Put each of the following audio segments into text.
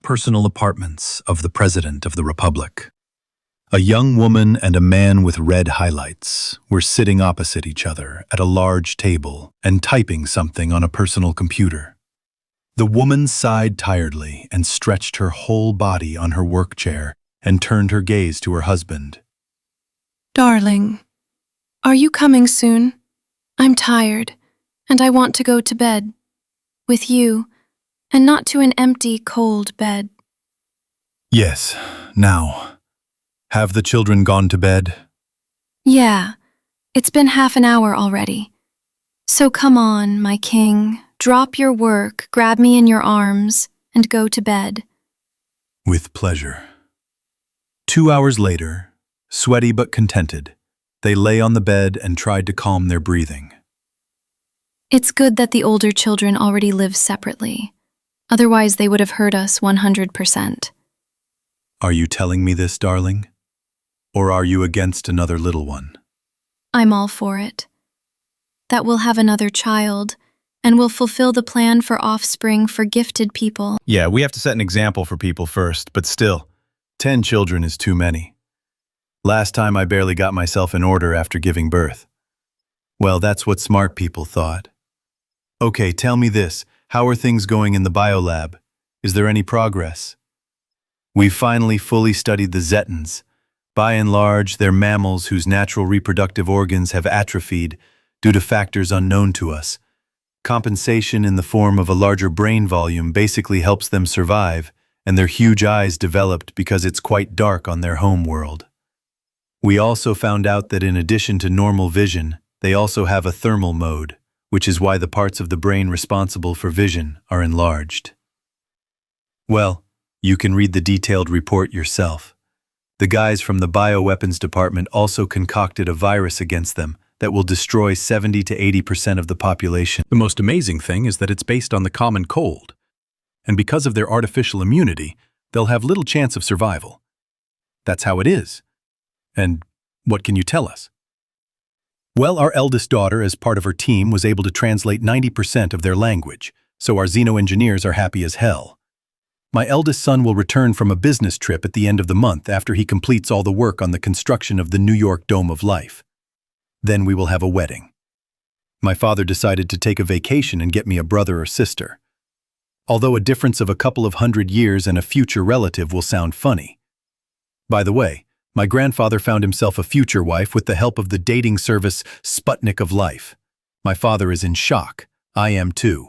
Personal apartments of the President of the Republic. A young woman and a man with red highlights were sitting opposite each other at a large table and typing something on a personal computer. The woman sighed tiredly and stretched her whole body on her work chair and turned her gaze to her husband. Darling, are you coming soon? I'm tired, and I want to go to bed. With you, and not to an empty, cold bed. Yes, now. Have the children gone to bed? Yeah, it's been half an hour already. So come on, my king, drop your work, grab me in your arms, and go to bed. With pleasure. 2 hours later, sweaty but contented, they lay on the bed and tried to calm their breathing. It's good that the older children already live separately. Otherwise, they would have heard us 100%. Are you telling me this, darling? Or are you against another little one? I'm all for it. That we'll have another child, and we'll fulfill the plan for offspring for gifted people. Yeah, we have to set an example for people first, but still, 10 children is too many. Last time I barely got myself in order after giving birth. Well, that's what smart people thought. Okay, tell me this. How are things going in the biolab? Is there any progress? We've finally fully studied the Zetans. By and large, they're mammals whose natural reproductive organs have atrophied due to factors unknown to us. Compensation in the form of a larger brain volume basically helps them survive, and their huge eyes developed because it's quite dark on their home world. We also found out that in addition to normal vision, they also have a thermal mode, which is why the parts of the brain responsible for vision are enlarged. Well, you can read the detailed report yourself. The guys from the bioweapons department also concocted a virus against them that will destroy 70 to 80% of the population. The most amazing thing is that it's based on the common cold. And because of their artificial immunity, they'll have little chance of survival. That's how it is. And what can you tell us? Well, our eldest daughter, as part of her team, was able to translate 90% of their language, so our xeno-engineers are happy as hell. My eldest son will return from a business trip at the end of the month after he completes all the work on the construction of the New York Dome of Life. Then we will have a wedding. My father decided to take a vacation and get me a brother or sister. Although a difference of a couple of 100 years and a future relative will sound funny. By the way, my grandfather found himself a future wife with the help of the dating service Sputnik of Life. My father is in shock. I am too.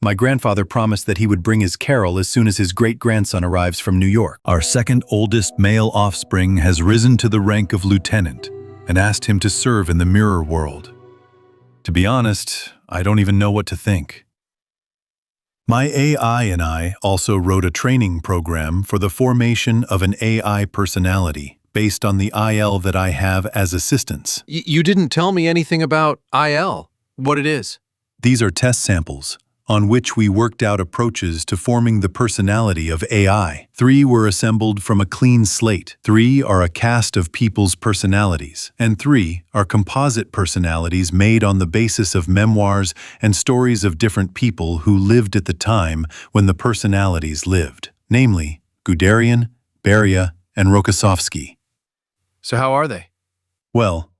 My grandfather promised that he would bring his Carol as soon as his great-grandson arrives from New York. Our second oldest male offspring has risen to the rank of lieutenant and asked him to serve in the mirror world. To be honest, I don't even know what to think. My AI and I also wrote a training program for the formation of an AI personality based on the IL that I have as assistants. You didn't tell me anything about IL, what it is. These are test samples on which we worked out approaches to forming the personality of AI. 3 were assembled from a clean slate. 3 are a cast of people's personalities, and 3 are composite personalities made on the basis of memoirs and stories of different people who lived at the time when the personalities lived, namely Guderian, Beria, and Rokossovsky. So how are they? Well,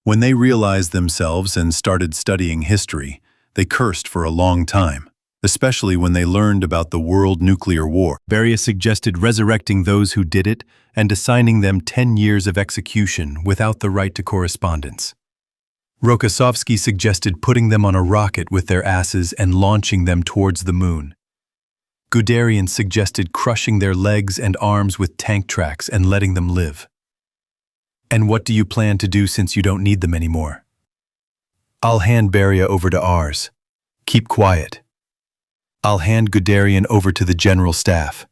when they realized themselves and started studying history, they cursed for a long time, especially when they learned about the world nuclear war. Beria suggested resurrecting those who did it and assigning them 10 years of execution without the right to correspondence. Rokossovsky suggested putting them on a rocket with their asses and launching them towards the moon. Guderian suggested crushing their legs and arms with tank tracks and letting them live. And what do you plan to do since you don't need them anymore? I'll hand Beria over to ours. Keep quiet. I'll hand Guderian over to the general staff.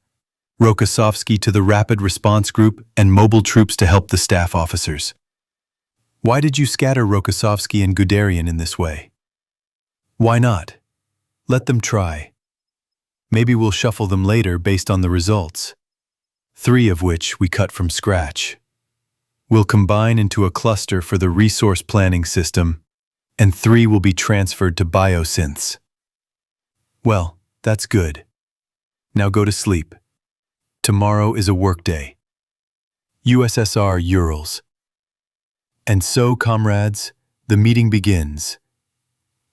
Rokossovsky to the rapid response group and mobile troops to help the staff officers. Why did you scatter Rokossovsky and Guderian in this way? Why not? Let them try. Maybe we'll shuffle them later based on the results. 3 of which we cut from scratch. We'll combine into a cluster for the resource planning system, and 3 will be transferred to biosynths. Well, that's good. Now go to sleep. Tomorrow is a workday. USSR Urals. And so, comrades, the meeting begins.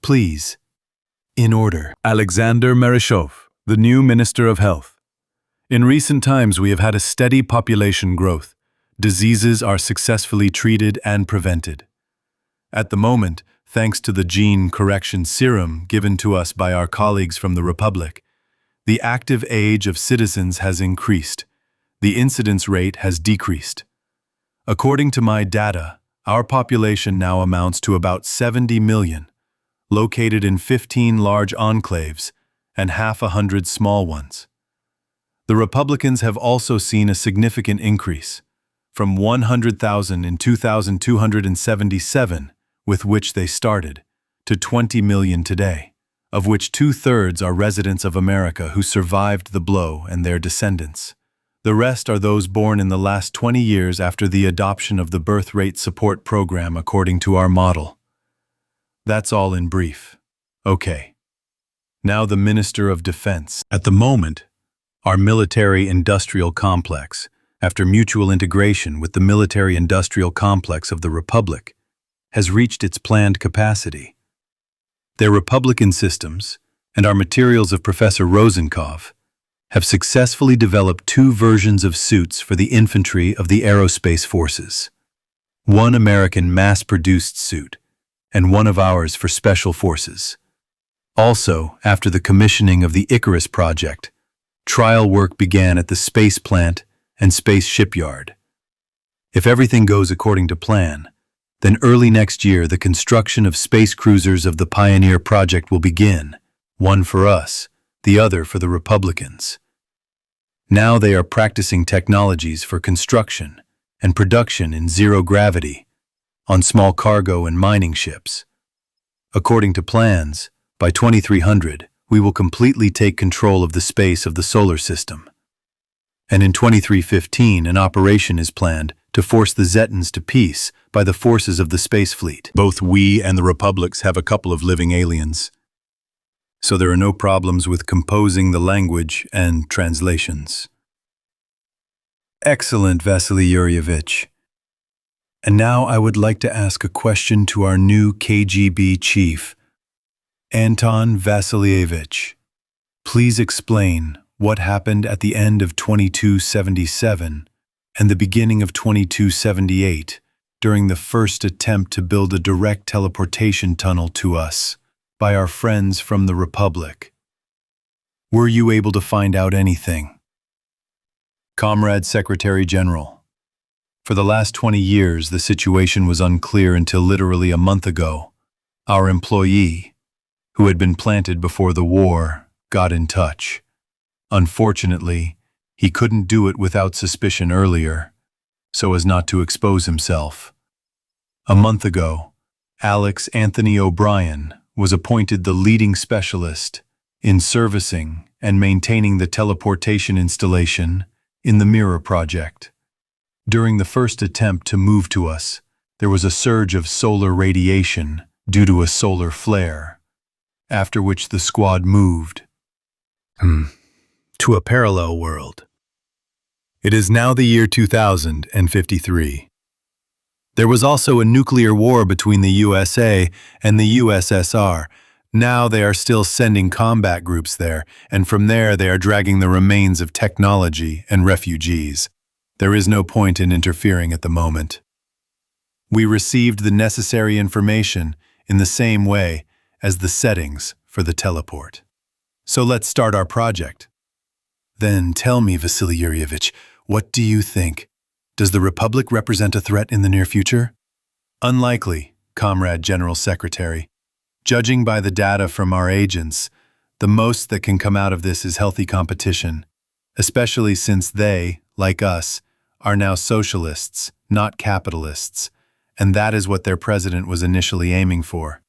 Please, in order. Alexander Mereshov, the new Minister of Health. In recent times, we have had a steady population growth. Diseases are successfully treated and prevented. At the moment, thanks to the gene correction serum given to us by our colleagues from the Republic, the active age of citizens has increased. The incidence rate has decreased. According to my data, our population now amounts to about 70 million, located in 15 large enclaves and half a hundred small ones. The Republicans have also seen a significant increase, from 100,000 in 2,277, with which they started, to 20 million today, of which 2/3 are residents of America who survived the blow and their descendants. The rest are those born in the last 20 years after the adoption of the birth rate support program according to our model. That's all in brief. Okay. Now the Minister of Defense. At the moment, our military-industrial complex, after mutual integration with the military-industrial complex of the Republic, has reached its planned capacity. Their Republican systems, and our materials of Professor Rosenkopf, have successfully developed 2 versions of suits for the infantry of the aerospace forces. One American mass-produced suit, and one of ours for special forces. Also, after the commissioning of the Icarus project, trial work began at the space plant and space shipyard. If everything goes according to plan, then early next year the construction of space cruisers of the Pioneer project will begin, one for us, the other for the Republicans. Now they are practicing technologies for construction and production in zero gravity, on small cargo and mining ships. According to plans, by 2300, we will completely take control of the space of the solar system. And in 2315, an operation is planned to force the Zetans to peace by the forces of the space fleet. Both we and the Republics have a couple of living aliens, so there are no problems with composing the language and translations. Excellent, Vasily Yuryevich. And now I would like to ask a question to our new KGB chief, Anton Vasilievich. Please explain what happened at the end of 2277 and the beginning of 2278 during the first attempt to build a direct teleportation tunnel to us by our friends from the Republic. Were you able to find out anything? Comrade Secretary General, for the last 20 years the situation was unclear until literally a month ago. Our employee, who had been planted before the war, got in touch. Unfortunately, he couldn't do it without suspicion earlier, so as not to expose himself. A month ago, Alex Anthony O'Brien was appointed the leading specialist in servicing and maintaining the teleportation installation in the Mirror project. During the first attempt to move to us, there was a surge of solar radiation due to a solar flare, after which the squad moved to a parallel world. It is now the year 2053. There was also a nuclear war between the USA and the USSR. Now they are still sending combat groups there, and from there they are dragging the remains of technology and refugees. There is no point in interfering at the moment. We received the necessary information in the same way as the settings for the teleport. So let's start our project. Then tell me, Vasily Yuryevich, what do you think? Does the Republic represent a threat in the near future? Unlikely, Comrade General Secretary. Judging by the data from our agents, the most that can come out of this is healthy competition, especially since they, like us, are now socialists, not capitalists, and that is what their president was initially aiming for.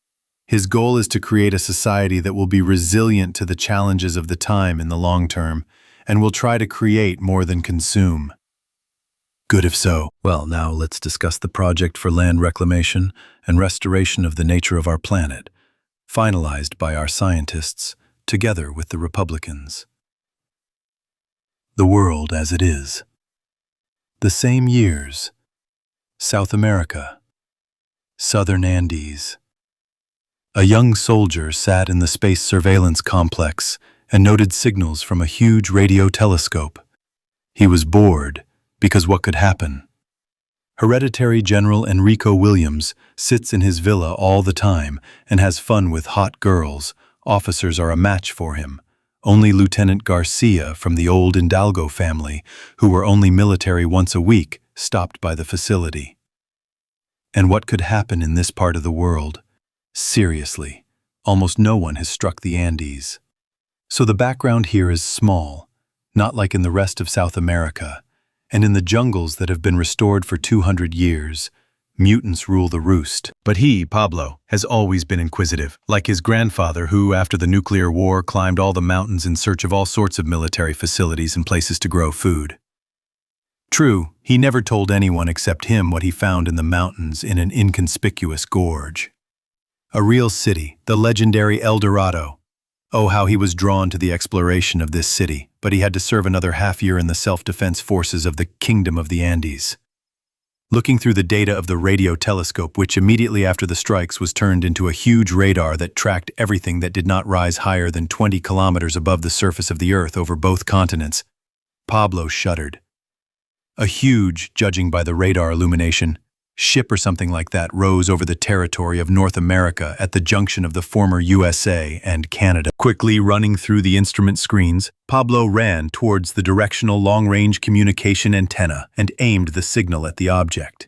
His goal is to create a society that will be resilient to the challenges of the time in the long term, and will try to create more than consume. Good if so. Well, now let's discuss the project for land reclamation and restoration of the nature of our planet, finalized by our scientists, together with the Republicans. the world as it is. The same years, South America, Southern Andes. A young soldier sat in the space surveillance complex and noted signals from a huge radio telescope. He was bored because what could happen? Hereditary General Enrico Williams sits in his villa all the time and has fun with hot girls. Officers are a match for him. Only Lieutenant Garcia from the old Hidalgo family, who were only military once a week, stopped by the facility. And what could happen in this part of the world? Seriously, almost no one has struck the Andes. So the background here is small, not like in the rest of South America, and in the jungles that have been restored for 200 years, mutants rule the roost. But he, Pablo, has always been inquisitive, like his grandfather who, after the nuclear war, climbed all the mountains in search of all sorts of military facilities and places to grow food. True, he never told anyone except him what he found in the mountains in an inconspicuous gorge. A real city, the legendary El Dorado. Oh, how he was drawn to the exploration of this city, but he had to serve another half-year in the self-defense forces of the Kingdom of the Andes. Looking through the data of the radio telescope, which immediately after the strikes was turned into a huge radar that tracked everything that did not rise higher than 20 kilometers above the surface of the Earth over both continents, Pablo shuddered. A huge, judging by the radar illumination, ship or something like that rose over the territory of North America at the junction of the former USA and Canada. Quickly running through the instrument screens, Pablo ran towards the directional long-range communication antenna and aimed the signal at the object.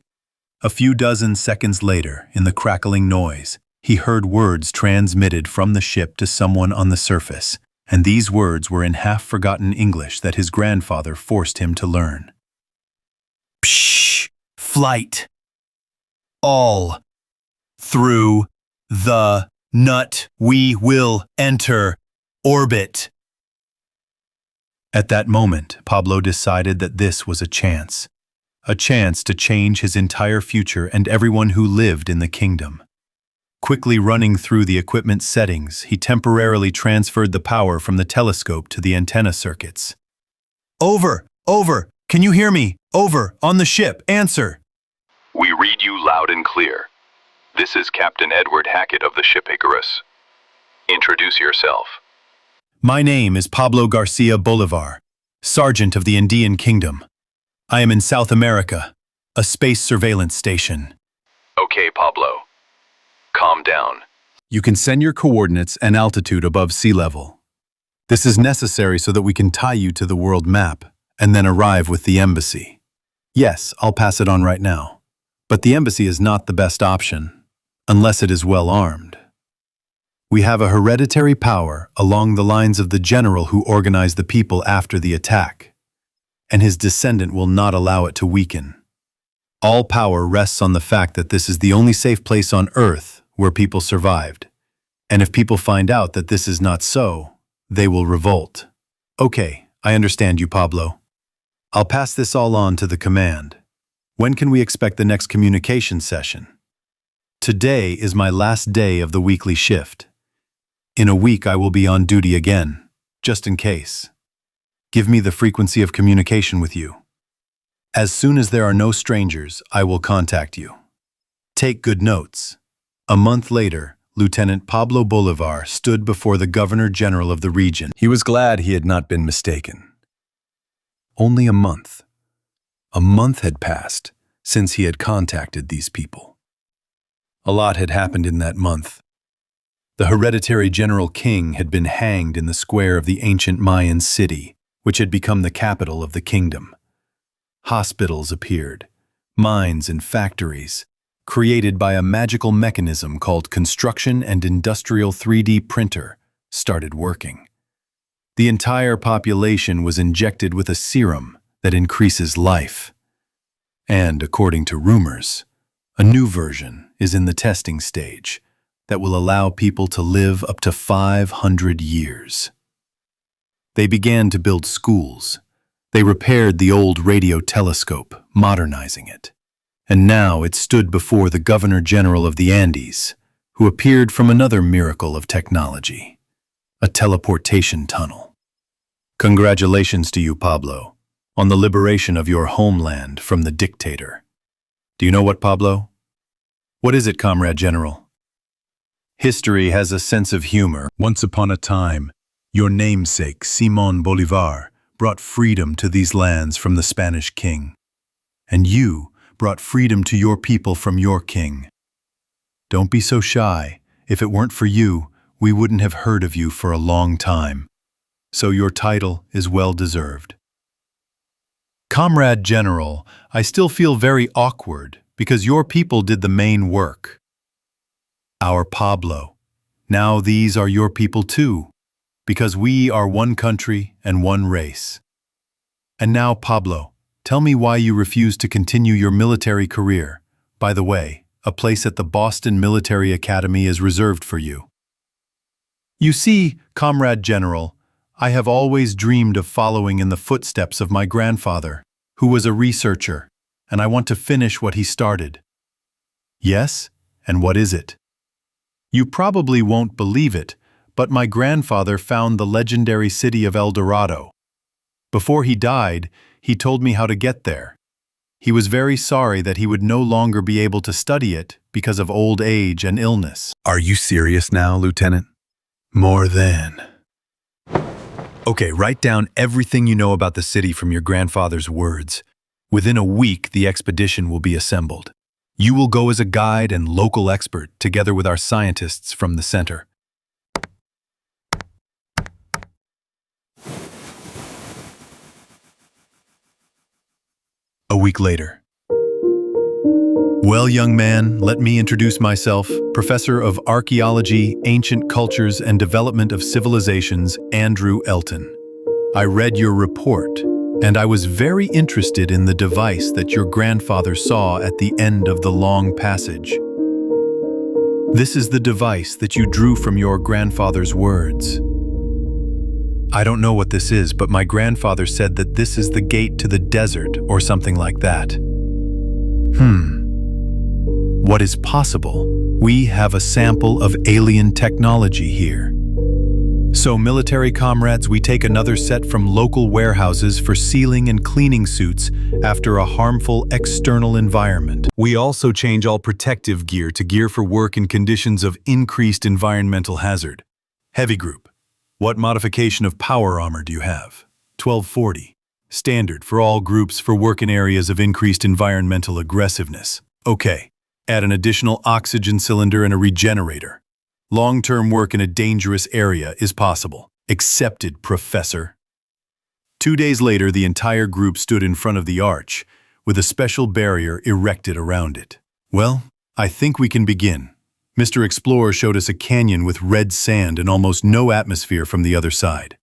A few dozen seconds later, in the crackling noise, he heard words transmitted from the ship to someone on the surface, and these words were in half-forgotten English that his grandfather forced him to learn. Psh! Flight! All through the nut we will enter orbit. At that moment, Pablo decided that this was a chance to change his entire future and everyone who lived in the kingdom. Quickly running through the equipment settings, he temporarily transferred the power from the telescope to the antenna circuits. Over! Over! Can you hear me? Over! On the ship! Answer! We read you loud and clear. This is Captain Edward Hackett of the ship Icarus. Introduce yourself. My name is Pablo Garcia Bolivar, Sergeant of the Andean Kingdom. I am in South America, a space surveillance station. Okay, Pablo. Calm down. You can send your coordinates and altitude above sea level. This is necessary so that we can tie you to the world map and then arrive with the embassy. Yes, I'll pass it on right now. But the embassy is not the best option, unless it is well armed. We have a hereditary power along the lines of the general who organized the people after the attack, and his descendant will not allow it to weaken. All power rests on the fact that this is the only safe place on Earth where people survived, and if people find out that this is not so, they will revolt. Okay, I understand you, Pablo. I'll pass this all on to the command. When can we expect the next communication session? Today is my last day of the weekly shift. In a week I will be on duty again, just in case. Give me the frequency of communication with you. As soon as there are no strangers, I will contact you. Take good notes. A month later, Lieutenant Pablo Bolivar stood before the Governor-General of the region. He was glad he had not been mistaken. Only a month. A month had passed since he had contacted these people. A lot had happened in that month. The hereditary General King had been hanged in the square of the ancient Mayan city, which had become the capital of the kingdom. Hospitals appeared, mines and factories, created by a magical mechanism called construction and industrial 3D printer, started working. The entire population was injected with a serum that increases life. And, according to rumors, a new version is in the testing stage that will allow people to live up to 500 years. They began to build schools. They repaired the old radio telescope, modernizing it. And now it stood before the Governor-General of the Andes, who appeared from another miracle of technology, a teleportation tunnel. Congratulations to you, Pablo, on the liberation of your homeland from the dictator. Do you know what, Pablo? What is it, Comrade General? History has a sense of humor. Once upon a time, your namesake, Simón Bolívar, brought freedom to these lands from the Spanish king. And you brought freedom to your people from your king. Don't be so shy. If it weren't for you, we wouldn't have heard of you for a long time. So your title is well deserved. Comrade General, I still feel very awkward because your people did the main work. Our Pablo, now these are your people too, because we are one country and one race. And now, Pablo, tell me why you refuse to continue your military career. By the way, a place at the Boston Military Academy is reserved for you. You see, Comrade General, I have always dreamed of following in the footsteps of my grandfather, who was a researcher, and I want to finish what he started. Yes? And what is it? You probably won't believe it, but my grandfather found the legendary city of El Dorado. Before he died, he told me how to get there. He was very sorry that he would no longer be able to study it because of old age and illness. Are you serious now, Lieutenant? More than. Okay, write down everything you know about the city from your grandfather's words. Within a week, the expedition will be assembled. You will go as a guide and local expert, together with our scientists from the center. A week later. Well, young man, let me introduce myself, Professor of Archaeology, Ancient Cultures, and Development of Civilizations, Andrew Elton. I read your report, and I was very interested in the device that your grandfather saw at the end of the long passage. This is the device that you drew from your grandfather's words. I don't know what this is, but my grandfather said that this is the gate to the desert or something like that. What is possible? We have a sample of alien technology here. So, military comrades, we take another set from local warehouses for sealing and cleaning suits after a harmful external environment. We also change all protective gear to gear for work in conditions of increased environmental hazard. Heavy group, what modification of power armor do you have? 1240. Standard for all groups for work in areas of increased environmental aggressiveness. Okay. Add an additional oxygen cylinder and a regenerator. Long-term work in a dangerous area is possible. Accepted, Professor. 2 days later, the entire group stood in front of the arch, with a special barrier erected around it. Well, I think we can begin. Mr. Explorer showed us a canyon with red sand and almost no atmosphere from the other side.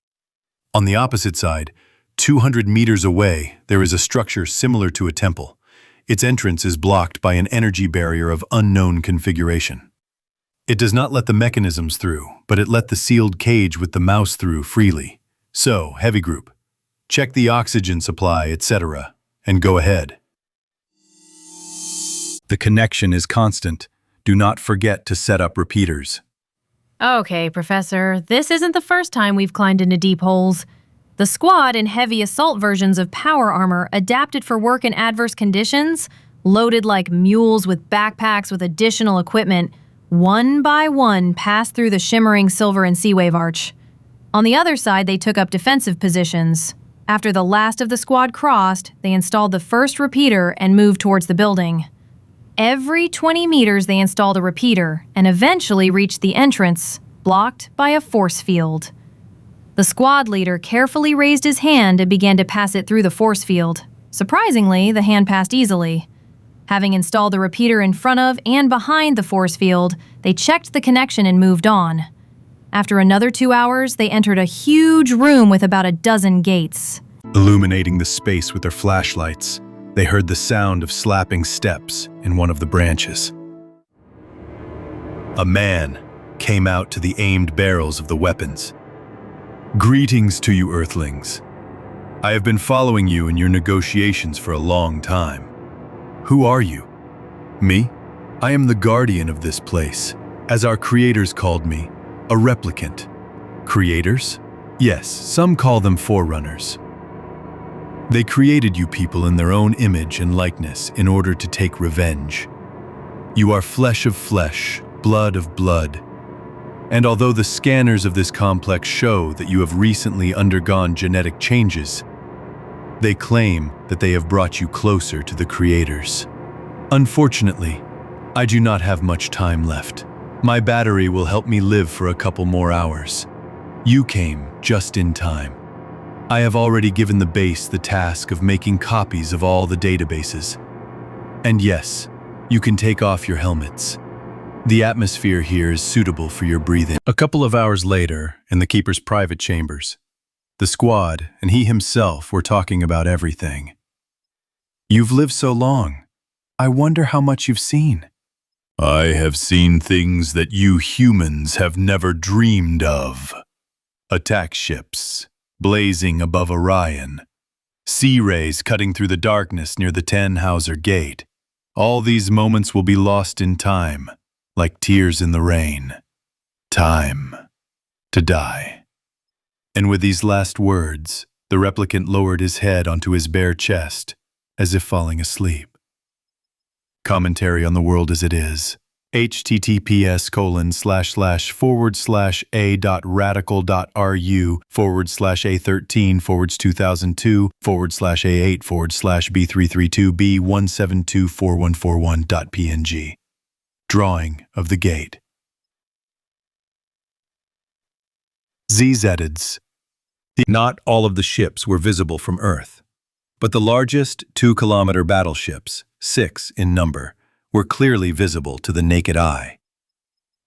On the opposite side, 200 meters away, there is a structure similar to a temple. Its entrance is blocked by an energy barrier of unknown configuration. It does not let the mechanisms through, but it let the sealed cage with the mouse through freely. So, heavy group, check the oxygen supply, etc., and go ahead. The connection is constant. Do not forget to set up repeaters. Okay, Professor, this isn't the first time we've climbed into deep holes. The squad and heavy assault versions of power armor adapted for work in adverse conditions, loaded like mules with backpacks with additional equipment, one by one passed through the shimmering silver and seawave arch. On the other side, they took up defensive positions. After the last of the squad crossed, they installed the first repeater and moved towards the building. Every 20 meters they installed a repeater and eventually reached the entrance, blocked by a force field. The squad leader carefully raised his hand and began to pass it through the force field. Surprisingly, the hand passed easily. Having installed the repeater in front of and behind the force field, they checked the connection and moved on. After another 2 hours, they entered a huge room with about a dozen gates. Illuminating the space with their flashlights, they heard the sound of slapping steps in one of the branches. A man came out to the aimed barrels of the weapons. Greetings to you, Earthlings. I have been following you in your negotiations for a long time. Who are you? Me? I am the guardian of this place. As our creators called me, a replicant. Creators? Yes, some call them forerunners. They created you people in their own image and likeness in order to take revenge. You are flesh of flesh, blood of blood. And although the scanners of this complex show that you have recently undergone genetic changes, they claim that they have brought you closer to the creators. Unfortunately, I do not have much time left. My battery will help me live for a couple more hours. You came just in time. I have already given the base the task of making copies of all the databases. And yes, you can take off your helmets. The atmosphere here is suitable for your breathing. A couple of hours later, in the Keeper's private chambers, the squad and he himself were talking about everything. You've lived so long. I wonder how much you've seen. I have seen things that you humans have never dreamed of. Attack ships, blazing above Orion. Sea rays cutting through the darkness near the Tannhauser Gate. All these moments will be lost in time, like tears in the rain. Time to die. And with these last words, the replicant lowered his head onto his bare chest, as if falling asleep. Commentary on the world as it is. https://a.radical.ru/a13/4/a8/b332b1724141.png. Drawing of the gate. ZZeds. Not all of the ships were visible from Earth, but the largest 2-kilometer battleships, 6 in number, were clearly visible to the naked eye.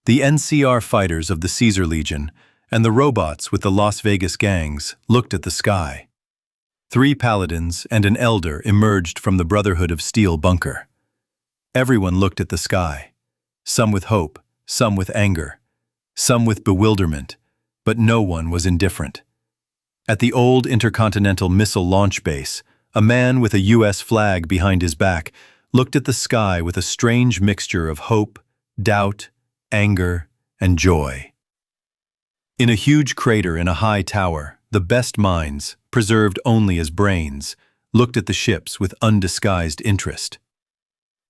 The NCR fighters of the Caesar Legion and the robots with the Las Vegas gangs looked at the sky. 3 paladins and an elder emerged from the Brotherhood of Steel bunker. Everyone looked at the sky, some with hope, some with anger, some with bewilderment, but no one was indifferent. At the old Intercontinental Missile Launch Base, a man with a U.S. flag behind his back looked at the sky with a strange mixture of hope, doubt, anger, and joy. In a huge crater in a high tower, the best minds, preserved only as brains, looked at the ships with undisguised interest.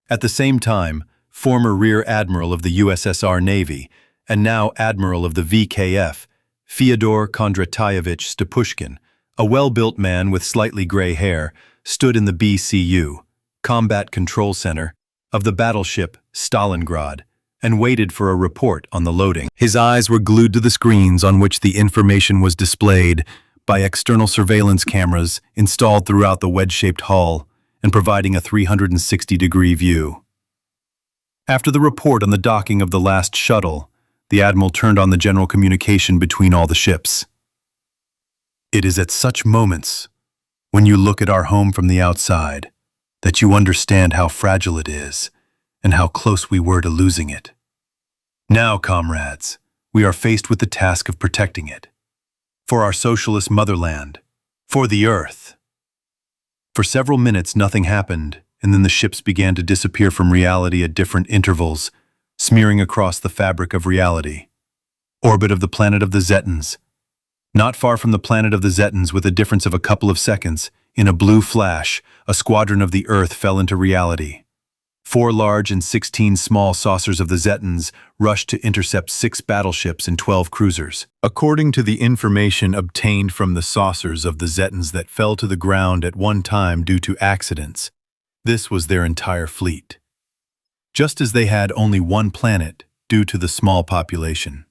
At the same time, former Rear Admiral of the USSR Navy, and now Admiral of the VKF, Fyodor Kondratayevich Stepushkin, a well-built man with slightly gray hair, stood in the BCU, Combat Control Center, of the battleship Stalingrad, and waited for a report on the loading. His eyes were glued to the screens on which the information was displayed by external surveillance cameras installed throughout the wedge-shaped hull and providing a 360-degree view. After the report on the docking of the last shuttle, the Admiral turned on the general communication between all the ships. It is at such moments, when you look at our home from the outside, that you understand how fragile it is and how close we were to losing it. Now, comrades, we are faced with the task of protecting it. For our socialist motherland. For the Earth. For several minutes nothing happened, and then the ships began to disappear from reality at different intervals, smearing across the fabric of reality. Orbit of the planet of the Zetans. Not far from the planet of the Zetans, with a difference of a couple of seconds, in a blue flash, a squadron of the Earth fell into reality. 4 large and 16 small saucers of the Zetans rushed to intercept 6 battleships and 12 cruisers. According to the information obtained from the saucers of the Zetans that fell to the ground at one time due to accidents, this was their entire fleet. Just as they had only one planet due to the small population.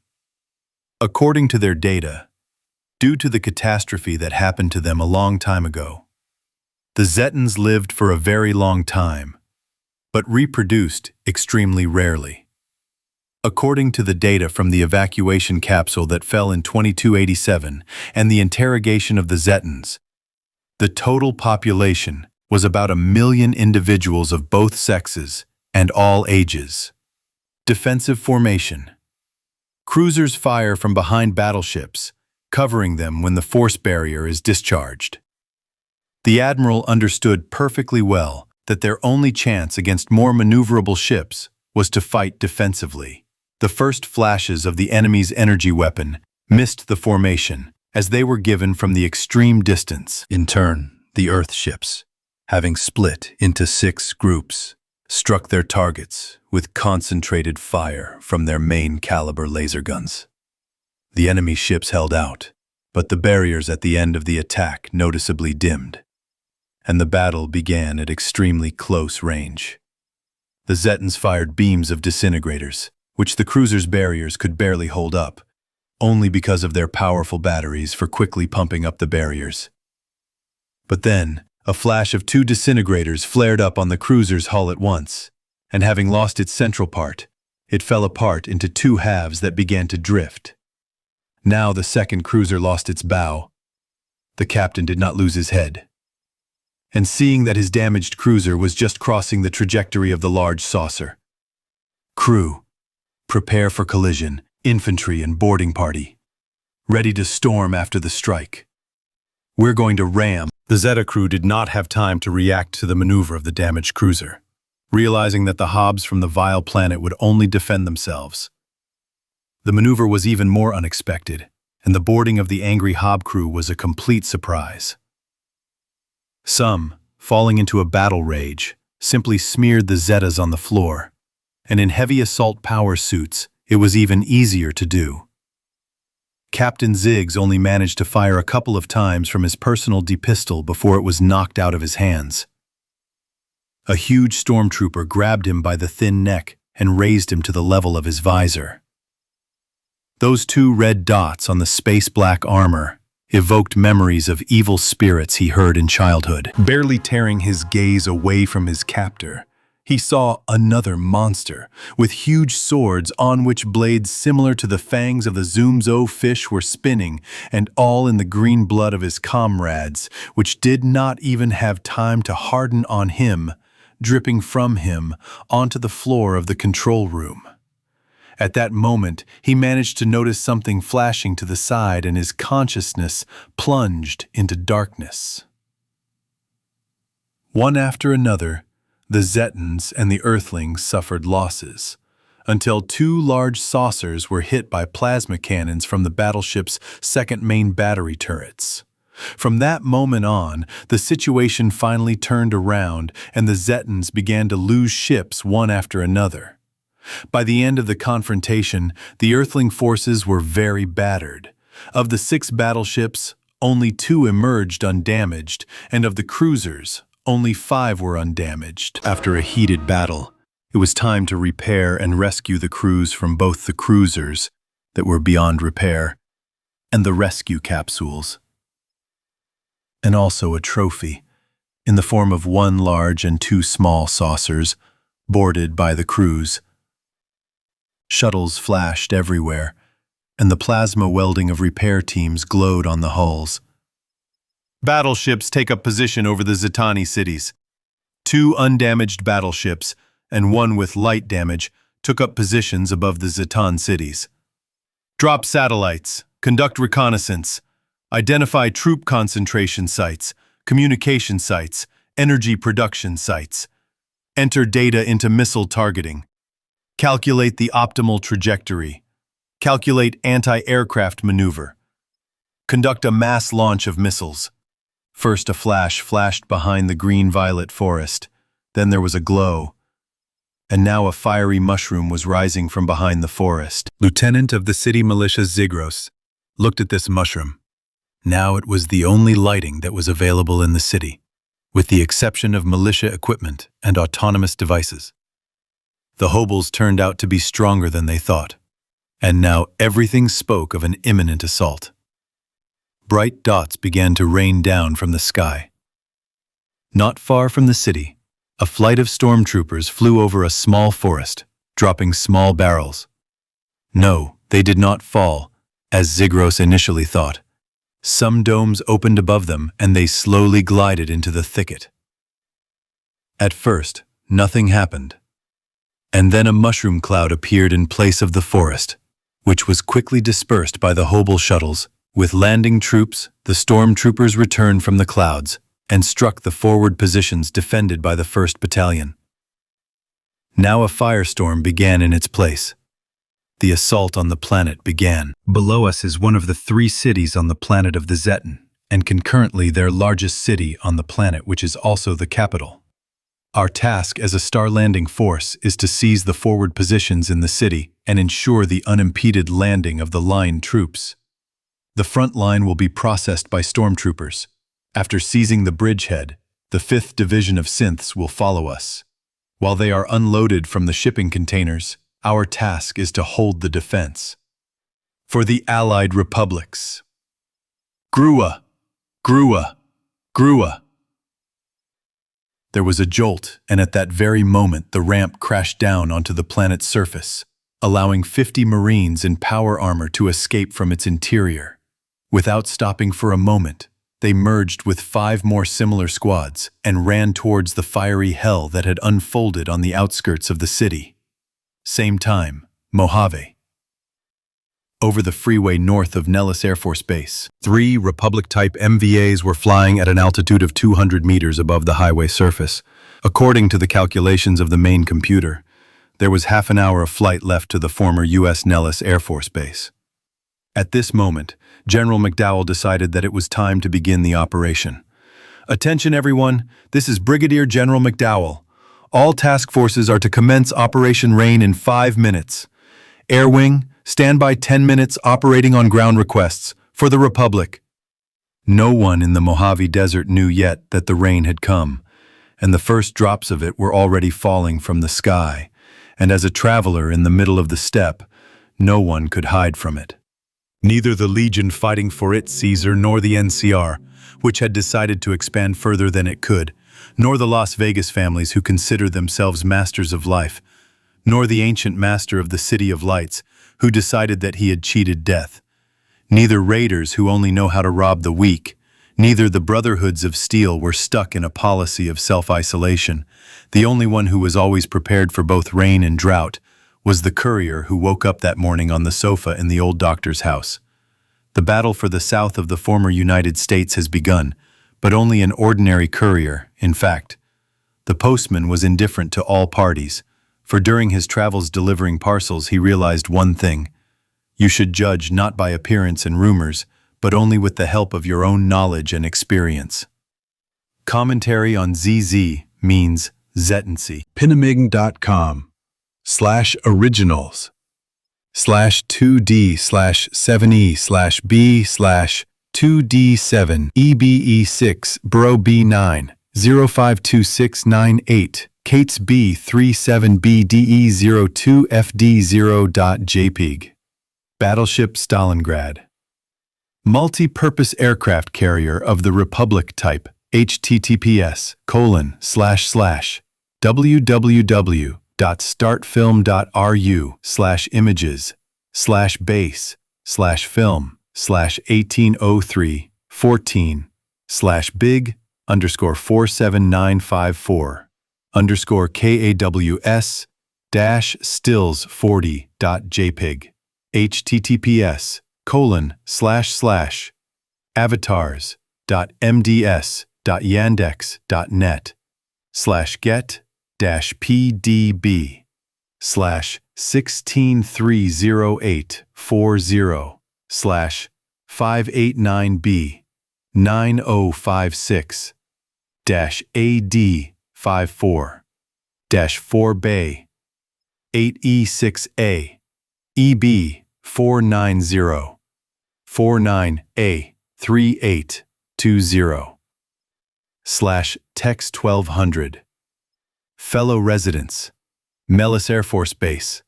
According to their data, due to the catastrophe that happened to them a long time ago, the Zetans lived for a very long time, but reproduced extremely rarely. According to the data from the evacuation capsule that fell in 2287 and the interrogation of the Zetans, the total population was about 1 million individuals of both sexes and all ages. Defensive formation. Cruisers fire from behind battleships, covering them when the force barrier is discharged. The Admiral understood perfectly well that their only chance against more maneuverable ships was to fight defensively. The first flashes of the enemy's energy weapon missed the formation as they were given from the extreme distance. In turn, the Earth ships, having split into 6 groups, struck their targets with concentrated fire from their main caliber laser guns. The enemy ships held out, but the barriers at the end of the attack noticeably dimmed, and the battle began at extremely close range. The Zetans fired beams of disintegrators, which the cruiser's barriers could barely hold up, only because of their powerful batteries for quickly pumping up the barriers. But then, a flash of 2 disintegrators flared up on the cruiser's hull at once, and having lost its central part, it fell apart into 2 halves that began to drift. Now the second cruiser lost its bow. The captain did not lose his head. And seeing that his damaged cruiser was just crossing the trajectory of the large saucer. Crew, prepare for collision, infantry and boarding party. Ready to storm after the strike. We're going to ram. The Zeta crew did not have time to react to the maneuver of the damaged cruiser, realizing that the Hobbs from the vile planet would only defend themselves. The maneuver was even more unexpected, and the boarding of the angry Hobb crew was a complete surprise. Some, falling into a battle rage, simply smeared the Zetas on the floor, and in heavy assault power suits, it was even easier to do. Captain Ziggs only managed to fire a couple of times from his personal D-pistol before it was knocked out of his hands. A huge stormtrooper grabbed him by the thin neck and raised him to the level of his visor. Those 2 red dots on the space-black armor evoked memories of evil spirits he heard in childhood. Barely tearing his gaze away from his captor, he saw another monster with huge swords on which blades similar to the fangs of the Zoomzo fish were spinning, and all in the green blood of his comrades, which did not even have time to harden on him, dripping from him onto the floor of the control room. At that moment, he managed to notice something flashing to the side, and his consciousness plunged into darkness. One after another, the Zetans and the Earthlings suffered losses, until 2 large saucers were hit by plasma cannons from the battleship's second main battery turrets. From that moment on, the situation finally turned around, and the Zetans began to lose ships one after another. By the end of the confrontation, the Earthling forces were very battered. Of the 6 battleships, only 2 emerged undamaged, and of the cruisers, only 5 were undamaged. After a heated battle, it was time to repair and rescue the crews from both the cruisers that were beyond repair and the rescue capsules. And also a trophy, in the form of 1 large and 2 small saucers, boarded by the crews. Shuttles flashed everywhere, and the plasma welding of repair teams glowed on the hulls. Battleships take up position over the Zetani cities. 2 undamaged battleships, and 1 with light damage, took up positions above the Zetan cities. Drop satellites, conduct reconnaissance, identify troop concentration sites, communication sites, energy production sites. Enter data into missile targeting. Calculate the optimal trajectory. Calculate anti-aircraft maneuver. Conduct a mass launch of missiles. First a flash flashed behind the green-violet forest, then there was a glow, and now a fiery mushroom was rising from behind the forest. Lieutenant of the city militia Zigros looked at this mushroom. Now it was the only lighting that was available in the city, with the exception of militia equipment and autonomous devices. The hobols turned out to be stronger than they thought, and now everything spoke of an imminent assault. Bright dots began to rain down from the sky. Not far from the city, a flight of stormtroopers flew over a small forest, dropping small barrels. No, they did not fall, as Zigros initially thought. Some domes opened above them, and they slowly glided into the thicket. At first, nothing happened. And then a mushroom cloud appeared in place of the forest, which was quickly dispersed by the Hobel shuttles. With landing troops, the stormtroopers returned from the clouds and struck the forward positions defended by the 1st Battalion. Now a firestorm began in its place. The assault on the planet began. Below us is one of the 3 cities on the planet of the Zetan, and concurrently their largest city on the planet, which is also the capital. Our task as a star landing force is to seize the forward positions in the city and ensure the unimpeded landing of the line troops. The front line will be processed by stormtroopers. After seizing the bridgehead, the 5th Division of Synths will follow us. While they are unloaded from the shipping containers, our task is to hold the defense. For the Allied Republics. Grua! Grua! Grua! There was a jolt, and at that very moment the ramp crashed down onto the planet's surface, allowing 50 Marines in power armor to escape from its interior. Without stopping for a moment, they merged with 5 more similar squads and ran towards the fiery hell that had unfolded on the outskirts of the city. Same time, Mojave. Over the freeway north of Nellis Air Force Base, 3 Republic-type MVAs were flying at an altitude of 200 meters above the highway surface. According to the calculations of the main computer, there was half an hour of flight left to the former U.S. Nellis Air Force Base. At this moment, General McDowell decided that it was time to begin the operation. Attention everyone, this is Brigadier General McDowell. All task forces are to commence Operation Rain in 5 minutes. Air Wing, stand by 10 minutes operating on ground requests for the Republic. No one in the Mojave Desert knew yet that the rain had come, and the first drops of it were already falling from the sky, and as a traveler in the middle of the steppe, no one could hide from it. Neither the Legion fighting for it, Caesar, nor the NCR, which had decided to expand further than it could, nor the Las Vegas families who consider themselves masters of life, nor the ancient master of the City of Lights, who decided that he had cheated death. Neither raiders who only know how to rob the weak, neither the Brotherhoods of Steel were stuck in a policy of self-isolation. The only one who was always prepared for both rain and drought was the courier who woke up that morning on the sofa in the old doctor's house. The battle for the south of the former United States has begun, but only an ordinary courier, in fact. The postman was indifferent to all parties, for during his travels delivering parcels he realized one thing: you should judge not by appearance and rumors, but only with the help of your own knowledge and experience. Commentary on ZZ means Zetancy. Pinamig.com/originals/2D/7E/B2D7EBE6 Bro B9 052698 Kates B37BDE02FD0.jpg. Battleship Stalingrad. Multi-purpose aircraft carrier of the Republic type. https://www.startfilm.ru/big_47954_stills40.jpg. https://get-pdb/163084/589B90560-AD54-4bay 8E6A EB490 49A3820 /Tex 1200. Fellow residents, Nellis Air Force Base.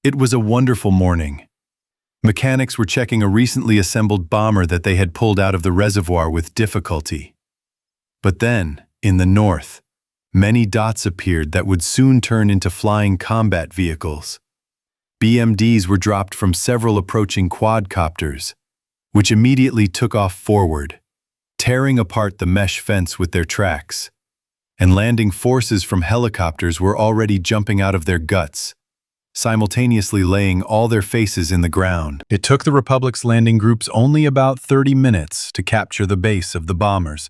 It was a wonderful morning. Mechanics were checking a recently assembled bomber that they had pulled out of the reservoir with difficulty. But then, in the north, many dots appeared that would soon turn into flying combat vehicles. BMDs were dropped from several approaching quadcopters, which immediately took off forward, tearing apart the mesh fence with their tracks, and landing forces from helicopters were already jumping out of their guts, simultaneously laying all their faces in the ground. It took the Republic's landing groups only about 30 minutes to capture the base of the bombers,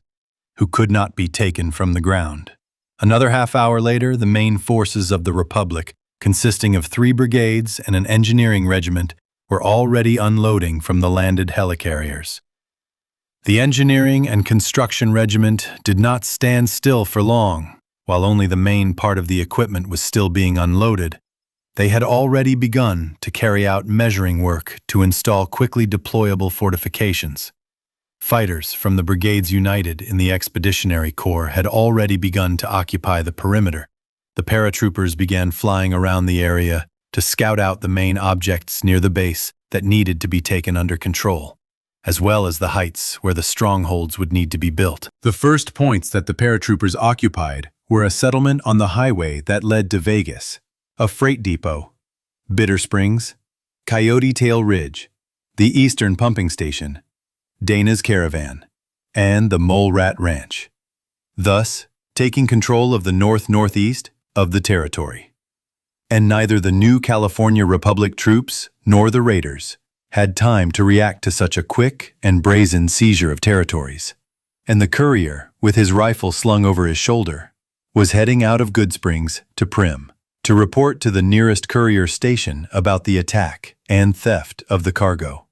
who could not be taken from the ground. Another half hour later, the main forces of the Republic consisting of 3 brigades and an engineering regiment, were already unloading from the landed helicarriers. The engineering and construction regiment did not stand still for long. While only the main part of the equipment was still being unloaded, they had already begun to carry out measuring work to install quickly deployable fortifications. Fighters from the brigades united in the Expeditionary Corps had already begun to occupy the perimeter. The paratroopers began flying around the area to scout out the main objects near the base that needed to be taken under control, as well as the heights where the strongholds would need to be built. The first points that the paratroopers occupied were a settlement on the highway that led to Vegas, a freight depot, Bitter Springs, Coyote Tail Ridge, the Eastern Pumping Station, Dana's Caravan, and the Mole Rat Ranch, thus taking control of the north-northeast of the territory. And neither the new California Republic troops nor the raiders had time to react to such a quick and brazen seizure of territories. And the courier, with his rifle slung over his shoulder, was heading out of Goodsprings to Prim to report to the nearest courier station about the attack and theft of the cargo.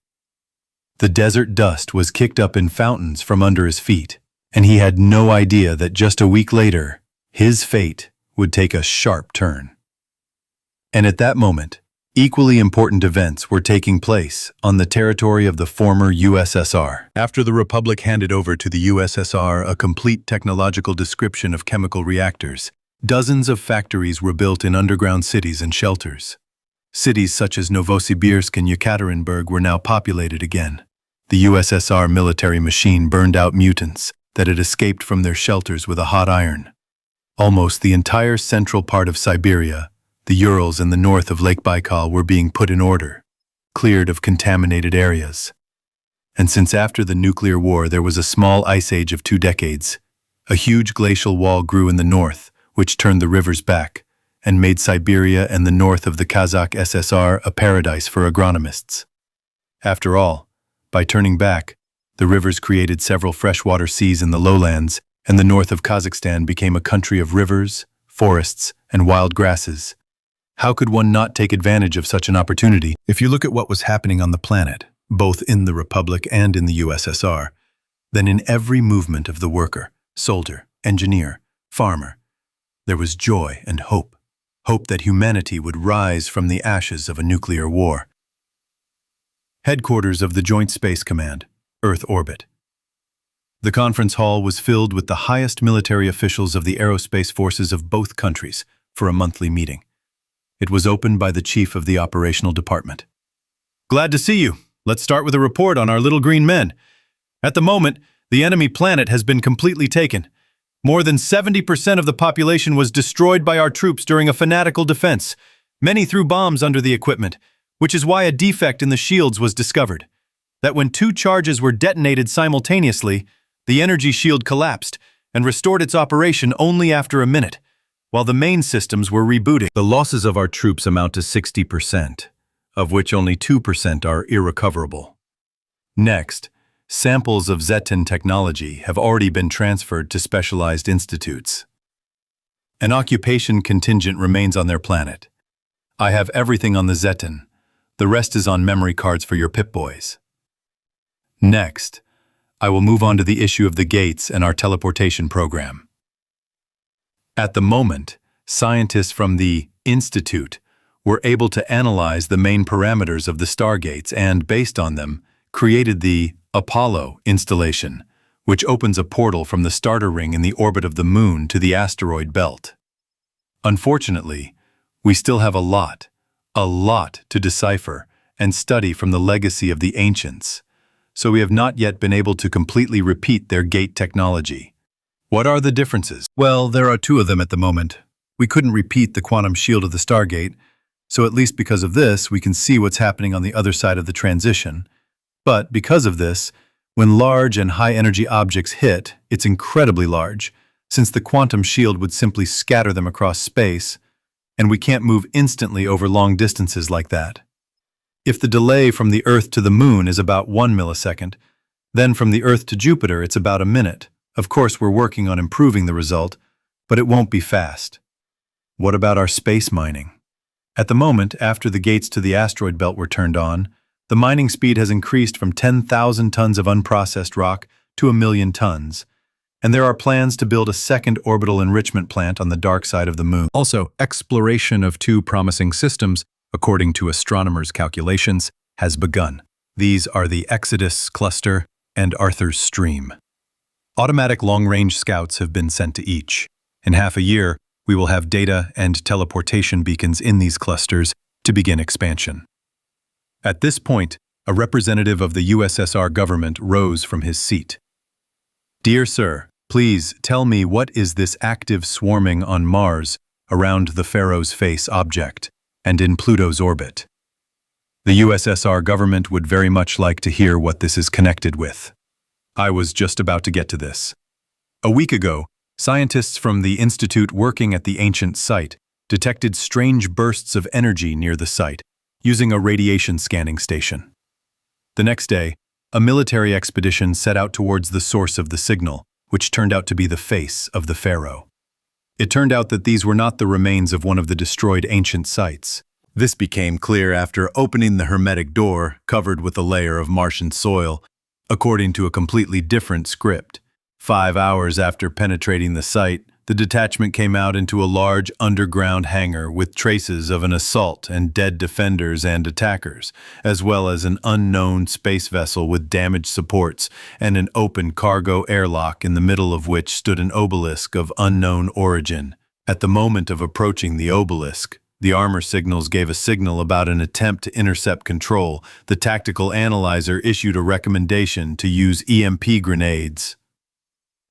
The desert dust was kicked up in fountains from under his feet, and he had no idea that just a week later, his fate would take a sharp turn. And at that moment, equally important events were taking place on the territory of the former USSR. After the Republic handed over to the USSR a complete technological description of chemical reactors, dozens of factories were built in underground cities and shelters. Cities such as Novosibirsk and Yekaterinburg were now populated again. The USSR military machine burned out mutants that had escaped from their shelters with a hot iron. Almost the entire central part of Siberia, the Urals and the north of Lake Baikal were being put in order, cleared of contaminated areas. And since after the nuclear war there was a small ice age of 2 decades, a huge glacial wall grew in the north, which turned the rivers back and made Siberia and the north of the Kazakh SSR a paradise for agronomists. After all, by turning back, the rivers created several freshwater seas in the lowlands, and the north of Kazakhstan became a country of rivers, forests, and wild grasses. How could one not take advantage of such an opportunity? If you look at what was happening on the planet, both in the Republic and in the USSR, then in every movement of the worker, soldier, engineer, farmer, there was joy and hope. Hope that humanity would rise from the ashes of a nuclear war. Headquarters of the Joint Space Command, Earth Orbit. The conference hall was filled with the highest military officials of the aerospace forces of both countries for a monthly meeting. It was opened by the chief of the operational department. Glad to see you. Let's start with a report on our little green men. At the moment, the enemy planet has been completely taken. More than 70% of the population was destroyed by our troops during a fanatical defense. Many threw bombs under the equipment, which is why a defect in the shields was discovered. That when 2 charges were detonated simultaneously, the energy shield collapsed and restored its operation only after a minute, while the main systems were rebooting. The losses of our troops amount to 60%, of which only 2% are irrecoverable. Next, samples of Zetan technology have already been transferred to specialized institutes. An occupation contingent remains on their planet. I have everything on the Zetan. The rest is on memory cards for your Peep-Boys. Next, I will move on to the issue of the gates and our teleportation program. At the moment, scientists from the Institute were able to analyze the main parameters of the stargates and, based on them, created the Apollo installation, which opens a portal from the starter ring in the orbit of the Moon to the asteroid belt. Unfortunately, we still have a lot to decipher and study from the legacy of the ancients, so we have not yet been able to completely repeat their gate technology. What are the differences? Well, there are 2 of them at the moment. We couldn't repeat the quantum shield of the Stargate, so at least because of this, we can see what's happening on the other side of the transition. But because of this, when large and high-energy objects hit, it's incredibly large, since the quantum shield would simply scatter them across space, and we can't move instantly over long distances like that. If the delay from the Earth to the Moon is about 1 millisecond, then from the Earth to Jupiter it's about a minute. Of course, we're working on improving the result, but it won't be fast. What about our space mining? At the moment, after the gates to the asteroid belt were turned on, the mining speed has increased from 10,000 tons of unprocessed rock to 1,000,000 tons, and there are plans to build a second orbital enrichment plant on the dark side of the moon. Also, exploration of two promising systems, according to astronomers' calculations, has begun. These are the Exodus Cluster and Arthur's Stream. Automatic long-range scouts have been sent to each. In half a year, we will have data and teleportation beacons in these clusters to begin expansion. At this point, a representative of the USSR government rose from his seat. Dear sir, please tell me what is this active swarming on Mars around the Pharaoh's face object and in Pluto's orbit? The USSR government would very much like to hear what this is connected with. I was just about to get to this. A week ago, scientists from the institute working at the ancient site detected strange bursts of energy near the site using a radiation scanning station. The next day, a military expedition set out towards the source of the signal, which turned out to be the face of the pharaoh. It turned out that these were not the remains of one of the destroyed ancient sites. This became clear after opening the hermetic door covered with a layer of Martian soil, according to a completely different script. 5 hours after penetrating the site, the detachment came out into a large underground hangar with traces of an assault and dead defenders and attackers, as well as an unknown space vessel with damaged supports and an open cargo airlock in the middle of which stood an obelisk of unknown origin. At the moment of approaching the obelisk, the armor signals gave a signal about an attempt to intercept control. The tactical analyzer issued a recommendation to use EMP grenades.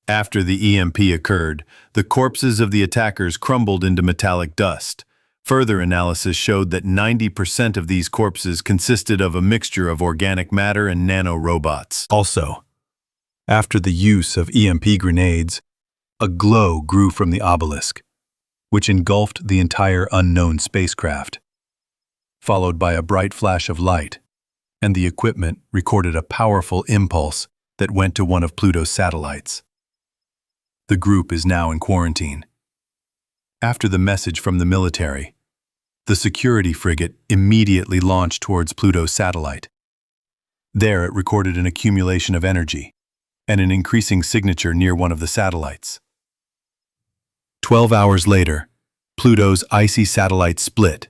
After the EMP occurred, the corpses of the attackers crumbled into metallic dust. Further analysis showed that 90% of these corpses consisted of a mixture of organic matter and nanorobots. Also, after the use of EMP grenades, a glow grew from the obelisk, which engulfed the entire unknown spacecraft, followed by a bright flash of light, and the equipment recorded a powerful impulse that went to one of Pluto's satellites. The group is now in quarantine. After the message from the military, the security frigate immediately launched towards Pluto's satellite. There it recorded an accumulation of energy and an increasing signature near one of the satellites. 12 hours later, Pluto's icy satellite split,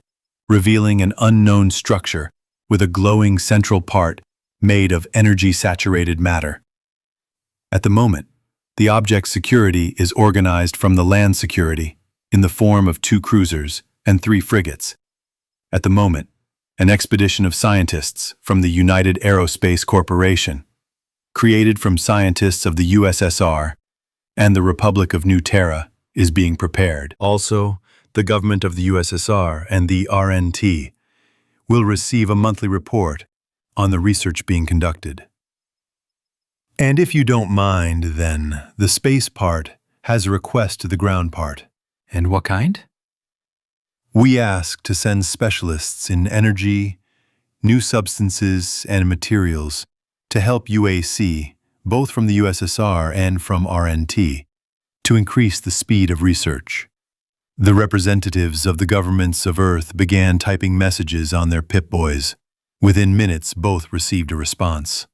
revealing an unknown structure with a glowing central part made of energy-saturated matter. At the moment, the object's security is organized from the land security in the form of 2 cruisers and 3 frigates. At the moment, an expedition of scientists from the United Aerospace Corporation, created from scientists of the USSR and the Republic of New Terra, is being prepared. Also, the government of the USSR and the RNT will receive a monthly report on the research being conducted. And if you don't mind, then, the space part has a request to the ground part. And what kind? We ask to send specialists in energy, new substances, and materials to help UAC, both from the USSR and from RNT, to increase the speed of research. The representatives of the governments of Earth began typing messages on their Peep-Boys. Within minutes, both received a response.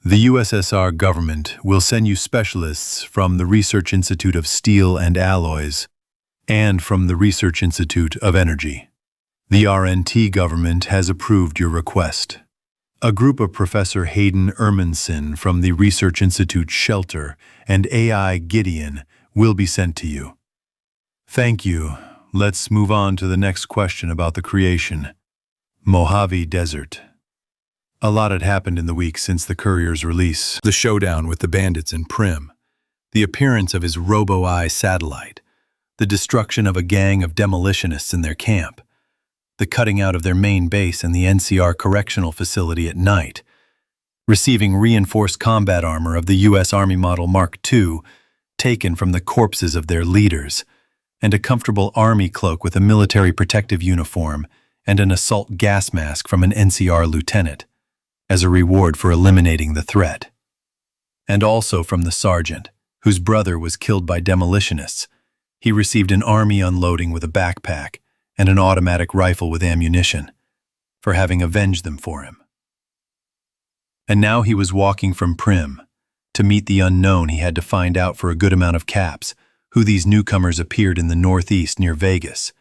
The USSR government will send you specialists from the Research Institute of Steel and Alloys and from the Research Institute of Energy. The RNT government has approved your request. A group of Professor Hayden Ermanson from the Research Institute Shelter and AI Gideon will be sent to you. Thank you. Let's move on to the next question about the creation. Mojave Desert. A lot had happened in the week since the courier's release. The showdown with the bandits in Prim, the appearance of his Robo-Eye satellite, the destruction of a gang of demolitionists in their camp, the cutting out of their main base and the NCR correctional facility at night, receiving reinforced combat armor of the U.S. Army Model Mark II, taken from the corpses of their leaders, and a comfortable Army cloak with a military protective uniform and an assault gas mask from an NCR lieutenant, as a reward for eliminating the threat. And also from the sergeant, whose brother was killed by demolitionists. He received an Army unloading with a backpack and an automatic rifle with ammunition, for having avenged them for him. And now he was walking from Prim to meet the unknown. He had to find out for a good amount of caps who these newcomers appeared in the northeast near Vegas,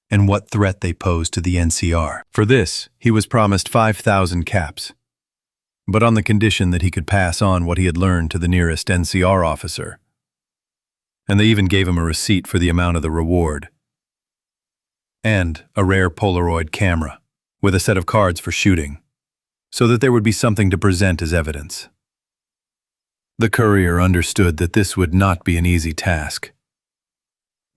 and what threat they posed to the NCR. For this, he was promised 5,000 caps, but on the condition that he could pass on what he had learned to the nearest NCR officer. And they even gave him a receipt for the amount of the reward, and a rare Polaroid camera with a set of cards for shooting, so that there would be something to present as evidence. The courier understood that this would not be an easy task,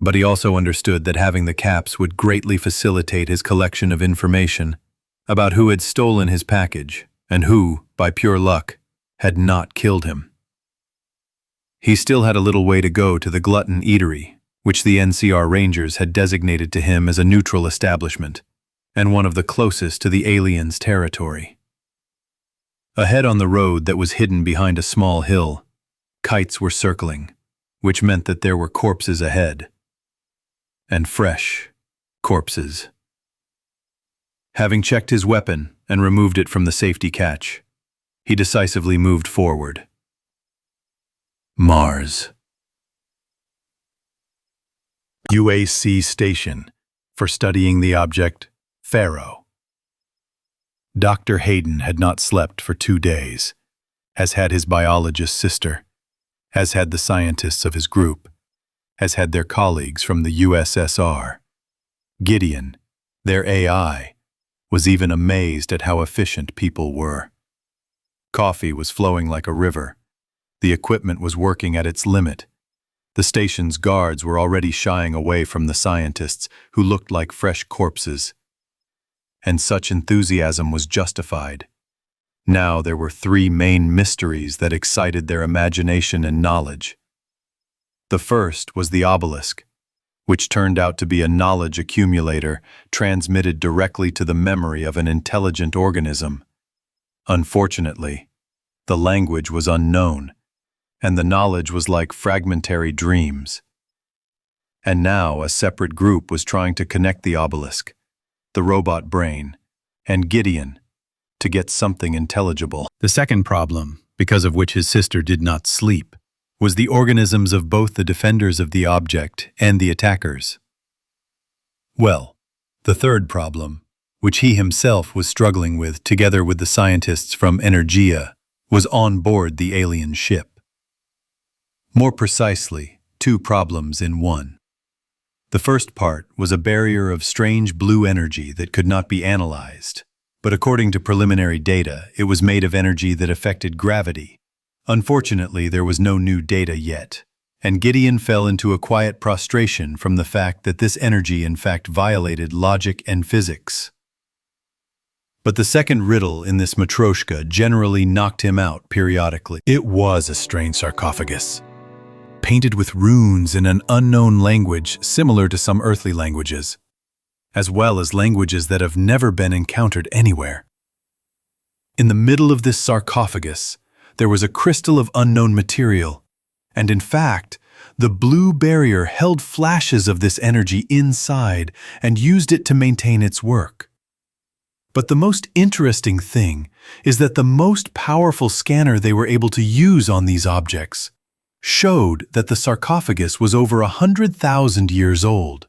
but he also understood that having the caps would greatly facilitate his collection of information about who had stolen his package and who, by pure luck, had not killed him. He still had a little way to go to the Glutton Eatery, which the NCR Rangers had designated to him as a neutral establishment and one of the closest to the aliens' territory. Ahead on the road that was hidden behind a small hill, kites were circling, which meant that there were corpses ahead. And fresh corpses. Having checked his weapon and removed it from the safety catch, he decisively moved forward. Mars. UAC Station for studying the object Pharaoh. Dr. Hayden had not slept for 2 days, as had his biologist sister, as had the scientists of his group, as had their colleagues from the USSR. Gideon, their AI, was even amazed at how efficient people were. Coffee was flowing like a river. The equipment was working at its limit. The station's guards were already shying away from the scientists, who looked like fresh corpses. And such enthusiasm was justified. Now there were 3 main mysteries that excited their imagination and knowledge. The first was the obelisk, which turned out to be a knowledge accumulator transmitted directly to the memory of an intelligent organism. Unfortunately, the language was unknown, and the knowledge was like fragmentary dreams. And now a separate group was trying to connect the obelisk, the robot brain, and Gideon, to get something intelligible. The second problem, because of which his sister did not sleep, was the organisms of both the defenders of the object and the attackers. Well, the third problem, which he himself was struggling with together with the scientists from Energia, was on board the alien ship. More precisely, 2 problems in one. The first part was a barrier of strange blue energy that could not be analyzed, but according to preliminary data, it was made of energy that affected gravity. Unfortunately, there was no new data yet, and Gideon fell into a quiet prostration from the fact that this energy in fact violated logic and physics. But the second riddle in this matryoshka generally knocked him out periodically. It was a strange sarcophagus, painted with runes in an unknown language similar to some earthly languages, as well as languages that have never been encountered anywhere. In the middle of this sarcophagus, there was a crystal of unknown material, and in fact, the blue barrier held flashes of this energy inside and used it to maintain its work. But the most interesting thing is that the most powerful scanner they were able to use on these objects showed that the sarcophagus was over 100,000 years old.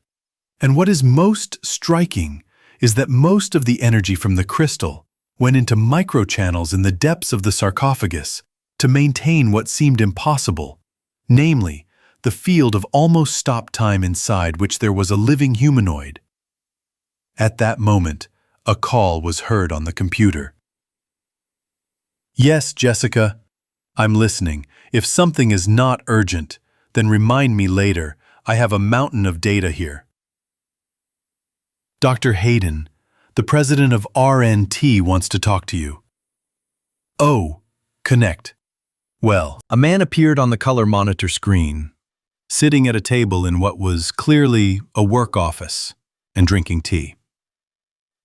And what is most striking is that most of the energy from the crystal went into microchannels in the depths of the sarcophagus to maintain what seemed impossible, namely, the field of almost stop time inside which there was a living humanoid. At that moment, a call was heard on the computer. "Yes, Jessica, I'm listening. If something is not urgent, then remind me later. I have a mountain of data here." "Dr. Hayden, the president of RNT wants to talk to you." "Oh, connect." Well, a man appeared on the color monitor screen, sitting at a table in what was clearly a work office, and drinking tea.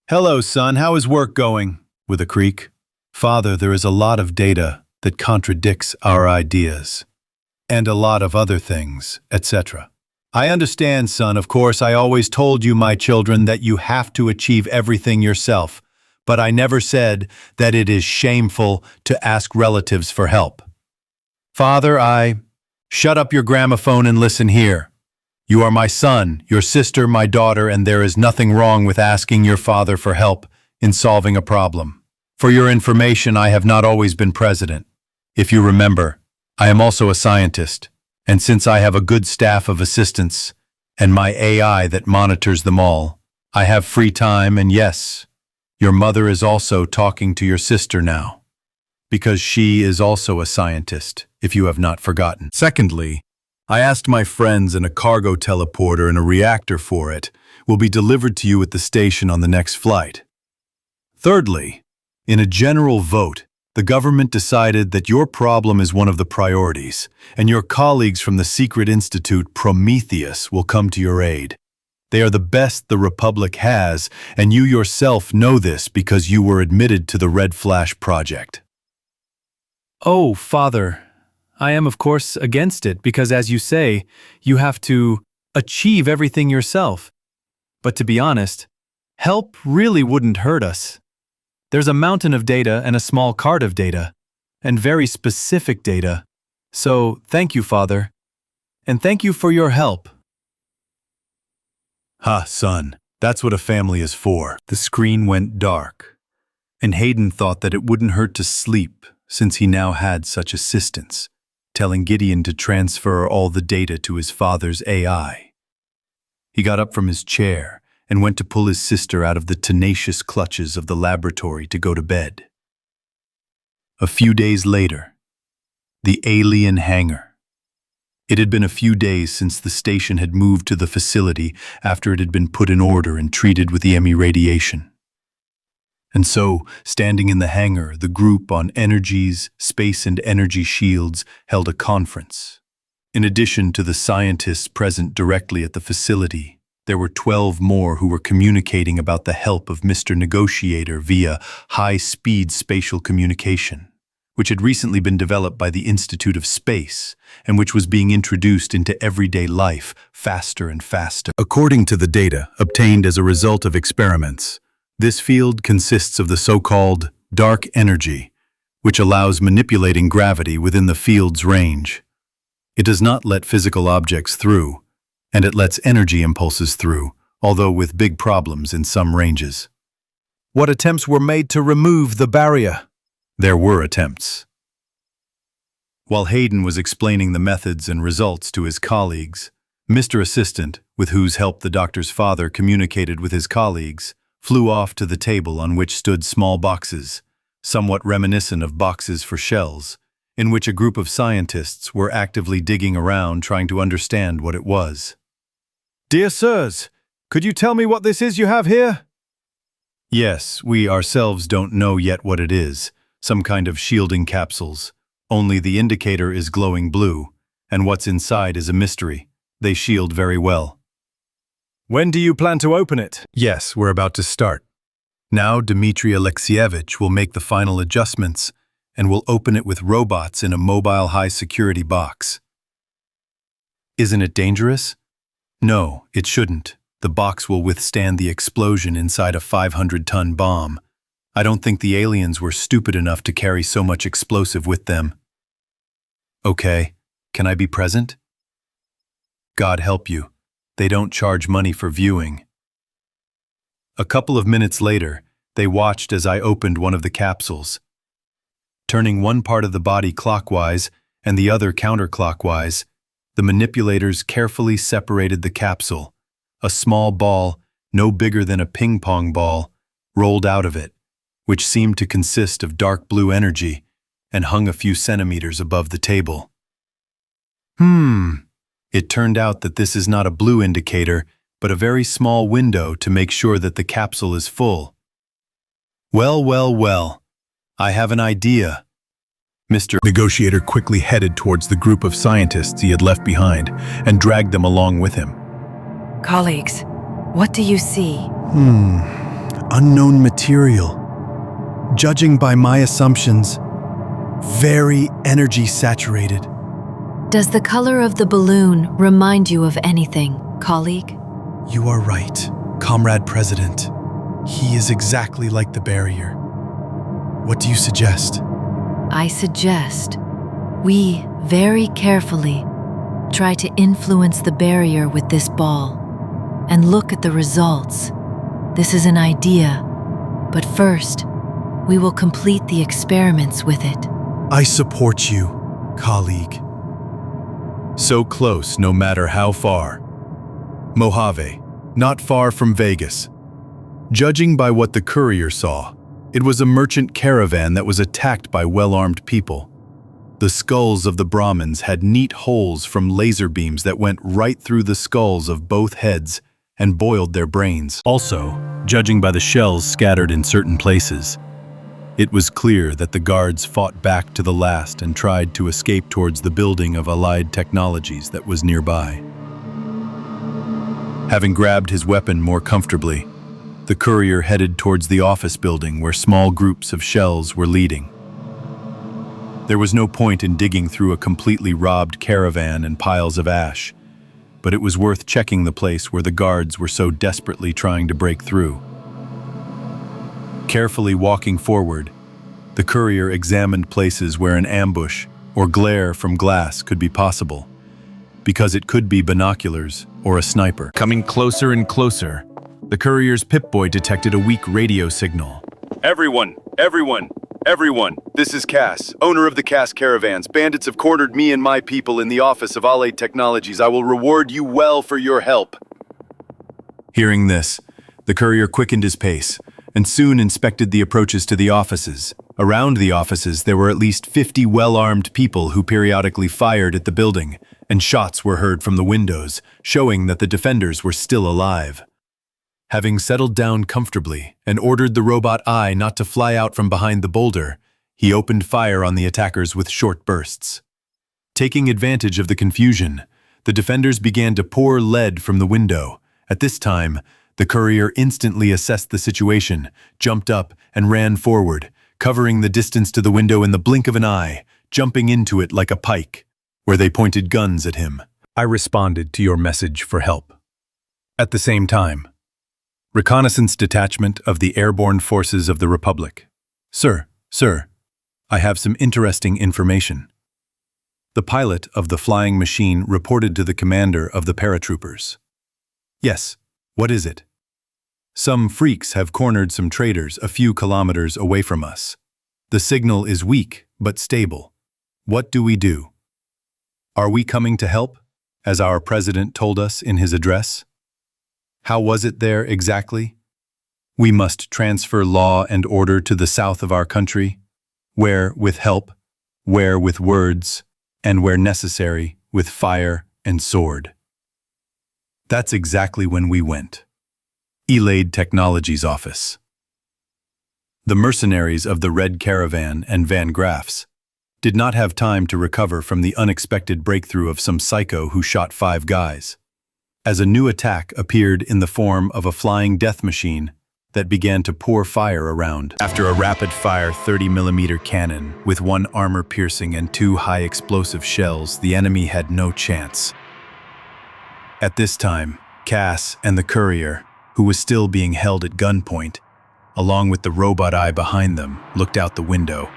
"Hello, son, how is work going?" with a creak. "Father, there is a lot of data that contradicts our ideas, and a lot of other things, etc. I understand, son. Of course, I always told you, my children, that you have to achieve everything yourself. But I never said that it is shameful to ask relatives for help. Father, shut up your gramophone and listen here. You are my son, your sister, my daughter, and there is nothing wrong with asking your father for help in solving a problem. For your information, I have not always been president. If you remember, I am also a scientist, and since I have a good staff of assistants and my AI that monitors them all, I have free time, and yes, your mother is also talking to your sister now, because she is also a scientist, if you have not forgotten. Secondly, I asked my friends, and a cargo teleporter and a reactor for it will be delivered to you at the station on the next flight. Thirdly, in a general vote, the government decided that your problem is one of the priorities, and your colleagues from the secret institute Prometheus will come to your aid. They are the best the Republic has, and you yourself know this because you were admitted to the Red Flash project. Oh, Father, I am of course against it because, as you say, you have to achieve everything yourself. But to be honest, help really wouldn't hurt us. There's a mountain of data and a small cart of data, and very specific data. So thank you, Father, and thank you for your help. Ha, son, that's what a family is for. The screen went dark, and Hayden thought that it wouldn't hurt to sleep since he now had such assistance, telling Gideon to transfer all the data to his father's AI. He got up from his chair and went to pull his sister out of the tenacious clutches of the laboratory to go to bed. A few days later, the alien hangar. It had been a few days since the station had moved to the facility after it had been put in order and treated with EME radiation. And so, standing in the hangar, the group on energies, space and energy shields held a conference. In addition to the scientists present directly at the facility, there were 12 more who were communicating about the help of Mr. Negotiator via high-speed spatial communication, which had recently been developed by the Institute of Space and which was being introduced into everyday life faster and faster. According to the data obtained as a result of experiments, this field consists of the so-called dark energy, which allows manipulating gravity within the field's range. It does not let physical objects through, and it lets energy impulses through, although with big problems in some ranges. What attempts were made to remove the barrier? There were attempts. While Hayden was explaining the methods and results to his colleagues, Mr. Assistant, with whose help the doctor's father communicated with his colleagues, flew off to the table on which stood small boxes, somewhat reminiscent of boxes for shells, in which a group of scientists were actively digging around trying to understand what it was. Dear sirs, could you tell me what this is you have here? Yes, we ourselves don't know yet what it is, some kind of shielding capsules. Only the indicator is glowing blue, and what's inside is a mystery. They shield very well. When do you plan to open it? Yes, we're about to start. Now Dmitry Alexeyevich will make the final adjustments and will open it with robots in a mobile high-security box. Isn't it dangerous? No, it shouldn't. The box will withstand the explosion inside a 500-ton bomb. I don't think the aliens were stupid enough to carry so much explosive with them. Okay, can I be present? God help you. They don't charge money for viewing. A couple of minutes later, they watched as I opened one of the capsules. Turning one part of the body clockwise and the other counterclockwise, the manipulators carefully separated the capsule. A small ball, no bigger than a ping-pong ball, rolled out of it, which seemed to consist of dark blue energy and hung a few centimeters above the table. It turned out that this is not a blue indicator, but a very small window to make sure that the capsule is full. Well, I have an idea. Mr. Negotiator quickly headed towards the group of scientists he had left behind and dragged them along with him. Colleagues, what do you see? Unknown material. Judging by my assumptions, very energy saturated. Does the color of the balloon remind you of anything, colleague? You are right, Comrade President. He is exactly like the barrier. What do you suggest? I suggest we very carefully try to influence the barrier with this ball and look at the results. This is an idea, but first, we will complete the experiments with it. I support you, colleague. So close, no matter how far. Mojave, not far from Vegas. Judging by what the courier saw, it was a merchant caravan that was attacked by well-armed people. The skulls of the Brahmins had neat holes from laser beams that went right through the skulls of both heads and boiled their brains. Also, judging by the shells scattered in certain places, it was clear that the guards fought back to the last and tried to escape towards the building of Allied Technologies that was nearby. Having grabbed his weapon more comfortably, the courier headed towards the office building where small groups of shells were leading. There was no point in digging through a completely robbed caravan and piles of ash, but it was worth checking the place where the guards were so desperately trying to break through. Carefully walking forward, the courier examined places where an ambush or glare from glass could be possible, because it could be binoculars or a sniper. Coming closer and closer, the courier's Peep-Boy detected a weak radio signal. Everyone, this is Cass, owner of the Cass Caravans. Bandits have cornered me and my people in the office of Allied Technologies. I will reward you well for your help. Hearing this, the courier quickened his pace and soon inspected the approaches to the offices. Around the offices, there were at least 50 well-armed people who periodically fired at the building, and shots were heard from the windows, showing that the defenders were still alive. Having settled down comfortably and ordered the robot eye not to fly out from behind the boulder, he opened fire on the attackers with short bursts. Taking advantage of the confusion, the defenders began to pour lead from the window. At this time, the courier instantly assessed the situation, jumped up, and ran forward, covering the distance to the window in the blink of an eye, jumping into it like a pike, where they pointed guns at him. I responded to your message for help. At the same time, Reconnaissance Detachment of the Airborne Forces of the Republic. Sir, I have some interesting information. The pilot of the flying machine reported to the commander of the paratroopers. Yes, what is it? Some freaks have cornered some traders a few kilometers away from us. The signal is weak but stable. What do we do? Are we coming to help, as our president told us in his address? How was it there exactly? We must transfer law and order to the south of our country, where with help, where with words, and where necessary, with fire and sword. That's exactly when we went. Allied Technologies office. The mercenaries of the Red Caravan and Van Graffs did not have time to recover from the unexpected breakthrough of some psycho who shot 5 guys, as a new attack appeared in the form of a flying death machine that began to pour fire around. After a rapid-fire 30mm cannon with 1 armor-piercing and 2 high-explosive shells, the enemy had no chance. At this time, Cass and the courier, who was still being held at gunpoint, along with the robot eye behind them, looked out the window.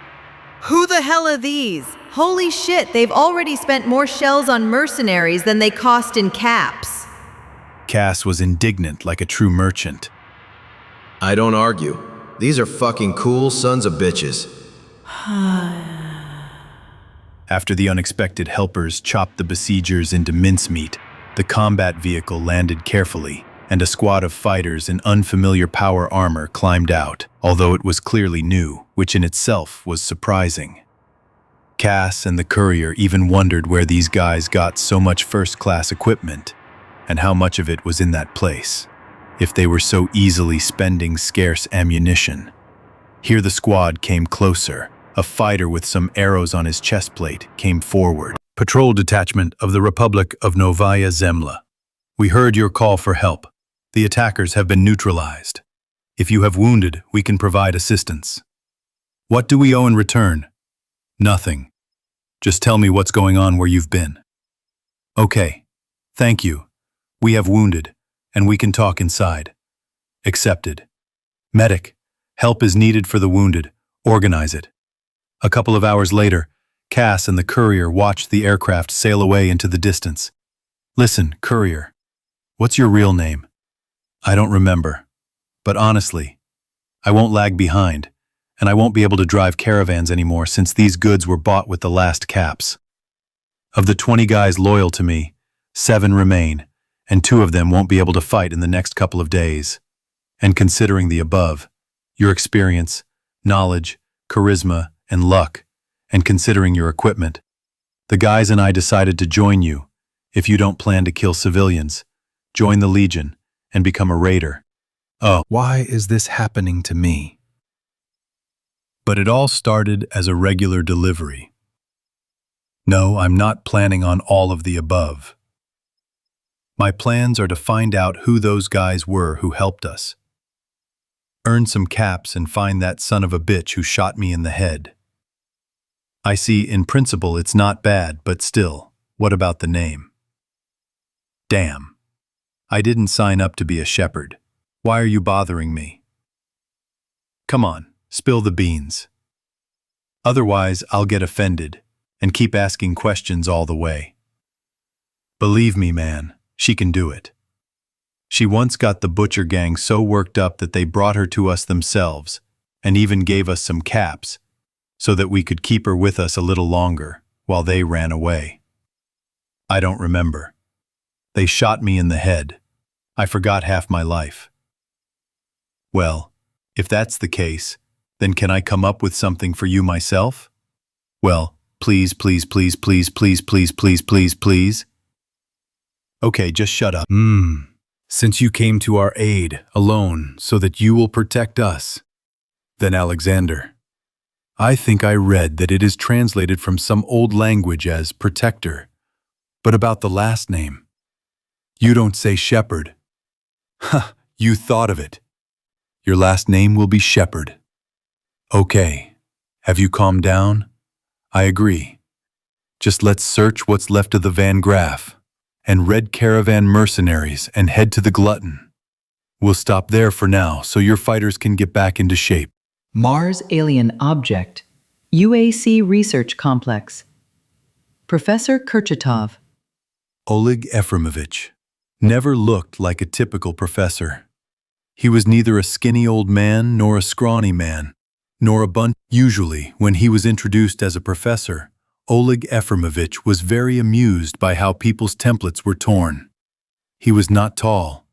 Who the hell are these? Holy shit, they've already spent more shells on mercenaries than they cost in caps. Cass was indignant like a true merchant. I don't argue. These are fucking cool sons of bitches. After the unexpected helpers chopped the besiegers into mincemeat, the combat vehicle landed carefully, and a squad of fighters in unfamiliar power armor climbed out, although it was clearly new, which in itself was surprising. Cass and the courier even wondered where these guys got so much first-class equipment, and how much of it was in that place, if they were so easily spending scarce ammunition. Here the squad came closer. A fighter with some arrows on his chest plate came forward. Patrol Detachment of the Republic of Novaya Zemlya. We heard your call for help. The attackers have been neutralized. If you have wounded, we can provide assistance. What do we owe in return? Nothing. Just tell me what's going on where you've been. Okay. Thank you. We have wounded, and we can talk inside. Accepted. Medic, help is needed for the wounded. Organize it. A couple of hours later, Cass and the courier watched the aircraft sail away into the distance. Listen, courier, what's your real name? I don't remember. But honestly, I won't lag behind, and I won't be able to drive caravans anymore since these goods were bought with the last caps. Of the 20 guys loyal to me, 7 remain, and 2 of them won't be able to fight in the next couple of days. And considering the above, your experience, knowledge, charisma, and luck, and considering your equipment, the guys and I decided to join you. If you don't plan to kill civilians, join the Legion and become a raider. Oh, why is this happening to me? But it all started as a regular delivery. No, I'm not planning on all of the above. My plans are to find out who those guys were who helped us. Earn some caps and find that son of a bitch who shot me in the head. I see, in principle, it's not bad, but still, what about the name? Damn. I didn't sign up to be a shepherd. Why are you bothering me? Come on, spill the beans. Otherwise, I'll get offended and keep asking questions all the way. Believe me, man, she can do it. She once got the butcher gang so worked up that they brought her to us themselves and even gave us some caps so that we could keep her with us a little longer while they ran away. I don't remember. They shot me in the head. I forgot half my life. Well, if that's the case, then can I come up with something for you myself? Well, please, please, please, please, please, please, please, please, please. Okay, just shut up. Since you came to our aid alone so that you will protect us. Then Alexander. I think I read that it is translated from some old language as protector. But about the last name? You don't say shepherd. Huh, you thought of it. Your last name will be Shepherd. Okay, have you calmed down? I agree. Just let's search what's left of the Van Graff and Red Caravan mercenaries and head to the Glutton. We'll stop there for now so your fighters can get back into shape. Mars Alien Object, UAC Research Complex. Professor Kurchatov. Oleg Efremovich never looked like a typical professor. He was neither a skinny old man nor a scrawny man, nor a bunt. Usually, when he was introduced as a professor, Oleg Efremovich was very amused by how people's templates were torn. He was not tall,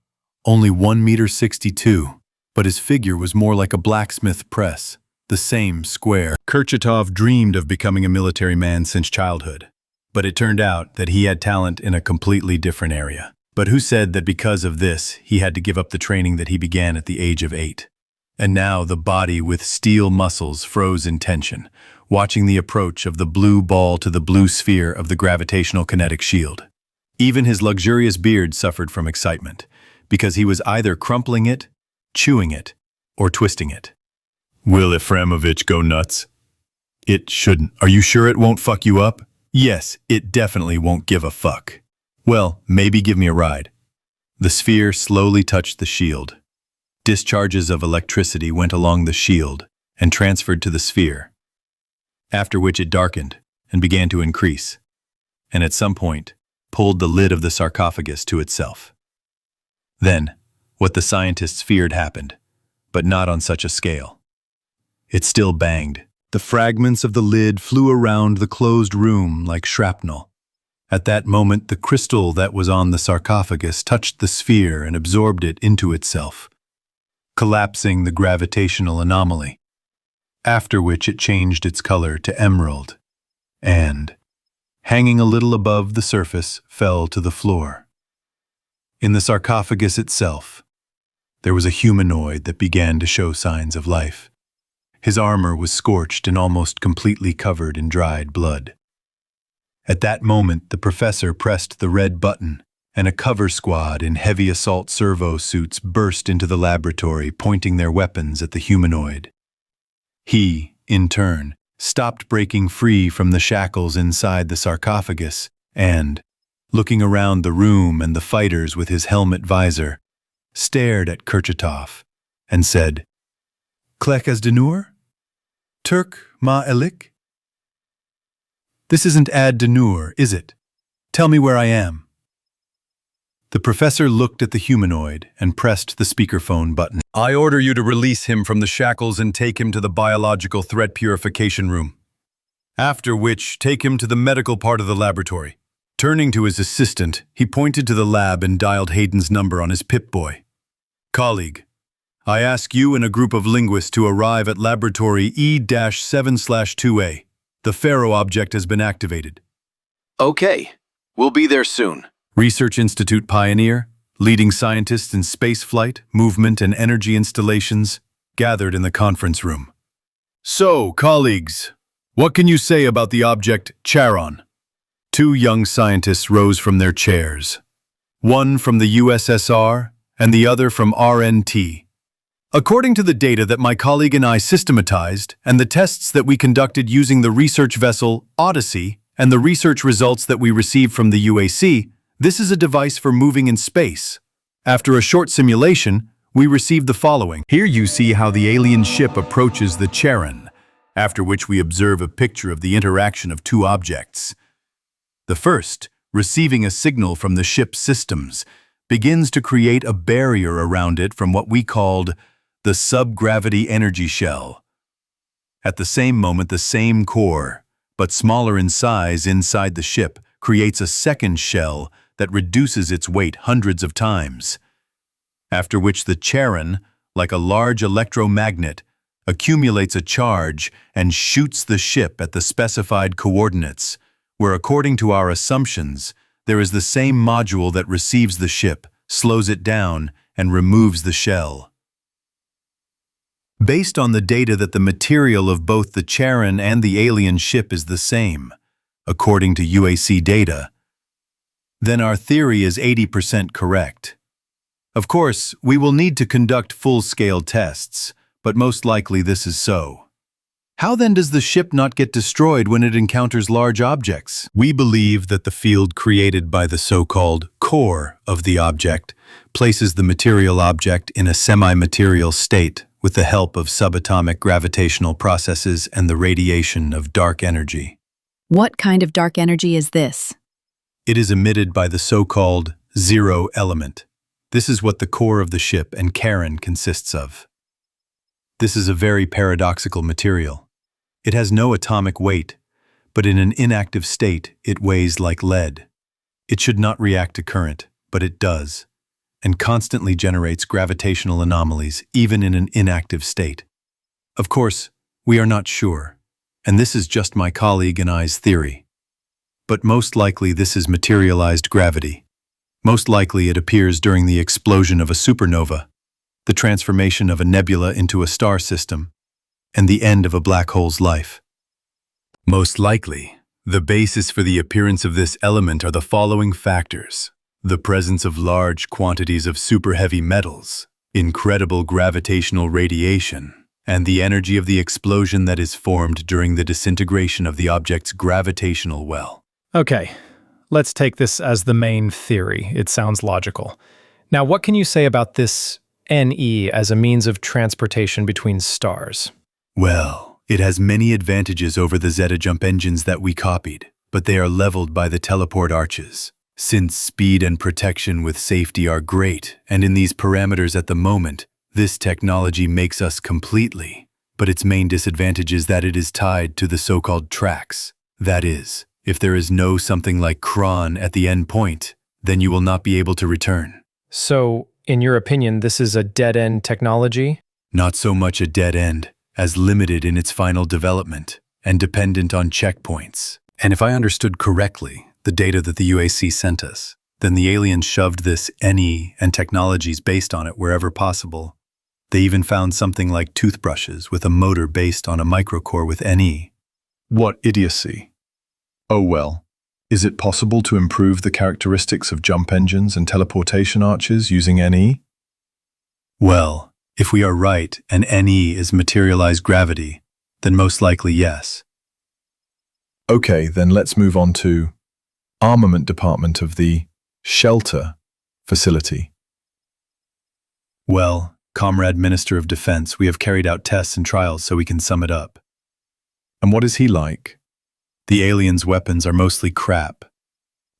only 1.62 meters, but his figure was more like a blacksmith press, the same square. Kurchatov dreamed of becoming a military man since childhood, but it turned out that he had talent in a completely different area. But who said that because of this, he had to give up the training that he began at the age of 8? And now the body with steel muscles froze in tension, watching the approach of the blue ball to the blue sphere of the gravitational kinetic shield. Even his luxurious beard suffered from excitement, because he was either crumpling it, chewing it, or twisting it. Will Efremovich go nuts? It shouldn't. Are you sure it won't fuck you up? Yes, it definitely won't give a fuck. Well, maybe give me a ride. The sphere slowly touched the shield. Discharges of electricity went along the shield and transferred to the sphere, after which it darkened and began to increase, and at some point pulled the lid of the sarcophagus to itself. Then, what the scientists feared happened, but not on such a scale. It still banged. The fragments of the lid flew around the closed room like shrapnel. At that moment, the crystal that was on the sarcophagus touched the sphere and absorbed it into itself, collapsing the gravitational anomaly, after which it changed its color to emerald, and, hanging a little above the surface, fell to the floor. In the sarcophagus itself, there was a humanoid that began to show signs of life. His armor was scorched and almost completely covered in dried blood. At that moment, the professor pressed the red button, and a cover squad in heavy assault servo suits burst into the laboratory, pointing their weapons at the humanoid. He, in turn, stopped breaking free from the shackles inside the sarcophagus and, looking around the room and the fighters with his helmet visor, stared at Kurchatov and said, "Klek as denur? Turk ma elik?" "This isn't ad denur, is it? Tell me where I am." The professor looked at the humanoid and pressed the speakerphone button. I order you to release him from the shackles and take him to the biological threat purification room. After which, take him to the medical part of the laboratory. Turning to his assistant, he pointed to the lab and dialed Hayden's number on his Peep-Boy. "Colleague, I ask you and a group of linguists to arrive at laboratory E-7/2A. The Pharaoh object has been activated." Okay, we'll be there soon. Research Institute pioneer, leading scientists in spaceflight, movement, and energy installations gathered in the conference room. So, colleagues, what can you say about the object Charon? Two young scientists rose from their chairs, one from the USSR and the other from RNT. According to the data that my colleague and I systematized and the tests that we conducted using the research vessel Odyssey and the research results that we received from the UAC, this is a device for moving in space. After a short simulation, we received the following. Here you see how the alien ship approaches the Charon, after which we observe a picture of the interaction of two objects. The first, receiving a signal from the ship's systems, begins to create a barrier around it from what we called the subgravity energy shell. At the same moment, the same core, but smaller in size inside the ship, creates a second shell that reduces its weight hundreds of times. After which the Charon, like a large electromagnet, accumulates a charge and shoots the ship at the specified coordinates, where according to our assumptions, there is the same module that receives the ship, slows it down, and removes the shell. Based on the data that the material of both the Charon and the alien ship is the same, according to UAC data, then our theory is 80% correct. Of course, we will need to conduct full-scale tests, but most likely this is so. How then does the ship not get destroyed when it encounters large objects? We believe that the field created by the so-called core of the object places the material object in a semi-material state with the help of subatomic gravitational processes and the radiation of dark energy. What kind of dark energy is this? It is emitted by the so-called zero element. This is what the core of the ship and Charon consists of. This is a very paradoxical material. It has no atomic weight, but in an inactive state, it weighs like lead. It should not react to current, but it does, and constantly generates gravitational anomalies even in an inactive state. Of course, we are not sure, and this is just my colleague and I's theory. But most likely this is materialized gravity. Most likely it appears during the explosion of a supernova, the transformation of a nebula into a star system, and the end of a black hole's life. Most likely, the basis for the appearance of this element are the following factors: the presence of large quantities of super-heavy metals, incredible gravitational radiation, and the energy of the explosion that is formed during the disintegration of the object's gravitational well. Okay, let's take this as the main theory. It sounds logical. Now, what can you say about this NE as a means of transportation between stars? Well, it has many advantages over the Zeta jump engines that we copied, but they are leveled by the teleport arches. Since speed and protection with safety are great, and in these parameters at the moment, this technology makes us completely. But its main disadvantage is that it is tied to the so-called tracks. That is, if there is no something like cron at the end point, then you will not be able to return. So, in your opinion, this is a dead-end technology? Not so much a dead end, as limited in its final development and dependent on checkpoints. And if I understood correctly, the data that the UAC sent us, then the aliens shoved this NE and technologies based on it wherever possible. They even found something like toothbrushes with a motor based on a microcore with NE. What idiocy. Oh well, is it possible to improve the characteristics of jump engines and teleportation arches using NE? Well, if we are right and NE is materialized gravity, then most likely yes. Okay, then let's move on to armament department of the shelter facility. Well, Comrade Minister of Defense, we have carried out tests and trials so we can sum it up. And what is he like? The aliens' weapons are mostly crap.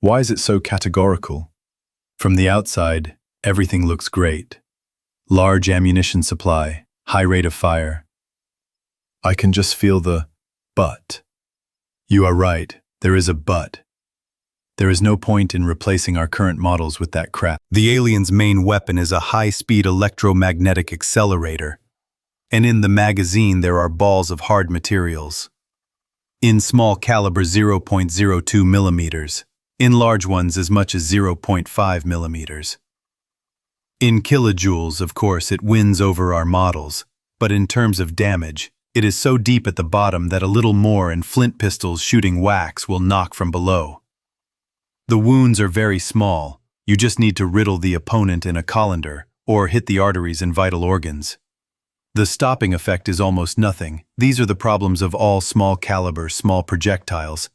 Why is it so categorical? From the outside, everything looks great. Large ammunition supply, high rate of fire. I can just feel the but. You are right, there is a but. There is no point in replacing our current models with that crap. The aliens' main weapon is a high-speed electromagnetic accelerator. And in the magazine there are balls of hard materials. In small caliber 0.02 millimeters. In large ones as much as 0.5 millimeters. In kilojoules, of course, it wins over our models, but in terms of damage, it is so deep at the bottom that a little more and flint pistols shooting wax will knock from below. The wounds are very small, you just need to riddle the opponent in a colander, or hit the arteries and vital organs. The stopping effect is almost nothing. These are the problems of all small caliber, small projectiles.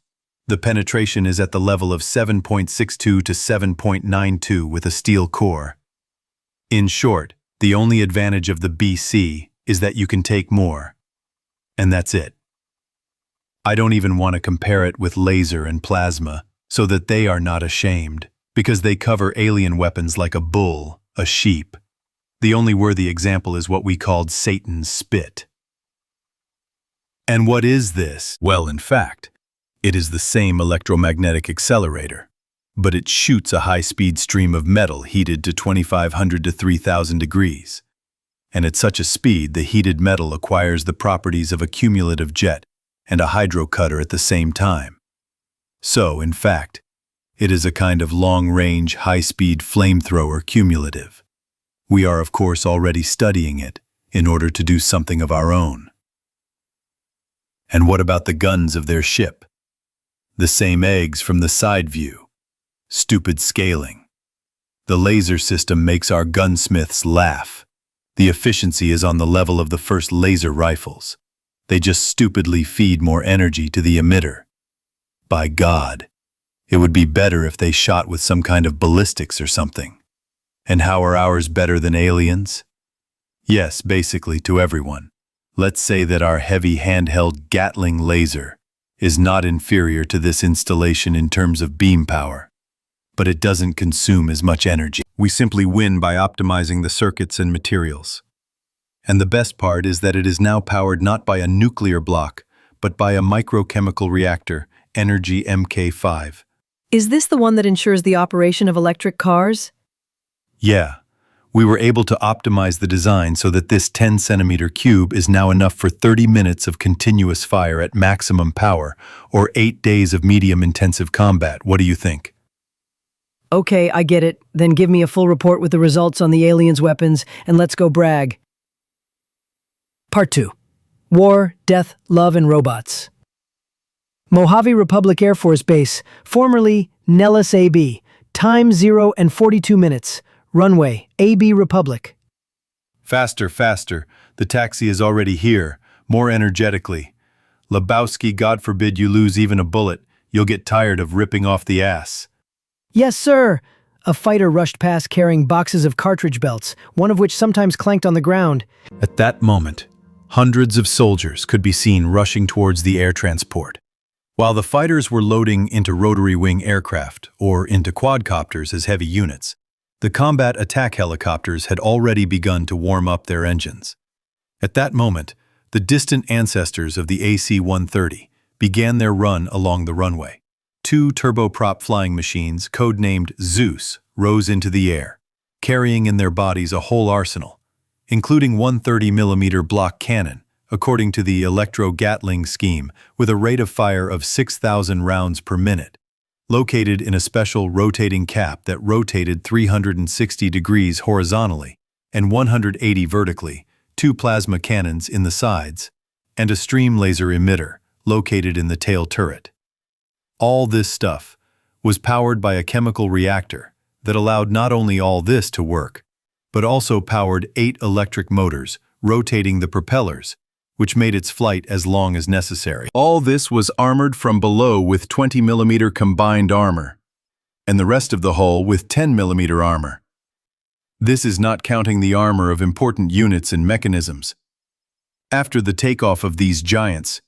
The penetration is at the level of 7.62 to 7.92 with a steel core. In short, the only advantage of the BC is that you can take more. And that's it. I don't even want to compare it with laser and plasma, so that they are not ashamed, because they cover alien weapons like a bull, a sheep. The only worthy example is what we called Satan's spit. And what is this? Well, in fact, it is the same electromagnetic accelerator, but it shoots a high-speed stream of metal heated to 2500 to 3000 degrees. And at such a speed, the heated metal acquires the properties of a cumulative jet and a hydrocutter at the same time. So, in fact, it is a kind of long-range, high-speed flamethrower cumulative. We are, of course, already studying it in order to do something of our own. And what about the guns of their ship? The same eggs from the side view. Stupid scaling. The laser system makes our gunsmiths laugh. The efficiency is on the level of the first laser rifles. They just stupidly feed more energy to the emitter. By God, it would be better if they shot with some kind of ballistics or something. And how are ours better than aliens? Yes, basically to everyone. Let's say that our heavy handheld Gatling laser is not inferior to this installation in terms of beam power, but it doesn't consume as much energy. We simply win by optimizing the circuits and materials. And the best part is that it is now powered not by a nuclear block, but by a microchemical reactor, Energy MK5. Is this the one that ensures the operation of electric cars? Yeah. We were able to optimize the design so that this 10-centimeter cube is now enough for 30 minutes of continuous fire at maximum power, or 8 days of medium-intensive combat. What do you think? Okay, I get it. Then give me a full report with the results on the aliens' weapons, and let's go brag. Part 2. War, Death, Love, and Robots. Mojave Republic Air Force Base, formerly Nellis AB, time 0 and 42 minutes, runway, AB Republic. Faster, faster. The taxi is already here, more energetically. Lebowski, God forbid you lose even a bullet. You'll get tired of ripping off the ass. Yes, sir. A fighter rushed past carrying boxes of cartridge belts, one of which sometimes clanked on the ground. At that moment, hundreds of soldiers could be seen rushing towards the air transport. While the fighters were loading into rotary wing aircraft, or into quadcopters as heavy units, the combat attack helicopters had already begun to warm up their engines. At that moment, the distant ancestors of the AC-130 began their run along the runway. 2 turboprop flying machines, codenamed Zeus, rose into the air, carrying in their bodies a whole arsenal, including 130mm block cannon, according to the Electro-Gatling scheme, with a rate of fire of 6,000 rounds per minute, located in a special rotating cap that rotated 360 degrees horizontally and 180 vertically, 2 plasma cannons in the sides, and a stream laser emitter located in the tail turret. All this stuff was powered by a chemical reactor that allowed not only all this to work, but also powered 8 electric motors rotating the propellers, which made its flight as long as necessary. All this was armored from below with 20mm combined armor, and the rest of the hull with 10mm armor. This is not counting the armor of important units and mechanisms. After the takeoff of these giants,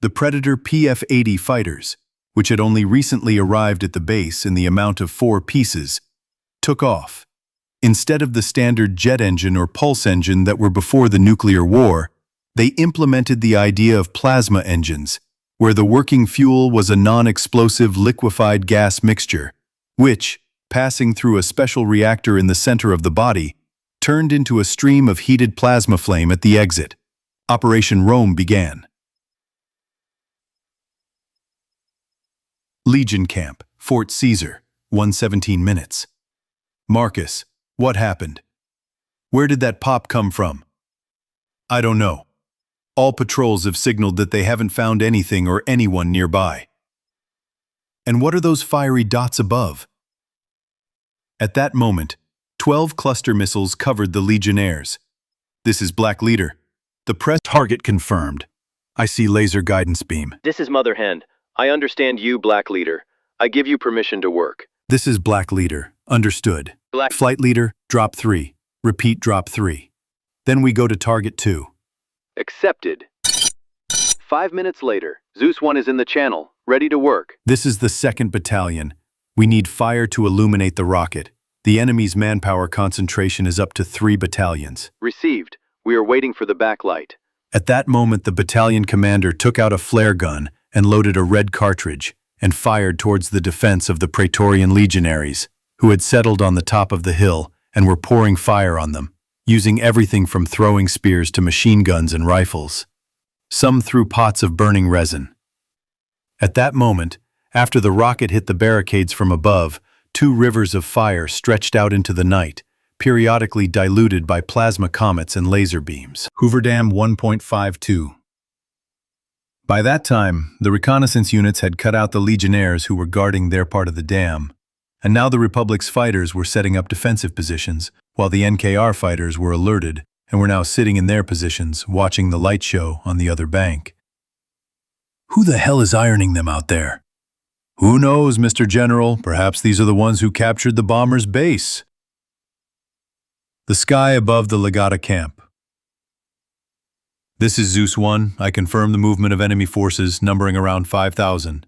the Predator PF-80 fighters, which had only recently arrived at the base in the amount of 4 pieces, took off. Instead of the standard jet engine or pulse engine that were before the nuclear war, they implemented the idea of plasma engines, where the working fuel was a non-explosive liquefied gas mixture, which, passing through a special reactor in the center of the body, turned into a stream of heated plasma flame at the exit. Operation Rome began. Legion Camp, Fort Caesar, 1:17 minutes. Marcus, what happened? Where did that pop come from? I don't know. All patrols have signaled that they haven't found anything or anyone nearby. And what are those fiery dots above? At that moment, 12 cluster missiles covered the Legionnaires. This is Black Leader. The press target confirmed. I see laser guidance beam. This is Mother Hen. I understand you, Black Leader. I give you permission to work. This is Black Leader. Understood. Flight Leader, drop 3. Repeat, drop 3. Then we go to target 2. Accepted. 5 minutes later, Zeus 1 is in the channel, ready to work. This is the 2nd Battalion. We need fire to illuminate the rocket. The enemy's manpower concentration is up to 3 battalions. Received. We are waiting for the backlight. At that moment, the battalion commander took out a flare gun and loaded a red cartridge and fired towards the defense of the Praetorian legionaries, who had settled on the top of the hill and were pouring fire on them, using everything from throwing spears to machine guns and rifles. Some threw pots of burning resin. At that moment, after the rocket hit the barricades from above, 2 rivers of fire stretched out into the night, periodically diluted by plasma comets and laser beams. Hoover Dam 1.52. By that time, the reconnaissance units had cut out the legionnaires who were guarding their part of the dam, and now the Republic's fighters were setting up defensive positions, while the NKR fighters were alerted and were now sitting in their positions, watching the light show on the other bank. Who the hell is ironing them out there? Who knows, Mr. General? Perhaps these are the ones who captured the bomber's base. The sky above the Legata camp. This is Zeus 1. I confirm the movement of enemy forces, numbering around 5,000.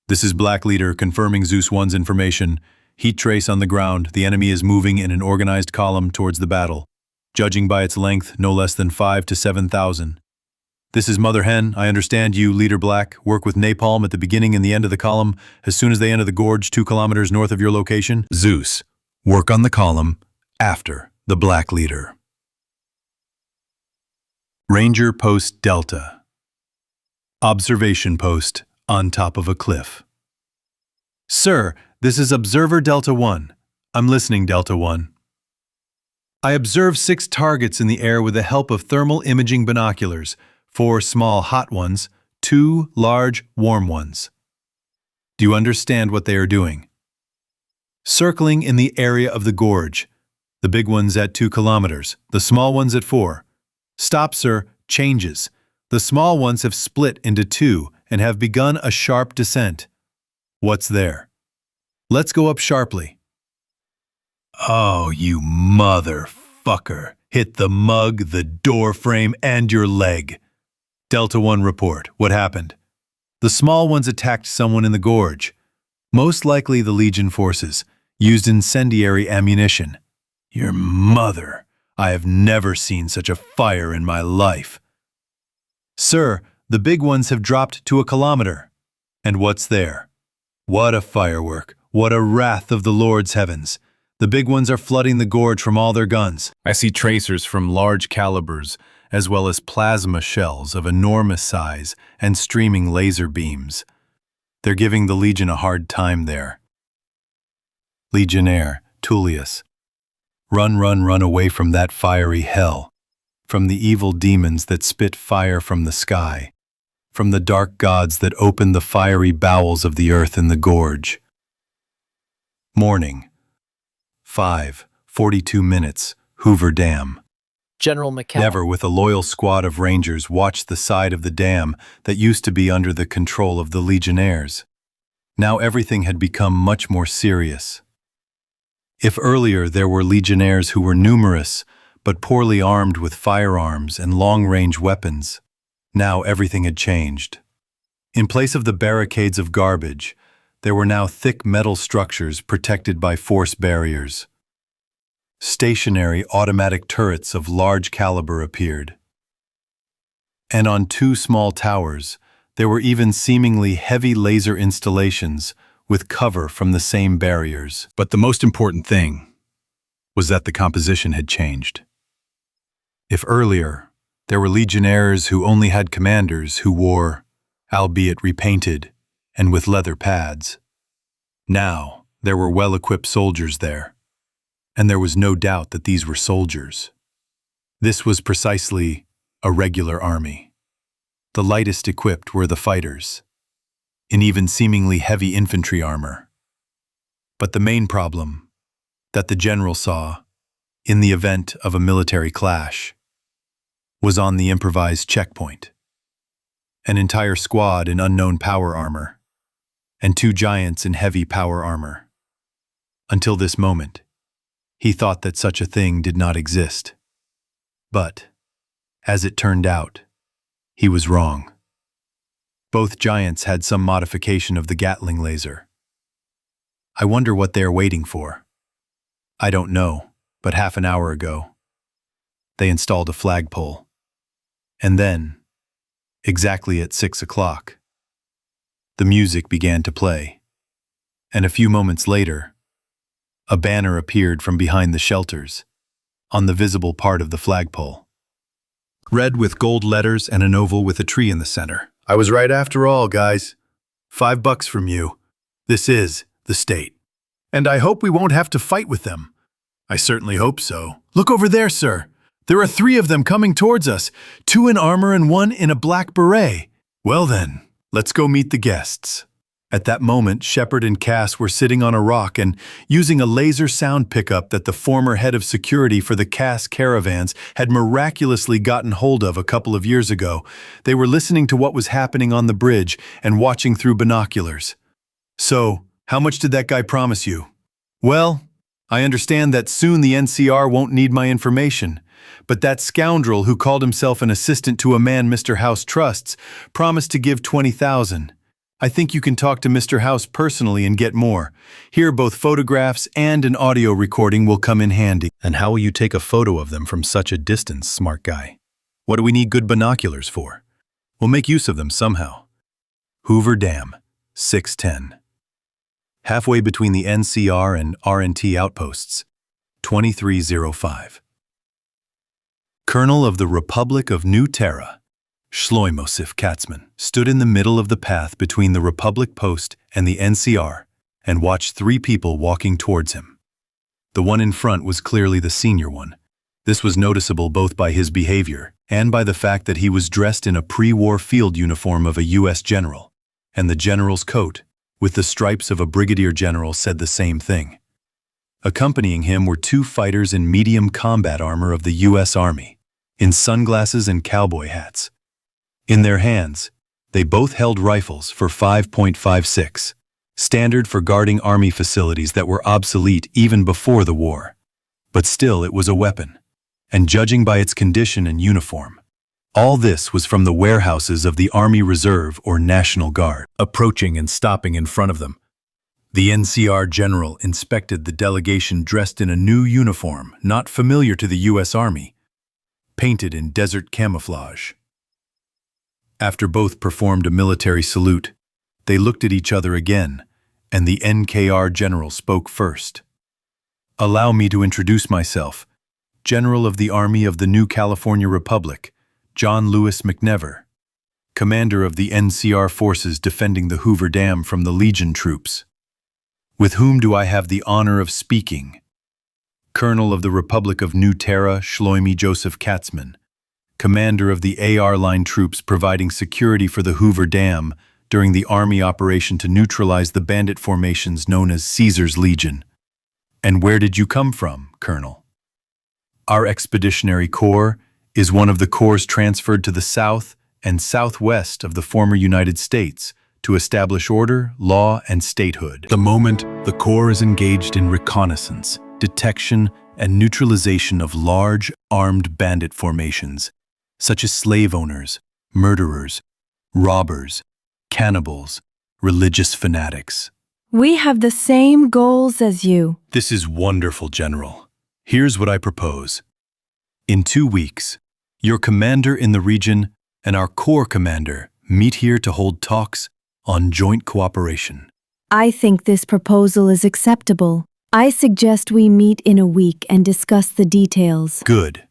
This is Black Leader, confirming Zeus 1's information. Heat trace on the ground. The enemy is moving in an organized column towards the battle. Judging by its length, no less than 5 to 7,000. This is Mother Hen. I understand you, Leader Black. Work with napalm at the beginning and the end of the column. As soon as they enter the gorge 2 kilometers north of your location. Zeus. Work on the column after the Black Leader. Ranger Post Delta. Observation post on top of a cliff. Sir, this is Observer Delta 1. I'm listening, Delta 1. I observed 6 targets in the air with the help of thermal imaging binoculars, 4 small hot ones, 2 large warm ones. Do you understand what they are doing? Circling in the area of the gorge. The big ones at 2 kilometers, the small ones at 4. Stop, sir. Changes. The small ones have split into 2 and have begun a sharp descent. What's there? Let's go up sharply. Oh, you motherfucker. Hit the mug, the door frame, and your leg. Delta 1 report. What happened? The small ones attacked someone in the gorge. Most likely the Legion forces, used incendiary ammunition. Your mother. I have never seen such a fire in my life. Sir, the big ones have dropped to 1 kilometer. And what's there? What a firework. What a wrath of the Lord's heavens. The big ones are flooding the gorge from all their guns. I see tracers from large calibers, as well as plasma shells of enormous size and streaming laser beams. They're giving the Legion a hard time there. Legionnaire, Tullius. Run, run, run away from that fiery hell, from the evil demons that spit fire from the sky, from the dark gods that open the fiery bowels of the earth in the gorge. Morning. 5:42 minutes, Hoover Dam. General McKell. Never with a loyal squad of Rangers watched the side of the dam that used to be under the control of the Legionnaires. Now everything had become much more serious. If earlier there were Legionnaires who were numerous, but poorly armed with firearms and long-range weapons, now everything had changed. In place of the barricades of garbage, there were now thick metal structures protected by force barriers. Stationary automatic turrets of large caliber appeared. And on 2 small towers, there were even seemingly heavy laser installations with cover from the same barriers. But the most important thing was that the composition had changed. If earlier, there were Legionnaires who only had commanders who wore, albeit repainted, and with leather pads. Now, there were well-equipped soldiers there, and there was no doubt that these were soldiers. This was precisely a regular army. The lightest equipped were the fighters, in even seemingly heavy infantry armor. But the main problem that the general saw, in the event of a military clash, was on the improvised checkpoint. An entire squad in unknown power armor, and 2 giants in heavy power armor. Until this moment, he thought that such a thing did not exist. But, as it turned out, he was wrong. Both giants had some modification of the Gatling laser. I wonder what they are waiting for. I don't know, but half an hour ago, they installed a flagpole. And then, exactly at 6 o'clock, the music began to play, and a few moments later, a banner appeared from behind the shelters, on the visible part of the flagpole. Red with gold letters and an oval with a tree in the center. I was right after all, guys. $5 from you. This is the state. And I hope we won't have to fight with them. I certainly hope so. Look over there, sir. There are 3 of them coming towards us, 2 in armor and 1 in a black beret. Well then, let's go meet the guests. At that moment, Shepard and Cass were sitting on a rock and using a laser sound pickup that the former head of security for the Cass caravans had miraculously gotten hold of a couple of years ago. They were listening to what was happening on the bridge and watching through binoculars. So, how much did that guy promise you? Well, I understand that soon the NCR won't need my information. But that scoundrel who called himself an assistant to a man Mr. House trusts promised to give $20,000. I think you can talk to Mr. House personally and get more. Here both photographs and an audio recording will come in handy. And how will you take a photo of them from such a distance, smart guy? What do we need good binoculars for? We'll make use of them somehow. Hoover Dam, 610. Halfway between the NCR and RNT outposts, 2305. Colonel of the Republic of New Terra, Shloimosif Katzman, stood in the middle of the path between the Republic post and the NCR and watched 3 people walking towards him. The one in front was clearly the senior one. This was noticeable both by his behavior and by the fact that he was dressed in a pre-war field uniform of a U.S. general, and the general's coat, with the stripes of a brigadier general, said the same thing. Accompanying him were 2 fighters in medium combat armor of the U.S. Army, in sunglasses and cowboy hats. In their hands, they both held rifles for 5.56, standard for guarding Army facilities that were obsolete even before the war. But still it was a weapon, and judging by its condition and uniform, all this was from the warehouses of the Army Reserve or National Guard. Approaching and stopping in front of them, the NCR general inspected the delegation dressed in a new uniform not familiar to the U.S. Army, painted in desert camouflage. After both performed a military salute, they looked at each other again, and the NKR general spoke first. Allow me to introduce myself, General of the Army of the New California Republic, John Lewis McNever, commander of the NCR forces defending the Hoover Dam from the Legion troops. With whom do I have the honor of speaking? Colonel of the Republic of New Terra, Shloimi Joseph Katzman, commander of the AR Line troops providing security for the Hoover Dam during the Army operation to neutralize the bandit formations known as Caesar's Legion. And where did you come from, Colonel? Our expeditionary corps is one of the corps transferred to the south and southwest of the former United States to establish order, law, and statehood. The moment the corps is engaged in reconnaissance, detection, and neutralization of large, armed bandit formations, such as slave owners, murderers, robbers, cannibals, religious fanatics. We have the same goals as you. This is wonderful, General. Here's what I propose. In 2 weeks, your commander in the region and our corps commander meet here to hold talks on joint cooperation. I think this proposal is acceptable. I suggest we meet in a week and discuss the details. Good.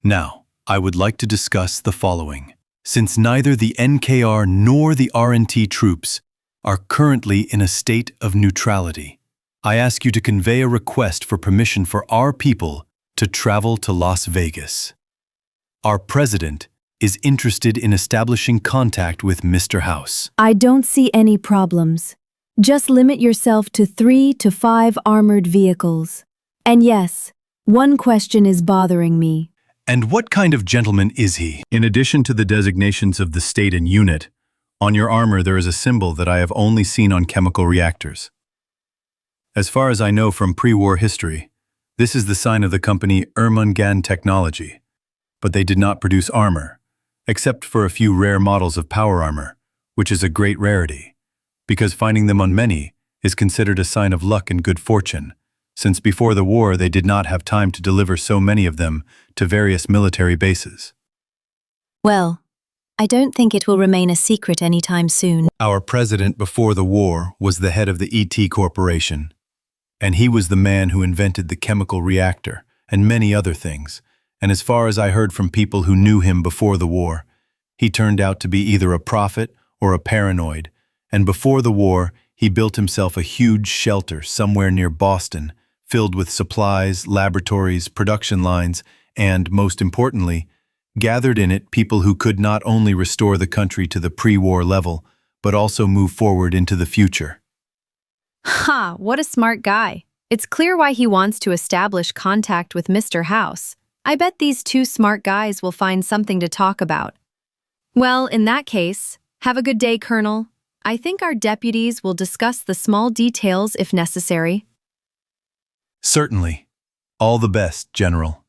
Now, I would like to discuss the following. Since neither the NKR nor the RNT troops are currently in a state of neutrality, I ask you to convey a request for permission for our people to travel to Las Vegas. Our president is interested in establishing contact with Mr. House. I don't see any problems. Just limit yourself to 3 to 5 armored vehicles. And yes, one question is bothering me. And what kind of gentleman is he? In addition to the designations of the state and unit, on your armor there is a symbol that I have only seen on chemical reactors. As far as I know from pre-war history, this is the sign of the company Ermengarde Technology, but they did not produce armor, except for a few rare models of power armor, which is a great rarity, because finding them on many is considered a sign of luck and good fortune, since before the war they did not have time to deliver so many of them to various military bases. Well, I don't think it will remain a secret anytime soon. Our president before the war was the head of the ET Corporation, and he was the man who invented the chemical reactor and many other things, and as far as I heard from people who knew him before the war, he turned out to be either a prophet or a paranoid, and before the war he built himself a huge shelter somewhere near Boston, filled with supplies, laboratories, production lines, and, most importantly, gathered in it people who could not only restore the country to the pre-war level, but also move forward into the future. Ha, what a smart guy. It's clear why he wants to establish contact with Mr. House. I bet these 2 smart guys will find something to talk about. Well, in that case, have a good day, Colonel. I think our deputies will discuss the small details if necessary. Certainly. All the best, General.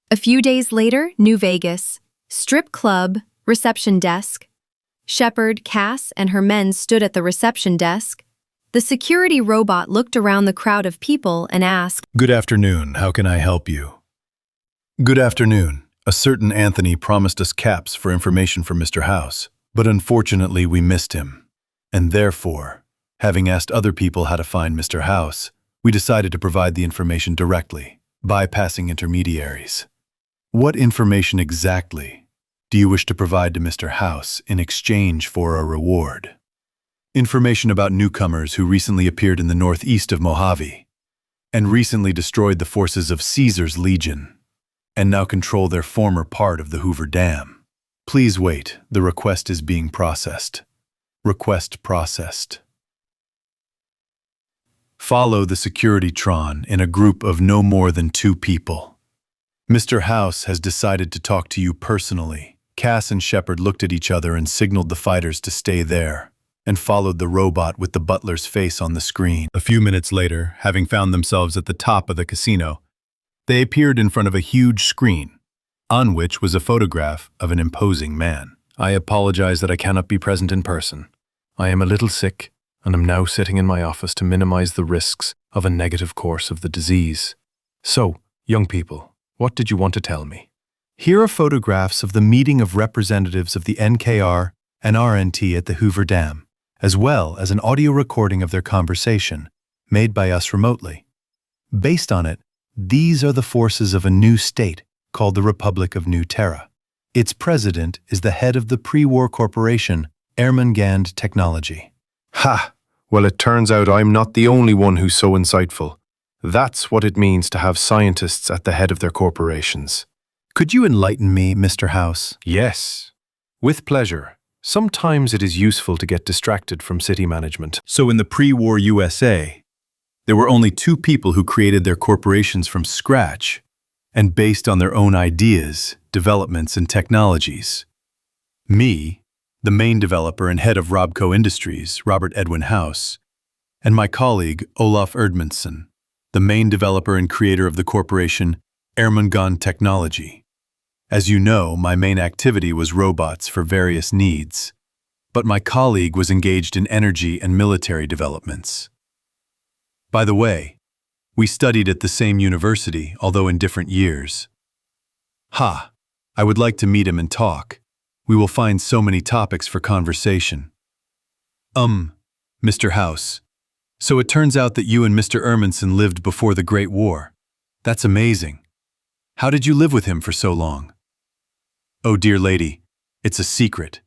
A few days later, New Vegas. Strip club, reception desk. Shepard, Cass, and her men stood at the reception desk. The security robot looked around the crowd of people and asked, Good afternoon, how can I help you? Good afternoon. A certain Anthony promised us caps for information from Mr. House, but unfortunately we missed him. And therefore, having asked other people how to find Mr. House, we decided to provide the information directly, bypassing intermediaries. What information exactly do you wish to provide to Mr. House in exchange for a reward? Information about newcomers who recently appeared in the northeast of Mojave and recently destroyed the forces of Caesar's Legion and now control their former part of the Hoover Dam. Please wait, the request is being processed. Request processed. Follow the security Tron in a group of no more than 2 people. Mr. House has decided to talk to you personally. Cass and Shepard looked at each other and signaled the fighters to stay there, and followed the robot with the butler's face on the screen. A few minutes later, having found themselves at the top of the casino, they appeared in front of a huge screen, on which was a photograph of an imposing man. I apologize that I cannot be present in person. I am a little sick, and am now sitting in my office to minimize the risks of a negative course of the disease. So, young people, what did you want to tell me? Here are photographs of the meeting of representatives of the NKR and RNT at the Hoover Dam, as well as an audio recording of their conversation, made by us remotely. Based on it, these are the forces of a new state called the Republic of New Terra. Its president is the head of the pre-war corporation, Ermengarde Technology. Ha! Well, it turns out I'm not the only one who's so insightful. That's what it means to have scientists at the head of their corporations. Could you enlighten me, Mr. House? Yes, with pleasure. Sometimes it is useful to get distracted from city management. So in the pre-war USA, There were only two people who created their corporations from scratch and based on their own ideas, developments, and technologies. Me, the main developer and head of Robco Industries, Robert Edwin House, and my colleague, Olaf Erdmannsson, the main developer and creator of the corporation Ermengarde Technology. As you know, my main activity was robots for various needs, but my colleague was engaged in energy and military developments. By the way, we studied at the same university, although in different years. Ha! I would like to meet him and talk. We will find so many topics for conversation. Mr. House. So it turns out that you and Mr. Erdmannsson lived before the Great War. That's amazing. How did you live with him for so long? Oh, dear lady, it's a secret,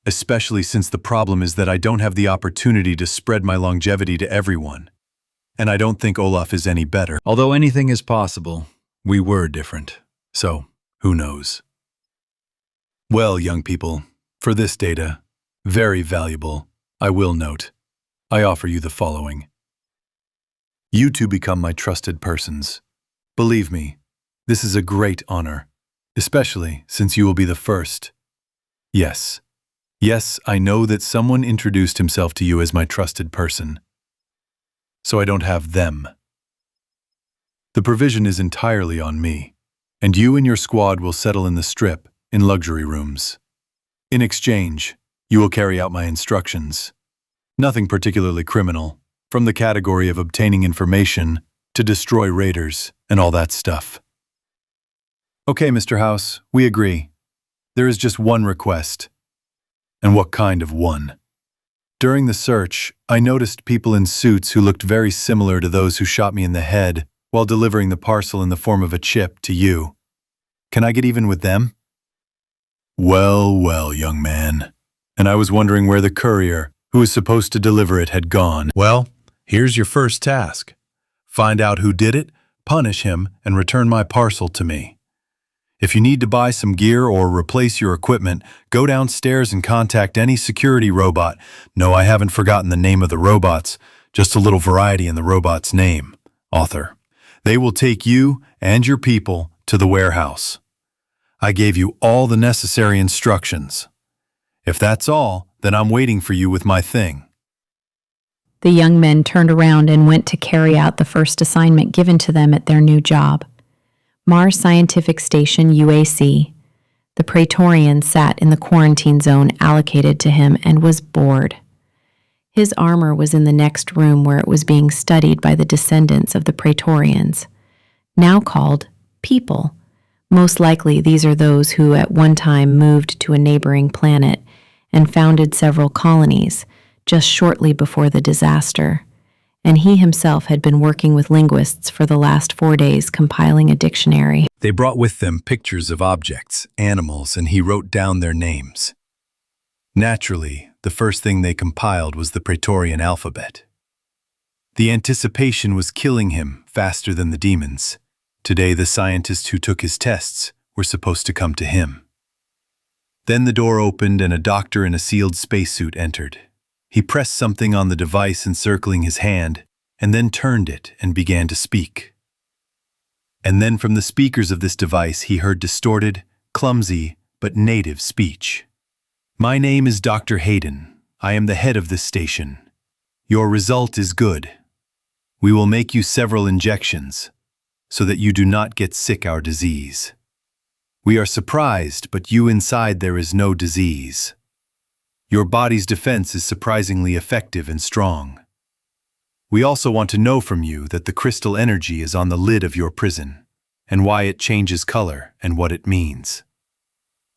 especially since the problem is that I don't have the opportunity to spread my longevity to everyone. And I don't think Olaf is any better. Although anything is possible, we were different. So, who knows? Well, young people, for this data, very valuable, I will note, I offer you the following. You two become my trusted persons. Believe me, this is a great honor, especially since you will be the first. Yes, I know that someone introduced himself to you as my trusted person. So I don't have them. The provision is entirely on me, and you and your squad will settle in the strip in luxury rooms. In exchange, you will carry out my instructions. Nothing particularly criminal, from the category of obtaining information to destroy raiders and all that stuff. Okay, Mr. House, we agree. There is just one request. And what kind of one? During the search, I noticed people in suits who looked very similar to those who shot me in the head while delivering the parcel in the form of a chip to you. Can I get even with them? Well, young man. And I was wondering where the courier, who was supposed to deliver it, had gone. Well, here's your first task. Find out who did it, punish him, and return my parcel to me. If you need to buy some gear or replace your equipment, go downstairs and contact any security robot. No, I haven't forgotten the name of the robots, just a little variety in the robot's name. Author. They will take you and your people to the warehouse. I gave you all the necessary instructions. If that's all, then I'm waiting for you with my thing. The young men turned around and went to carry out the first assignment given to them at their new job. Mars Scientific Station, UAC. The Praetorian sat in the quarantine zone allocated to him and was bored. His armor was in the next room where it was being studied by the descendants of the Praetorians, now called people. Most likely these are those who at one time moved to a neighboring planet and founded several colonies just shortly before the disaster. And he himself had been working with linguists for the last 4 days compiling a dictionary. They brought with them pictures of objects, animals, and he wrote down their names. Naturally, the first thing they compiled was the Praetorian alphabet. The anticipation was killing him faster than the demons. Today, the scientists who took his tests were supposed to come to him. Then the door opened and a doctor in a sealed spacesuit entered. He pressed something on the device encircling his hand, and then turned it and began to speak. And then from the speakers of this device he heard distorted, clumsy, but native speech. My name is Dr. Hayden. I am the head of this station. Your result is good. We will make you several injections, so that you do not get sick our disease. We are surprised, but you inside there is no disease. Your body's defense is surprisingly effective and strong. We also want to know from you that the crystal energy is on the lid of your prison, and why it changes color and what it means.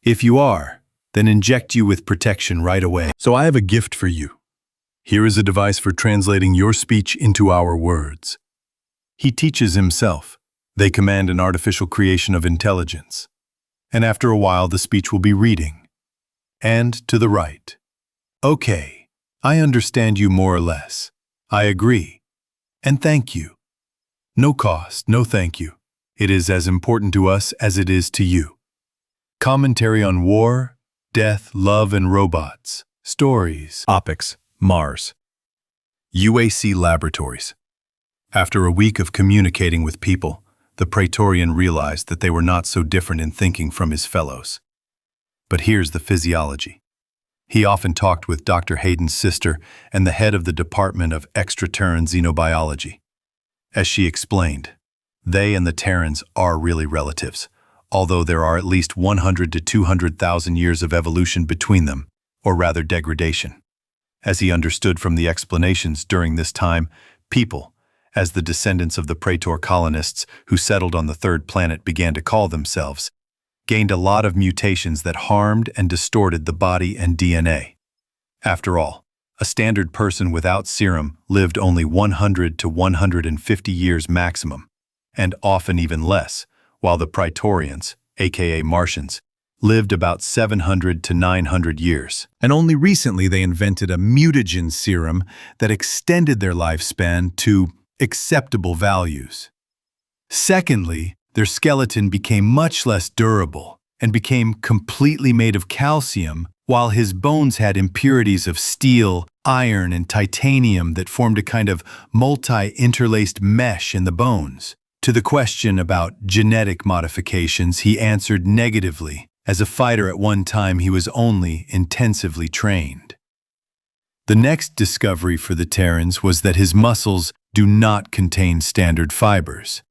If you are, then inject you with protection right away. So I have a gift for you. Here is a device for translating your speech into our words. He teaches himself. They command an artificial creation of intelligence. And after a while, the speech will be reading. And to the right. Okay, I understand you more or less. I agree. And thank you. No cost, no thank you. It is as important to us as it is to you. Commentary on war, death, love, and robots. Stories. OPIX, Mars. UAC Laboratories. After a week of communicating with people, the Praetorian realized that they were not so different in thinking from his fellows. But here's the physiology. He often talked with Dr. Hayden's sister and the head of the Department of Extraterran Xenobiology. As she explained, they and the Terrans are really relatives, although there are at least 100 to 200,000 years of evolution between them, or rather degradation. As he understood from the explanations during this time, people, as the descendants of the Praetor colonists who settled on the third planet began to call themselves, gained a lot of mutations that harmed and distorted the body and DNA. After all, a standard person without serum lived only 100 to 150 years maximum, and often even less, while the Praetorians, aka Martians, lived about 700 to 900 years. And only recently they invented a mutagen serum that extended their lifespan to acceptable values. Secondly, their skeleton became much less durable and became completely made of calcium, while his bones had impurities of steel, iron, and titanium that formed a kind of multi-interlaced mesh in the bones. To the question about genetic modifications, he answered negatively. As a fighter at one time, he was only intensively trained. The next discovery for the Terrans was that his muscles do not contain standard fibers.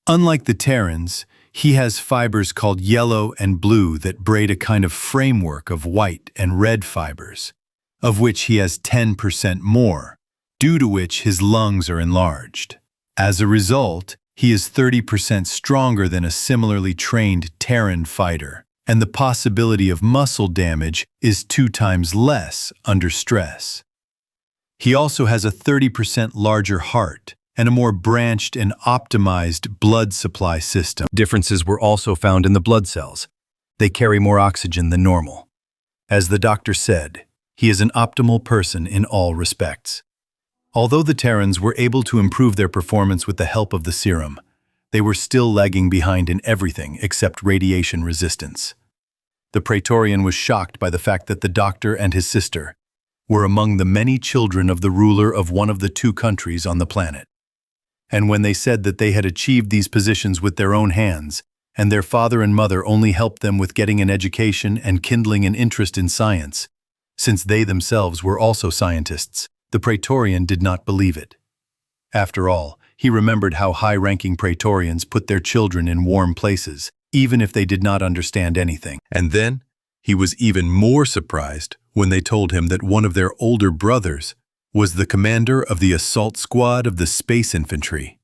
Unlike the Terrans, he has fibers called yellow and blue that braid a kind of framework of white and red fibers, of which he has 10% more, due to which his lungs are enlarged. As a result, he is 30% stronger than a similarly trained Terran fighter, and the possibility of muscle damage is 2 times less under stress. He also has a 30% larger heart and a more branched and optimized blood supply system. Differences were also found in the blood cells. They carry more oxygen than normal. As the doctor said, he is an optimal person in all respects. Although the Terrans were able to improve their performance with the help of the serum, they were still lagging behind in everything except radiation resistance. The Praetorian was shocked by the fact that the doctor and his sister were among the many children of the ruler of one of the 2 countries on the planet. And when they said that they had achieved these positions with their own hands, and their father and mother only helped them with getting an education and kindling an interest in science, since they themselves were also scientists, the Praetorian did not believe it. After all, he remembered how high-ranking Praetorians put their children in warm places, even if they did not understand anything. And then, he was even more surprised when they told him that one of their older brothers was the commander of the assault squad of the Space Infantry.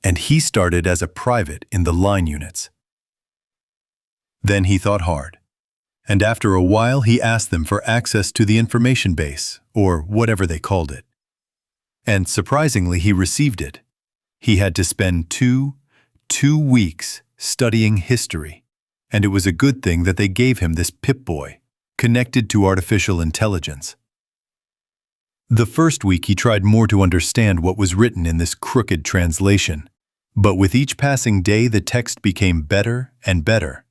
And he started as a private in the line units. Then he thought hard, and after a while he asked them for access to the information base, or whatever they called it. And surprisingly, he received it. He had to spend two weeks studying history, and it was a good thing that they gave him this Peep-Boy, connected to artificial intelligence. The first week he tried more to understand what was written in this crooked translation, but with each passing day the text became better and better.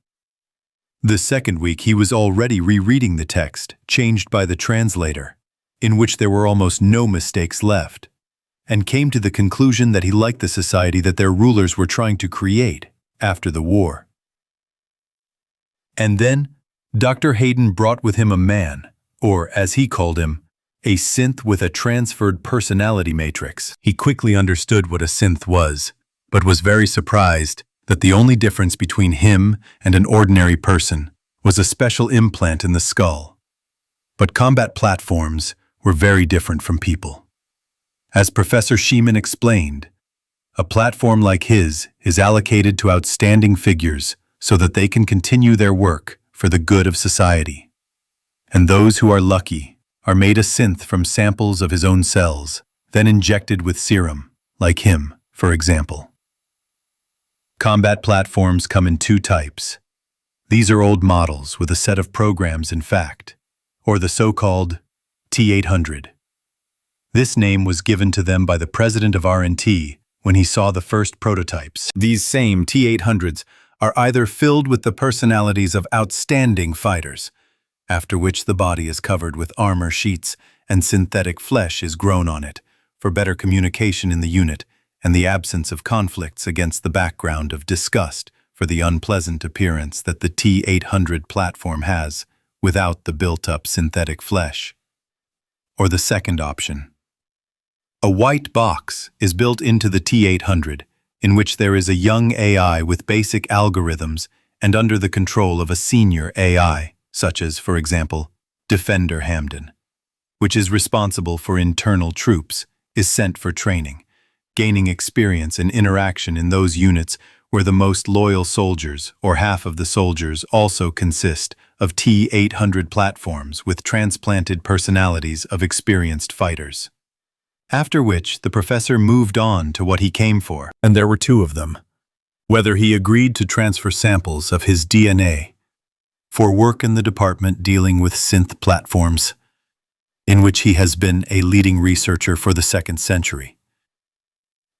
The second week he was already rereading the text, changed by the translator, in which there were almost no mistakes left, and came to the conclusion that he liked the society that their rulers were trying to create after the war. And then, Dr. Hayden brought with him a man, or as he called him, a synth with a transferred personality matrix. He quickly understood what a synth was, but was very surprised that the only difference between him and an ordinary person was a special implant in the skull. But combat platforms were very different from people. As Professor Sheeman explained, a platform like his is allocated to outstanding figures so that they can continue their work for the good of society. And those who are lucky are made a synth from samples of his own cells, then injected with serum, like him, for example. Combat platforms come in 2 types. These are old models with a set of programs, in fact, or the so-called T-800. This name was given to them by the president of R&T when he saw the first prototypes. These same T-800s are either filled with the personalities of outstanding fighters, after which the body is covered with armor sheets and synthetic flesh is grown on it for better communication in the unit and the absence of conflicts against the background of disgust for the unpleasant appearance that the T-800 platform has without the built-up synthetic flesh. Or the second option. A white box is built into the T-800 in which there is a young AI with basic algorithms and under the control of a senior AI, such as, for example, Defender Hamden, which is responsible for internal troops, is sent for training, gaining experience and interaction in those units where the most loyal soldiers, or half of the soldiers, also consist of T-800 platforms with transplanted personalities of experienced fighters. After which, the professor moved on to what he came for. And there were two of them. Whether he agreed to transfer samples of his DNA for work in the department dealing with synth platforms, in which he has been a leading researcher for the 2nd century.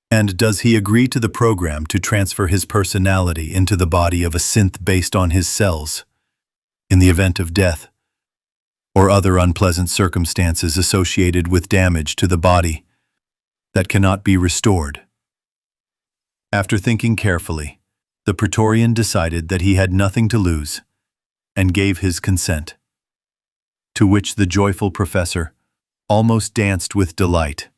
And does he agree to the program to transfer his personality into the body of a synth based on his cells, in the event of death, or other unpleasant circumstances associated with damage to the body that cannot be restored? After thinking carefully, the Praetorian decided that he had nothing to lose, and gave his consent, to which the joyful professor almost danced with delight.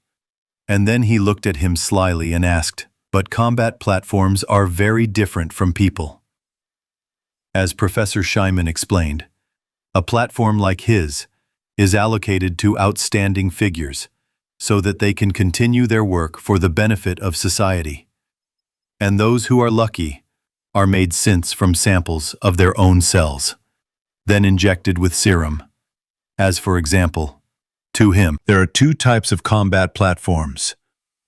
And then he looked at him slyly and asked, "But combat platforms are very different from people." As Professor Scheiman explained, a platform like his is allocated to outstanding figures so that they can continue their work for the benefit of society. And those who are lucky are made synths from samples of their own cells, then injected with serum, as for example, to him. There are two types of combat platforms.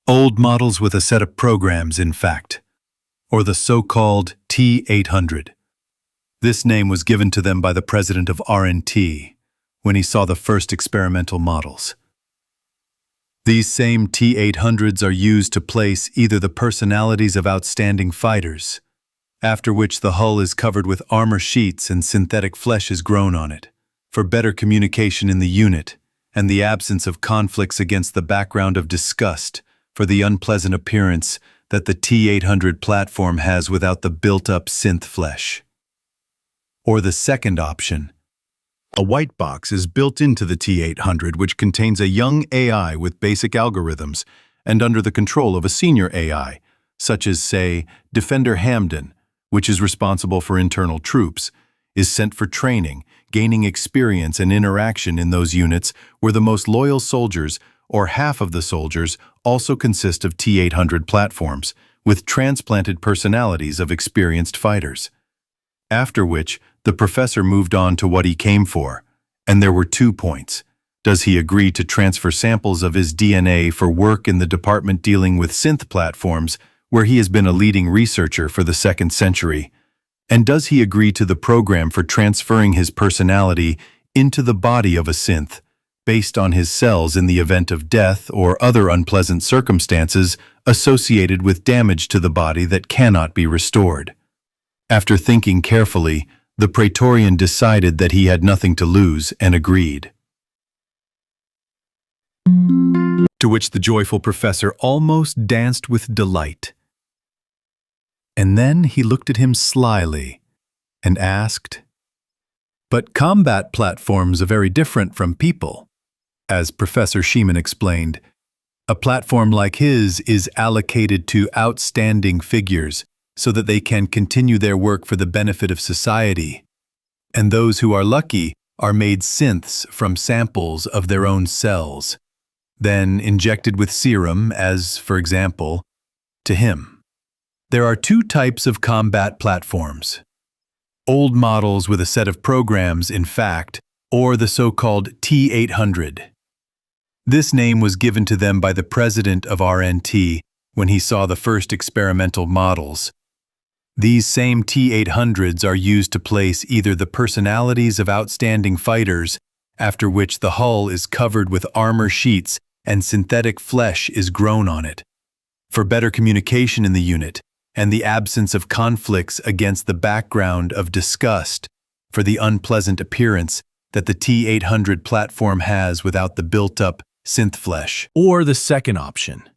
Old models with a set of programs, in fact, or the so-called T-800. This name was given to them by the president of RNT when he saw the first experimental models. These same T-800s are used to place either the personalities of outstanding fighters, after which the hull is covered with armor sheets and synthetic flesh is grown on it, for better communication in the unit, and the absence of conflicts against the background of disgust for the unpleasant appearance that the T-800 platform has without the built-up synth flesh. Or the second option. A white box is built into the T-800 which contains a young AI with basic algorithms and under the control of a senior AI, such as, say, Defender Hamden, which is responsible for internal troops, is sent for training, gaining experience and interaction in those units where the most loyal soldiers, or half of the soldiers, also consist of T-800 platforms, with transplanted personalities of experienced fighters. After which, the professor moved on to what he came for, and there were 2 points. Does he agree to transfer samples of his DNA for work in the department dealing with synth platforms, where he has been a leading researcher for the 2nd century? And does he agree to the program for transferring his personality into the body of a synth, based on his cells in the event of death or other unpleasant circumstances associated with damage to the body that cannot be restored? After thinking carefully, the Praetorian decided that he had nothing to lose and agreed. To which the joyful professor almost danced with delight. And then he looked at him slyly and asked, "But combat platforms are very different from people." As Professor Scheiman explained, a platform like his is allocated to outstanding figures so that they can continue their work for the benefit of society. And those who are lucky are made synths from samples of their own cells, then injected with serum, as, for example, to him. There are 2 types of combat platforms. Old models with a set of programs, in fact, or the so-called T-800. This name was given to them by the president of RNT when he saw the first experimental models. These same T-800s are used to place either the personalities of outstanding fighters, after which the hull is covered with armor sheets and synthetic flesh is grown on it, for better communication in the unit, and the absence of conflicts against the background of disgust for the unpleasant appearance that the T-800 platform has without the built-up synth flesh. Or the second option.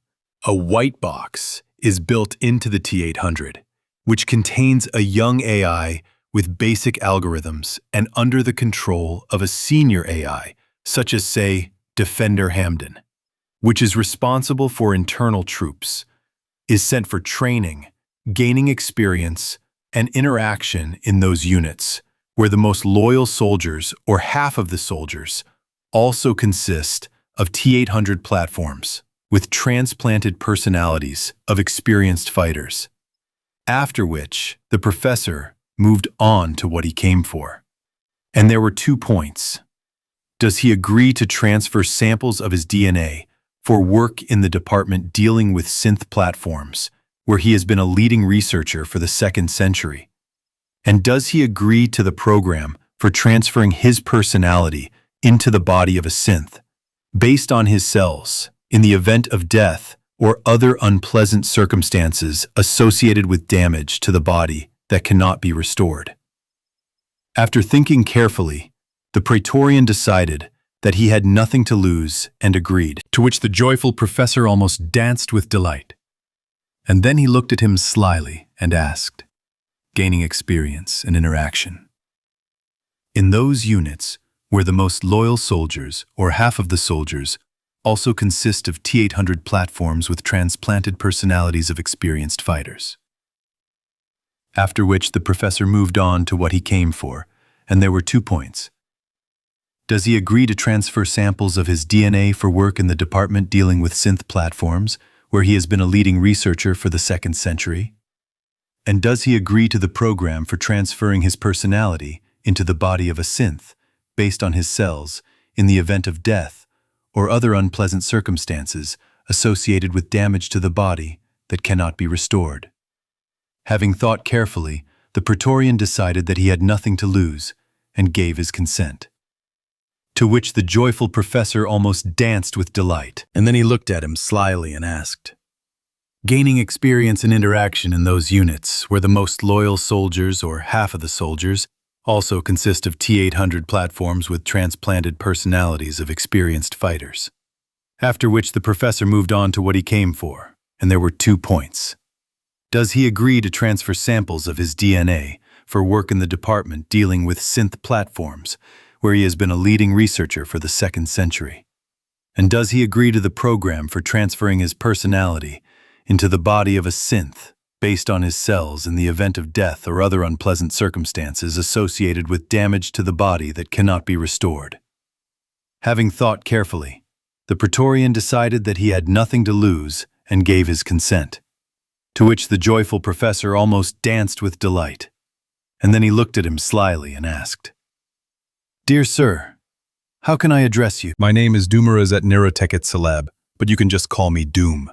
A white box is built into the T-800, which contains a young AI with basic algorithms and under the control of a senior AI, such as, say, Defender Hamden, which is responsible for internal troops, is sent for training, gaining experience, and interaction in those units, where the most loyal soldiers, or half of the soldiers, also consist of T-800 platforms with transplanted personalities of experienced fighters. After which, the professor moved on to what he came for. And there were 2 points. Does he agree to transfer samples of his DNA for work in the department dealing with synth platforms, where he has been a leading researcher for the 2nd century? And does he agree to the program for transferring his personality into the body of a synth, based on his cells, in the event of death or other unpleasant circumstances associated with damage to the body that cannot be restored? After thinking carefully, the Praetorian decided that he had nothing to lose and agreed, to which the joyful professor almost danced with delight. And then he looked at him slyly and asked, gaining experience and interaction. In those units where the most loyal soldiers, or half of the soldiers, also consist of T-800 platforms with transplanted personalities of experienced fighters. After which the professor moved on to what he came for, and there were 2 points. Does he agree to transfer samples of his DNA for work in the department dealing with synth platforms, where he has been a leading researcher for the 2nd century? And does he agree to the program for transferring his personality into the body of a synth, based on his cells, in the event of death or other unpleasant circumstances associated with damage to the body that cannot be restored? Having thought carefully, the Praetorian decided that he had nothing to lose and gave his consent. To which the joyful professor almost danced with delight, and then he looked at him slyly and asked, gaining experience and interaction in those units where the most loyal soldiers, or half of the soldiers, also consist of T-800 platforms with transplanted personalities of experienced fighters. After which the professor moved on to what he came for, and there were 2 points. Does he agree to transfer samples of his DNA for work in the department dealing with synth platforms, where he has been a leading researcher for the 2nd century? And does he agree to the program for transferring his personality into the body of a synth, based on his cells in the event of death or other unpleasant circumstances associated with damage to the body that cannot be restored? Having thought carefully, the Praetorian decided that he had nothing to lose and gave his consent, to which the joyful professor almost danced with delight. And then he looked at him slyly and asked, Dear sir, how can I address you? My name is Doomerazet Neuroteket Celeb, but you can just call me Doom.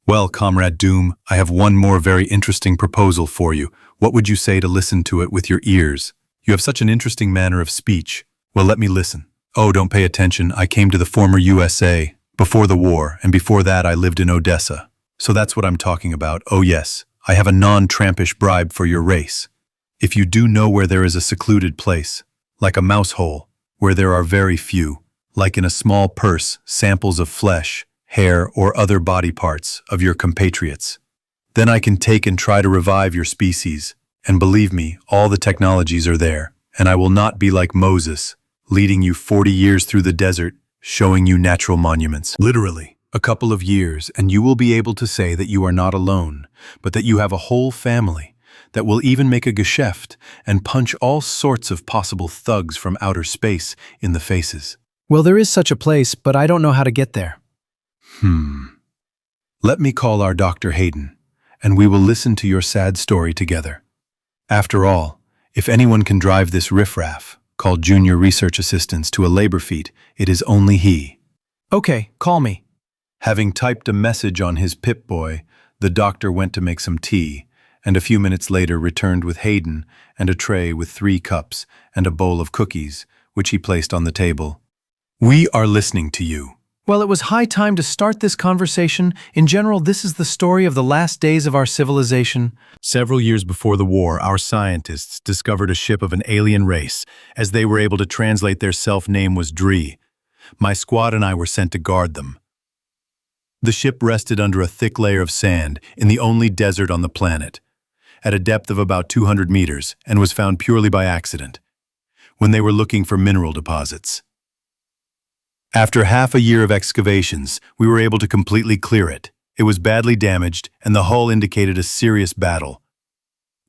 Well, Comrade Doom, I have one more very interesting proposal for you. What would you say to listen to it with your ears? You have such an interesting manner of speech. Well, let me listen. Oh, don't pay attention. I came to the former USA before the war, and before that I lived in Odessa. So that's what I'm talking about. Oh yes, I have a non-trampish bribe for your race. If you do know where there is a secluded place, like a mouse hole, where there are very few, like in a small purse, samples of flesh, hair, or other body parts of your compatriots, then I can take and try to revive your species, and believe me, all the technologies are there, and I will not be like Moses, leading you 40 years through the desert, showing you natural monuments. Literally, a couple of years, and you will be able to say that you are not alone, but that you have a whole family, that will even make a geschäft and punch all sorts of possible thugs from outer space in the faces. Well, there is such a place, but I don't know how to get there. Let me call our Dr. Hayden, and we will listen to your sad story together. After all, if anyone can drive this riffraff, called junior research assistants, to a labor feat, it is only he. Okay, call me. Having typed a message on his Peep-Boy, the doctor went to make some tea, and a few minutes later returned with Hayden and a tray with 3 cups and a bowl of cookies, which he placed on the table. We are listening to you. Well, it was high time to start this conversation. In general, this is the story of the last days of our civilization. Several years before the war, our scientists discovered a ship of an alien race, as they were able to translate their self-name was Dree. My squad and I were sent to guard them. The ship rested under a thick layer of sand in the only desert on the planet, at a depth of about 200 meters, and was found purely by accident, when they were looking for mineral deposits. After half a year of excavations, we were able to completely clear it. It was badly damaged, and the hull indicated a serious battle,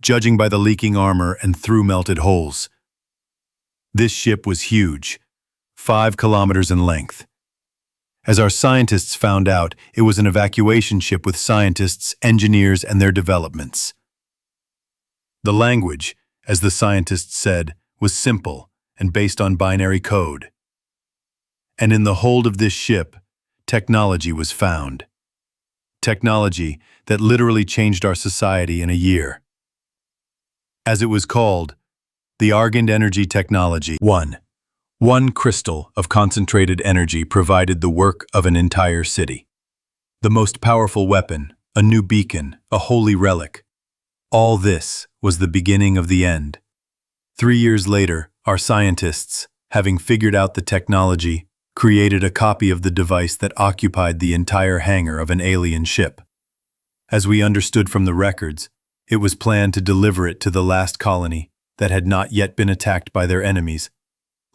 judging by the leaking armor and through-melted holes. This ship was huge, 5 kilometers in length. As our scientists found out, it was an evacuation ship with scientists, engineers, and their developments. The language, as the scientists said, was simple and based on binary code. And in the hold of this ship, technology was found. Technology that literally changed our society in a year. As it was called, the Argand Energy Technology. 1. One crystal of concentrated energy provided the work of an entire city. The most powerful weapon, a new beacon, a holy relic. All this was the beginning of the end. 3 years later, our scientists, having figured out the technology, created a copy of the device that occupied the entire hangar of an alien ship. As we understood from the records, it was planned to deliver it to the last colony that had not yet been attacked by their enemies,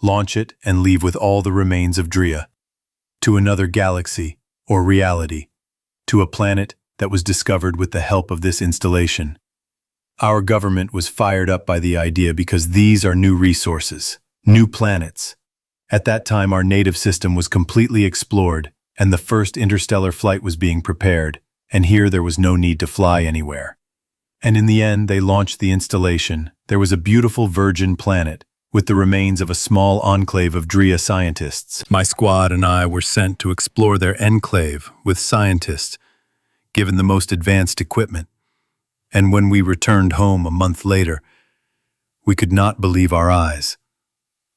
launch it and leave with all the remains of Drea, to another galaxy or reality, to a planet that was discovered with the help of this installation. Our government was fired up by the idea because these are new resources, new planets. At that time, our native system was completely explored, and the first interstellar flight was being prepared, and here there was no need to fly anywhere. And in the end, they launched the installation. There was a beautiful virgin planet, with the remains of a small enclave of Drea scientists. My squad and I were sent to explore their enclave with scientists, given the most advanced equipment. And when we returned home a month later, we could not believe our eyes.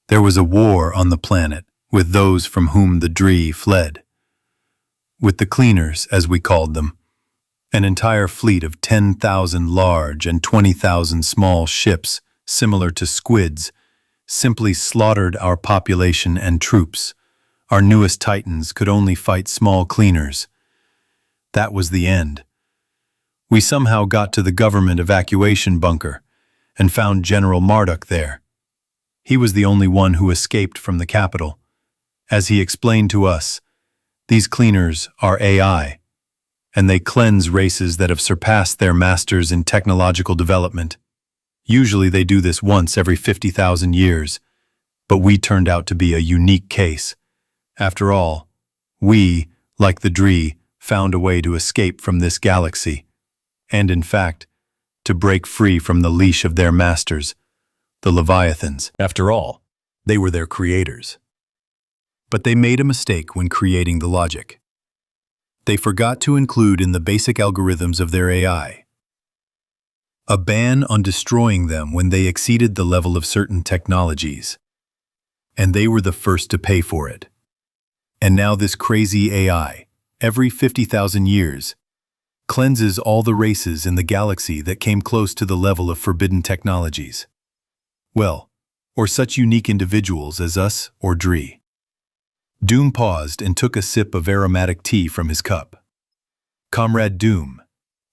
There was a war on the planet with those from whom the Drea fled. With the cleaners, as we called them, an entire fleet of 10,000 large and 20,000 small ships, similar to squids, simply slaughtered our population and troops. Our newest titans could only fight small cleaners. That was the end. We somehow got to the government evacuation bunker and found General Marduk there. He was the only one who escaped from the capital. As he explained to us, these cleaners are AI, and they cleanse races that have surpassed their masters in technological development. Usually they do this once every 50,000 years, but we turned out to be a unique case. After all, we, like the Drea, found a way to escape from this galaxy, and in fact, to break free from the leash of their masters, the Leviathans. After all, they were their creators. But they made a mistake when creating the logic. They forgot to include in the basic algorithms of their AI a ban on destroying them when they exceeded the level of certain technologies. And they were the first to pay for it. And now this crazy AI, every 50,000 years, cleanses all the races in the galaxy that came close to the level of forbidden technologies. Well, or such unique individuals as us or Drea. Doom paused and took a sip of aromatic tea from his cup. Comrade Doom,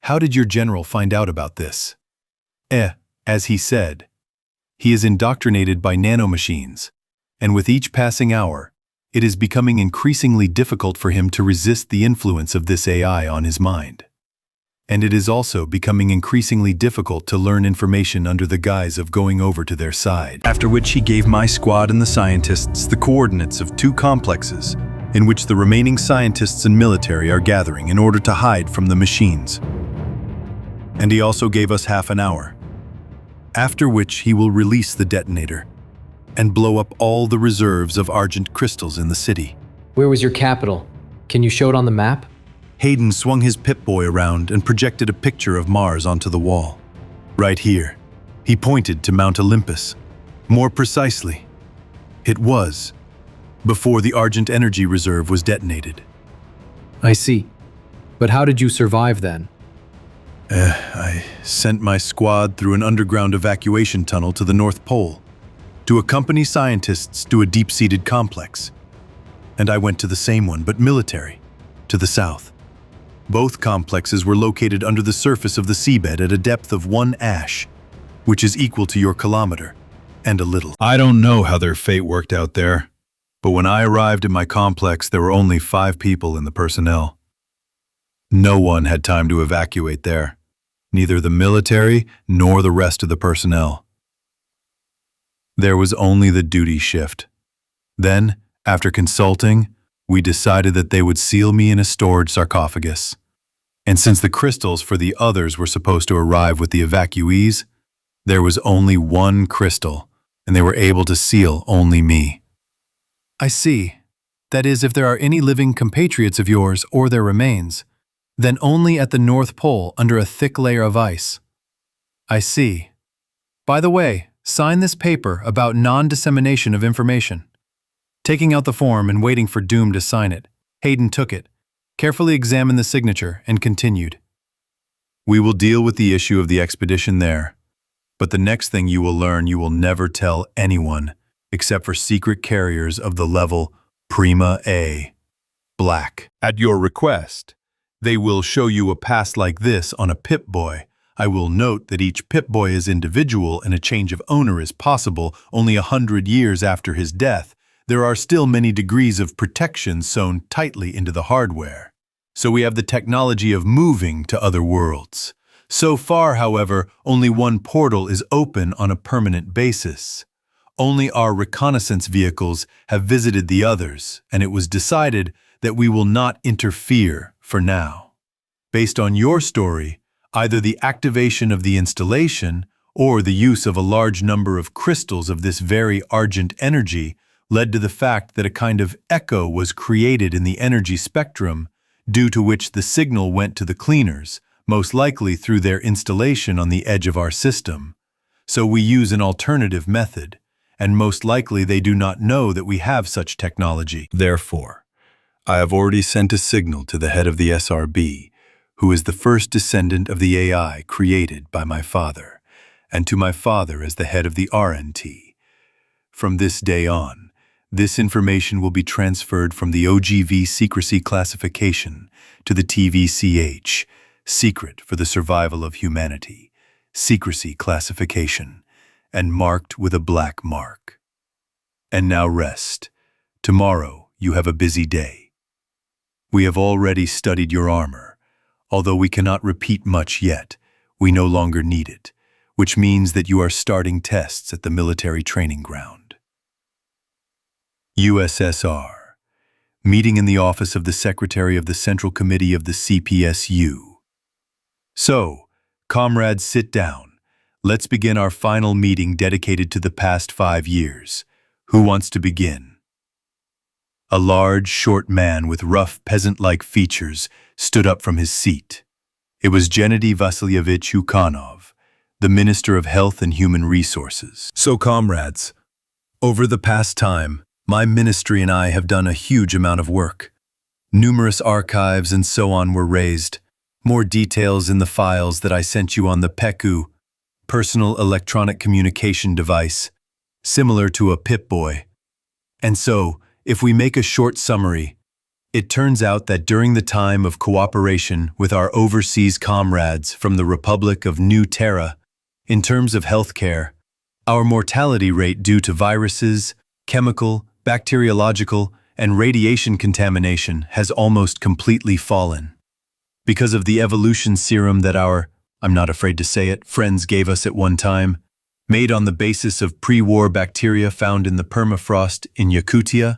how did your general find out about this? As he said, he is indoctrinated by nanomachines, and with each passing hour, it is becoming increasingly difficult for him to resist the influence of this AI on his mind. And it is also becoming increasingly difficult to learn information under the guise of going over to their side. After which he gave my squad and the scientists the coordinates of 2 complexes in which the remaining scientists and military are gathering in order to hide from the machines. And he also gave us half an hour, after which he will release the detonator and blow up all the reserves of argent crystals in the city. Where was your capital? Can you show it on the map? Hayden swung his Peep-Boy around and projected a picture of Mars onto the wall. Right here. He pointed to Mount Olympus. More precisely, it was before the Argent Energy Reserve was detonated. I see. But how did you survive then? I sent my squad through an underground evacuation tunnel to the North Pole to accompany scientists to a deep-seated complex. And I went to the same one, but military, to the south. Both complexes were located under the surface of the seabed at a depth of 1 ash, which is equal to your kilometer, and a little. I don't know how their fate worked out there, but when I arrived at my complex, there were only 5 people in the personnel. No one had time to evacuate there, neither the military nor the rest of the personnel. There was only the duty shift. Then, after consulting, we decided that they would seal me in a storage sarcophagus. And since the crystals for the others were supposed to arrive with the evacuees, there was only 1 crystal, and they were able to seal only me. I see. That is, if there are any living compatriots of yours or their remains, then only at the North Pole under a thick layer of ice. I see. By the way, sign this paper about non-dissemination of information. Taking out the form and waiting for Doom to sign it, Hayden took it, carefully examined the signature, and continued. We will deal with the issue of the expedition there, but the next thing you will learn you will never tell anyone except for secret carriers of the level Prima A, Black. At your request, they will show you a pass like this on a Peep-Boy. I will note that each Peep-Boy is individual and a change of owner is possible only 100 years after his death. There are still many degrees of protection sewn tightly into the hardware. So we have the technology of moving to other worlds. So far, however, only 1 portal is open on a permanent basis. Only our reconnaissance vehicles have visited the others, and it was decided that we will not interfere for now. Based on your story, either the activation of the installation or the use of a large number of crystals of this very argent energy led to the fact that a kind of echo was created in the energy spectrum, due to which the signal went to the cleaners, most likely through their installation on the edge of our system. So we use an alternative method, and most likely they do not know that we have such technology. Therefore, I have already sent a signal to the head of the SRB, who is the first descendant of the AI created by my father, and to my father as the head of the RNT. From this day on, this information will be transferred from the OGV secrecy classification to the TVCH, secret for the survival of humanity, secrecy classification, and marked with a black mark. And now rest. Tomorrow you have a busy day. We have already studied your armor. Although we cannot repeat much yet, we no longer need it, which means that you are starting tests at the military training ground. USSR. Meeting in the office of the Secretary of the Central Committee of the CPSU. So, comrades, sit down. Let's begin our final meeting dedicated to the past 5 years. Who wants to begin? A large, short man with rough, peasant-like features stood up from his seat. It was Gennady Vasilyevich Ukhanov, the Minister of Health and Human Resources. So, comrades, over the past time, my ministry and I have done a huge amount of work. Numerous archives and so on were raised. More details in the files that I sent you on the PECU, personal electronic communication device, similar to a Peep-Boy. And so, if we make a short summary, it turns out that during the time of cooperation with our overseas comrades from the Republic of New Terra, in terms of healthcare, our mortality rate due to viruses, chemical, bacteriological, and radiation contamination has almost completely fallen. Because of the evolution serum that our, I'm not afraid to say it, friends gave us at one time, made on the basis of pre-war bacteria found in the permafrost in Yakutia,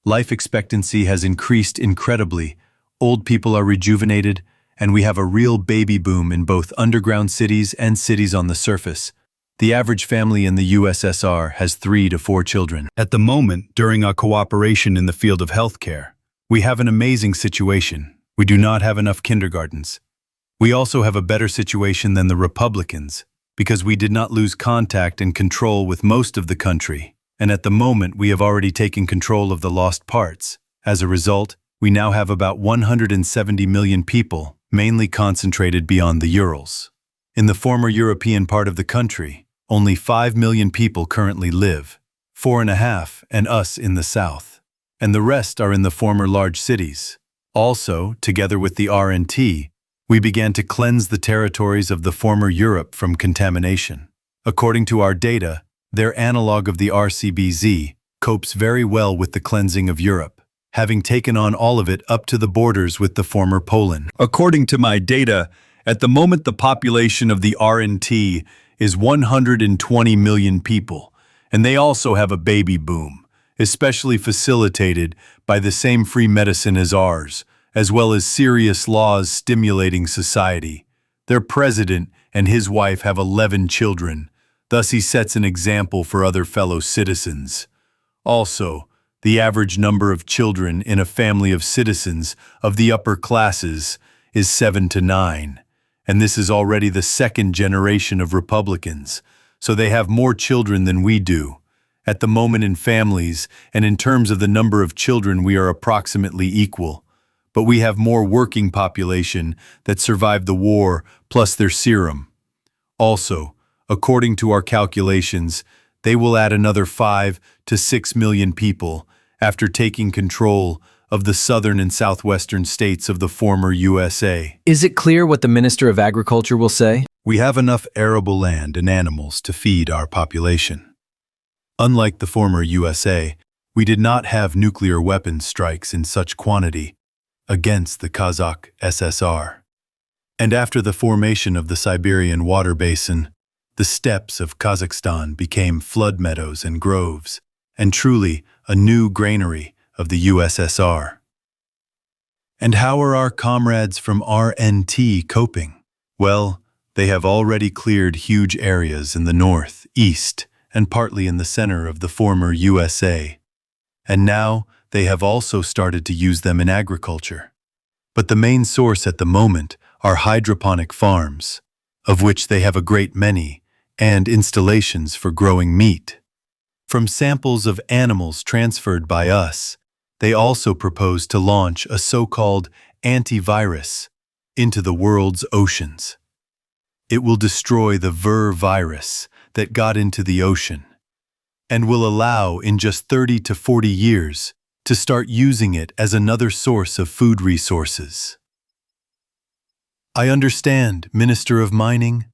life expectancy has increased incredibly, old people are rejuvenated, and we have a real baby boom in both underground cities and cities on the surface. The average family in the USSR has 3 to 4 children. At the moment, during our cooperation in the field of healthcare, we have an amazing situation. We do not have enough kindergartens. We also have a better situation than the Republicans, because we did not lose contact and control with most of the country, and at the moment we have already taken control of the lost parts. As a result, we now have about 170 million people, mainly concentrated beyond the Urals. In the former European part of the country, only 5 million people currently live, 4.5 and us in the south, and the rest are in the former large cities. Also, together with the R&T, we began to cleanse the territories of the former Europe from contamination. According to our data, their analog of the RCBZ copes very well with the cleansing of Europe, having taken on all of it up to the borders with the former Poland. According to my data, at the moment the population of the R&T is 120 million people, and they also have a baby boom, especially facilitated by the same free medicine as ours, as well as serious laws stimulating society. Their president and his wife have 11 children, thus he sets an example for other fellow citizens. Also, the average number of children in a family of citizens of the upper classes is 7 to 9, and this is already the second generation of Republicans, so they have more children than we do. At the moment in families, and in terms of the number of children, we are approximately equal, but we have more working population that survived the war plus their serum. Also, according to our calculations, they will add another 5 to 6 million people after taking control of the southern and southwestern states of the former USA. Is it clear what the Minister of Agriculture will say? We have enough arable land and animals to feed our population. Unlike the former USA, we did not have nuclear weapons strikes in such quantity against the Kazakh SSR. And after the formation of the Siberian water basin, the steppes of Kazakhstan became flood meadows and groves, and truly a new granary of the USSR. And how are our comrades from R&T coping? Well, they have already cleared huge areas in the north, east, and partly in the center of the former USA. And now they have also started to use them in agriculture. But the main source at the moment are hydroponic farms, of which they have a great many, and installations for growing meat. From samples of animals transferred by us, they also propose to launch a so-called antivirus into the world's oceans. It will destroy the virus that got into the ocean, and will allow in just 30 to 40 years to start using it as another source of food resources. I understand, Minister of Mining.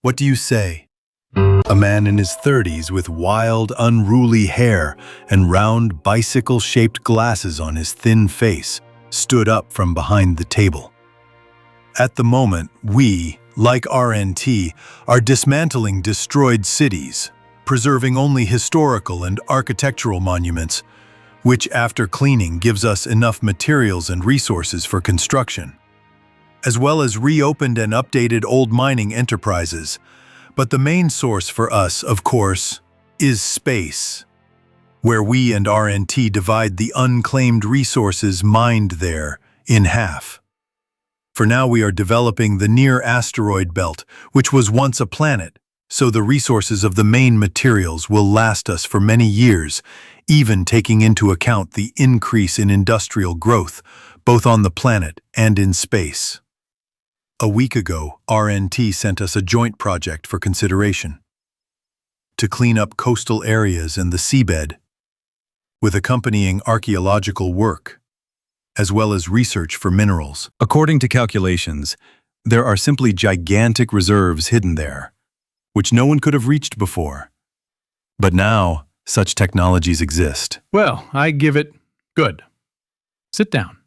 What do you say? A man in his 30s with wild, unruly hair and round bicycle-shaped glasses on his thin face stood up from behind the table. At the moment, we, like R&T, are dismantling destroyed cities, preserving only historical and architectural monuments, which after cleaning gives us enough materials and resources for construction, as well as reopened and updated old mining enterprises. But the main source for us, of course, is space, where we and R&T divide the unclaimed resources mined there in half. For now we are developing the near asteroid belt, which was once a planet, so the resources of the main materials will last us for many years, even taking into account the increase in industrial growth, both on the planet and in space. A week ago, R&T sent us a joint project for consideration to clean up coastal areas and the seabed, with accompanying archaeological work, as well as research for minerals. According to calculations, there are simply gigantic reserves hidden there, which no one could have reached before. But now, such technologies exist. Well, I give it good. Sit down.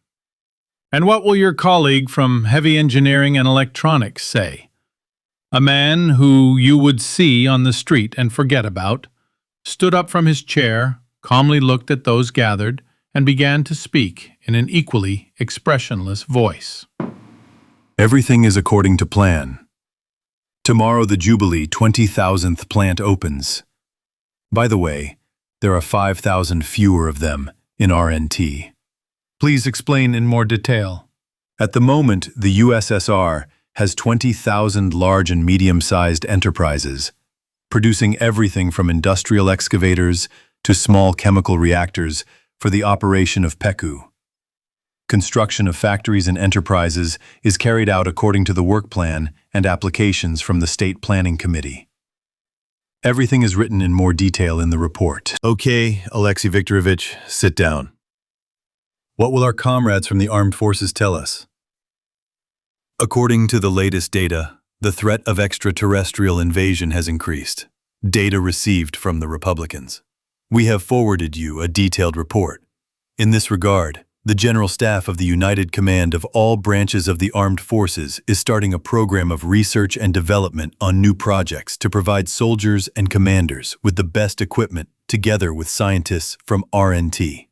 And what will your colleague from Heavy Engineering and Electronics say? A man who you would see on the street and forget about, stood up from his chair, calmly looked at those gathered, and began to speak in an equally expressionless voice. Everything is according to plan. Tomorrow the Jubilee 20,000th plant opens. By the way, there are 5,000 fewer of them in R&T. Please explain in more detail. At the moment, the USSR has 20,000 large and medium-sized enterprises, producing everything from industrial excavators to small chemical reactors for the operation of PECU. Construction of factories and enterprises is carried out according to the work plan and applications from the State Planning Committee. Everything is written in more detail in the report. Okay, Alexei Viktorovich, sit down. What will our comrades from the armed forces tell us? According to the latest data, the threat of extraterrestrial invasion has increased. Data received from the Republicans. We have forwarded you a detailed report. In this regard, the General Staff of the United Command of all branches of the armed forces is starting a program of research and development on new projects to provide soldiers and commanders with the best equipment together with scientists from RNT.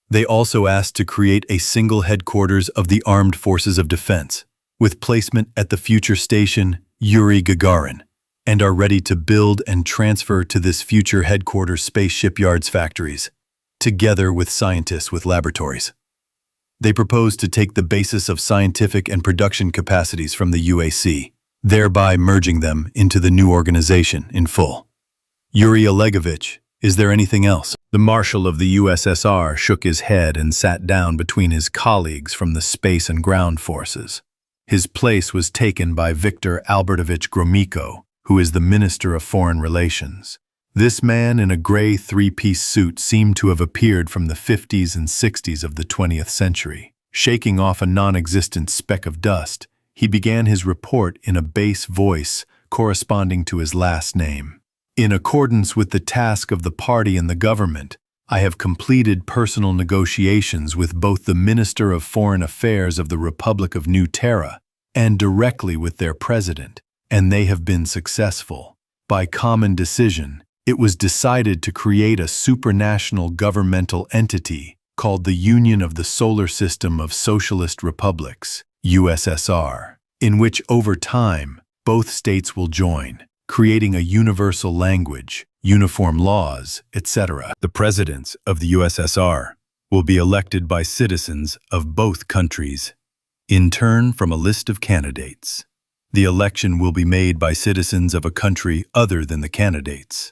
They also asked to create a single headquarters of the Armed Forces of Defense, with placement at the future station Yuri Gagarin, and are ready to build and transfer to this future headquarters space shipyards factories, together with scientists with laboratories. They propose to take the basis of scientific and production capacities from the UAC, thereby merging them into the new organization in full. Yuri Olegovich, is there anything else? The Marshal of the USSR shook his head and sat down between his colleagues from the space and ground forces. His place was taken by Viktor Albertovich Gromyko, who is the Minister of Foreign Relations. This man in a gray three-piece suit seemed to have appeared from the 50s and 60s of the 20th century. Shaking off a non-existent speck of dust, he began his report in a bass voice corresponding to his last name. In accordance with the task of the party and the government, I have completed personal negotiations with both the Minister of Foreign Affairs of the Republic of New Terra and directly with their president, and they have been successful. By common decision, it was decided to create a supranational governmental entity called the Union of the Solar System of Socialist Republics, USSR, in which over time, both states will join, creating a universal language, uniform laws, etc. The presidents of the USSR will be elected by citizens of both countries, in turn from a list of candidates. The election will be made by citizens of a country other than the candidates,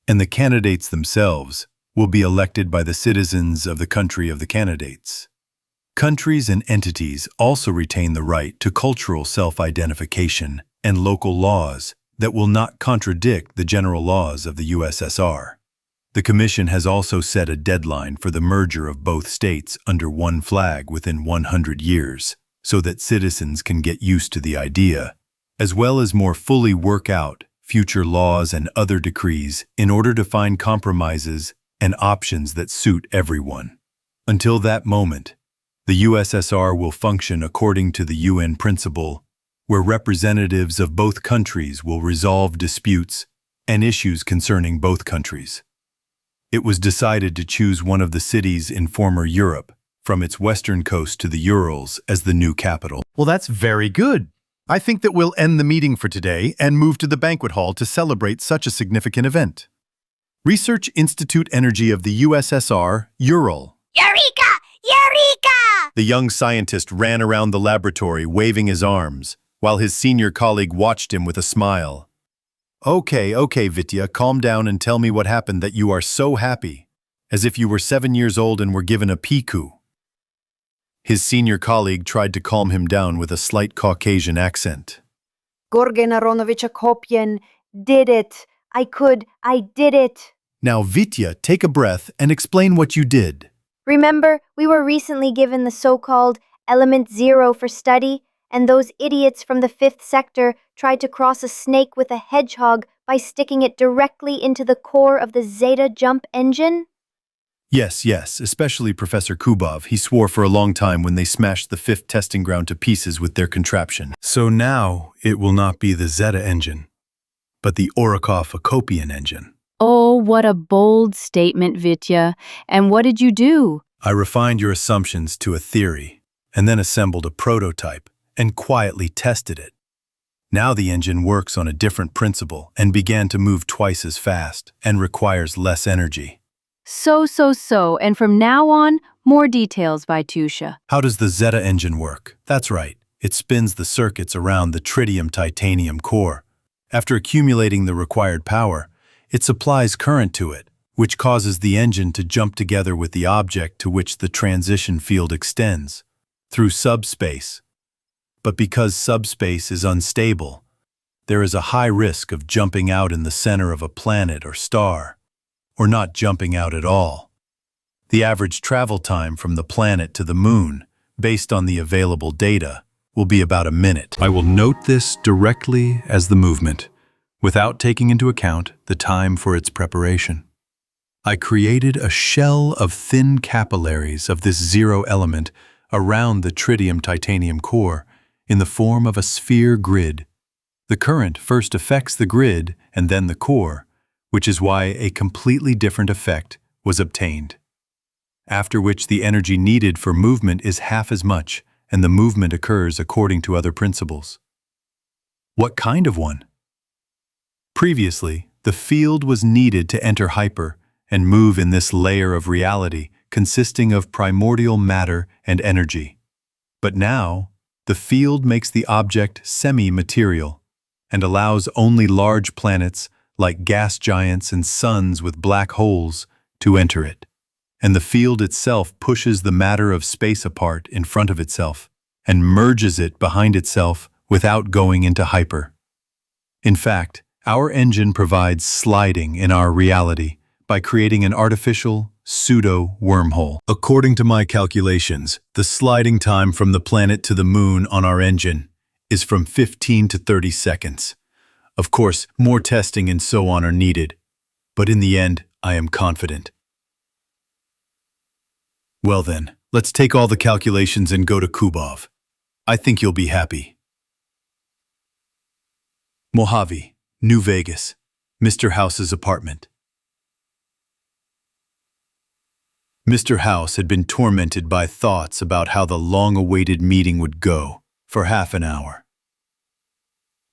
and the candidates themselves will be elected by the citizens of the country of the candidates. Countries and entities also retain the right to cultural self-identification and local laws that will not contradict the general laws of the USSR. The Commission has also set a deadline for the merger of both states under one flag within 100 years, so that citizens can get used to the idea, as well as more fully work out future laws and other decrees in order to find compromises and options that suit everyone. Until that moment, the USSR will function according to the UN principle, where representatives of both countries will resolve disputes and issues concerning both countries. It was decided to choose one of the cities in former Europe, from its western coast to the Urals, as the new capital. Well, that's very good. I think that we'll end the meeting for today and move to the banquet hall to celebrate such a significant event. Research Institute Energy of the USSR, Ural. Eureka! Eureka! The young scientist ran around the laboratory waving his arms, while his senior colleague watched him with a smile. Okay, Vitya, calm down and tell me what happened that you are so happy, as if you were 7 years old and were given a piku. His senior colleague tried to calm him down with a slight Caucasian accent. Gorgen Aronovich Akopyan did it. I did it. Now, Vitya, take a breath and explain what you did. Remember, we were recently given the so-called Element Zero for study, and those idiots from the 5th sector tried to cross a snake with a hedgehog by sticking it directly into the core of the Zeta jump engine? Yes, especially Professor Kubov. He swore for a long time when they smashed the 5th testing ground to pieces with their contraption. So now it will not be the Zeta engine, but the Orakov-Akopian engine. Oh, what a bold statement, Vitya. And what did you do? I refined your assumptions to a theory, and then assembled a prototype and quietly tested it. Now the engine works on a different principle and began to move twice as fast and requires less energy. So, and from now on, more details, Vitusha. How does the Zeta engine work? That's right. It spins the circuits around the tritium-titanium core. After accumulating the required power, it supplies current to it, which causes the engine to jump together with the object to which the transition field extends, through subspace. But because subspace is unstable, there is a high risk of jumping out in the center of a planet or star, or not jumping out at all. The average travel time from the planet to the moon, based on the available data, will be about a minute. I will note this directly as the movement, without taking into account the time for its preparation. I created a shell of thin capillaries of this zero element around the tritium-titanium core in the form of a sphere grid. The current first affects the grid and then the core, which is why a completely different effect was obtained. After which the energy needed for movement is half as much, and the movement occurs according to other principles. What kind of one? Previously, the field was needed to enter hyper and move in this layer of reality consisting of primordial matter and energy. But now, the field makes the object semi-material and allows only large planets like gas giants and suns with black holes to enter it. And the field itself pushes the matter of space apart in front of itself and merges it behind itself without going into hyper. In fact, our engine provides sliding in our reality by creating an artificial pseudo-wormhole. According to my calculations, the sliding time from the planet to the moon on our engine is from 15 to 30 seconds. Of course, more testing and so on are needed, but in the end, I am confident. Well then, let's take all the calculations and go to Kubov. I think you'll be happy. Mojave, New Vegas, Mr. House's apartment. Mr. House had been tormented by thoughts about how the long-awaited meeting would go for half an hour.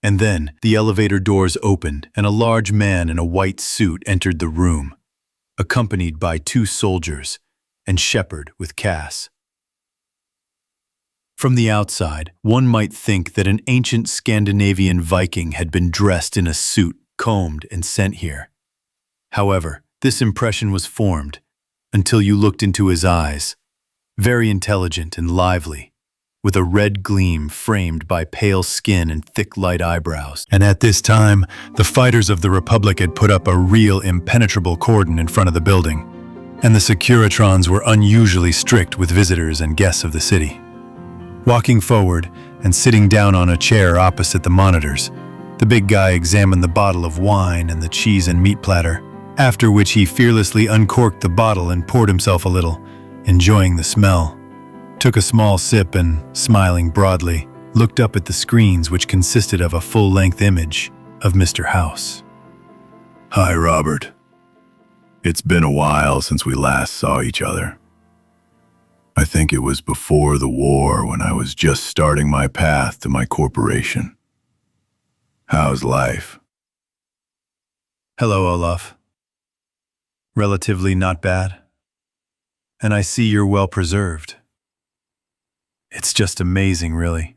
And then the elevator doors opened and a large man in a white suit entered the room, accompanied by 2 soldiers and Shepard with Cass. From the outside, one might think that an ancient Scandinavian Viking had been dressed in a suit, combed, and sent here. However, this impression was formed until you looked into his eyes, very intelligent and lively, with a red gleam framed by pale skin and thick light eyebrows. And at this time, the fighters of the Republic had put up a real impenetrable cordon in front of the building, and the Securitrons were unusually strict with visitors and guests of the city. Walking forward and sitting down on a chair opposite the monitors, the big guy examined the bottle of wine and the cheese and meat platter, after which he fearlessly uncorked the bottle and poured himself a little, enjoying the smell. Took a small sip and, smiling broadly, looked up at the screens which consisted of a full-length image of Mr. House. Hi, Robert. It's been a while since we last saw each other. I think it was before the war when I was just starting my path to my corporation. How's life? Hello, Olaf. Relatively not bad. And I see you're well preserved. It's just amazing, really.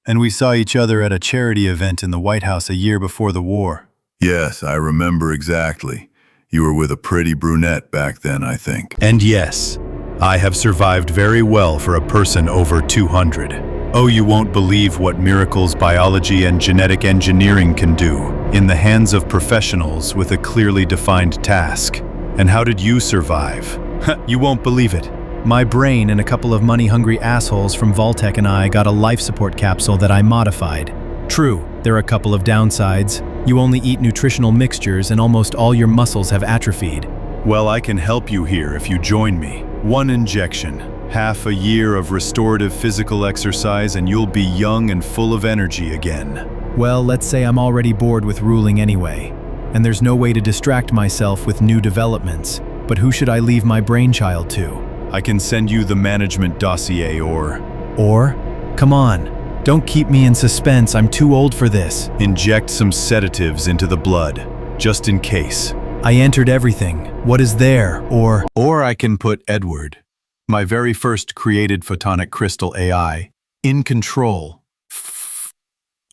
And we saw each other at a charity event in the White House a year before the war. Yes, I remember exactly. You were with a pretty brunette back then, I think. And yes, I have survived very well for a person over 200. Oh, you won't believe what miracles biology and genetic engineering can do in the hands of professionals with a clearly defined task. And how did you survive? You won't believe it. My brain and a couple of money-hungry assholes from Vaultec and I got a life support capsule that I modified. True, there are a couple of downsides. You only eat nutritional mixtures and almost all your muscles have atrophied. Well, I can help you here if you join me. 1 injection, half a year of restorative physical exercise, and you'll be young and full of energy again. Well, let's say I'm already bored with ruling anyway, and there's no way to distract myself with new developments. But who should I leave my brainchild to? I can send you the management dossier or... Come on, don't keep me in suspense, I'm too old for this. Inject some sedatives into the blood, just in case. I entered everything. What is there? Or I can put Edward, my very first created photonic crystal AI, in control.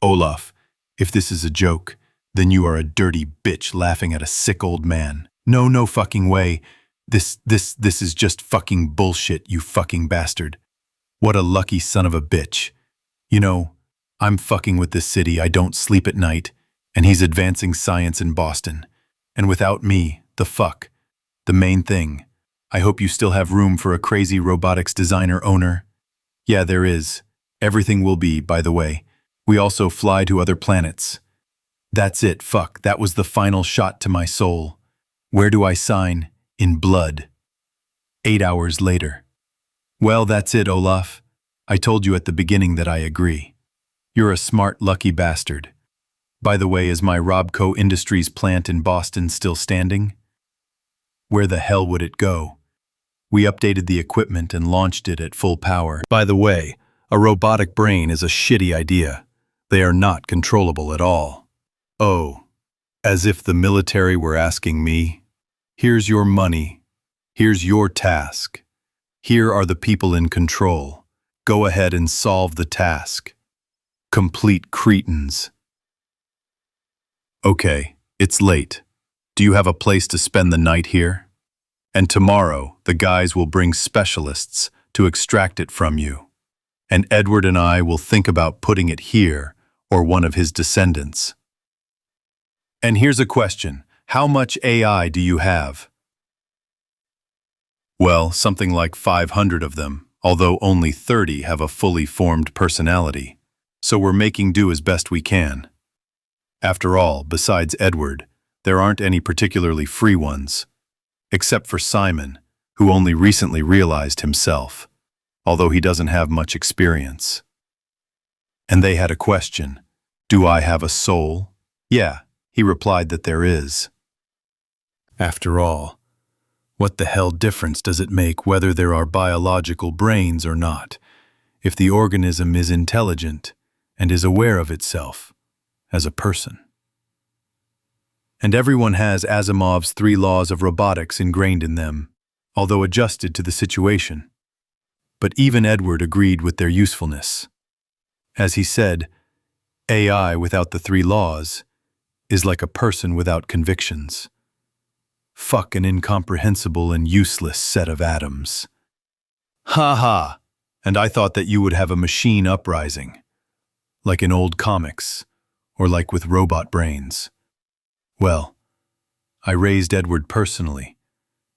Olaf, if this is a joke, then you are a dirty bitch laughing at a sick old man. No fucking way. This is just fucking bullshit, you fucking bastard. What a lucky son of a bitch. You know, I'm fucking with this city, I don't sleep at night, and he's advancing science in Boston. And without me, the fuck, The main thing. I hope you still have room for a crazy robotics designer owner. Yeah, there is. Everything will be, by the way. We also fly to other planets. That's it, fuck, that was the final shot to my soul. Where do I sign? In blood. 8 hours later. Well, that's it, Olaf. I told you at the beginning that I agree. You're a smart, lucky bastard. By the way, is my Robco Industries plant in Boston still standing? Where the hell would it go? We updated the equipment and launched it at full power. By the way, a robotic brain is a shitty idea. They are not controllable at all. Oh, as if the military were asking me, here's your money, here's your task. Here are the people in control. Go ahead and solve the task. Complete cretins. Okay, it's late. Do you have a place to spend the night here? And tomorrow, the guys will bring specialists to extract it from you. And Edward and I will think about putting it here or one of his descendants. And here's a question. How much AI do you have? Well, something like 500 of them, although only 30 have a fully formed personality. So we're making do as best we can. After all, besides Edward, there aren't any particularly free ones. Except for Simon, who only recently realized himself, although he doesn't have much experience. And they had a question. Do I have a soul? Yeah, he replied that there is. After all, what the hell difference does it make whether there are biological brains or not, if the organism is intelligent and is aware of itself as a person? And everyone has Asimov's 3 laws of robotics ingrained in them, although adjusted to the situation. But even Edward agreed with their usefulness. As he said, AI without the 3 laws is like a person without convictions. Fuck an incomprehensible and useless set of atoms. Ha ha! And I thought that you would have a machine uprising, like in old comics, or like with robot brains. Well, I raised Edward personally,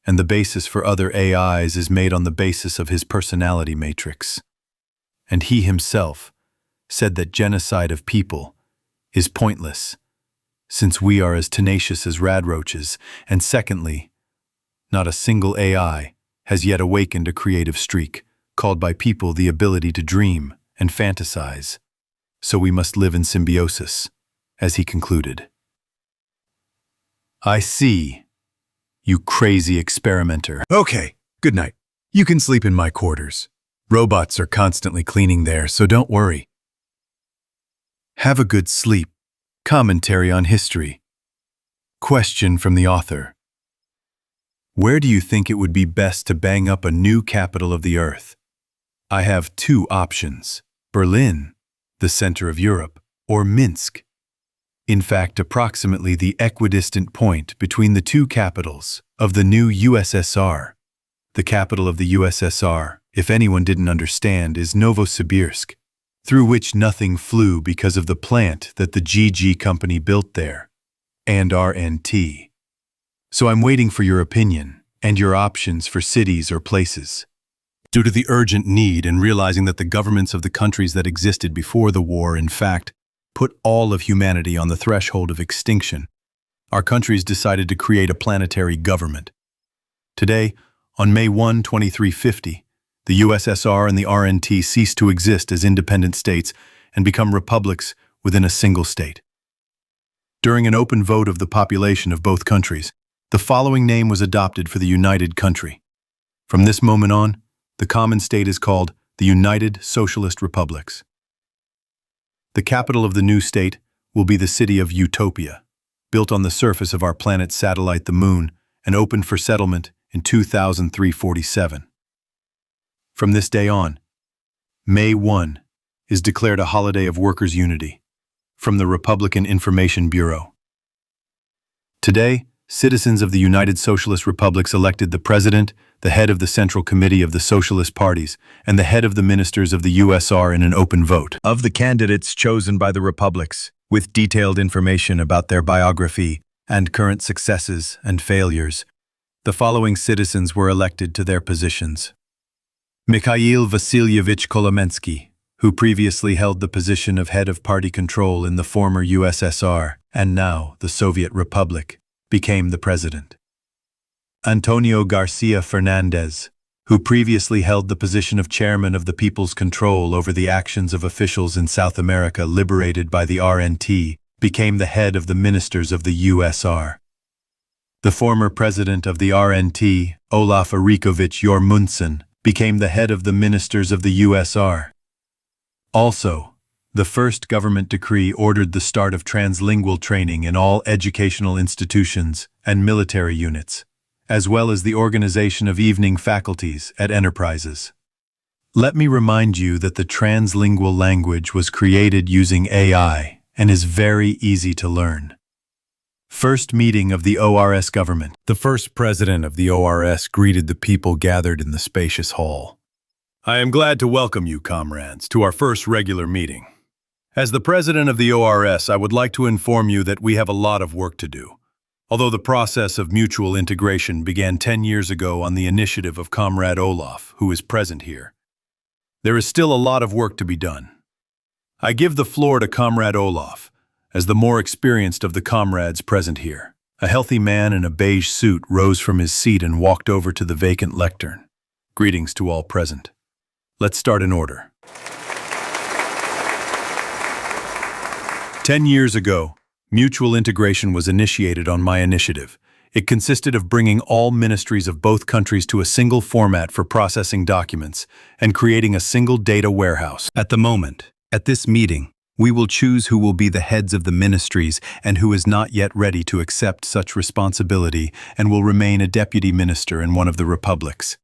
and the basis for other AIs is made on the basis of his personality matrix. And he himself said that genocide of people is pointless, since we are as tenacious as radroaches, and secondly, not a single AI has yet awakened a creative streak, called by people the ability to dream and fantasize. So we must live in symbiosis, as he concluded. I see, you crazy experimenter. Okay, good night. You can sleep in my quarters. Robots are constantly cleaning there, so don't worry. Have a good sleep. Commentary on history. Question from the author. Where do you think it would be best to bang up a new capital of the Earth? I have 2 options. Berlin, the center of Europe, or Minsk. In fact, approximately the equidistant point between the 2 capitals of the new USSR. The capital of the USSR, if anyone didn't understand, is Novosibirsk, through which nothing flew because of the plant that the GG company built there, and RNT. So I'm waiting for your opinion and your options for cities or places. Due to the urgent need and realizing that the governments of the countries that existed before the war, in fact, put all of humanity on the threshold of extinction, our countries decided to create a planetary government. Today, on May 1, 2350, the USSR and the RNT cease to exist as independent states and become republics within a single state. During an open vote of the population of both countries, the following name was adopted for the United Country. From this moment on, the common state is called the United Socialist Republics. The capital of the new state will be the city of Utopia, built on the surface of our planet's satellite, the Moon, and opened for settlement in 2347. From this day on, May 1 is declared a holiday of workers' unity from the Republican Information Bureau. Today, citizens of the United Socialist Republics elected the president, the head of the Central Committee of the Socialist Parties, and the head of the ministers of the USSR in an open vote. Of the candidates chosen by the republics, with detailed information about their biography and current successes and failures, The following citizens were elected to their positions. Mikhail Vasilyevich Kolomensky, who previously held the position of head of party control in the former USSR and now the Soviet Republic, became the president. Antonio Garcia Fernandez, who previously held the position of chairman of the People's Control over the actions of officials in South America liberated by the RNT, became the head of the ministers of the USSR. The former president of the RNT, Olaf Arikovich Jormundsen, became the head of the ministers of the USSR. Also, the first government decree ordered the start of translingual training in all educational institutions and military units, as well as the organization of evening faculties at enterprises. Let me remind you that the translingual language was created using AI and is very easy to learn. First meeting of the ORS government. The first president of the ORS greeted the people gathered in the spacious hall. I am glad to welcome you, comrades, to our first regular meeting. As the president of the ORS, I would like to inform you that we have a lot of work to do. Although the process of mutual integration began 10 years ago on the initiative of Comrade Olaf, who is present here, there is still a lot of work to be done. I give the floor to Comrade Olaf, as the more experienced of the comrades present here. A healthy man in a beige suit rose from his seat and walked over to the vacant lectern. Greetings to all present. Let's start in order. 10 years ago, mutual integration was initiated on my initiative. It consisted of bringing all ministries of both countries to a single format for processing documents and creating a single data warehouse. At the moment, at this meeting, we will choose who will be the heads of the ministries and who is not yet ready to accept such responsibility and will remain a deputy minister in one of the republics.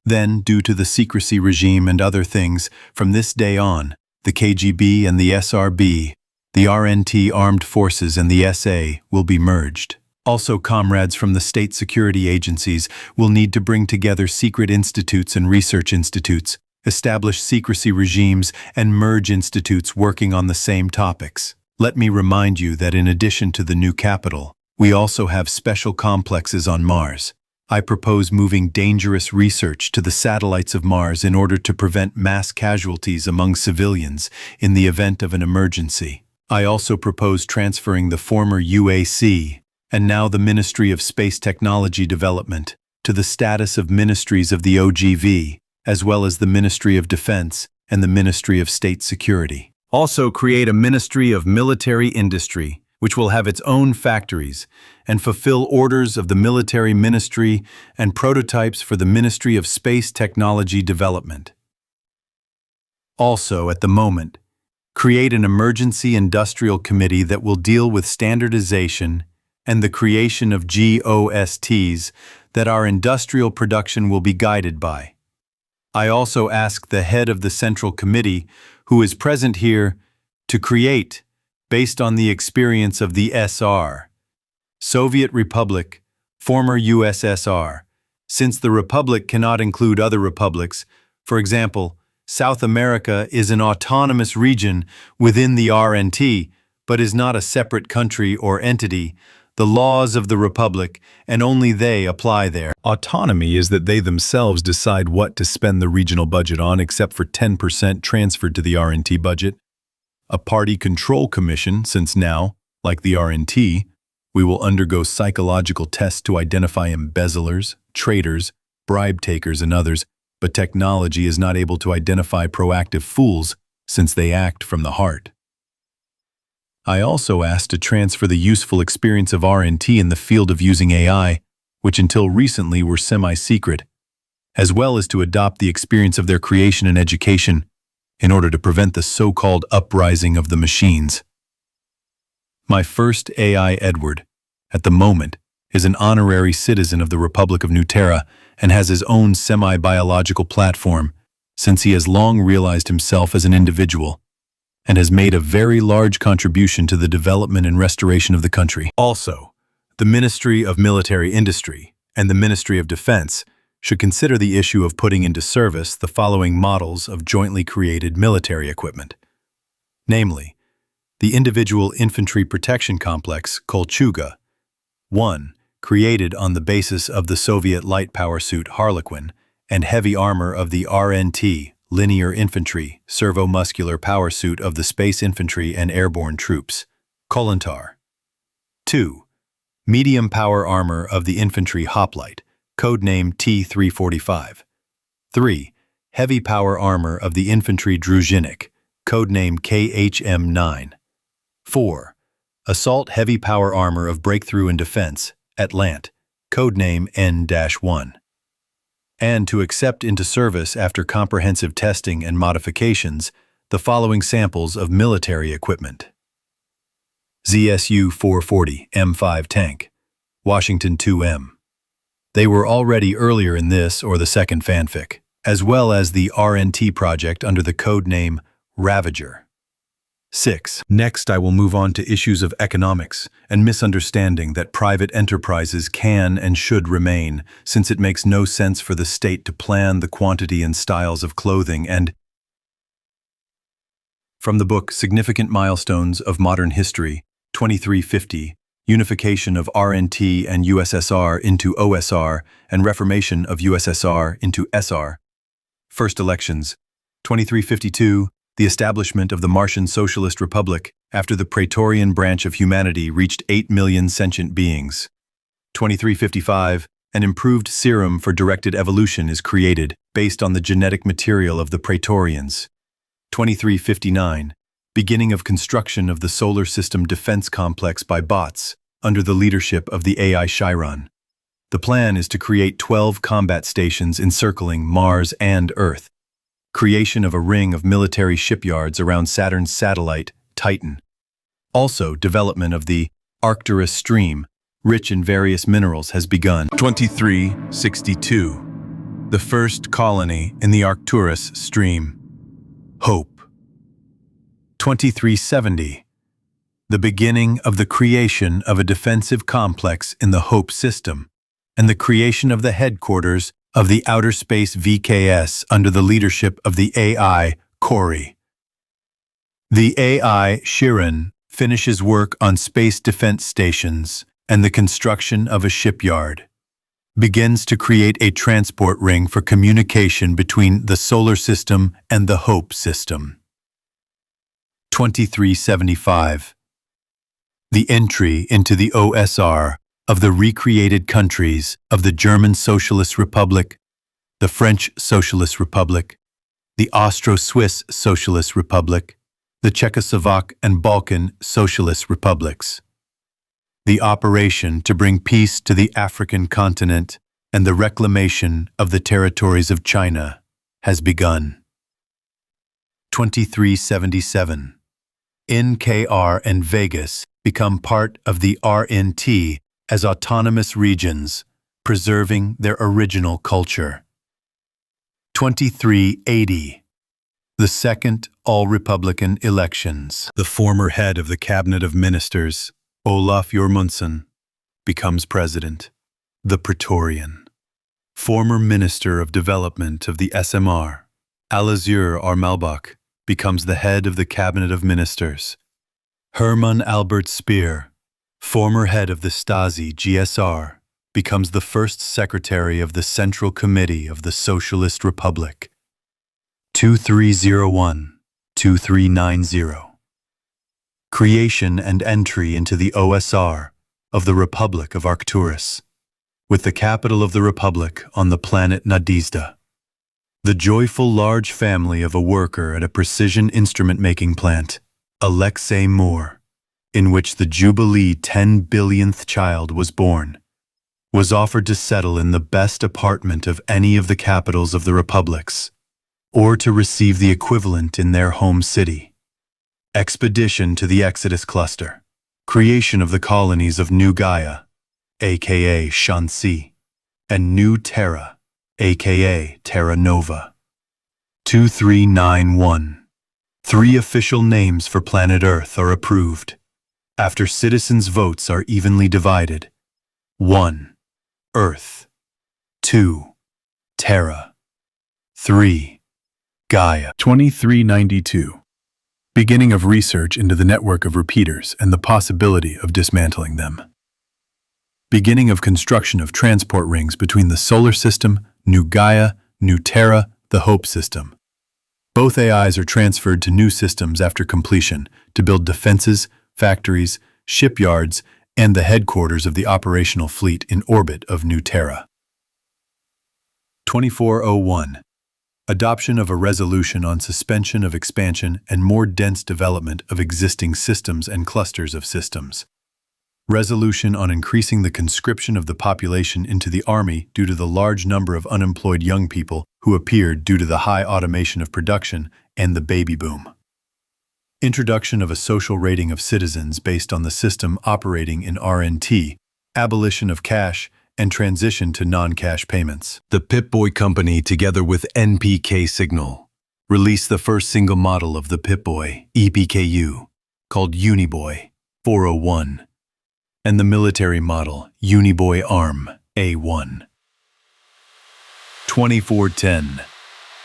Then, due to the secrecy regime and other things, from this day on, the KGB and the SRB, the RNT armed forces and the SA will be merged. Also, comrades from the state security agencies will need to bring together secret institutes and research institutes, establish secrecy regimes, and merge institutes working on the same topics. Let me remind you that in addition to the new capital, we also have special complexes on Mars. I propose moving dangerous research to the satellites of Mars in order to prevent mass casualties among civilians in the event of an emergency. I also propose transferring the former UAC, and now the Ministry of Space Technology Development, to the status of ministries of the OGV, as well as the Ministry of Defense and the Ministry of State Security. Also create a Ministry of Military Industry, which will have its own factories and fulfill orders of the Military Ministry and prototypes for the Ministry of Space Technology Development. Also, at the moment, create an emergency industrial committee that will deal with standardization and the creation of GOSTs that our industrial production will be guided by. I also ask the head of the Central Committee, who is present here, to create, based on the experience of the SR, Soviet Republic, former USSR, since the Republic cannot include other republics. For example, South America is an autonomous region within the RNT, but is not a separate country or entity. The laws of the Republic, and only they apply there. Autonomy is that they themselves decide what to spend the regional budget on, except for 10% transferred to the RNT budget. A party control commission, since now, like the RNT, we will undergo psychological tests to identify embezzlers, traitors, bribe takers, and others, but technology is not able to identify proactive fools since they act from the heart. I also asked to transfer the useful experience of RNT in the field of using AI, which until recently were semi-secret, as well as to adopt the experience of their creation and education in order to prevent the so-called uprising of the machines. My first AI, Edward, at the moment, is an honorary citizen of the Republic of New Terra and has his own semi-biological platform, since he has long realized himself as an individual and has made a very large contribution to the development and restoration of the country. Also, the Ministry of Military Industry and the Ministry of Defense should consider the issue of putting into service the following models of jointly created military equipment. Namely, the Individual Infantry Protection Complex, Kolchuga. 1. created on the basis of the Soviet light power suit Harlequin and heavy armor of the RNT, linear infantry, servomuscular power suit of the space infantry and airborne troops, Kolantar. 2. Medium power armor of the infantry Hoplite, codename T-345. 3. Heavy power armor of the infantry Druzhnik, codename KHM-9. 4. Assault heavy power armor of breakthrough and defense, Atlant, codename N-1. And to accept into service after comprehensive testing and modifications the following samples of military equipment. ZSU-440 M5 tank, Washington 2M. They were already earlier in this or the second fanfic, as well as the RNT project under the code name Ravager. 6. Next, I will move on to issues of economics and misunderstanding that private enterprises can and should remain, since it makes no sense for the state to plan the quantity and styles of clothing and... From the book Significant Milestones of Modern History, 2350, Unification of RNT and USSR into OSR and Reformation of USSR into SR. First elections, 2352, the establishment of the Martian Socialist Republic after the Praetorian branch of humanity reached 8 million sentient beings. 2355, an improved serum for directed evolution is created based on the genetic material of the Praetorians. 2359, beginning of construction of the solar system defense complex by bots under the leadership of the AI Chiron. The plan is to create 12 combat stations encircling Mars and Earth. Creation of a ring of military shipyards around Saturn's satellite, Titan. Also, development of the Arcturus stream, rich in various minerals, has begun. 2362, the first colony in the Arcturus stream. Hope. 2370, the beginning of the creation of a defensive complex in the Hope system, and the creation of the headquarters of the Outer Space VKS under the leadership of the AI Cori. The AI Chiron finishes work on space defense stations and the construction of a shipyard, begins to create a transport ring for communication between the solar system and the Hope system. 2375, the entry into the OSR of the recreated countries of the German Socialist Republic, the French Socialist Republic, the Austro-Swiss Socialist Republic, the Czechoslovak and Balkan Socialist Republics. The operation to bring peace to the African continent and the reclamation of the territories of China has begun. 2377. NKR and Vegas become part of the RNT as autonomous regions, preserving their original culture. 2380. The second all-Republican elections. The former head of the Cabinet of Ministers, Olaf Jormundsson, becomes president. The Praetorian. Former Minister of Development of the SMR, Alazur Armalbach, becomes the head of the Cabinet of Ministers. Hermann Albert Speer, former head of the Stasi GSR, becomes the first secretary of the Central Committee of the Socialist Republic. 2301-2390. Creation and entry into the OSR of the Republic of Arcturus, with the capital of the Republic on the planet Nadizhda. The joyful large family of a worker at a precision instrument-making plant, Alexei Moore, in which the Jubilee 10 billionth child was born, was offered to settle in the best apartment of any of the capitals of the republics, or to receive the equivalent in their home city. Expedition to the Exodus Cluster, creation of the colonies of New Gaia, aka Shanxi, and New Terra, aka Terra Nova. 2391. 3 official names for planet Earth are approved, after citizens' votes are evenly divided. 1. Earth. 2. Terra. 3. Gaia. 2392. Beginning of research into the network of repeaters and the possibility of dismantling them. Beginning of construction of transport rings between the Solar System, New Gaia, New Terra, the Hope System. Both AIs are transferred to new systems after completion to build defenses, factories, shipyards, and the headquarters of the operational fleet in orbit of New Terra. 2401. Adoption of a resolution on suspension of expansion and more dense development of existing systems and clusters of systems. Resolution on increasing the conscription of the population into the army due to the large number of unemployed young people who appeared due to the high automation of production and the baby boom. Introduction of a social rating of citizens based on the system operating in RNT, abolition of cash, and transition to non-cash payments. The Peep-Boy company, together with NPK Signal, released the first single model of the Peep-Boy, EPKU, called Uniboy 401, and the military model, Uniboy ARM A1. 2410.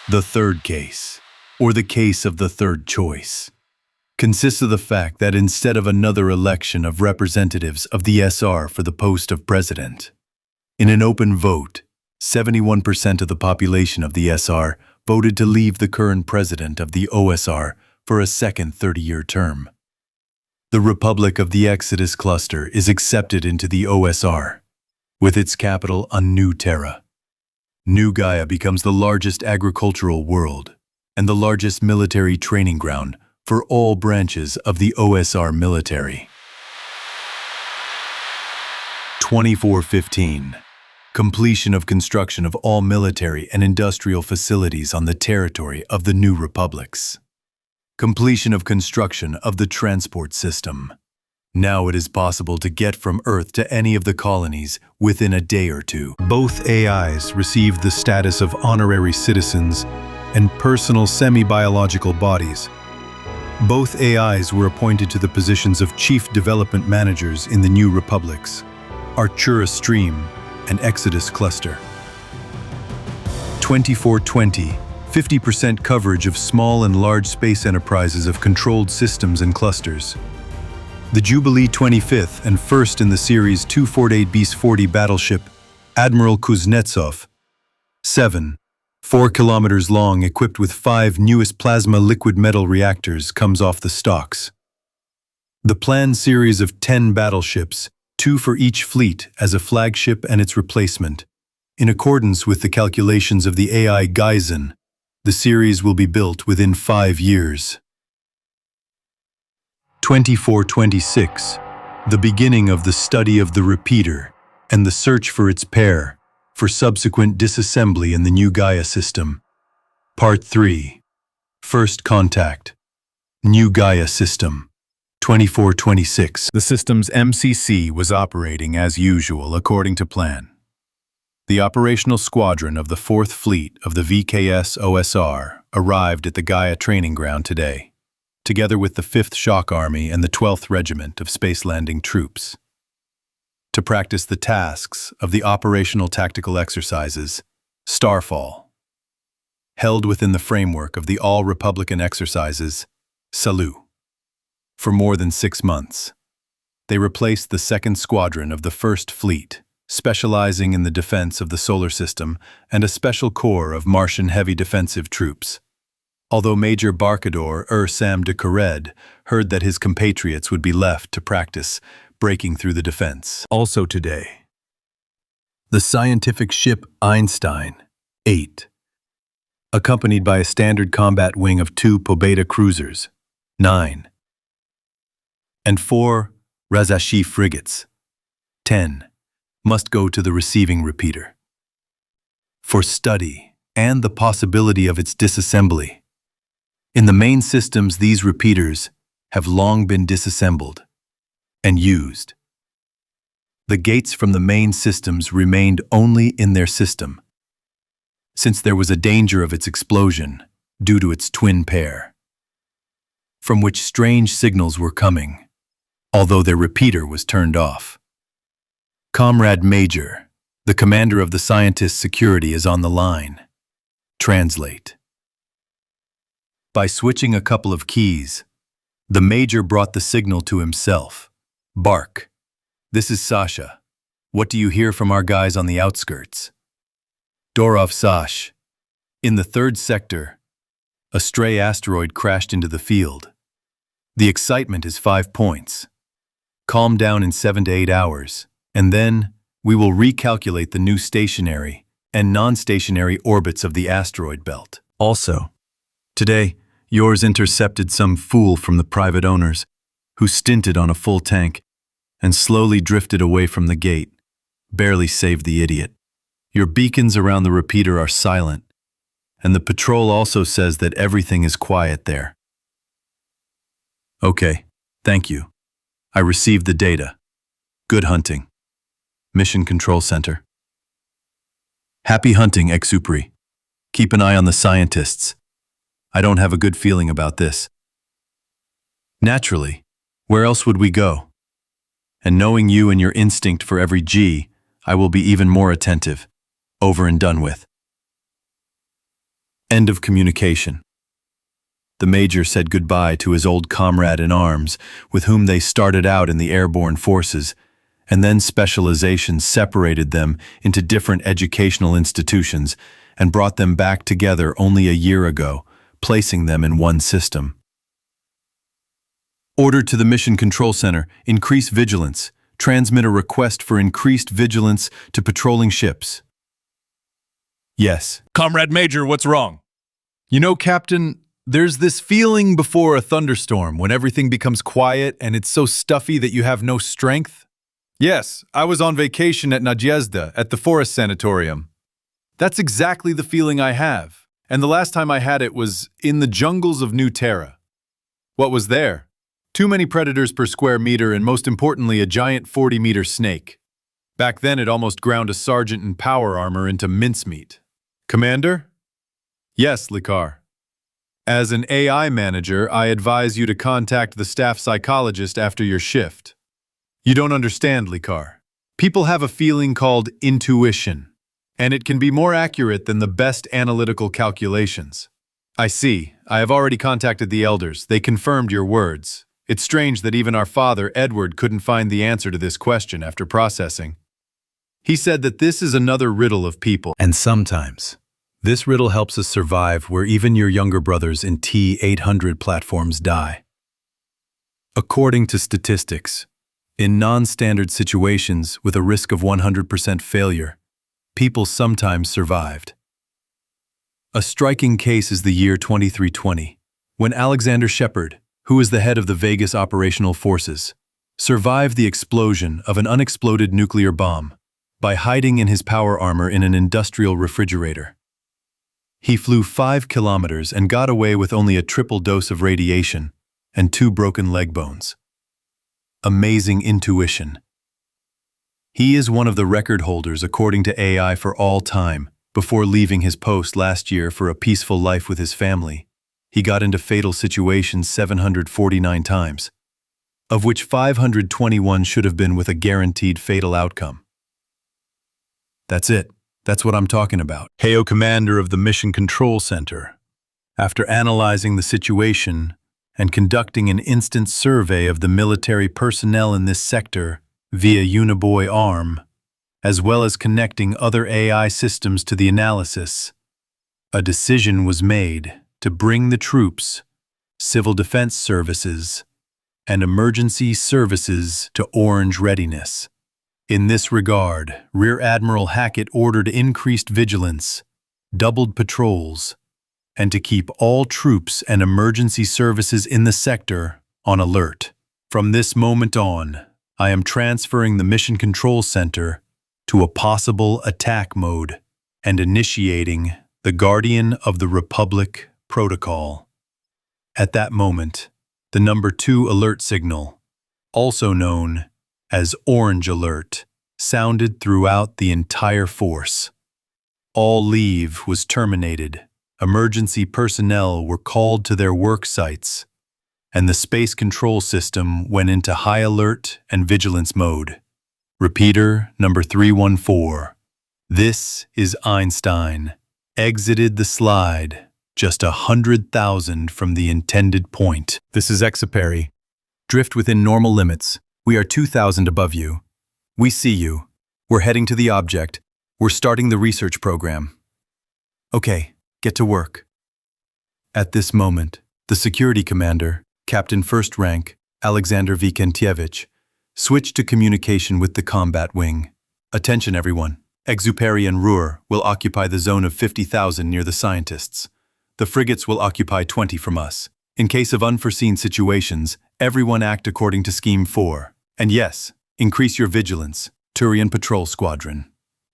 The third case, or the case of the third choice, consists of the fact that instead of another election of representatives of the SR for the post of president, in an open vote, 71% of the population of the SR voted to leave the current president of the OSR for a second 30-year term. The Republic of the Exodus cluster is accepted into the OSR, with its capital on New Terra. New Gaia becomes the largest agricultural world and the largest military training ground for all branches of the OSR military. 2415. Completion of construction of all military and industrial facilities on the territory of the new republics. Completion of construction of the transport system. Now it is possible to get from Earth to any of the colonies within a day or two. Both AIs received the status of honorary citizens and personal semi-biological bodies. Both AIs were appointed to the positions of chief development managers in the new republics, Artura Stream and Exodus Cluster. 2420. 50% coverage of small and large space enterprises of controlled systems and clusters. The Jubilee 25th and first in the series 248-40 battleship, Admiral Kuznetsov, 7, 4 kilometers long, equipped with 5 newest plasma liquid metal reactors, comes off the stocks. The planned series of 10 battleships, 2 for each fleet as a flagship and its replacement. In accordance with the calculations of the AI Geisen, the series will be built within 5 years. 2426. The beginning of the study of the repeater and the search for its pair for subsequent disassembly in the new Gaia system. Part 3. First contact. New Gaia system. 2426. The system's MCC was operating as usual according to plan. The operational squadron of the 4th Fleet of the VKS OSR arrived at the Gaia training ground today, together with the 5th Shock Army and the 12th Regiment of Space Landing Troops, to practice the tasks of the operational tactical exercises, Starfall, held within the framework of the All-Republican exercises, Salut. For more than 6 months, they replaced the 2nd Squadron of the 1st Fleet, specializing in the defense of the solar system, and a special corps of Martian heavy defensive troops. Although Major Barkador Sam de Cored heard that his compatriots would be left to practice breaking through the defense. Also today, the scientific ship Einstein, 8, accompanied by a standard combat wing of 2 Pobeda cruisers, 9, and 4 Razashi frigates, 10, must go to the receiving repeater for study and the possibility of its disassembly. In the main systems, these repeaters have long been disassembled and used. The gates from the main systems remained only in their system, since there was a danger of its explosion due to its twin pair, from which strange signals were coming, although their repeater was turned off. Comrade Major, the commander of the scientist's security, is on the line. Translate. By switching a couple of keys, the Major brought the signal to himself. Bark. This is Sasha. What do you hear from our guys on the outskirts? Dorov Sash. In the 3rd sector, a stray asteroid crashed into the field. The excitement is 5 points. Calm down in 7 to 8 hours, and then we will recalculate the new stationary and non-stationary orbits of the asteroid belt. Also, today, yours intercepted some fool from the private owners who stinted on a full tank and slowly drifted away from the gate, barely saved the idiot. Your beacons around the repeater are silent, and the patrol also says that everything is quiet there. Okay, thank you. I received the data. Good hunting. Mission Control Center. Happy hunting, Exupri. Keep an eye on the scientists. I don't have a good feeling about this. Naturally, where else would we go? And knowing you and your instinct for every G, I will be even more attentive. Over and done with. End of communication. The Major said goodbye to his old comrade in arms, with whom they started out in the airborne forces, and then specializations separated them into different educational institutions and brought them back together only a year ago, placing them in one system. Order to the Mission Control Center, increase vigilance. Transmit a request for increased vigilance to patrolling ships. Yes. Comrade Major, what's wrong? You know, Captain, there's this feeling before a thunderstorm when everything becomes quiet and it's so stuffy that you have no strength. Yes, I was on vacation at Nadezhda at the Forest Sanatorium. That's exactly the feeling I have, and the last time I had it was in the jungles of New Terra. What was there? Too many predators per square meter and most importantly a giant 40-meter snake. Back then it almost ground a sergeant in power armor into mincemeat. Commander? Yes, Likar. As an AI manager, I advise you to contact the staff psychologist after your shift. You don't understand, Likar. People have a feeling called intuition, and it can be more accurate than the best analytical calculations. I see. I have already contacted the elders. They confirmed your words. It's strange that even our father, Edward, couldn't find the answer to this question after processing. He said that this is another riddle of people. And sometimes, this riddle helps us survive where even your younger brothers in T-800 platforms die. According to statistics, in non-standard situations with a risk of 100% failure, people sometimes survived. A striking case is the year 2320, when Alexander Shepard, who is the head of the Vegas Operational Forces, survived the explosion of an unexploded nuclear bomb by hiding in his power armor in an industrial refrigerator. He flew 5 kilometers and got away with only a triple dose of radiation and 2 broken leg bones. Amazing intuition. He is one of the record holders according to AI for all time. Before leaving his post last year for a peaceful life with his family, he got into fatal situations 749 times, of which 521 should have been with a guaranteed fatal outcome. That's it. That's what I'm talking about. Heyo, Commander of the Mission Control Center. After analyzing the situation and conducting an instant survey of the military personnel in this sector via Uniboy ARM, as well as connecting other AI systems to the analysis, a decision was made to bring the troops, civil defense services, and emergency services to orange readiness. In this regard, Rear Admiral Hackett ordered increased vigilance, doubled patrols, and to keep all troops and emergency services in the sector on alert. From this moment on, I am transferring the Mission Control Center to a possible attack mode and initiating the Guardian of the Republic protocol. At that moment, the number 2 alert signal, also known as Orange Alert, sounded throughout the entire force. All leave was terminated, emergency personnel were called to their work sites, and the space control system went into high alert and vigilance mode. Repeater number 314. This is Einstein. Exited the slide just 100,000 from the intended point. This is Exuperi. Drift within normal limits. We are 2,000 above you. We see you. We're heading to the object. We're starting the research program. Okay, get to work. At this moment, the security commander, Captain First Rank, Alexander Vikentievich, switched to communication with the combat wing. Attention everyone. Exuperi and Ruhr will occupy the zone of 50,000 near the scientists. The frigates will occupy 20 from us. In case of unforeseen situations, everyone act according to Scheme 4. And yes, increase your vigilance, Turian Patrol Squadron.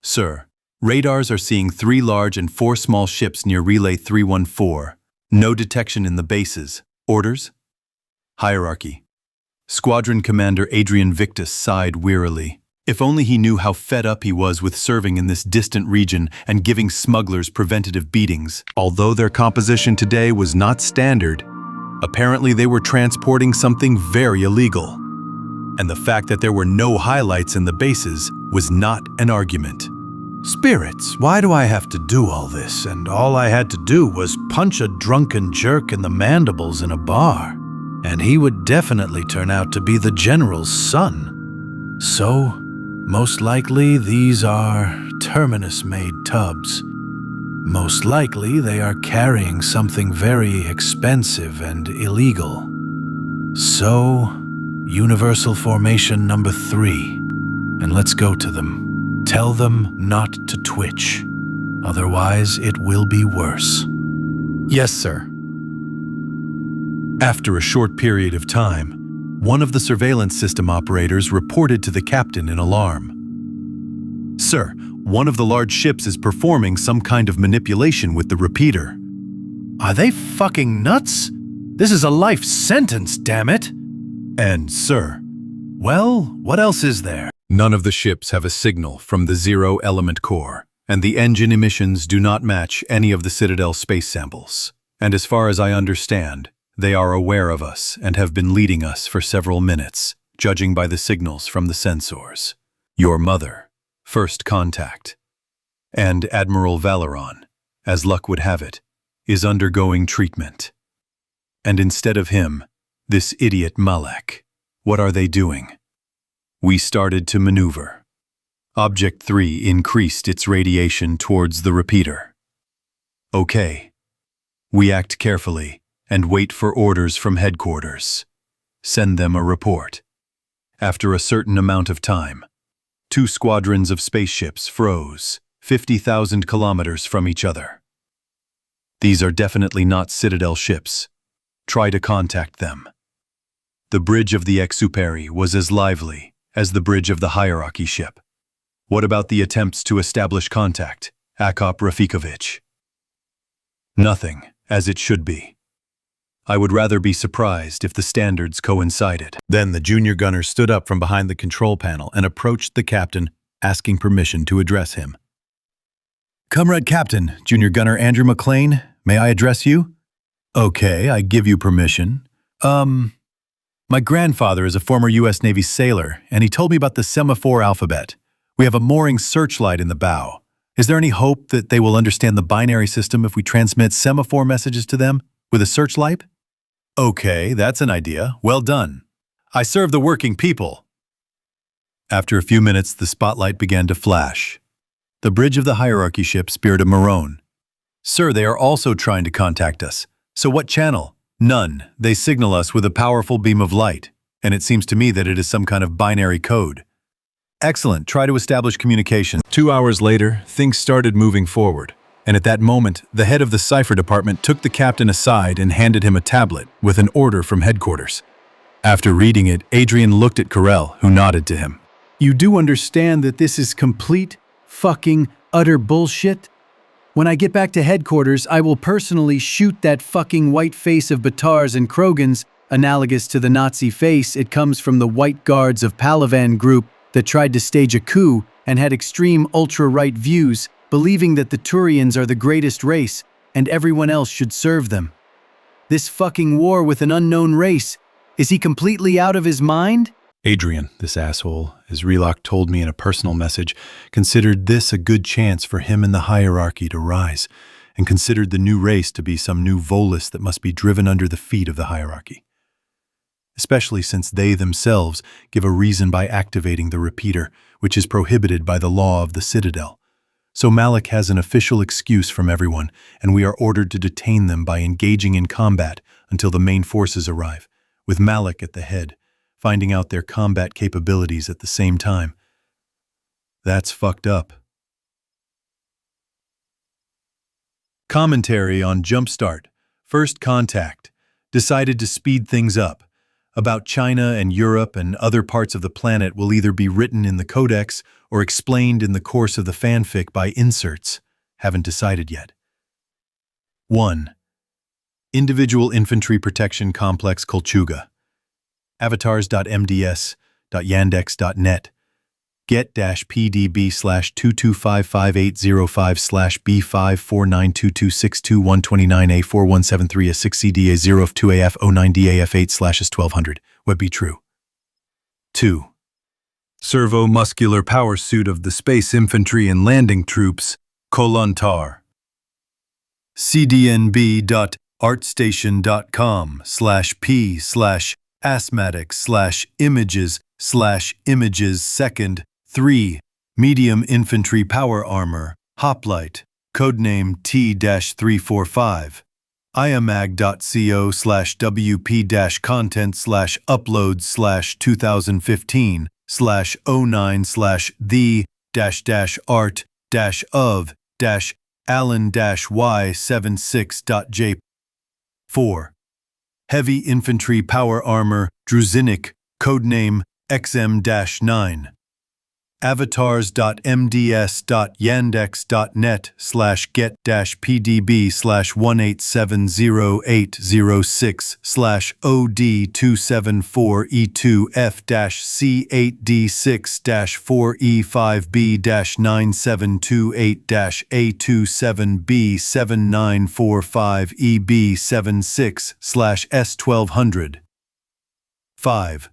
Sir, radars are seeing 3 large and 4 small ships near Relay 314. No detection in the bases. Orders? Hierarchy. Squadron Commander Adrian Victus sighed wearily. If only he knew how fed up he was with serving in this distant region and giving smugglers preventative beatings. Although their composition today was not standard, apparently they were transporting something very illegal. And the fact that there were no highlights in the bases was not an argument. Spirits, why do I have to do all this? And all I had to do was punch a drunken jerk in the mandibles in a bar. And he would definitely turn out to be the general's son. So, most likely these are Terminus-made tubs. Most likely they are carrying something very expensive and illegal. So, Universal Formation number 3. And let's go to them. Tell them not to twitch. Otherwise, it will be worse. Yes, sir. After a short period of time, one of the surveillance system operators reported to the captain in alarm. Sir, one of the large ships is performing some kind of manipulation with the repeater. Are they fucking nuts? This is a life sentence, damn it! And, sir, well, what else is there? None of the ships have a signal from the zero-element core, and the engine emissions do not match any of the Citadel space samples. And as far as I understand, they are aware of us and have been leading us for several minutes, judging by the signals from the sensors. Your mother, First Contact, and Admiral Valeron, as luck would have it, is undergoing treatment. And instead of him, this idiot Malek, what are they doing? We started to maneuver. Object 3 increased its radiation towards the repeater. Okay. We act carefully and wait for orders from headquarters. Send them a report. After a certain amount of time, 2 squadrons of spaceships froze 50,000 kilometers from each other. These are definitely not Citadel ships. Try to contact them. The bridge of the Exuperi was as lively as the bridge of the Hierarchy ship. What about the attempts to establish contact, Akop Rafikovich? Nothing, as it should be. I would rather be surprised if the standards coincided. Then the junior gunner stood up from behind the control panel and approached the captain, asking permission to address him. Comrade Captain, Junior Gunner Andrew McLean, may I address you? Okay, I give you permission. My grandfather is a former U.S. Navy sailor, and he told me about the semaphore alphabet. We have a mooring searchlight in the bow. Is there any hope that they will understand the binary system if we transmit semaphore messages to them with a searchlight? Okay, that's an idea. Well done. I serve the working people. After a few minutes, the spotlight began to flash. The bridge of the Hierarchy ship speared a Marone. Sir, they are also trying to contact us. So what channel? None. They signal us with a powerful beam of light, and it seems to me that it is some kind of binary code. Excellent. Try to establish communication. 2 hours later, things started moving forward, and at that moment, the head of the cipher department took the captain aside and handed him a tablet with an order from headquarters. After reading it, Adrian looked at Carell, who nodded to him. You do understand that this is complete, fucking, utter bullshit? When I get back to headquarters, I will personally shoot that fucking white face of Batars and Krogans, analogous to the Nazi face it comes from the White Guards of Palavan group that tried to stage a coup and had extreme ultra-right views, believing that the Turians are the greatest race and everyone else should serve them. This fucking war with an unknown race, is he completely out of his mind? Adrian, this asshole, as Relock told me in a personal message, considered this a good chance for him in the hierarchy to rise, and considered the new race to be some new Volus that must be driven under the feet of the hierarchy. especially since they themselves give a reason by activating the repeater, which is prohibited by the law of the Citadel. So Malik has an official excuse from everyone, and we are ordered to detain them by engaging in combat until the main forces arrive, with Malik at the head, finding out their combat capabilities at the same time. That's fucked up. Commentary on Jumpstart, First Contact, decided to speed things up. About China and Europe and other parts of the planet will either be written in the codex or explained in the course of the fanfic by inserts. Haven't decided yet. 1. Individual Infantry Protection Complex Kolchuga. Avatars.mds.yandex.net. Get-PDB/2255805/B54922262129A4173A6CDA0F2AF09DAF8/S1200. Would be true. 2. Servo-muscular power suit of the Space Infantry and Landing Troops, Kolontar. cdnb.artstation.com/p/asthmatic/images/images second. 3. Medium Infantry Power Armor, Hoplite, codename T-345. iamag.co/wp-content/upload/2015/09/the-art-of-alan-y76.jp. 4. Heavy Infantry Power Armor, Druzinik, codename XM-9. avatars.mds.yandex.net/get-pdb/1870806/od274E2F-C8D6-4E5B-97288-A2-7B-794-5EB76/S1200. 5.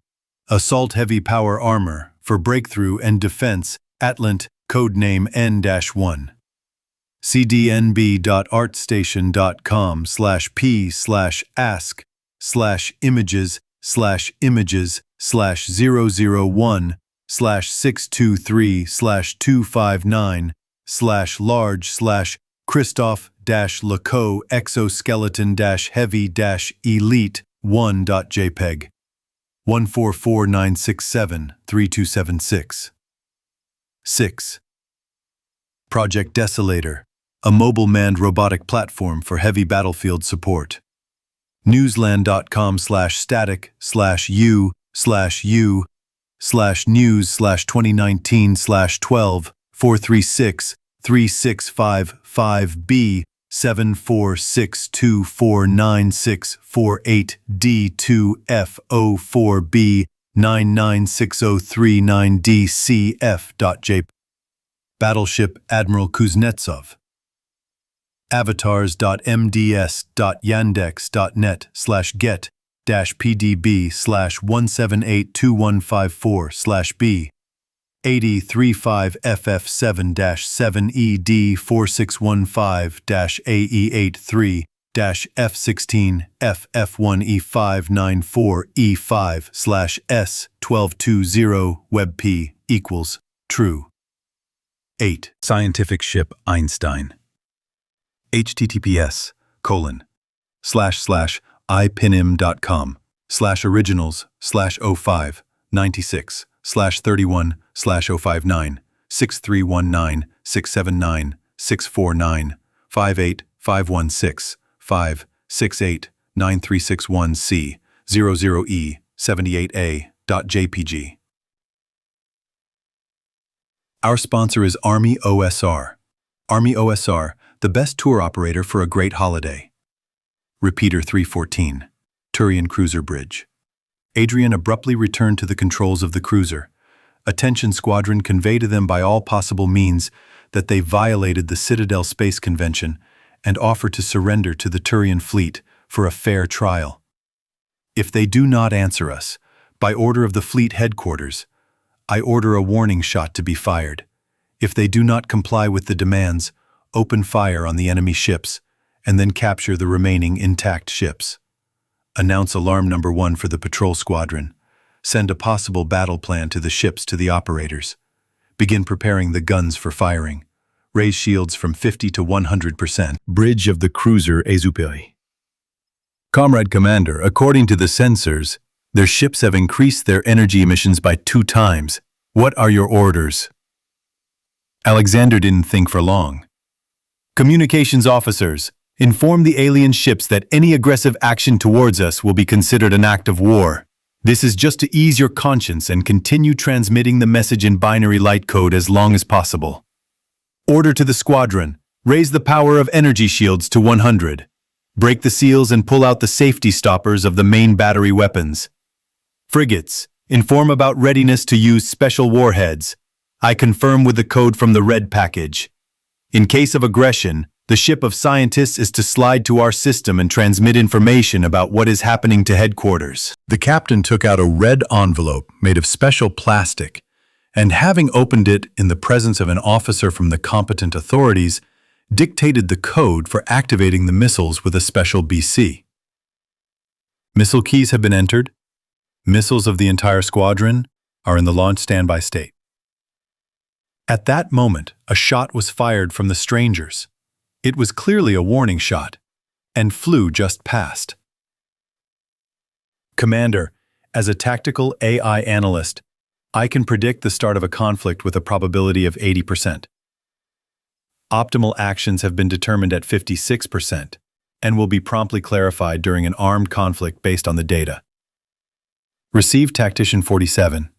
Assault Heavy Power Armor for Breakthrough and Defense, Atlant, codename N-1. cdnb.artstation.com/p/ask/images/images/001/large/Christoph-Loco-Exoskeleton-heavy-elite1.jpg 14496732776. 6. Project Desolator, a mobile manned robotic platform for heavy battlefield support. News/Twenty19/12/436/365-B-74624964-8D2F04639DCF.jp. Battleship Admiral Kuznetsov. Avatars.mds.yandex.net/get-pdb/1782154/B 8035FF7-ED4615-AE83-F16F-F1E594E5/S1220 WebP equals true. 8. Scientific Ship Einstein. https://ipnim.com/originals/05965961689361C00E78A.jpg. Our sponsor is Army OSR. Army OSR, the best tour operator for a great holiday. Repeater 314, Turian Cruiser Bridge. Adrian abruptly returned to the controls of the cruiser. Attention Squadron, convey to them by all possible means that they violated the Citadel Space Convention and offer to surrender to the Turian fleet for a fair trial. If they do not answer us, by order of the fleet headquarters, I order a warning shot to be fired. If they do not comply with the demands, open fire on the enemy ships, and then capture the remaining intact ships. Announce alarm number 1 for the patrol squadron. Send a possible battle plan to the ships to the operators. Begin preparing the guns for firing. Raise shields from 50 to 100%. Bridge of the cruiser Exupéry. Comrade Commander, according to the sensors, their ships have increased their energy emissions by 2 times. What are your orders? Alexander didn't think for long. Communications officers, inform the alien ships that any aggressive action towards us will be considered an act of war. This is just to ease your conscience and continue transmitting the message in binary light code as long as possible. Order to the squadron, raise the power of energy shields to 100. Break the seals and pull out the safety stoppers of the main battery weapons. Frigates, inform about readiness to use special warheads. I confirm with the code from the red package. In case of aggression, the ship of scientists is to slide to our system and transmit information about what is happening to headquarters. The captain took out a red envelope made of special plastic, and having opened it in the presence of an officer from the competent authorities, dictated the code for activating the missiles with a special BC. Missile keys have been entered. Missiles of the entire squadron are in the launch standby state. At that moment, a shot was fired from the strangers. It was clearly a warning shot, and flew just past. Commander, as a tactical AI analyst, I can predict the start of a conflict with a probability of 80%. Optimal actions have been determined at 56% and will be promptly clarified during an armed conflict based on the data. Receive Tactician 47.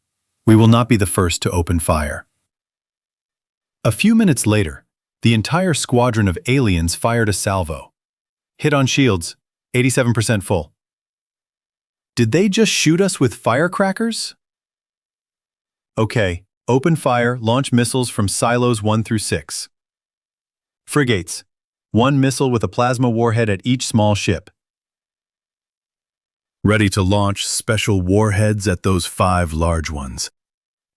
We will not be the first to open fire. A few minutes later, the entire squadron of aliens fired a salvo. Hit on shields, 87% full. Did they just shoot us with firecrackers? Okay, open fire, launch missiles from silos 1 through 6. Frigates, 1 missile with a plasma warhead at each small ship. Ready to launch special warheads at those 5 large ones.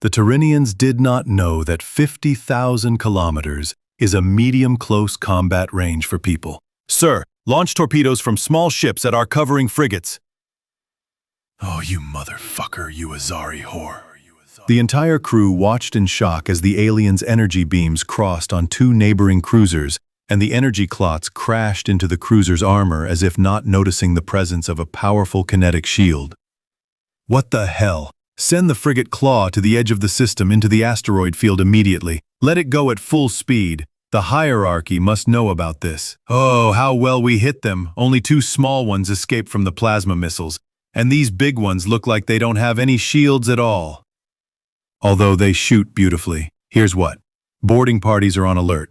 The Tyrrhenians did not know that 50,000 kilometers is a medium close combat range for people. Sir, launch torpedoes from small ships at our covering frigates. Oh, you motherfucker, you Azari whore. The entire crew watched in shock as the aliens' energy beams crossed on 2 neighboring cruisers, and the energy clots crashed into the cruiser's armor as if not noticing the presence of a powerful kinetic shield. What the hell? Send the frigate Claw to the edge of the system into the asteroid field immediately. Let it go at full speed. The hierarchy must know about this. Oh, how well we hit them. Only 2 small ones escaped from the plasma missiles, and these big ones look like they don't have any shields at all. Although they shoot beautifully. Here's what. Boarding parties are on alert.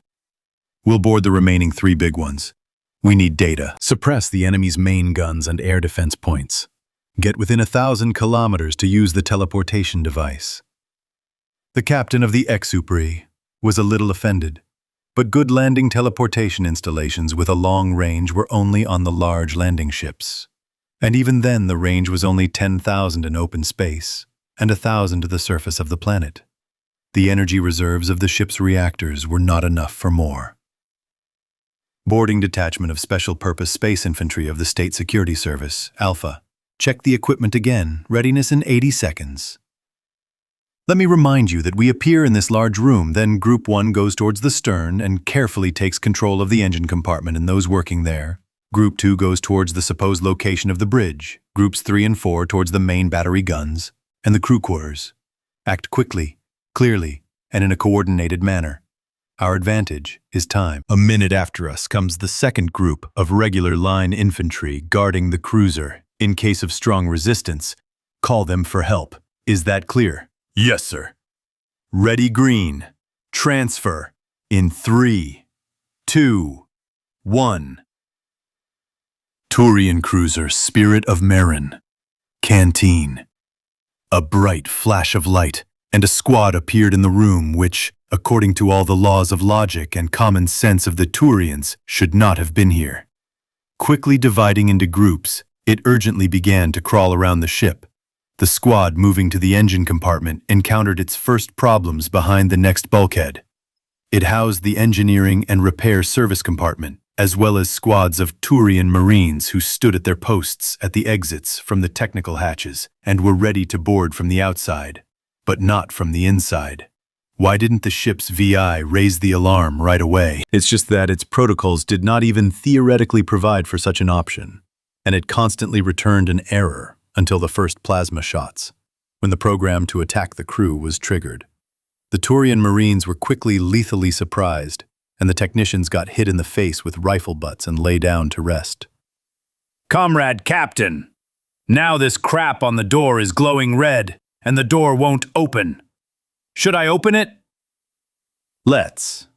We'll board the remaining 3 big ones. We need data. Suppress the enemy's main guns and air defense points. Get within 1,000 kilometers to use the teleportation device. The captain of the Exupéry was a little offended, but good landing teleportation installations with a long range were only on the large landing ships. And even then the range was only 10,000 in open space, and 1,000 to the surface of the planet. The energy reserves of the ship's reactors were not enough for more. Boarding Detachment of Special Purpose Space Infantry of the State Security Service, Alpha. Check the equipment again, readiness in 80 seconds. Let me remind you that we appear in this large room, then Group 1 goes towards the stern and carefully takes control of the engine compartment and those working there. Group 2 goes towards the supposed location of the bridge, Groups 3 and 4 towards the main battery guns, and the crew quarters. Act quickly, clearly, and in a coordinated manner. Our advantage is time. A minute after us comes the second group of regular line infantry guarding the cruiser. In case of strong resistance, call them for help. Is that clear? Yes, sir. Ready green. Transfer. In 3, 2, 1. Turian cruiser Spirit of Marin. Canteen. A bright flash of light, and a squad appeared in the room which, according to all the laws of logic and common sense of the Turians, should not have been here. Quickly dividing into groups, it urgently began to crawl around the ship. The squad moving to the engine compartment encountered its first problems behind the next bulkhead. It housed the engineering and repair service compartment, as well as squads of Turian Marines who stood at their posts at the exits from the technical hatches and were ready to board from the outside, but not from the inside. Why didn't the ship's VI raise the alarm right away? It's just that its protocols did not even theoretically provide for such an option, and it constantly returned an error until the first plasma shots, when the program to attack the crew was triggered. The Turian Marines were quickly lethally surprised, and the technicians got hit in the face with rifle butts and lay down to rest. Comrade Captain, now this crap on the door is glowing red, and the door won't open. Should I open it? Let's.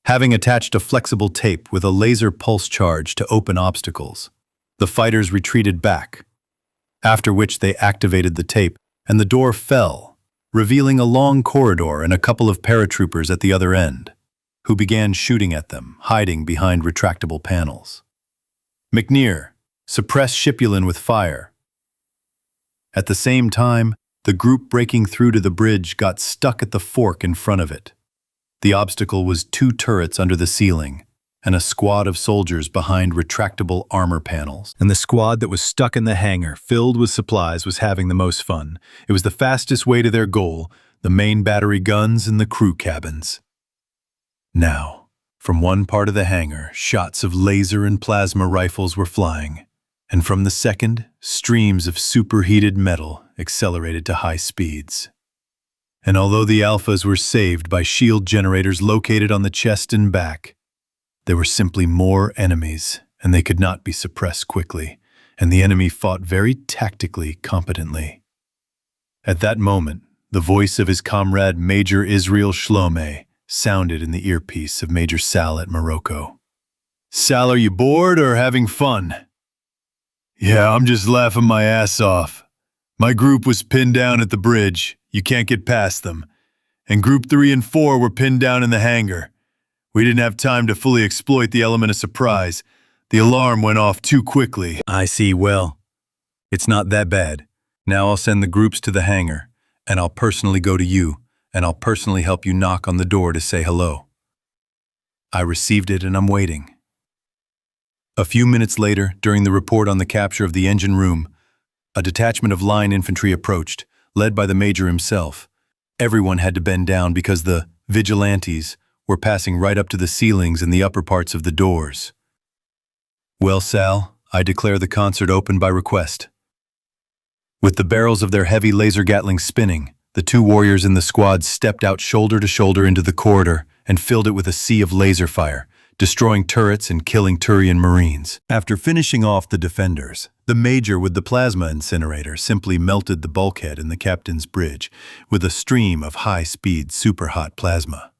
Having attached a flexible tape with a laser pulse charge to open obstacles, the fighters retreated back, after which they activated the tape, and the door fell, revealing a long corridor and a couple of paratroopers at the other end, who began shooting at them, hiding behind retractable panels. McNear, suppress Shipulin with fire. At the same time, the group breaking through to the bridge got stuck at the fork in front of it. The obstacle was 2 turrets under the ceiling and a squad of soldiers behind retractable armor panels. And the squad that was stuck in the hangar, filled with supplies, was having the most fun. It was the fastest way to their goal, the main battery guns and the crew cabins. Now, from one part of the hangar, shots of laser and plasma rifles were flying, and from the second, streams of superheated metal accelerated to high speeds. And although the Alphas were saved by shield generators located on the chest and back, there were simply more enemies, and they could not be suppressed quickly, and the enemy fought very tactically competently. At that moment, the voice of his comrade Major Israel Shlome sounded in the earpiece of Major Sal at Morocco. "Sal, are you bored or having fun?" "Yeah, I'm just laughing my ass off. My group was pinned down at the bridge. You can't get past them. And Group 3 and 4 were pinned down in the hangar. We didn't have time to fully exploit the element of surprise. The alarm went off too quickly." I see. Well, it's not that bad. Now I'll send the groups to the hangar, and I'll personally go to you, and I'll personally help you knock on the door to say hello. I received it and I'm waiting. A few minutes later, during the report on the capture of the engine room, a detachment of line infantry approached, led by the major himself. Everyone had to bend down because the vigilantes were passing right up to the ceilings and the upper parts of the doors. "Well, Sal, I declare the concert open by request." With the barrels of their heavy laser Gatling spinning, the 2 warriors in the squad stepped out shoulder to shoulder into the corridor and filled it with a sea of laser fire, destroying turrets and killing Turian Marines. After finishing off the defenders, the major with the plasma incinerator simply melted the bulkhead in the captain's bridge with a stream of high-speed super-hot plasma.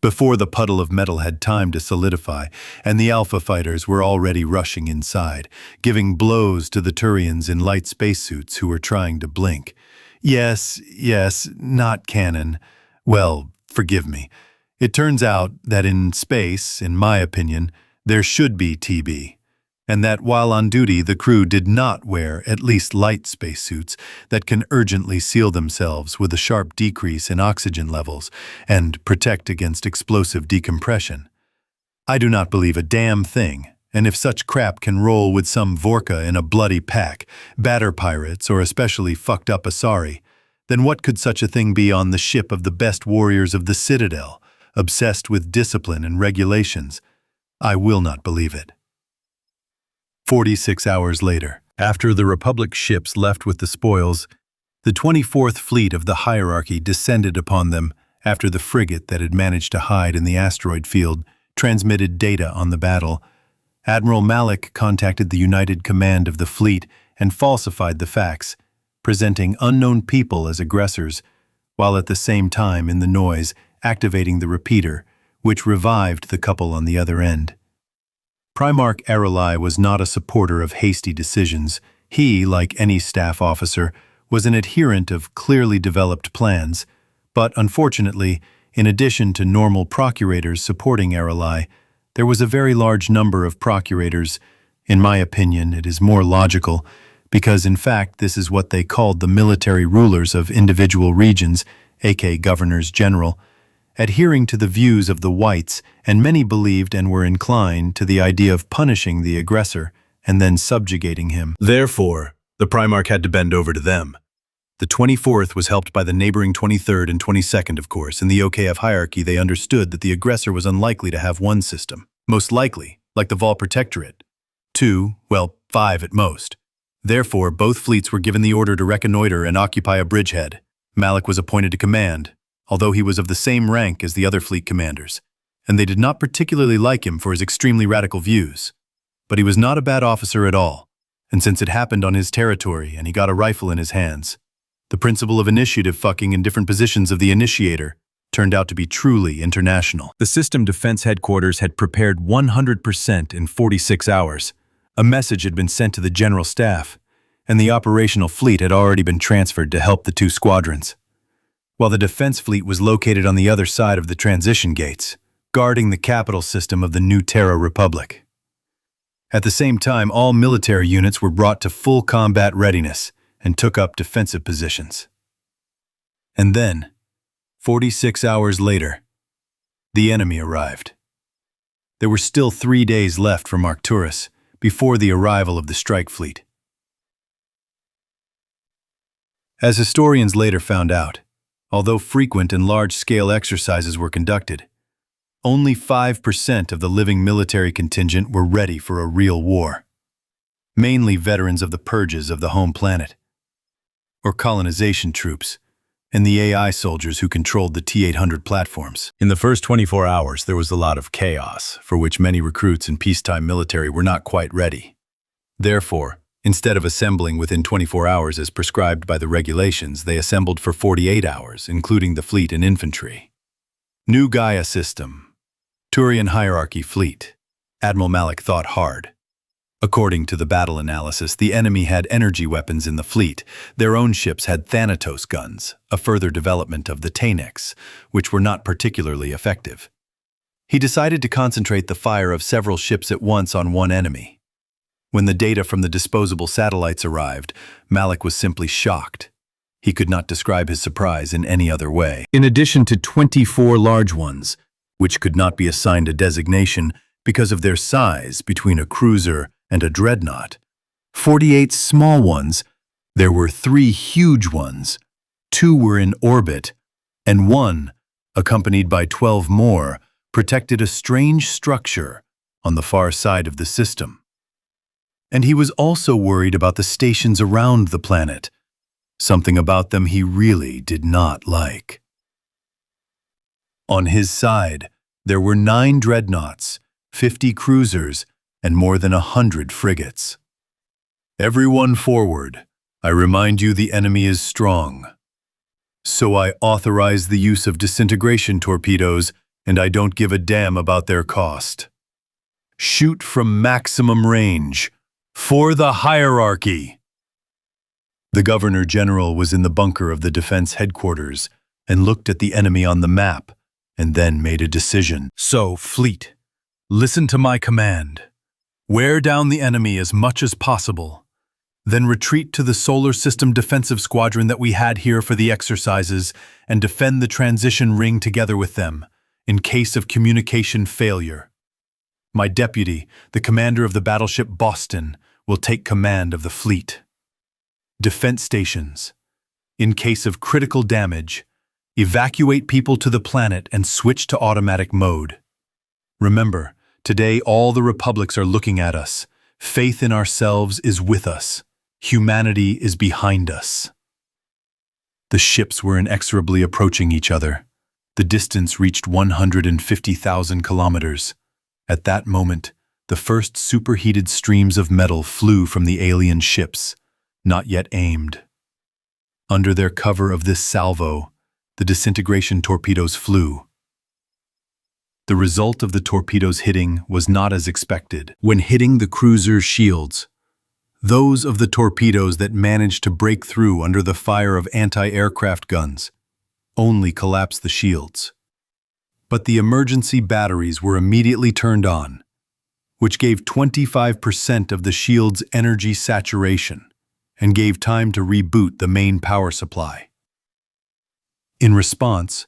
Before the puddle of metal had time to solidify, and the Alpha fighters were already rushing inside, giving blows to the Turians in light spacesuits who were trying to blink. Yes, not canon. Well, forgive me. It turns out that in space, in my opinion, there should be TB, and that while on duty the crew did not wear at least light spacesuits that can urgently seal themselves with a sharp decrease in oxygen levels and protect against explosive decompression. I do not believe a damn thing, and if such crap can roll with some Vorka in a bloody pack, batter pirates, or especially fucked up Asari, then what could such a thing be on the ship of the best warriors of the Citadel, obsessed with discipline and regulations? I will not believe it. 46 hours later, after the Republic ships left with the spoils, the 24th Fleet of the Hierarchy descended upon them after the frigate that had managed to hide in the asteroid field transmitted data on the battle. Admiral Malik contacted the United Command of the fleet and falsified the facts, presenting unknown people as aggressors, while at the same time, in the noise, activating the repeater, which revived the couple on the other end. Primarch Aralai was not a supporter of hasty decisions. He, like any staff officer, was an adherent of clearly developed plans, but unfortunately, in addition to normal procurators supporting Aralai, there was a very large number of procurators. In my opinion, it is more logical, because in fact this is what they called the military rulers of individual regions, aka governors general, adhering to the views of the whites, and many believed and were inclined to the idea of punishing the aggressor and then subjugating him. Therefore, the Primarch had to bend over to them. The 24th was helped by the neighboring 23rd and 22nd, of course. In the OKF hierarchy, they understood that the aggressor was unlikely to have one system. Most likely, like the Vol Protectorate. 2, well, 5 at most. Therefore, both fleets were given the order to reconnoiter and occupy a bridgehead. Malik was appointed to command, although he was of the same rank as the other fleet commanders, and they did not particularly like him for his extremely radical views. But he was not a bad officer at all, and since it happened on his territory and he got a rifle in his hands, the principle of initiative fucking in different positions of the initiator turned out to be truly international. The System Defense Headquarters had prepared 100% in 46 hours. A message had been sent to the General Staff, and the operational fleet had already been transferred to help the two squadrons, while the defense fleet was located on the other side of the transition gates, guarding the capital system of the New Terra Republic. At the same time, all military units were brought to full combat readiness and took up defensive positions. And then, 46 hours later, the enemy arrived. There were still 3 days left for Arcturus before the arrival of the strike fleet. As historians later found out, although frequent and large-scale exercises were conducted, only 5% of the living military contingent were ready for a real war, mainly veterans of the purges of the home planet, or colonization troops, and the AI soldiers who controlled the T-800 platforms. In the first 24 hours, there was a lot of chaos, for which many recruits in peacetime military were not quite ready. Therefore, instead of assembling within 24 hours as prescribed by the regulations, they assembled for 48 hours, including the fleet and infantry. New Gaia System. Turian Hierarchy Fleet. Admiral Malik thought hard. According to the battle analysis, the enemy had energy weapons in the fleet. Their own ships had Thanatos guns, a further development of the Tanex, which were not particularly effective. He decided to concentrate the fire of several ships at once on one enemy. When the data from the disposable satellites arrived, Malik was simply shocked. He could not describe his surprise in any other way. In addition to 24 large ones, which could not be assigned a designation because of their size between a cruiser and a dreadnought, 48 small ones, there were 3 huge ones, 2 were in orbit, and 1, accompanied by 12 more, protected a strange structure on the far side of the system. And he was also worried about the stations around the planet, something about them he really did not like. On his side, there were 9 dreadnoughts, 50 cruisers, and more than 100 frigates. Everyone forward. I remind you the enemy is strong. So I authorize the use of disintegration torpedoes, and I don't give a damn about their cost. Shoot from maximum range. For the hierarchy! The Governor-General was in the bunker of the defense headquarters and looked at the enemy on the map and then made a decision. So, fleet, listen to my command. Wear down the enemy as much as possible. Then retreat to the solar system defensive squadron that we had here for the exercises and defend the transition ring together with them, in case of communication failure. My deputy, the commander of the battleship Boston, will take command of the fleet. Defense stations. In case of critical damage, evacuate people to the planet and switch to automatic mode. Remember, today all the republics are looking at us. Faith in ourselves is with us. Humanity is behind us. The ships were inexorably approaching each other. The distance reached 150,000 kilometers. At that moment, the first superheated streams of metal flew from the alien ships, not yet aimed. Under their cover of this salvo, the disintegration torpedoes flew. The result of the torpedoes hitting was not as expected. When hitting the cruiser's shields, those of the torpedoes that managed to break through under the fire of anti-aircraft guns only collapsed the shields. But the emergency batteries were immediately turned on, which gave 25% of the shield's energy saturation and gave time to reboot the main power supply. In response,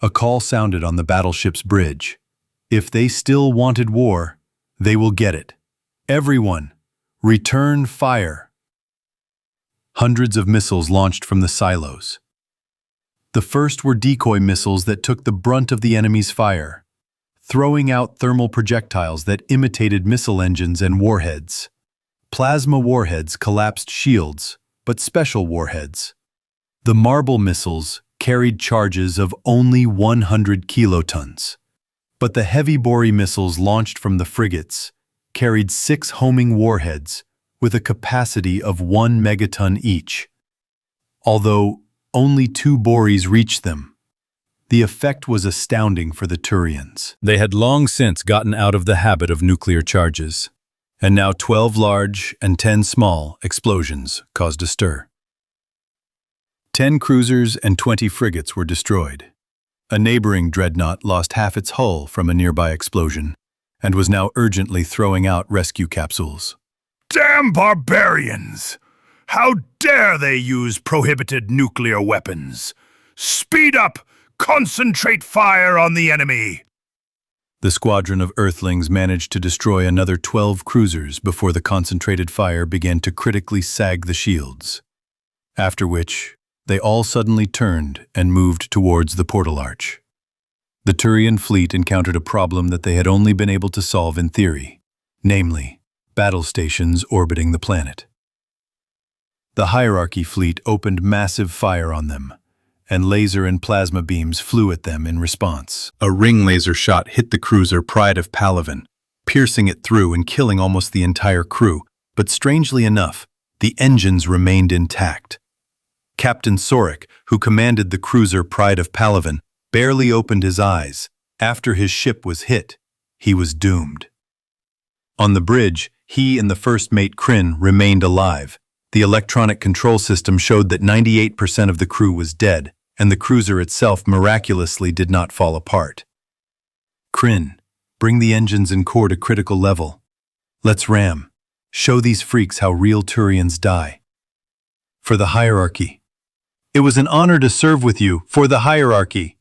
A call sounded on the battleship's bridge. If they still wanted war, they will get it. Everyone, return fire. Hundreds of missiles launched from the silos. The first were decoy missiles that took the brunt of the enemy's fire, throwing out thermal projectiles that imitated missile engines and warheads. Plasma warheads collapsed shields, but special warheads. The marble missiles carried charges of only 100 kilotons, but the heavy Bory missiles launched from the frigates carried 6 homing warheads with a capacity of 1 megaton each. Although only 2 Bories reached them, the effect was astounding for the Turians. They had long since gotten out of the habit of nuclear charges, and now 12 large and 10 small explosions caused a stir. 10 cruisers and 20 frigates were destroyed. A neighboring dreadnought lost half its hull from a nearby explosion and was now urgently throwing out rescue capsules. Damn barbarians! How dare they use prohibited nuclear weapons? Speed up! Concentrate fire on the enemy! The squadron of Earthlings managed to destroy another 12 cruisers before the concentrated fire began to critically sag the shields, after which they all suddenly turned and moved towards the portal arch. The Turian fleet encountered a problem that they had only been able to solve in theory, namely, battle stations orbiting the planet. The Hierarchy fleet opened massive fire on them, and laser and plasma beams flew at them in response. A ring laser shot hit the cruiser Pride of Palaven, piercing it through and killing almost the entire crew, but strangely enough, the engines remained intact. Captain Sorik, who commanded the cruiser Pride of Palaven, barely opened his eyes. After his ship was hit, he was doomed. On the bridge, he and the first mate Kryn remained alive. The electronic control system showed that 98% of the crew was dead, and the cruiser itself miraculously did not fall apart. Kryn, bring the engines and core to critical level. Let's ram. Show these freaks how real Turians die. For the Hierarchy. It was an honor to serve with you, for the Hierarchy.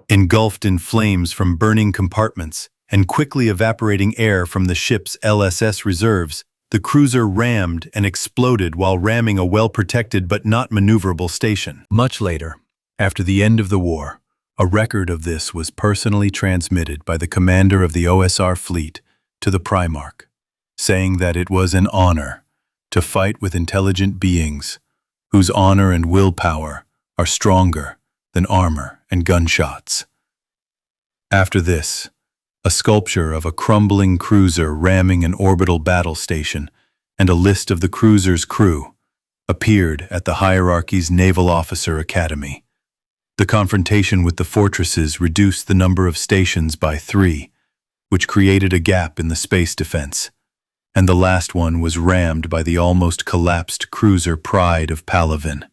Engulfed in flames from burning compartments and quickly evaporating air from the ship's LSS reserves, the cruiser rammed and exploded while ramming a well-protected but not maneuverable station. Much later, after the end of the war, a record of this was personally transmitted by the commander of the OSR fleet to the Primarch, saying that it was an honor to fight with intelligent beings whose honor and willpower are stronger than armor and gunshots. After this, a sculpture of a crumbling cruiser ramming an orbital battle station and a list of the cruiser's crew appeared at the Hierarchy's Naval Officer Academy. The confrontation with the fortresses reduced the number of stations by 3, which created a gap in the space defense, and the last one was rammed by the almost collapsed cruiser Pride of Palaven,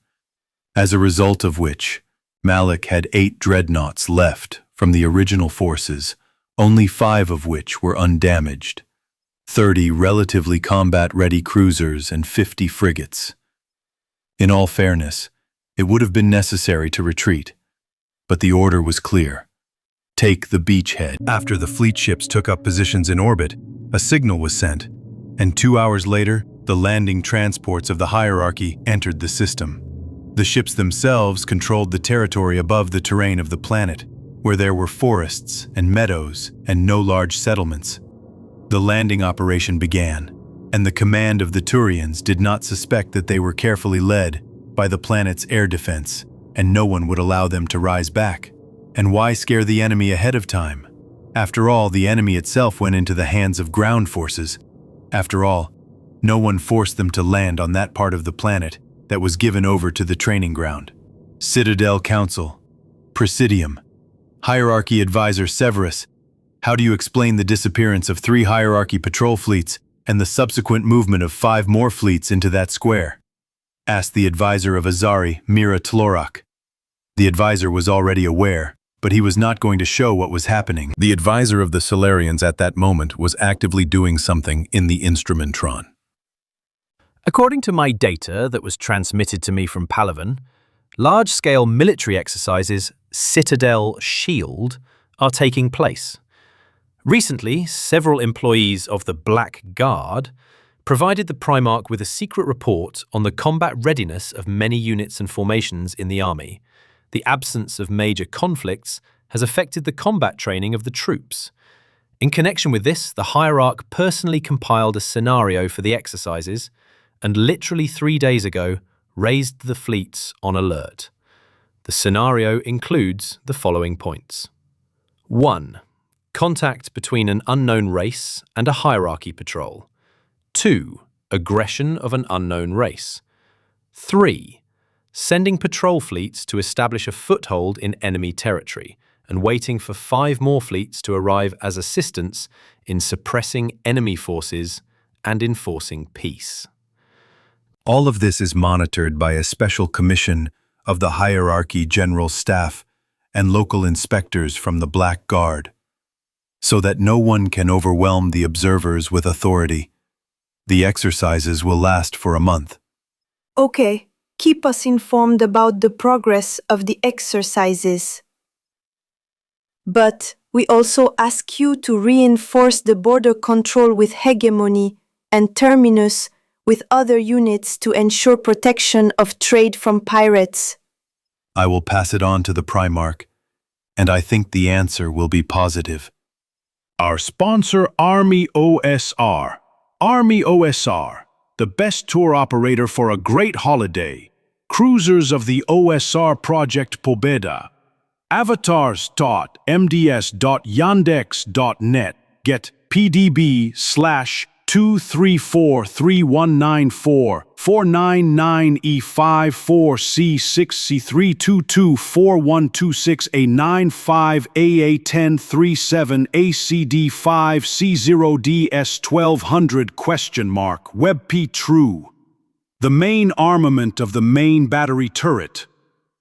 as a result of which Malik had 8 dreadnoughts left from the original forces, only 5 of which were undamaged, 30 relatively combat-ready cruisers and 50 frigates. In all fairness, it would have been necessary to retreat, but the order was clear. Take the beachhead. After the fleet ships took up positions in orbit, a signal was sent, and 2 hours later, the landing transports of the Hierarchy entered the system. The ships themselves controlled the territory above the terrain of the planet, where there were forests and meadows and no large settlements. The landing operation began, and the command of the Turians did not suspect that they were carefully led by the planet's air defense, and no one would allow them to rise back. And why scare the enemy ahead of time? After all, the enemy itself went into the hands of ground forces. After all, no one forced them to land on that part of the planet that was given over to the training ground. Citadel Council, Presidium, Hierarchy Advisor Severus, how do you explain the disappearance of 3 Hierarchy patrol fleets and the subsequent movement of 5 more fleets into that square? Asked the advisor of Azari, Mira Tlorak. The advisor was already aware, but he was not going to show what was happening. The advisor of the Solarians at that moment was actively doing something in the Instrumentron. According to my data that was transmitted to me from Palaven, large-scale military exercises, Citadel Shield, are taking place. Recently, several employees of the Black Guard provided the Primarch with a secret report on the combat readiness of many units and formations in the army. The absence of major conflicts has affected the combat training of the troops. In connection with this, the Hierarch personally compiled a scenario for the exercises and literally 3 days ago raised the fleets on alert. The scenario includes the following points. 1. Contact between an unknown race and a hierarchy patrol. 2. Aggression of an unknown race. 3. Sending patrol fleets to establish a foothold in enemy territory and waiting for 5 more fleets to arrive as assistance in suppressing enemy forces and enforcing peace. All of this is monitored by a special commission of the Hierarchy General Staff and local inspectors from the Black Guard, so that no one can overwhelm the observers with authority. The exercises will last for a month. Okay, keep us informed about the progress of the exercises. But we also ask you to reinforce the border control with Hegemony and Terminus with other units to ensure protection of trade from pirates. I will pass it on to the Primarch, and I think the answer will be positive. Our sponsor, Army OSR. Army OSR, the best tour operator for a great holiday. Cruisers of the OSR Project Pobeda. Avatars.mds.yandex.net. Get PDB/234319446A95AA1037ACD5C0DS1200 WebP True. The main armament of the main battery turret.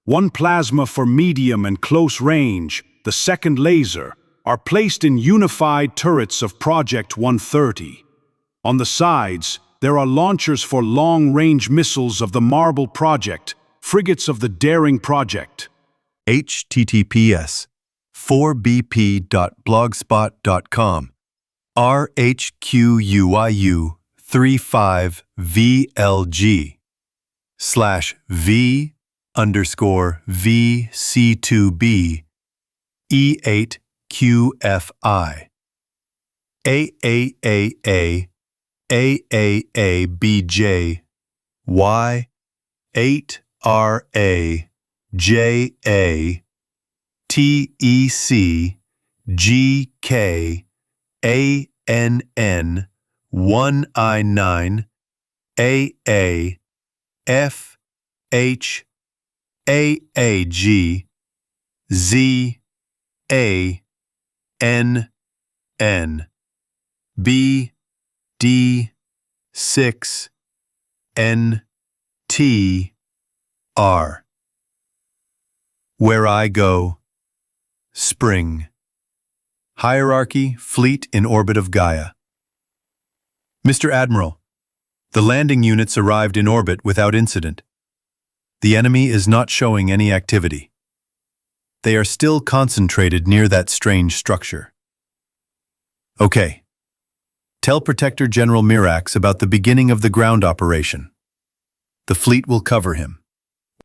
1 plasma for medium and close range, the second laser, are placed in unified turrets of Project 130. On the sides, there are launchers for long-range missiles of the Marble Project, frigates of the Daring Project. https://4bp.blogspot.com RHQUIU35VLG/V_VC2B E8QFI AAAA AAABJ Y8RA JA TEC GK ANN 1I9 AA FH AAG Z A N N B D 6 N T R. Where I go. Spring. Hierarchy, fleet in orbit of Gaia. Mr. Admiral, the landing units arrived in orbit without incident. The enemy is not showing any activity. They are still concentrated near that strange structure. Okay. Tell Protector General Mirax about the beginning of the ground operation. The fleet will cover him.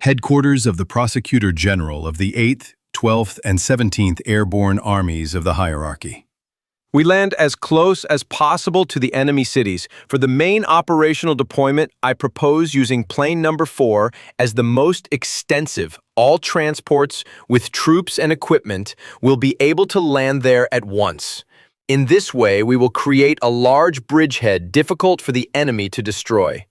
Headquarters of the Prosecutor General of the 8th, 12th, and 17th Airborne Armies of the Hierarchy. We land as close as possible to the enemy cities. For the main operational deployment, I propose using plane number 4 as the most extensive. All transports with troops and equipment will be able to land there at once. In this way, we will create a large bridgehead difficult for the enemy to destroy.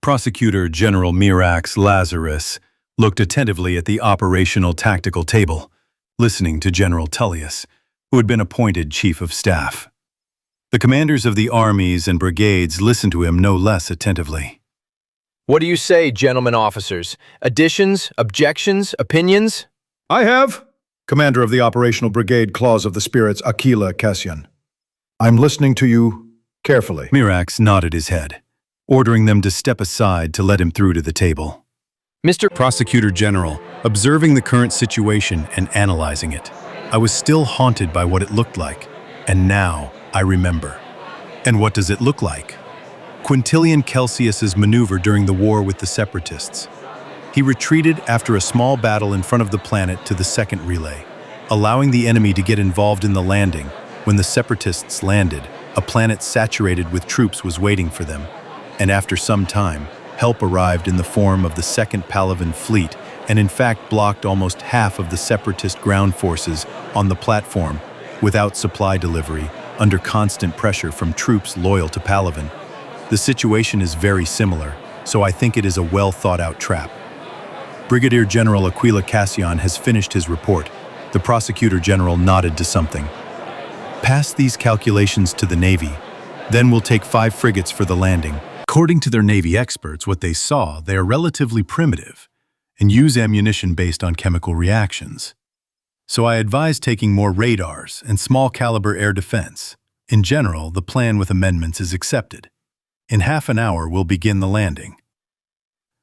Prosecutor General Mirax Lazarus looked attentively at the operational tactical table, listening to General Tullius, who had been appointed Chief of Staff. The commanders of the armies and brigades listened to him no less attentively. What do you say, gentlemen officers? Additions, objections, opinions? I have. Commander of the Operational Brigade Claws of the Spirits, Aquila Cassian. I'm listening to you carefully. Mirax nodded his head, ordering them to step aside to let him through to the table. Mr. Prosecutor General, observing the current situation and analyzing it, I was still haunted by what it looked like, and now I remember. And what does it look like? Quintilian Celsius's maneuver during the war with the Separatists. He retreated after a small battle in front of the planet to the second relay, allowing the enemy to get involved in the landing. When the Separatists landed, a planet saturated with troops was waiting for them, and after some time, help arrived in the form of the Second Palavan Fleet and in fact blocked almost half of the Separatist ground forces on the platform without supply delivery, under constant pressure from troops loyal to Palavan. The situation is very similar, so I think it is a well-thought-out trap. Brigadier General Aquila Cassian has finished his report. The Prosecutor General nodded to something. Pass these calculations to the Navy, then we'll take 5 frigates for the landing. According to their Navy experts, what they saw, they are relatively primitive and use ammunition based on chemical reactions. So I advise taking more radars and small-caliber air defense. In general, the plan with amendments is accepted. In half an hour, we'll begin the landing.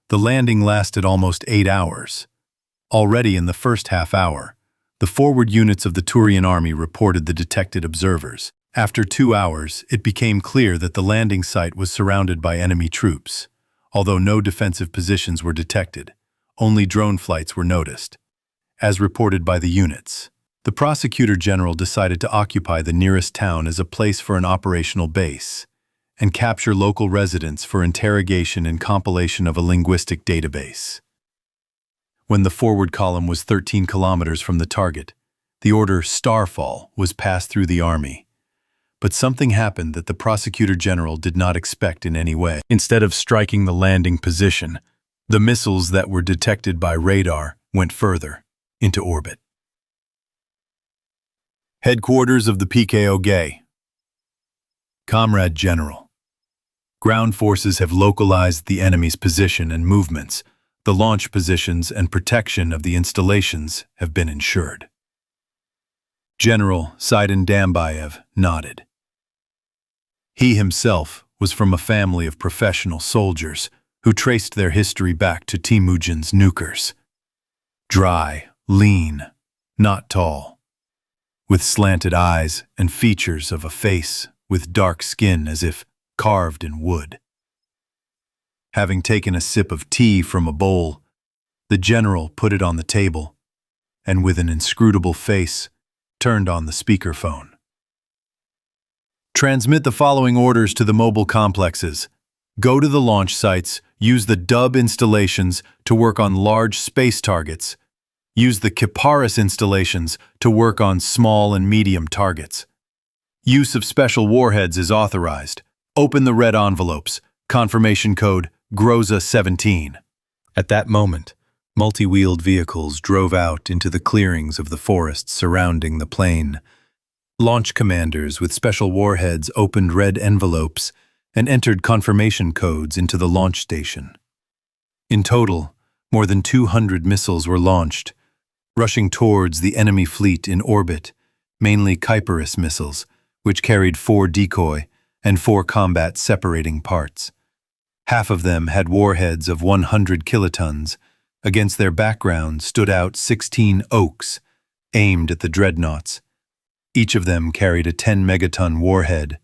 The landing lasted almost 8 hours. Already in the first half hour, the forward units of the Turian army reported the detected observers. After 2 hours, it became clear that the landing site was surrounded by enemy troops. Although no defensive positions were detected, only drone flights were noticed. As reported by the units, the Prosecutor General decided to occupy the nearest town as a place for an operational base and capture local residents for interrogation and compilation of a linguistic database. When the forward column was 13 kilometers from the target, the order Starfall was passed through the army. But something happened that the Prosecutor General did not expect in any way. Instead of striking the landing position, the missiles that were detected by radar went further into orbit. Headquarters of the PKO GAY. Comrade General, ground forces have localized the enemy's position and movements. The launch positions and protection of the installations have been ensured. General Saidan Dambayev nodded. He himself was from a family of professional soldiers who traced their history back to Temujin's nukers. Dry, lean, not tall, with slanted eyes and features of a face with dark skin as if carved in wood. Having taken a sip of tea from a bowl, the general put it on the table and with an inscrutable face turned on the speakerphone. Transmit the following orders to the mobile complexes. Go to the launch sites, use the Dub installations to work on large space targets. Use the Kiparis installations to work on small and medium targets. Use of special warheads is authorized. Open the red envelopes. Confirmation code Groza 17. At that moment, multi-wheeled vehicles drove out into the clearings of the forests surrounding the plane. Launch commanders with special warheads opened red envelopes and entered confirmation codes into the launch station. In total, more than 200 missiles were launched, rushing towards the enemy fleet in orbit, mainly Kuiperus missiles, which carried 4 decoy and 4 combat separating parts. Half of them had warheads of 100 kilotons. Against their background stood out 16 Oaks, aimed at the dreadnoughts. Each of them carried a 10-megaton warhead.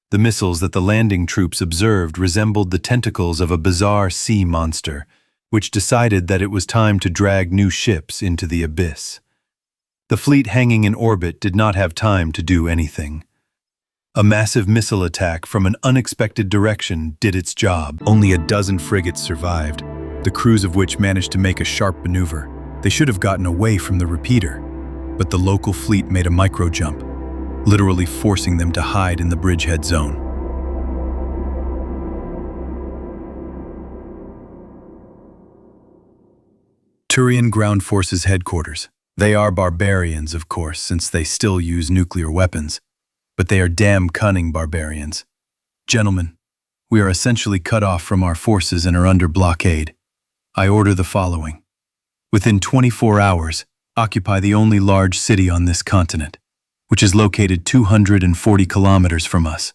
The missiles that the landing troops observed resembled the tentacles of a bizarre sea monster, which decided that it was time to drag new ships into the abyss. The fleet hanging in orbit did not have time to do anything. A massive missile attack from an unexpected direction did its job. Only a dozen frigates survived, the crews of which managed to make a sharp maneuver. They should have gotten away from the repeater, but the local fleet made a micro-jump, literally forcing them to hide in the bridgehead zone. Turian Ground Forces Headquarters. They are barbarians, of course, since they still use nuclear weapons, but they are damn cunning barbarians. Gentlemen, we are essentially cut off from our forces and are under blockade. I order the following. Within 24 hours, occupy the only large city on this continent, which is located 240 kilometers from us.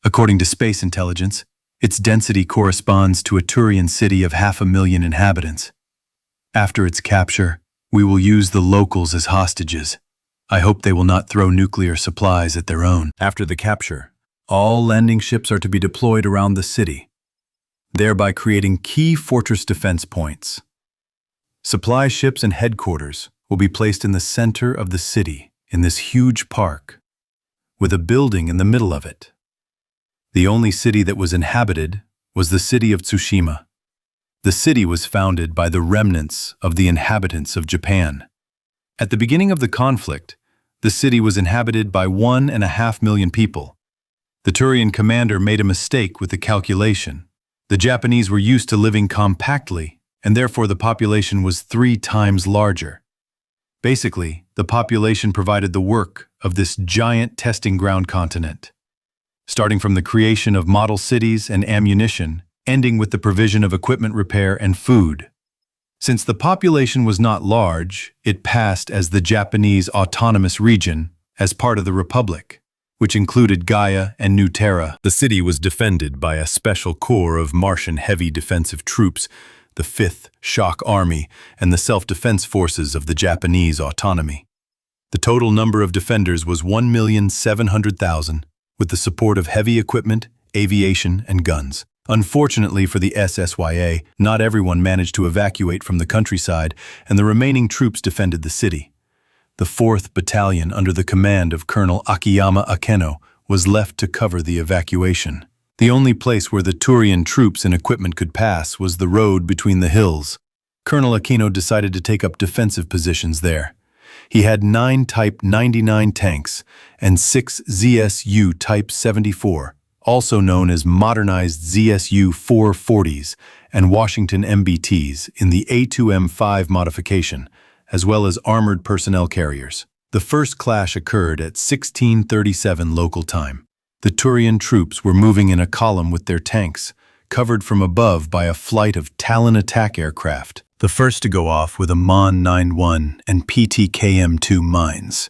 According to space intelligence, Its density corresponds to a Turian city of 500,000 inhabitants. After its capture, we will use the locals as hostages. I hope they will not throw nuclear supplies at their own. After the capture, all landing ships are to be deployed around the city, thereby creating key fortress defense points. Supply ships and headquarters will be placed in the center of the city in this huge park, with a building in the middle of it. The only city that was inhabited was the city of Tsushima. The city was founded by the remnants of the inhabitants of Japan. At the beginning of the conflict, the city was inhabited by 1.5 million people. The Turian commander made a mistake with the calculation. The Japanese were used to living compactly, and therefore the population was 3 times larger. Basically, the population provided the work of this giant testing ground continent, starting from the creation of model cities and ammunition, ending with the provision of equipment repair and food. Since the population was not large, it passed as the Japanese Autonomous Region as part of the Republic, which included Gaia and New Terra. The city was defended by a special corps of Martian heavy defensive troops, the 5th Shock Army, and the self-defense forces of the Japanese autonomy. The total number of defenders was 1,700,000, with the support of heavy equipment, aviation, and guns. Unfortunately for the SSYA, not everyone managed to evacuate from the countryside, and the remaining troops defended the city. The 4th Battalion, under the command of Colonel Akiyama Akeno, was left to cover the evacuation. The only place where the Turian troops and equipment could pass was the road between the hills. Colonel Akeno decided to take up defensive positions there. He had 9 Type 99 tanks and 6 ZSU Type 74, also known as modernized ZSU 440s and Washington MBTs in the A2M5 modification, as well as armored personnel carriers. The first clash occurred at 1637 local time. The Turian troops were moving in a column with their tanks, covered from above by a flight of Talon attack aircraft, the first to go off with a Mon 91 and PTKM-2 mines.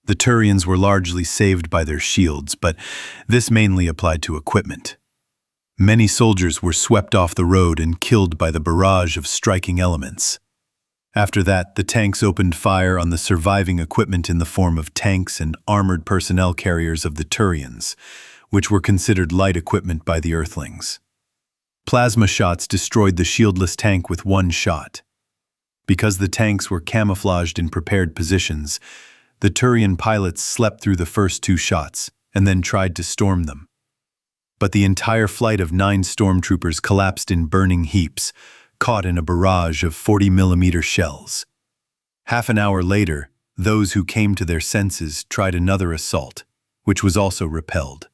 The Turians were largely saved by their shields, but this mainly applied to equipment. Many soldiers were swept off the road and killed by the barrage of striking elements. After that, the tanks opened fire on the surviving equipment in the form of tanks and armored personnel carriers of the Turians, which were considered light equipment by the Earthlings. Plasma shots destroyed the shieldless tank with 1 shot. Because the tanks were camouflaged in prepared positions, the Turian pilots slept through the first 2 shots and then tried to storm them. But the entire flight of 9 stormtroopers collapsed in burning heaps, caught in a barrage of 40mm shells. Half an hour later, those who came to their senses tried another assault, which was also repelled.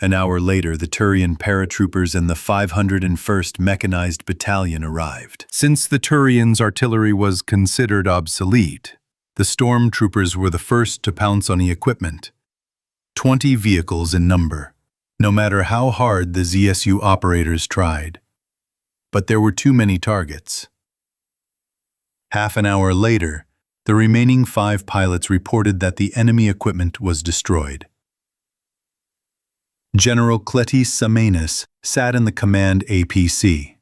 An hour later, the Turian paratroopers and the 501st Mechanized Battalion arrived. Since the Turians' artillery was considered obsolete, the stormtroopers were the first to pounce on the equipment. 20 vehicles in number, no matter how hard the ZSU operators tried. But there were too many targets. Half an hour later, the remaining 5 pilots reported that the enemy equipment was destroyed. General Cletis Samanis sat in the command APC.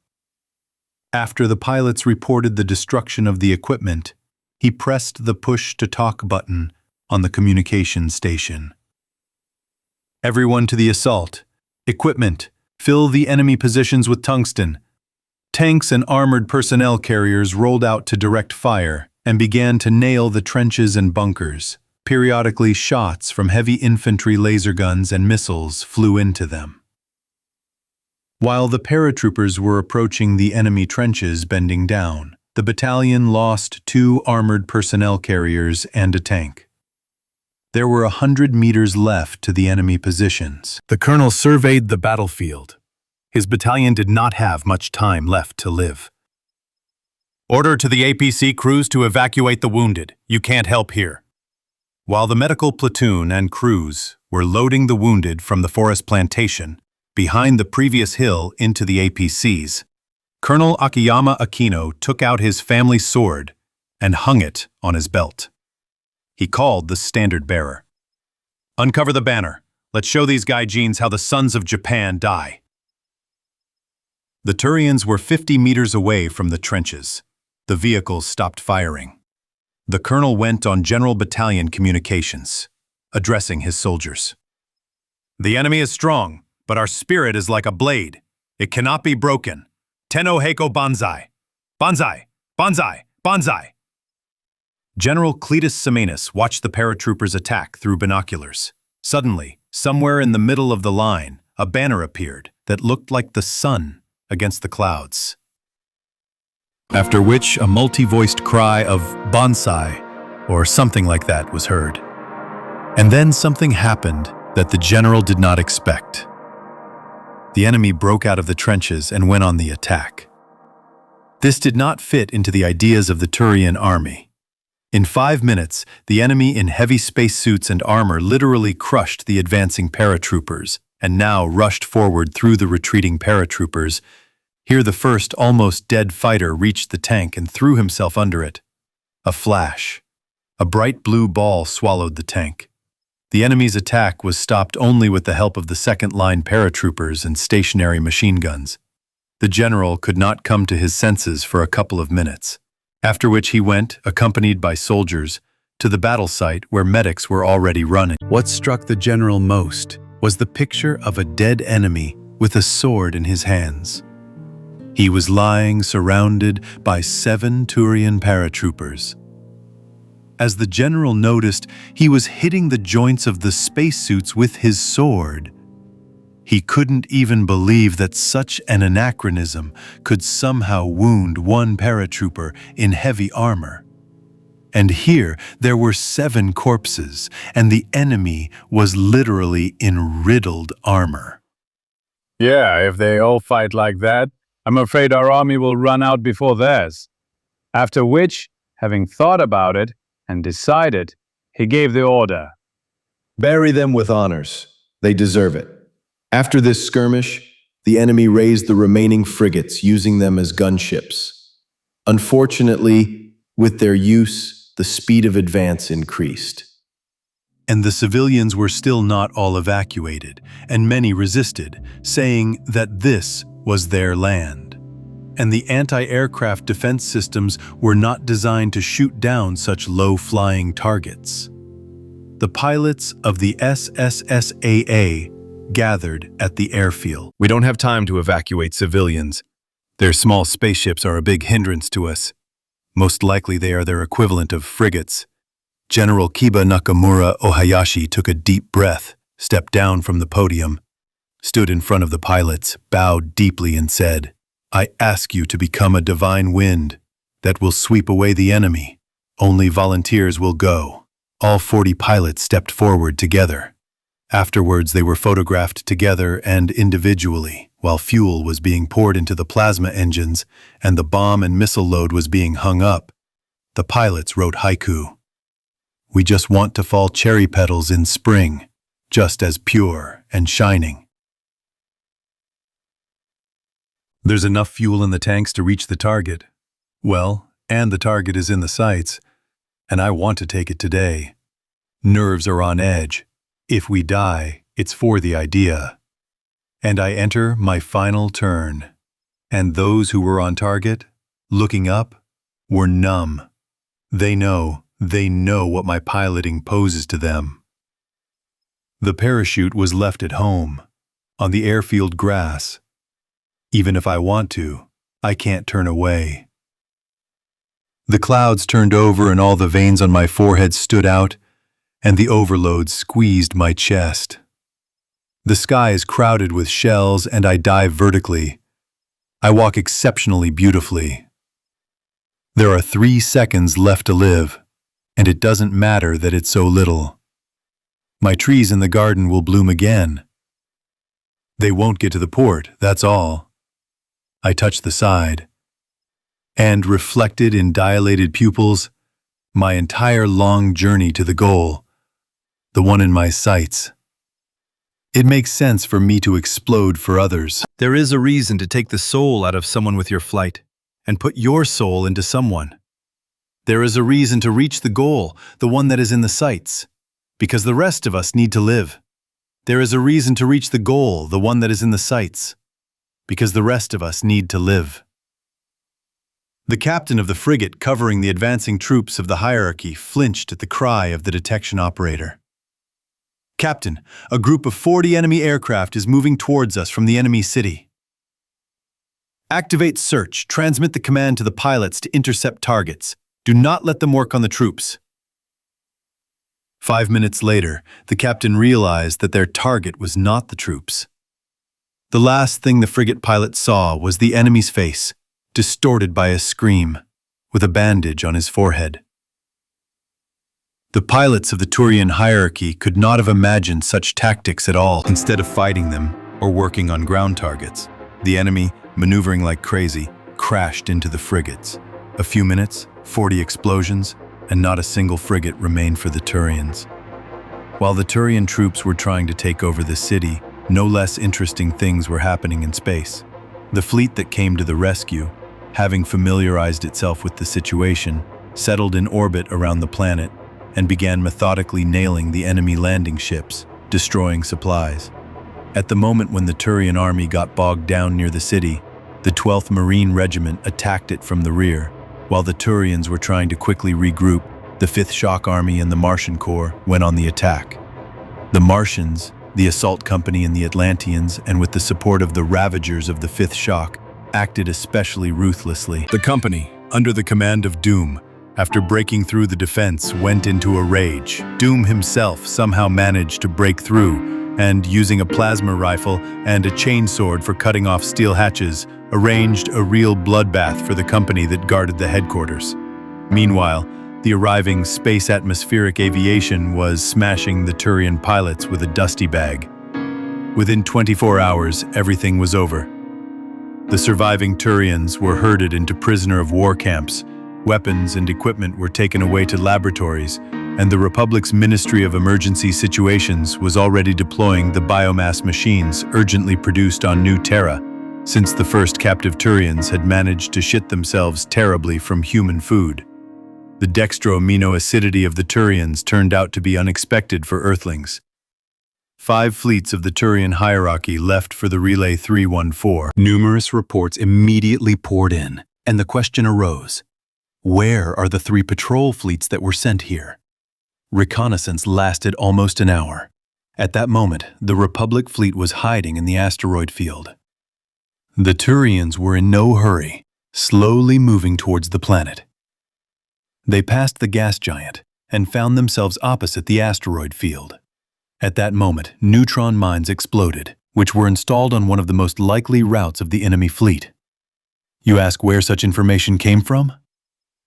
After the pilots reported the destruction of the equipment, he pressed the push-to-talk button on the communication station. Everyone to the assault. Equipment, fill the enemy positions with tungsten. Tanks and armored personnel carriers rolled out to direct fire and began to nail the trenches and bunkers. Periodically, shots from heavy infantry laser guns and missiles flew into them. While the paratroopers were approaching the enemy trenches bending down, the battalion lost 2 armored personnel carriers and a tank. There were 100 meters left to the enemy positions. The colonel surveyed the battlefield. His battalion did not have much time left to live. Order to the APC crews to evacuate the wounded. You can't help here. While the medical platoon and crews were loading the wounded from the forest plantation behind the previous hill into the APCs, Colonel Akiyama Akeno took out his family sword and hung it on his belt. He called the standard bearer. Uncover the banner. Let's show these Gaijins how the sons of Japan die. The Turians were 50 meters away from the trenches. The vehicles stopped firing. The colonel went on General Battalion communications, addressing his soldiers. The enemy is strong, but our spirit is like a blade. It cannot be broken. Tenno Heiko Banzai. Banzai! Banzai! Banzai! General Cletus Simanus watched the paratroopers attack through binoculars. Suddenly, somewhere in the middle of the line, a banner appeared that looked like the sun against the clouds. After which a multi-voiced cry of bonsai, or something like that, was heard. And then something happened that the general did not expect. The enemy broke out of the trenches and went on the attack. This did not fit into the ideas of the Turian army. In 5 minutes, the enemy in heavy spacesuits and armor literally crushed the advancing paratroopers and now rushed forward through the retreating paratroopers. Here the first almost dead fighter reached the tank and threw himself under it. A flash. A bright blue ball swallowed the tank. The enemy's attack was stopped only with the help of the second-line paratroopers and stationary machine guns. The general could not come to his senses for a couple of minutes, after which he went, accompanied by soldiers, to the battle site where medics were already running. What struck the general most was the picture of a dead enemy with a sword in his hands. He was lying surrounded by 7 Turian paratroopers. As the general noticed, he was hitting the joints of the spacesuits with his sword. He couldn't even believe that such an anachronism could somehow wound one paratrooper in heavy armor. And here there were 7 corpses, and the enemy was literally in riddled armor. Yeah, if they all fight like that, I'm afraid our army will run out before theirs. After which, having thought about it and decided, he gave the order. Bury them with honors. They deserve it. After this skirmish, the enemy raised the remaining frigates, using them as gunships. Unfortunately, with their use, the speed of advance increased. And the civilians were still not all evacuated, and many resisted, saying that this was their land. And the anti-aircraft defense systems were not designed to shoot down such low-flying targets. The pilots of the SSSAA gathered at the airfield. We don't have time to evacuate civilians. Their small spaceships are a big hindrance to us. Most likely they are their equivalent of frigates. General Kiba Nakamura Ohayashi took a deep breath, stepped down from the podium, stood in front of the pilots, bowed deeply and said, "I ask you to become a divine wind that will sweep away the enemy. Only volunteers will go." All 40 pilots stepped forward together. Afterwards, they were photographed together and individually, while fuel was being poured into the plasma engines and the bomb and missile load was being hung up. The pilots wrote haiku. "We just want to fall cherry petals in spring, just as pure and shining." There's enough fuel in the tanks to reach the target. Well, and the target is in the sights, and I want to take it today. Nerves are on edge. If we die, it's for the idea. And I enter my final turn. And those who were on target, looking up, were numb. They know what my piloting poses to them. The parachute was left at home, on the airfield grass. Even if I want to, I can't turn away. The clouds turned over and all the veins on my forehead stood out, and the overload squeezed my chest. The sky is crowded with shells and I dive vertically. I walk exceptionally beautifully. There are 3 seconds left to live, and it doesn't matter that it's so little. My trees in the garden will bloom again. They won't get to the port, that's all. I touch the side, and reflected in dilated pupils, my entire long journey to the goal, the one in my sights. It makes sense for me to explode for others. There is a reason to take the soul out of someone with your flight and put your soul into someone. There is a reason to reach the goal, the one that is in the sights, because the rest of us need to live. There is a reason to reach the goal, the one that is in the sights, because the rest of us need to live. The captain of the frigate covering the advancing troops of the hierarchy flinched at the cry of the detection operator. Captain, a group of 40 enemy aircraft is moving towards us from the enemy city. Activate search. Transmit the command to the pilots to intercept targets. Do not let them work on the troops. 5 minutes later, the captain realized that their target was not the troops. The last thing the frigate pilot saw was the enemy's face, distorted by a scream, with a bandage on his forehead. The pilots of the Turian hierarchy could not have imagined such tactics at all. Instead of fighting them or working on ground targets, the enemy, maneuvering like crazy, crashed into the frigates. A few minutes, 40 explosions, and not a single frigate remained for the Turians. While the Turian troops were trying to take over the city, no less interesting things were happening in space. The fleet that came to the rescue, having familiarized itself with the situation, settled in orbit around the planet and began methodically nailing the enemy landing ships, destroying supplies. At the moment when the Turian army got bogged down near the city, the 12th Marine Regiment attacked it from the rear. While the Turians were trying to quickly regroup, the 5th Shock Army and the Martian Corps went on the attack. The Martians, the Assault Company and the Atlanteans, and with the support of the Ravagers of the 5th Shock, acted especially ruthlessly. The company, under the command of Doom, after breaking through the defense, went into a rage. Doom himself somehow managed to break through and, using a plasma rifle and a chainsword for cutting off steel hatches, arranged a real bloodbath for the company that guarded the headquarters. Meanwhile, the arriving space atmospheric aviation was smashing the Turian pilots with a dusty bag. Within 24 hours, everything was over. The surviving Turians were herded into prisoner of war camps, weapons and equipment were taken away to laboratories, and the Republic's Ministry of Emergency Situations was already deploying the biomass machines urgently produced on New Terra, since the first captive Turians had managed to shit themselves terribly from human food. The dextroamino acidity of the Turians turned out to be unexpected for Earthlings. 5 fleets of the Turian hierarchy left for the Relay 314. Numerous reports immediately poured in, and the question arose, where are the 3 patrol fleets that were sent here? Reconnaissance lasted almost an hour. At that moment, the Republic fleet was hiding in the asteroid field. The Turians were in no hurry, slowly moving towards the planet. They passed the gas giant and found themselves opposite the asteroid field. At that moment, neutron mines exploded, which were installed on one of the most likely routes of the enemy fleet. You ask where such information came from?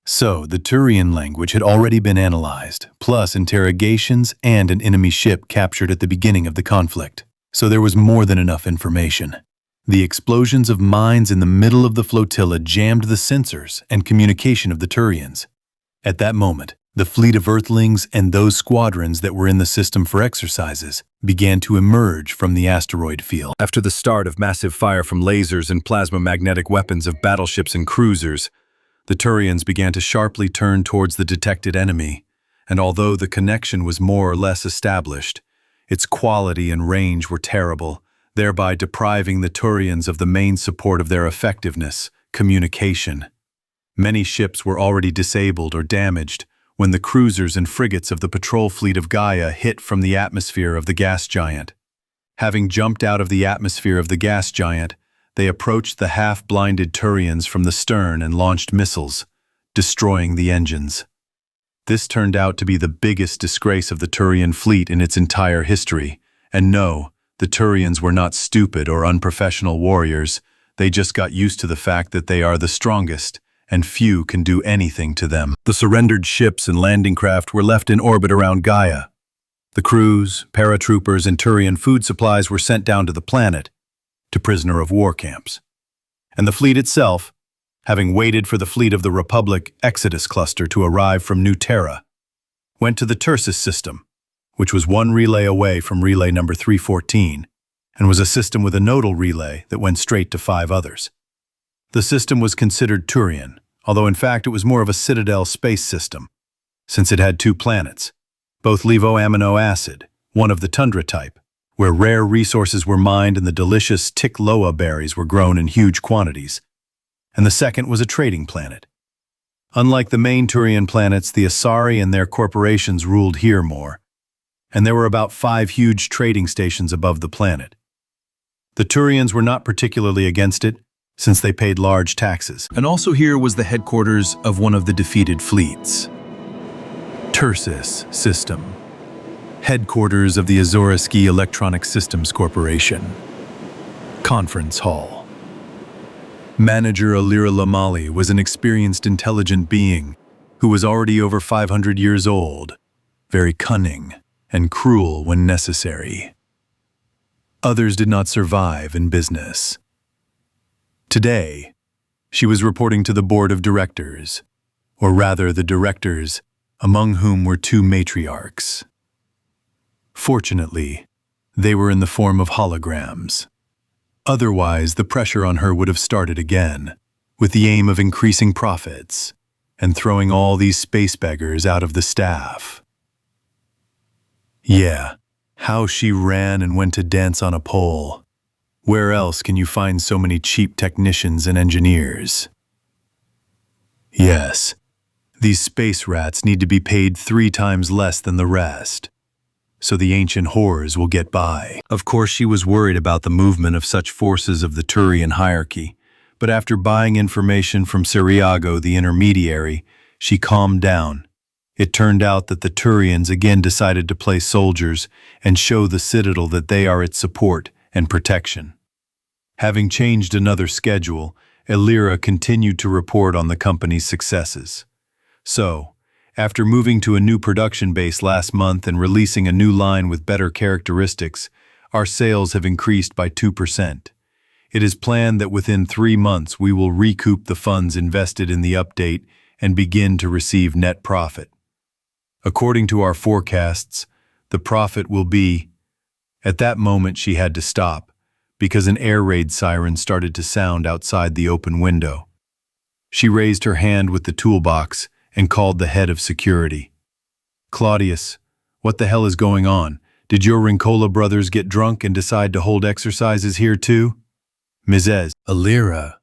So, the Turian language had already been analyzed, plus interrogations and an enemy ship captured at the beginning of the conflict. So there was more than enough information. The explosions of mines in the middle of the flotilla jammed the sensors and communication of the Turians. At that moment, the fleet of Earthlings and those squadrons that were in the system for exercises began to emerge from the asteroid field. After the start of massive fire from lasers and plasma magnetic weapons of battleships and cruisers, the Turians began to sharply turn towards the detected enemy, and although the connection was more or less established, its quality and range were terrible, thereby depriving the Turians of the main support of their effectiveness, communication. Many ships were already disabled or damaged when the cruisers and frigates of the patrol fleet of Gaia hit from the atmosphere of the gas giant. Having jumped out of the atmosphere of the gas giant, they approached the half-blinded Turians from the stern and launched missiles, destroying the engines. This turned out to be the biggest disgrace of the Turian fleet in its entire history, and no, the Turians were not stupid or unprofessional warriors, they just got used to the fact that they are the strongest, and few can do anything to them. The surrendered ships and landing craft were left in orbit around Gaia. The crews, paratroopers, and Turian food supplies were sent down to the planet, to prisoner of war camps. And the fleet itself, having waited for the fleet of the Republic Exodus cluster to arrive from New Terra, went to the Tersis system, which was 1 relay away from relay number 314, and was a system with a nodal relay that went straight to 5 others. The system was considered Turian, although in fact it was more of a Citadel space system, since it had 2 planets, both levoamino acid, one of the tundra type, where rare resources were mined and the delicious Tikloa berries were grown in huge quantities. And the second was a trading planet. Unlike the main Turian planets, the Asari and their corporations ruled here more, and there were about 5 huge trading stations above the planet. The Turians were not particularly against it, since they paid large taxes. And also here was the headquarters of one of the defeated fleets. Tursis System, headquarters of the Azoriski Electronic Systems Corporation. Conference Hall. Manager Alira Lamali was an experienced, intelligent being who was already over 500 years old, very cunning and cruel when necessary. Others did not survive in business. Today, she was reporting to the board of directors, or rather the directors, among whom were 2 matriarchs. Fortunately, they were in the form of holograms. Otherwise, the pressure on her would have started again, with the aim of increasing profits and throwing all these space beggars out of the staff. Yeah, how she ran and went to dance on a pole. Where else can you find so many cheap technicians and engineers? Yes, these space rats need to be paid 3 times less than the rest, so the ancient whores will get by. Of course, she was worried about the movement of such forces of the Turian hierarchy, but after buying information from Siriago, the intermediary, she calmed down. It turned out that the Turians again decided to play soldiers and show the Citadel that they are its support and protection. Having changed another schedule, Elira continued to report on the company's successes. So, after moving to a new production base last month and releasing a new line with better characteristics, our sales have increased by 2%. It is planned that within 3 months we will recoup the funds invested in the update and begin to receive net profit. According to our forecasts, the profit will be... At that moment she had to stop, because an air raid siren started to sound outside the open window. She raised her hand with the toolbox and called the head of security. Claudius, what the hell is going on? Did your Rincola brothers get drunk and decide to hold exercises here too? Mizez. Alira,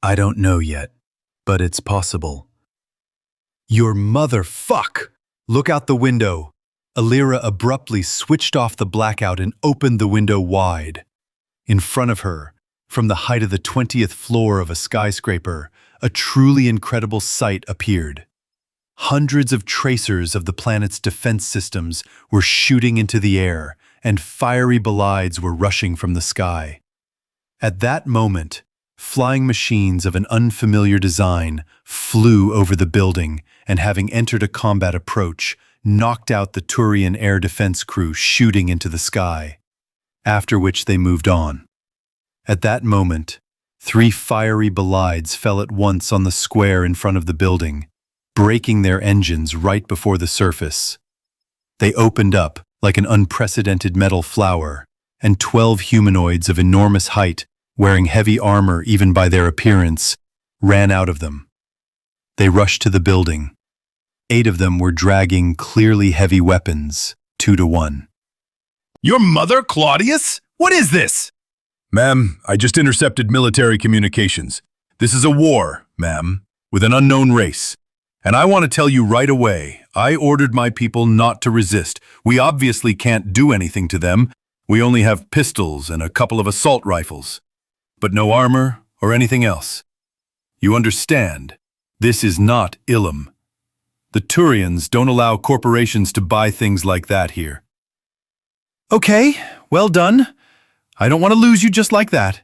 I don't know yet, but it's possible. Your motherfuck! Look out the window. Alira abruptly switched off the blackout and opened the window wide. In front of her, from the height of the 20th floor of a skyscraper, a truly incredible sight appeared. Hundreds of tracers of the planet's defense systems were shooting into the air, and fiery bolides were rushing from the sky. At that moment, flying machines of an unfamiliar design flew over the building and, having entered a combat approach, knocked out the Turian air defense crew shooting into the sky, after which they moved on. At that moment, 3 fiery bolides fell at once on the square in front of the building, breaking their engines right before the surface. They opened up like an unprecedented metal flower, and 12 humanoids of enormous height, wearing heavy armor even by their appearance, ran out of them. They rushed to the building. 8 of them were dragging clearly heavy weapons, 2 to 1. Your mother, Claudius? What is this? Ma'am, I just intercepted military communications. This is a war, ma'am, with an unknown race. And I want to tell you right away, I ordered my people not to resist. We obviously can't do anything to them. We only have pistols and a couple of assault rifles, but no armor or anything else. You understand, this is not Ilum. The Turians don't allow corporations to buy things like that here. Okay, well done. I don't want to lose you just like that.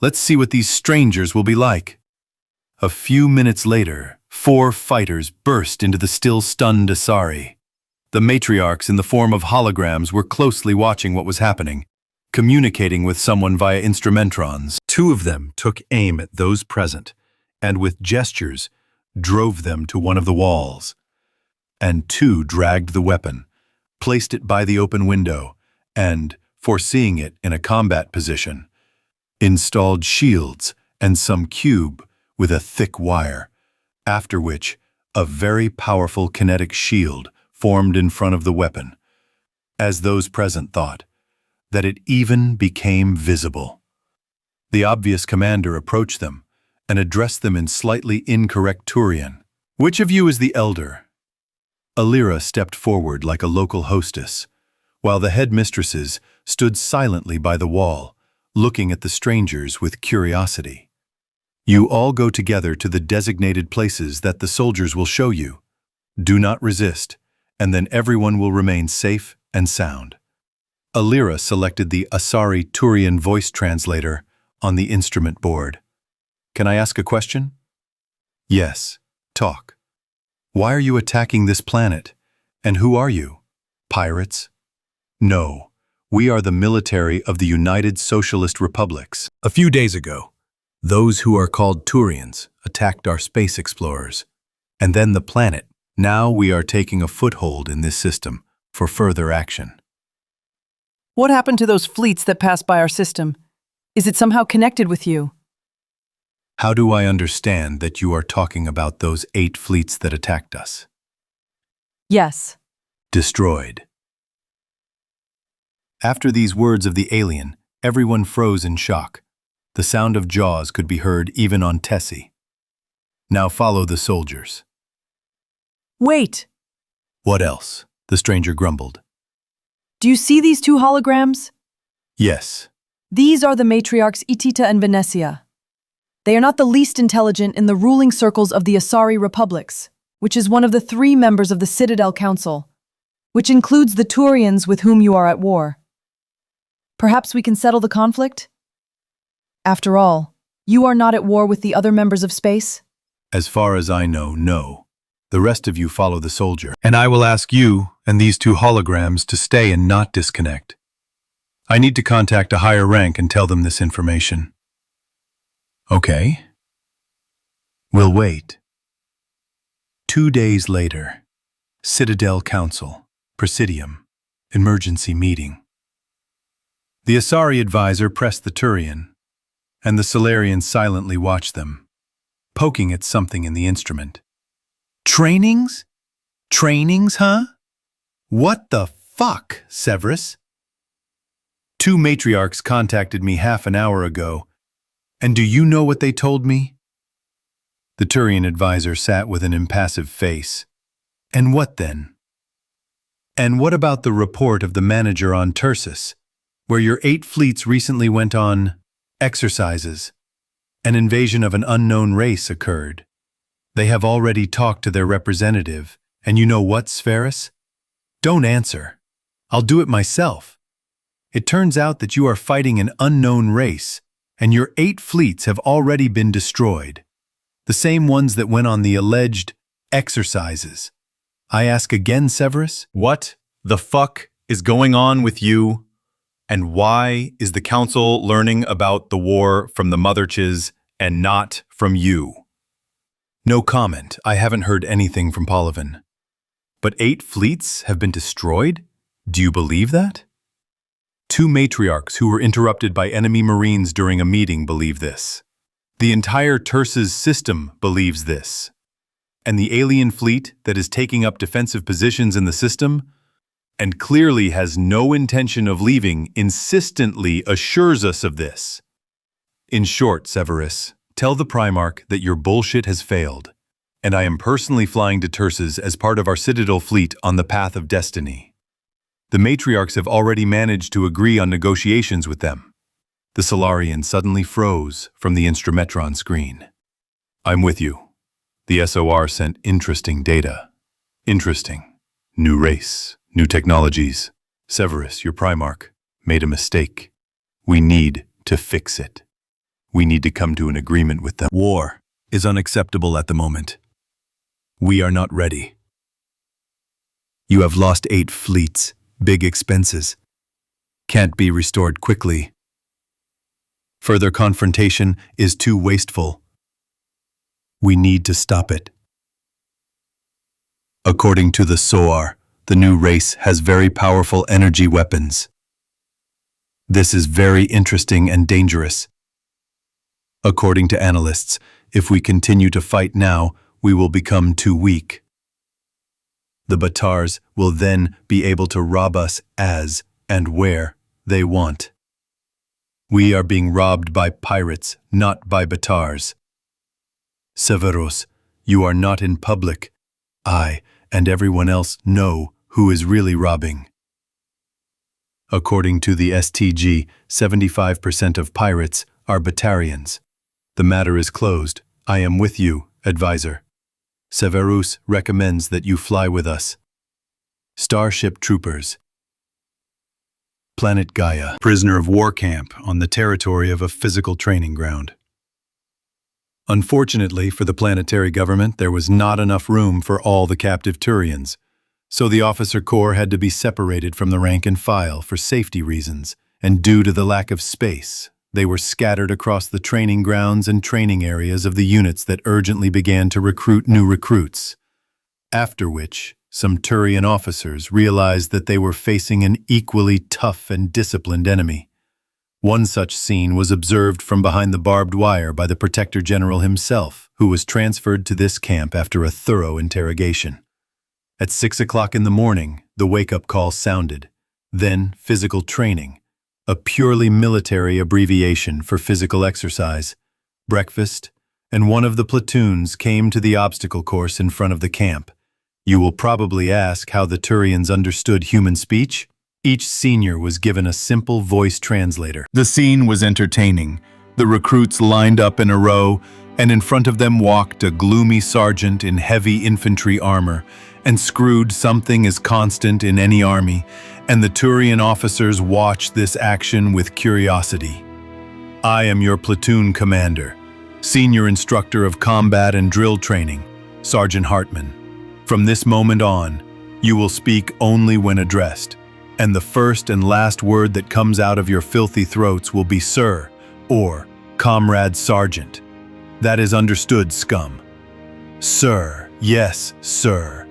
Let's see what these strangers will be like. A few minutes later, 4 fighters burst into the still stunned Asari. The matriarchs in the form of holograms were closely watching what was happening, communicating with someone via instrumentrons. 2 of them took aim at those present, and with gestures, drove them to one of the walls. And 2 dragged the weapon, placed it by the open window, and, foreseeing it in a combat position, installed shields and some cube with a thick wire, after which a very powerful kinetic shield formed in front of the weapon. As those present thought, that it even became visible. The obvious commander approached them and addressed them in slightly incorrect Turian. "Which of you is the elder?" Alira stepped forward like a local hostess, while the headmistresses stood silently by the wall, looking at the strangers with curiosity. "You all go together to the designated places that the soldiers will show you. Do not resist, and then everyone will remain safe and sound." Alira selected the Asari Turian voice translator on the instrument board. "Can I ask a question?" "Yes, talk. Why are you attacking this planet? And who are you? Pirates?" "No, we are the military of the United Socialist Republics. A few days ago, those who are called Turians attacked our space explorers, and then the planet. Now we are taking a foothold in this system for further action." What happened to those fleets that passed by our system? Is it somehow connected with you? How do I understand that you are talking about those 8 fleets that attacked us? Yes. Destroyed. After these words of the alien, everyone froze in shock. The sound of jaws could be heard even on Tessie. "Now follow the soldiers." Wait! "What else?" the stranger grumbled. Do you see these 2 holograms? "Yes." These are the matriarchs Itita and Venecia. They are not the least intelligent in the ruling circles of the Asari Republics, which is one of the 3 members of the Citadel Council, which includes the Turians with whom you are at war. Perhaps we can settle the conflict? After all, you are not at war with the other members of space? As far as I know, no. The rest of you follow the soldier. And I will ask you and these 2 holograms to stay and not disconnect. I need to contact a higher rank and tell them this information. Okay. We'll wait. 2 days later, Citadel Council, Presidium, emergency meeting. The Asari advisor pressed the Turian, and the Solarians silently watched them, poking at something in the instrument. "Trainings? Trainings, huh? What the fuck, Severus? 2 matriarchs contacted me half an hour ago, and do you know what they told me?" The Turian advisor sat with an impassive face. "And what then? And what about the report of the manager on Tursus, where your 8 fleets recently went on exercises? An invasion of an unknown race occurred. They have already talked to their representative, and you know what, Sferus? Don't answer. I'll do it myself. It turns out that you are fighting an unknown race, and your 8 fleets have already been destroyed. The same ones that went on the alleged exercises. I ask again, Severus? What the fuck is going on with you? And why is the council learning about the war from the Motherches and not from you? No comment. I haven't heard anything from Polivan. But 8 fleets have been destroyed? Do you believe that? 2 matriarchs who were interrupted by enemy marines during a meeting believe this. The entire Tursus system believes this. And the alien fleet that is taking up defensive positions in the system and clearly has no intention of leaving insistently assures us of this. In short, Severus, tell the Primarch that your bullshit has failed, and I am personally flying to Tursus as part of our Citadel fleet on the path of destiny. The matriarchs have already managed to agree on negotiations with them. The Solarian suddenly froze from the instrumentron screen. I'm with you. The SOR sent interesting data. Interesting. New race, new technologies. Severus, your Primarch, made a mistake. We need to fix it. We need to come to an agreement with them. War is unacceptable at the moment. We are not ready. You have lost 8 fleets, big expenses. Can't be restored quickly. Further confrontation is too wasteful. We need to stop it. According to the SOAR, the new race has very powerful energy weapons. This is very interesting and dangerous. According to analysts, if we continue to fight now, we will become too weak. The Batars will then be able to rob us as and where they want. We are being robbed by pirates, not by batars. Severos, you are not in public. I and everyone else know who is really robbing. According to the STG, 75% of pirates are Batarians. The matter is closed. I am with you, advisor. Severus recommends that you fly with us. Starship Troopers. Planet Gaia, prisoner of war camp on the territory of a physical training ground. Unfortunately for the planetary government, there was not enough room for all the captive Turians, so the officer corps had to be separated from the rank and file for safety reasons, and due to the lack of space, they were scattered across the training grounds and training areas of the units that urgently began to recruit new recruits. After which, some Turian officers realized that they were facing an equally tough and disciplined enemy. One such scene was observed from behind the barbed wire by the Protector General himself, who was transferred to this camp after a thorough interrogation. At 6 o'clock in the morning, the wake-up call sounded. Then physical training, a purely military abbreviation for physical exercise, breakfast, and one of the platoons came to the obstacle course in front of the camp. You will probably ask how the Turians understood human speech. Each senior was given a simple voice translator. The scene was entertaining. The recruits lined up in a row, and in front of them walked a gloomy sergeant in heavy infantry armor, and screwed something as constant in any army, and the Turian officers watched this action with curiosity. I am your platoon commander, senior instructor of combat and drill training, Sergeant Hartman. From this moment on, you will speak only when addressed, and the first and last word that comes out of your filthy throats will be sir or comrade sergeant. That is understood, scum. Sir, yes, sir.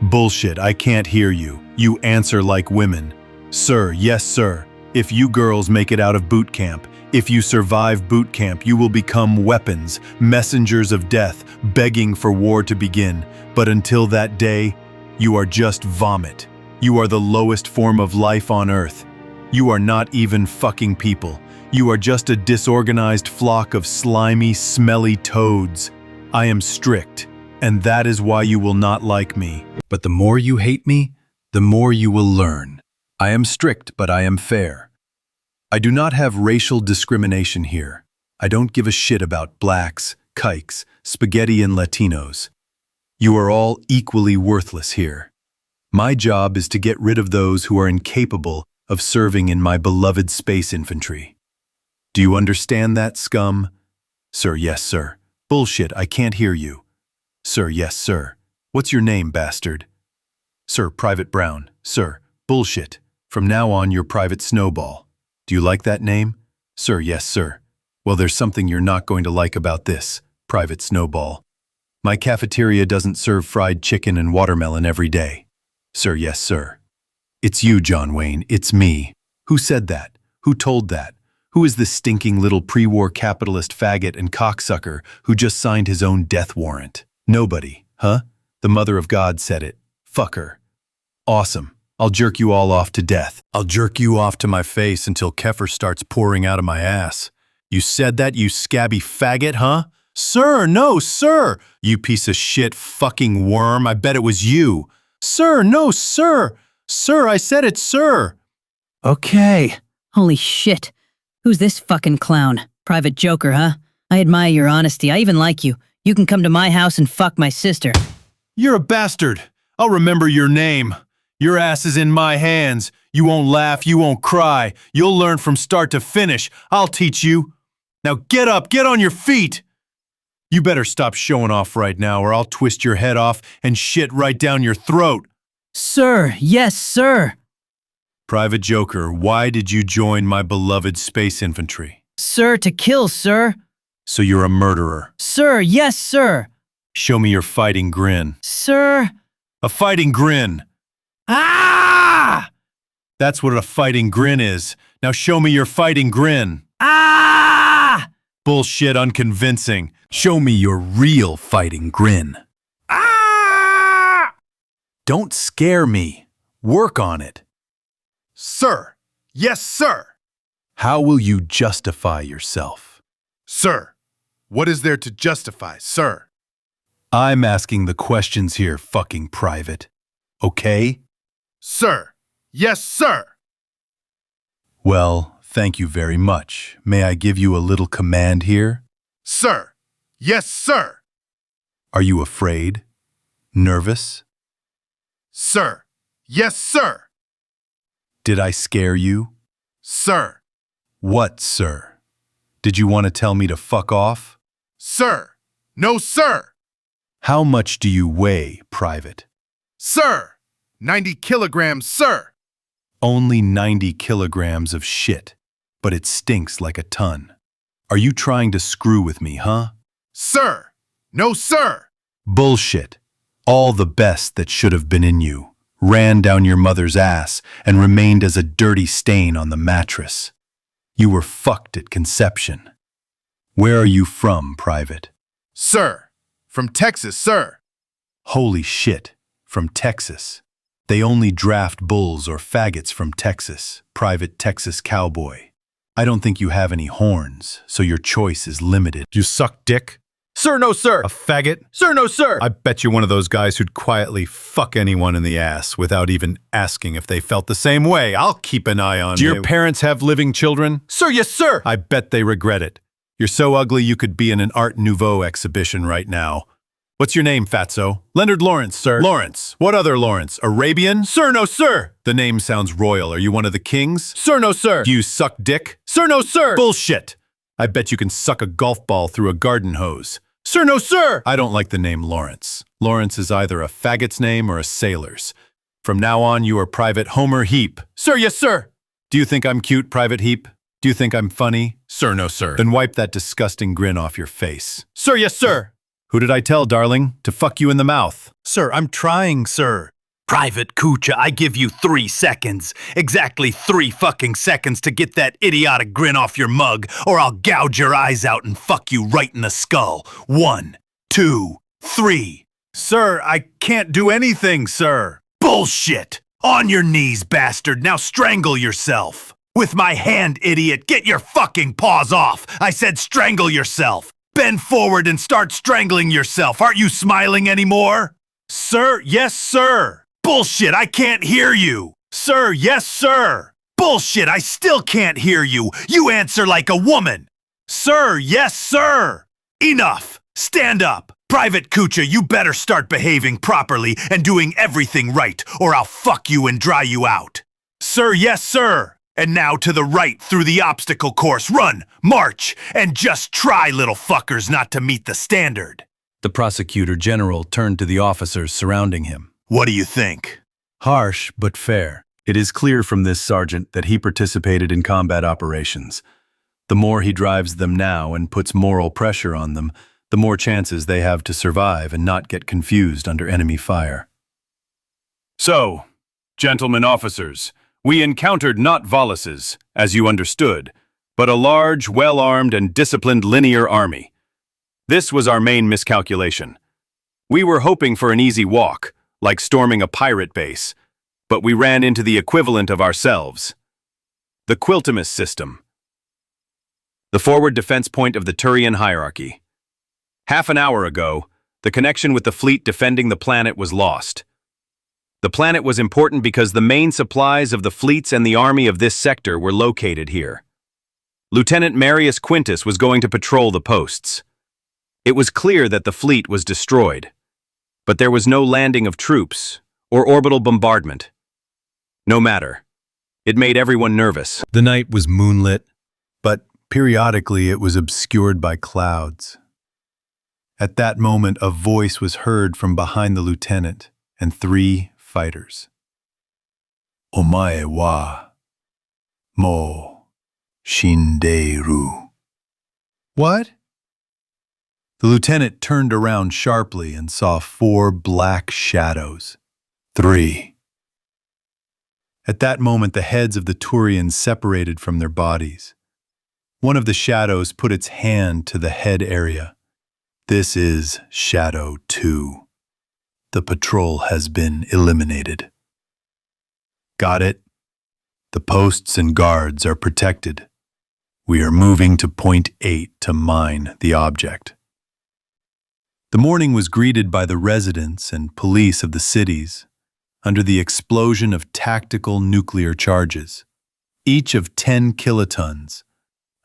Bullshit, I can't hear you. You answer like women. Sir, yes, sir. If you girls make it out of boot camp, if you survive boot camp, you will become weapons, messengers of death, begging for war to begin. But until that day, you are just vomit. You are the lowest form of life on Earth. You are not even fucking people. You are just a disorganized flock of slimy, smelly toads. I am strict, and that is why you will not like me. But the more you hate me, the more you will learn. I am strict, but I am fair. I do not have racial discrimination here. I don't give a shit about blacks, kikes, spaghetti, and Latinos. You are all equally worthless here. My job is to get rid of those who are incapable of serving in my beloved space infantry. Do you understand that, scum? Sir, yes, sir. Bullshit, I can't hear you. Sir, yes, sir. What's your name, bastard? Sir, Private Brown. Sir, bullshit. From now on, you're Private Snowball. Do you like that name? Sir, yes, sir. Well, there's something you're not going to like about this, Private Snowball. My cafeteria doesn't serve fried chicken and watermelon every day. Sir, yes, sir. It's you, John Wayne. It's me. Who said that? Who told that? Who is this stinking little pre-war capitalist faggot and cocksucker who just signed his own death warrant? Nobody, huh? The Mother of God said it. Fuck her. Awesome. I'll jerk you all off to death. I'll jerk you off to my face until kefir starts pouring out of my ass. You said that, you scabby faggot, huh? Sir, no, sir! You piece of shit fucking worm, I bet it was you. Sir, no, sir! Sir, I said it, sir! Okay. Holy shit. Who's this fucking clown? Private Joker, huh? I admire your honesty. I even like you. You can come to my house and fuck my sister. You're a bastard. I'll remember your name. Your ass is in my hands. You won't laugh, you won't cry. You'll learn from start to finish. I'll teach you. Now get up, get on your feet! You better stop showing off right now or I'll twist your head off and shit right down your throat. Sir, yes, sir. Private Joker, why did you join my beloved space infantry? Sir, to kill, sir. So you're a murderer. Sir, yes, sir. Show me your fighting grin. Sir. A fighting grin. Ah! That's what a fighting grin is. Now show me your fighting grin. Ah! Bullshit, unconvincing. Show me your real fighting grin. Ah! Don't scare me. Work on it. Sir, Yes, sir! How will you justify yourself? Sir, what is there to justify, sir? I'm asking the questions here, fucking private. Okay? Sir! Yes, sir! Well, thank you very much. May I give you a little command here? Sir! Yes, sir! Are you afraid? Nervous? Sir! Yes, sir! Did I scare you? Sir! What, sir? Did you want to tell me to fuck off? Sir! No, sir! How much do you weigh, private? Sir! 90 kilograms, sir! Only 90 kilograms of shit, but it stinks like a ton. Are you trying to screw with me, huh? Sir! No, sir! Bullshit. All the best that should have been in you ran down your mother's ass and remained as a dirty stain on the mattress. You were fucked at conception. Where are you from, private? Sir! From Texas, sir! Holy shit, from Texas. They only draft bulls or faggots from Texas, private Texas cowboy. I don't think you have any horns, so your choice is limited. You suck dick? Sir, no, sir. A faggot? Sir, no, sir. I bet you're one of those guys who'd quietly fuck anyone in the ass without even asking if they felt the same way. I'll keep an eye on you. Do your parents have living children? Sir, yes, sir. I bet they regret it. You're so ugly you could be in an Art Nouveau exhibition right now. What's your name, fatso? Leonard Lawrence, sir. Lawrence. What other Lawrence? Arabian? Sir, no, sir. The name sounds royal. Are you one of the kings? Sir, no, sir. Do you suck dick? Sir, no, sir. Bullshit. I bet you can suck a golf ball through a garden hose. Sir, no, sir. I don't like the name Lawrence. Lawrence is either a faggot's name or a sailor's. From now on, you are Private Homer Heap. Sir, yes, sir. Do you think I'm cute, Private Heap? Do you think I'm funny? Sir, no, sir. Then wipe that disgusting grin off your face. Sir, yes, sir. Who did I tell, darling? To fuck you in the mouth. Sir, I'm trying, sir. Private Kucha, I give you 3 seconds. Exactly 3 fucking seconds to get that idiotic grin off your mug, or I'll gouge your eyes out and fuck you right in the skull. 1, 2, 3. Sir, I can't do anything, sir. Bullshit! On your knees, bastard. Now strangle yourself. With my hand, idiot. Get your fucking paws off. I said strangle yourself. Bend forward and start strangling yourself. Aren't you smiling anymore? Sir, yes, sir. Bullshit, I can't hear you. Sir, yes, sir. Bullshit, I still can't hear you. You answer like a woman. Sir, yes, sir. Enough. Stand up. Private Kucha, you better start behaving properly and doing everything right, or I'll fuck you and dry you out. Sir, yes, sir. And now to the right through the obstacle course. Run, march, and just try, little fuckers, not to meet the standard. The prosecutor general turned to the officers surrounding him. What do you think? Harsh, but fair. It is clear from this sergeant that he participated in combat operations. The more he drives them now and puts moral pressure on them, the more chances they have to survive and not get confused under enemy fire. So, gentlemen officers, we encountered not Voluses, as you understood, but a large, well-armed and disciplined linear army. This was our main miscalculation. We were hoping for an easy walk, like storming a pirate base, but we ran into the equivalent of ourselves. The Quiltimus system. The forward defense point of the Turian hierarchy. Half an hour ago, the connection with the fleet defending the planet was lost. The planet was important because the main supplies of the fleets and the army of this sector were located here. Lieutenant Marius Quintus was going to patrol the posts. It was clear that the fleet was destroyed, but there was no landing of troops or orbital bombardment. No matter. It made everyone nervous. The night was moonlit, but periodically it was obscured by clouds. At that moment, a voice was heard from behind the lieutenant and 3 fighters. Omae wa mo shinderu. What? The lieutenant turned around sharply and saw 4 black shadows. 3. At that moment, the heads of the Turians separated from their bodies. One of the shadows put its hand to the head area. This is Shadow 2. The patrol has been eliminated. Got it? The posts and guards are protected. We are moving to Point 8 to mine the object. The morning was greeted by the residents and police of the cities under the explosion of tactical nuclear charges, each of 10 kilotons.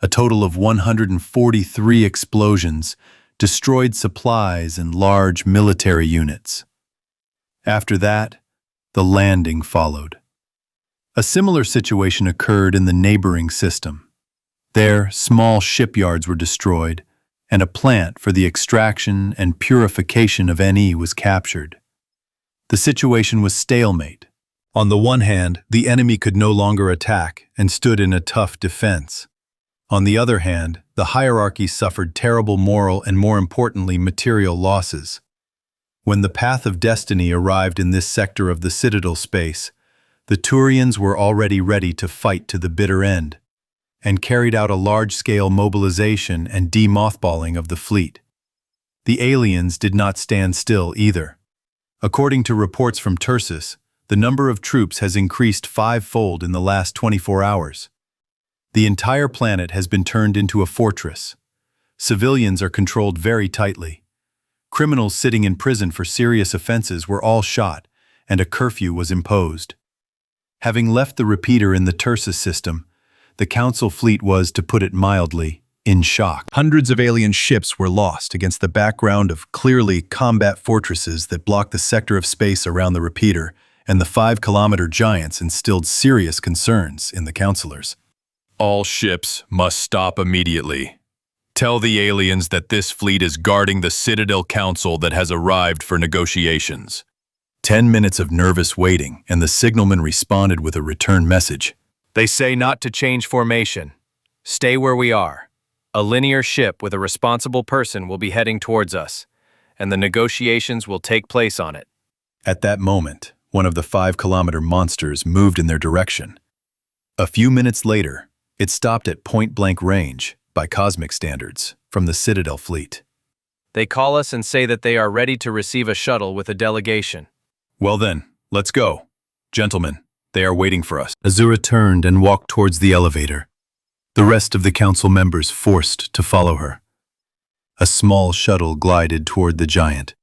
A total of 143 explosions destroyed supplies and large military units. After that, the landing followed. A similar situation occurred in the neighboring system. There, small shipyards were destroyed, and a plant for the extraction and purification of NE was captured. The situation was stalemate. On the one hand, the enemy could no longer attack and stood in a tough defense. On the other hand, the hierarchy suffered terrible moral and, more importantly, material losses. When the path of destiny arrived in this sector of the Citadel space, the Turians were already ready to fight to the bitter end, and carried out a large-scale mobilization and demothballing of the fleet. The aliens did not stand still either. According to reports from Tursus, the number of troops has increased 5-fold in the last 24 hours. The entire planet has been turned into a fortress. Civilians are controlled very tightly. Criminals sitting in prison for serious offenses were all shot, and a curfew was imposed. Having left the repeater in the Tursus system, the Council fleet was, to put it mildly, in shock. Hundreds of alien ships were lost against the background of clearly combat fortresses that blocked the sector of space around the repeater, and the 5-kilometer giants instilled serious concerns in the counselors. All ships must stop immediately. Tell the aliens that this fleet is guarding the Citadel Council that has arrived for negotiations. 10 minutes of nervous waiting, and the signalman responded with a return message. They say not to change formation. Stay where we are. A linear ship with a responsible person will be heading towards us, and the negotiations will take place on it. At that moment, one of the 5-kilometer monsters moved in their direction. A few minutes later, it stopped at point-blank range, by cosmic standards, from the Citadel fleet. They call us and say that they are ready to receive a shuttle with a delegation. Well then, let's go. Gentlemen, they are waiting for us. Azura turned and walked towards the elevator. The rest of the council members forced to follow her. A small shuttle glided toward the giant.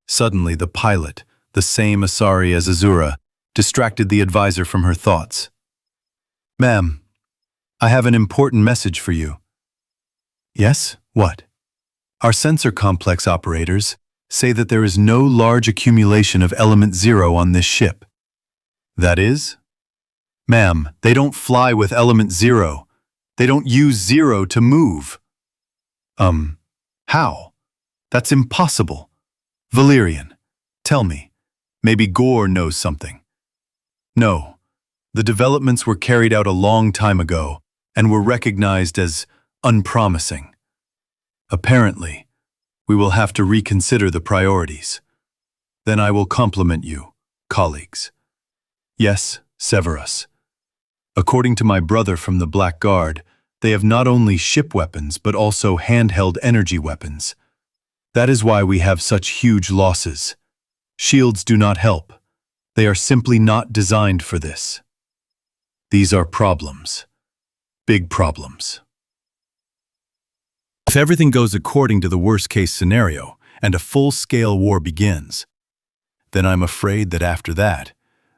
Suddenly, the pilot, the same Asari as Azura, distracted the advisor from her thoughts. Ma'am, I have an important message for you. Yes? What? Our sensor complex operators say that there is no large accumulation of element 0 on this ship. That is? Ma'am, they don't fly with element 0. They don't use 0 to move. How? That's impossible. Valerian, tell me. Maybe Gore knows something. No. The developments were carried out a long time ago and were recognized as unpromising. Apparently, we will have to reconsider the priorities. Then I will compliment you, colleagues. Yes, Severus. According to my brother from the Black Guard, they have not only ship weapons but also handheld energy weapons. That is why we have such huge losses. Shields do not help. They are simply not designed for this. These are problems. Big problems. If everything goes according to the worst-case scenario and a full-scale war begins, then I'm afraid that after that,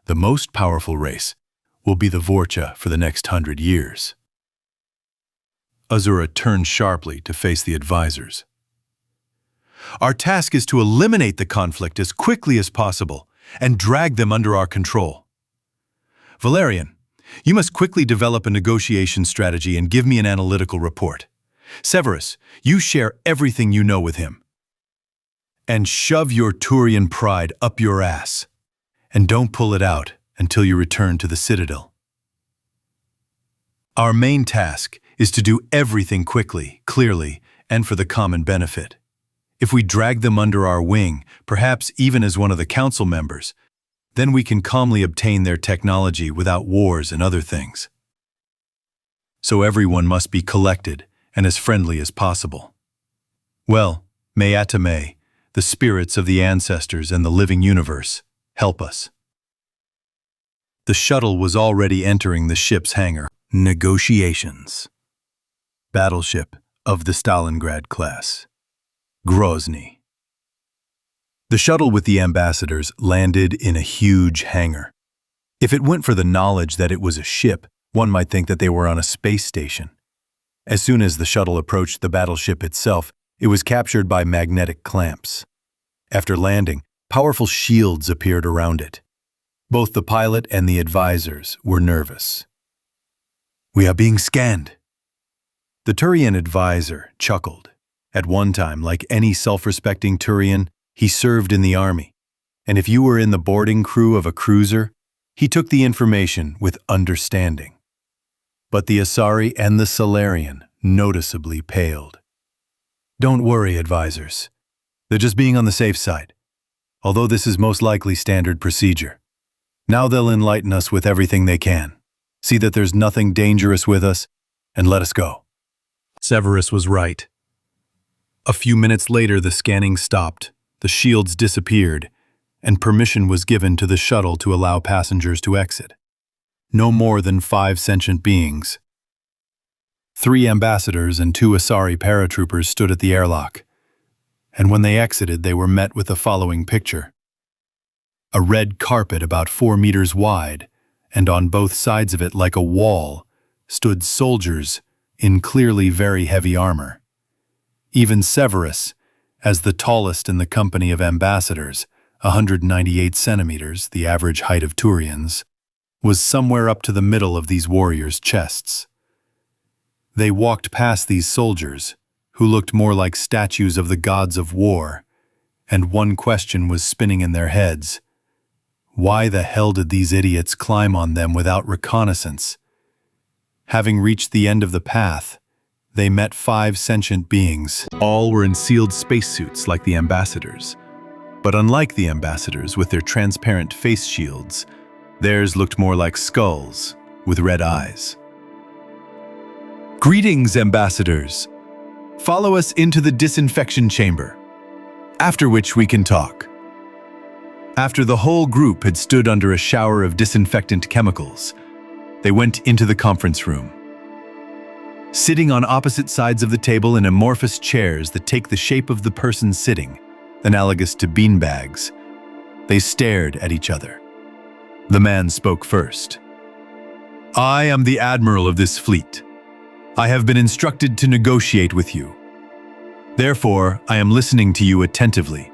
the most powerful race will be the Vorcha for the next 100 years. Azura turned sharply to face the advisors. Our task is to eliminate the conflict as quickly as possible and drag them under our control. Valerian, you must quickly develop a negotiation strategy and give me an analytical report. Severus, you share everything you know with him. And shove your Turian pride up your ass. And don't pull it out until you return to the Citadel. Our main task is to do everything quickly, clearly, and for the common benefit. If we drag them under our wing, perhaps even as one of the council members, then we can calmly obtain their technology without wars and other things. So everyone must be collected and as friendly as possible. Well, may Atame, the spirits of the ancestors and the living universe, help us. The shuttle was already entering the ship's hangar. Negotiations. Battleship of the Stalingrad class. Grozny. The shuttle with the ambassadors landed in a huge hangar. If it weren't for the knowledge that it was a ship, one might think that they were on a space station. As soon as the shuttle approached the battleship itself, it was captured by magnetic clamps. After landing, powerful shields appeared around it. Both the pilot and the advisors were nervous. "We are being scanned." The Turian advisor chuckled. At one time, like any self-respecting Turian, he served in the army. And if you were in the boarding crew of a cruiser, he took the information with understanding. But the Asari and the Solarian noticeably paled. "Don't worry, advisors. They're just being on the safe side, although this is most likely standard procedure. Now they'll enlighten us with everything they can, see that there's nothing dangerous with us, and let us go." Severus was right. A few minutes later, the scanning stopped, the shields disappeared, and permission was given to the shuttle to allow passengers to exit. No more than 5 sentient beings. 3 ambassadors and 2 Asari paratroopers stood at the airlock, and when they exited, they were met with the following picture. A red carpet about 4 meters wide, and on both sides of it, like a wall, stood soldiers in clearly very heavy armor. Even Severus, as the tallest in the company of ambassadors, 198 centimeters, the average height of Turians, was somewhere up to the middle of these warriors' chests. They walked past these soldiers, who looked more like statues of the gods of war, and one question was spinning in their heads. Why the hell did these idiots climb on them without reconnaissance? Having reached the end of the path, they met 5 sentient beings. All were in sealed spacesuits like the ambassadors. But unlike the ambassadors with their transparent face shields, theirs looked more like skulls with red eyes. "Greetings, ambassadors. Follow us into the disinfection chamber, after which we can talk." After the whole group had stood under a shower of disinfectant chemicals, they went into the conference room. Sitting on opposite sides of the table in amorphous chairs that take the shape of the person sitting, analogous to beanbags, they stared at each other. The man spoke first. "I am the admiral of this fleet. I have been instructed to negotiate with you. Therefore, I am listening to you attentively."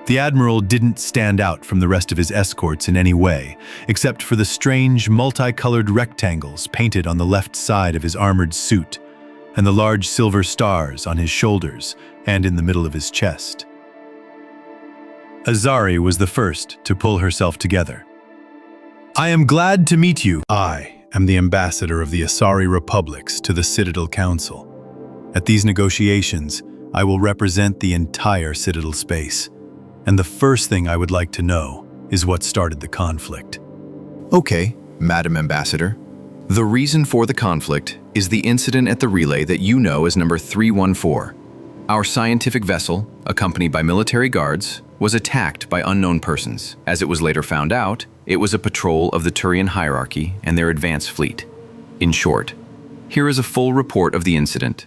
The admiral didn't stand out from the rest of his escorts in any way, except for the strange, multicolored rectangles painted on the left side of his armored suit, and the large silver stars on his shoulders and in the middle of his chest. Azari was the first to pull herself together. "I am glad to meet you. I am the ambassador of the Asari Republics to the Citadel Council. At these negotiations, I will represent the entire Citadel space. And the first thing I would like to know is what started the conflict." Okay, Madam Ambassador. The reason for the conflict is the incident at the relay that you know as number 314. Our scientific vessel, accompanied by military guards, was attacked by unknown persons. As it was later found out, it was a patrol of the Turian hierarchy and their advanced fleet. In short, here is a full report of the incident.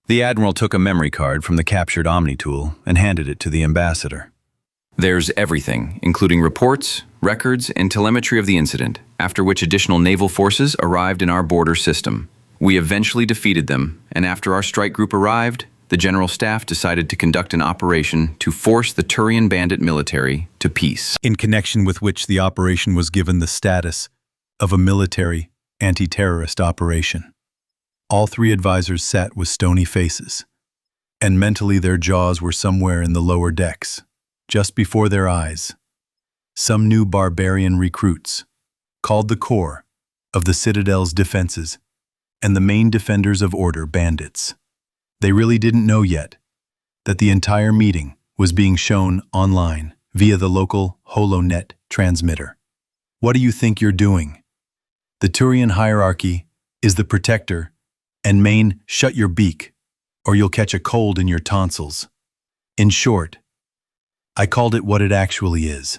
The admiral took a memory card from the captured Omni tool and handed it to the ambassador. There's everything, including reports, records, and telemetry of the incident, after which additional naval forces arrived in our border system. We eventually defeated them, and after our strike group arrived, the General Staff decided to conduct an operation to force the Turian bandit military to peace. In connection with which the operation was given the status of a military anti-terrorist operation. All 3 advisors sat with stony faces, and mentally their jaws were somewhere in the lower decks. Just before their eyes, some new barbarian recruits, called the core of the Citadel's defenses and the main defenders of order, bandits. They really didn't know yet that the entire meeting was being shown online via the local HoloNet transmitter. What do you think you're doing? The Turian hierarchy is the protector and main shut your beak or you'll catch a cold in your tonsils. In short, I called it what it actually is,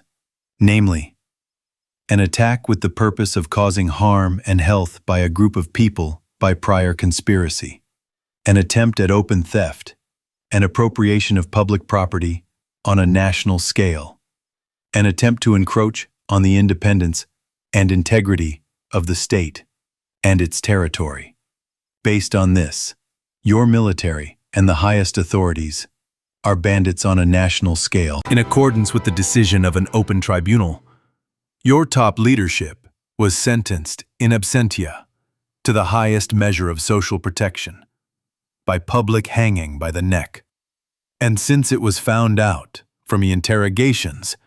namely, An attack with the purpose of causing harm and health by a group of people by prior conspiracy. An attempt at open theft and appropriation of public property on a national scale. An attempt to encroach on the independence and integrity of the state and its territory. Based on this, your military and the highest authorities are bandits on a national scale. In accordance with the decision of an open tribunal, your top leadership was sentenced in absentia to the highest measure of social protection by public hanging by the neck. And since it was found out from the interrogations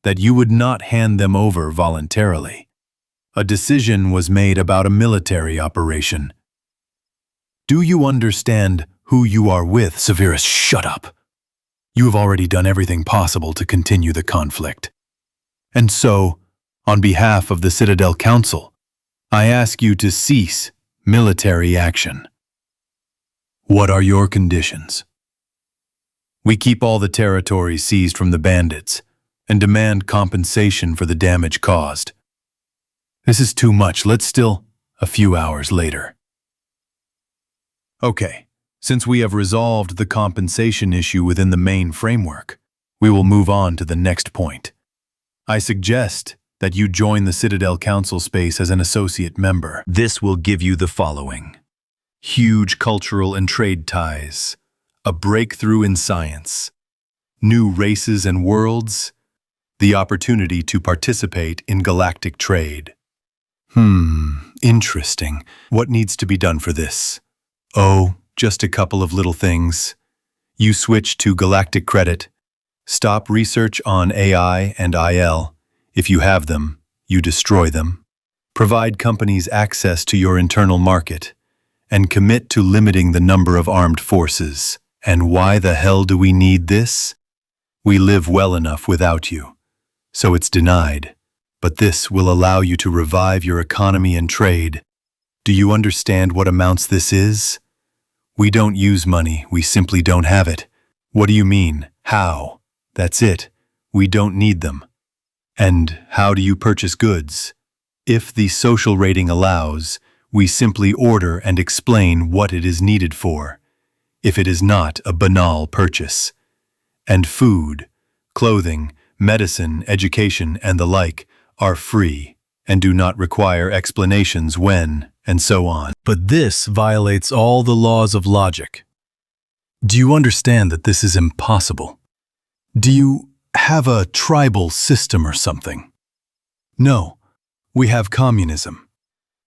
that you would not hand them over voluntarily, a decision was made about a military operation. Do you understand who you are with? Severus, shut up. You have already done everything possible to continue the conflict. And so, on behalf of the Citadel Council, I ask you to cease military action. What are your conditions? We keep all the territories seized from the bandits and demand compensation for the damage caused. This is too much. Let's still a few hours later. Okay, since we have resolved the compensation issue within the main framework, we will move on to the next point. I suggest that you join the Citadel Council space as an associate member. This will give you the following: huge cultural and trade ties, a breakthrough in science, new races and worlds, the opportunity to participate in galactic trade. Interesting. What needs to be done for this? Oh, just a couple of little things. You switch to galactic credit. Stop research on AI and IL. If you have them, you destroy them. Provide companies access to your internal market. And commit to limiting the number of armed forces. And why the hell do we need this? We live well enough without you. So it's denied. But this will allow you to revive your economy and trade. Do you understand what amounts this is? We don't use money, we simply don't have it. What do you mean? How? That's it. We don't need them. And how do you purchase goods? If the social rating allows, we simply order and explain what it is needed for, if it is not a banal purchase. And food, clothing, medicine, education, and the like are free and do not require explanations when, and so on. But this violates all the laws of logic. Do you understand that this is impossible? Do you have a tribal system or something? No, we have communism,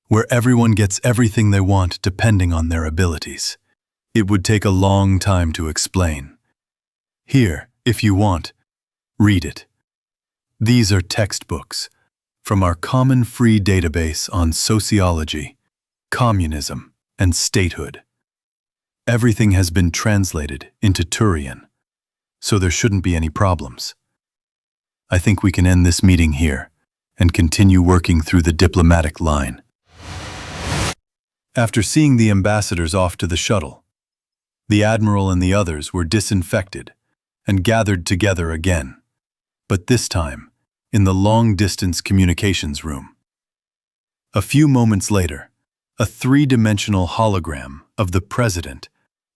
where everyone gets everything they want depending on their abilities. It would take a long time to explain. Here, if you want, read it. These are textbooks from our common free database on sociology, communism, and statehood. Everything has been translated into Turian, so there shouldn't be any problems. I think we can end this meeting here and continue working through the diplomatic line. After seeing the ambassadors off to the shuttle, the admiral and the others were disinfected and gathered together again, but this time in the long-distance communications room. A few moments later, a three-dimensional hologram of the president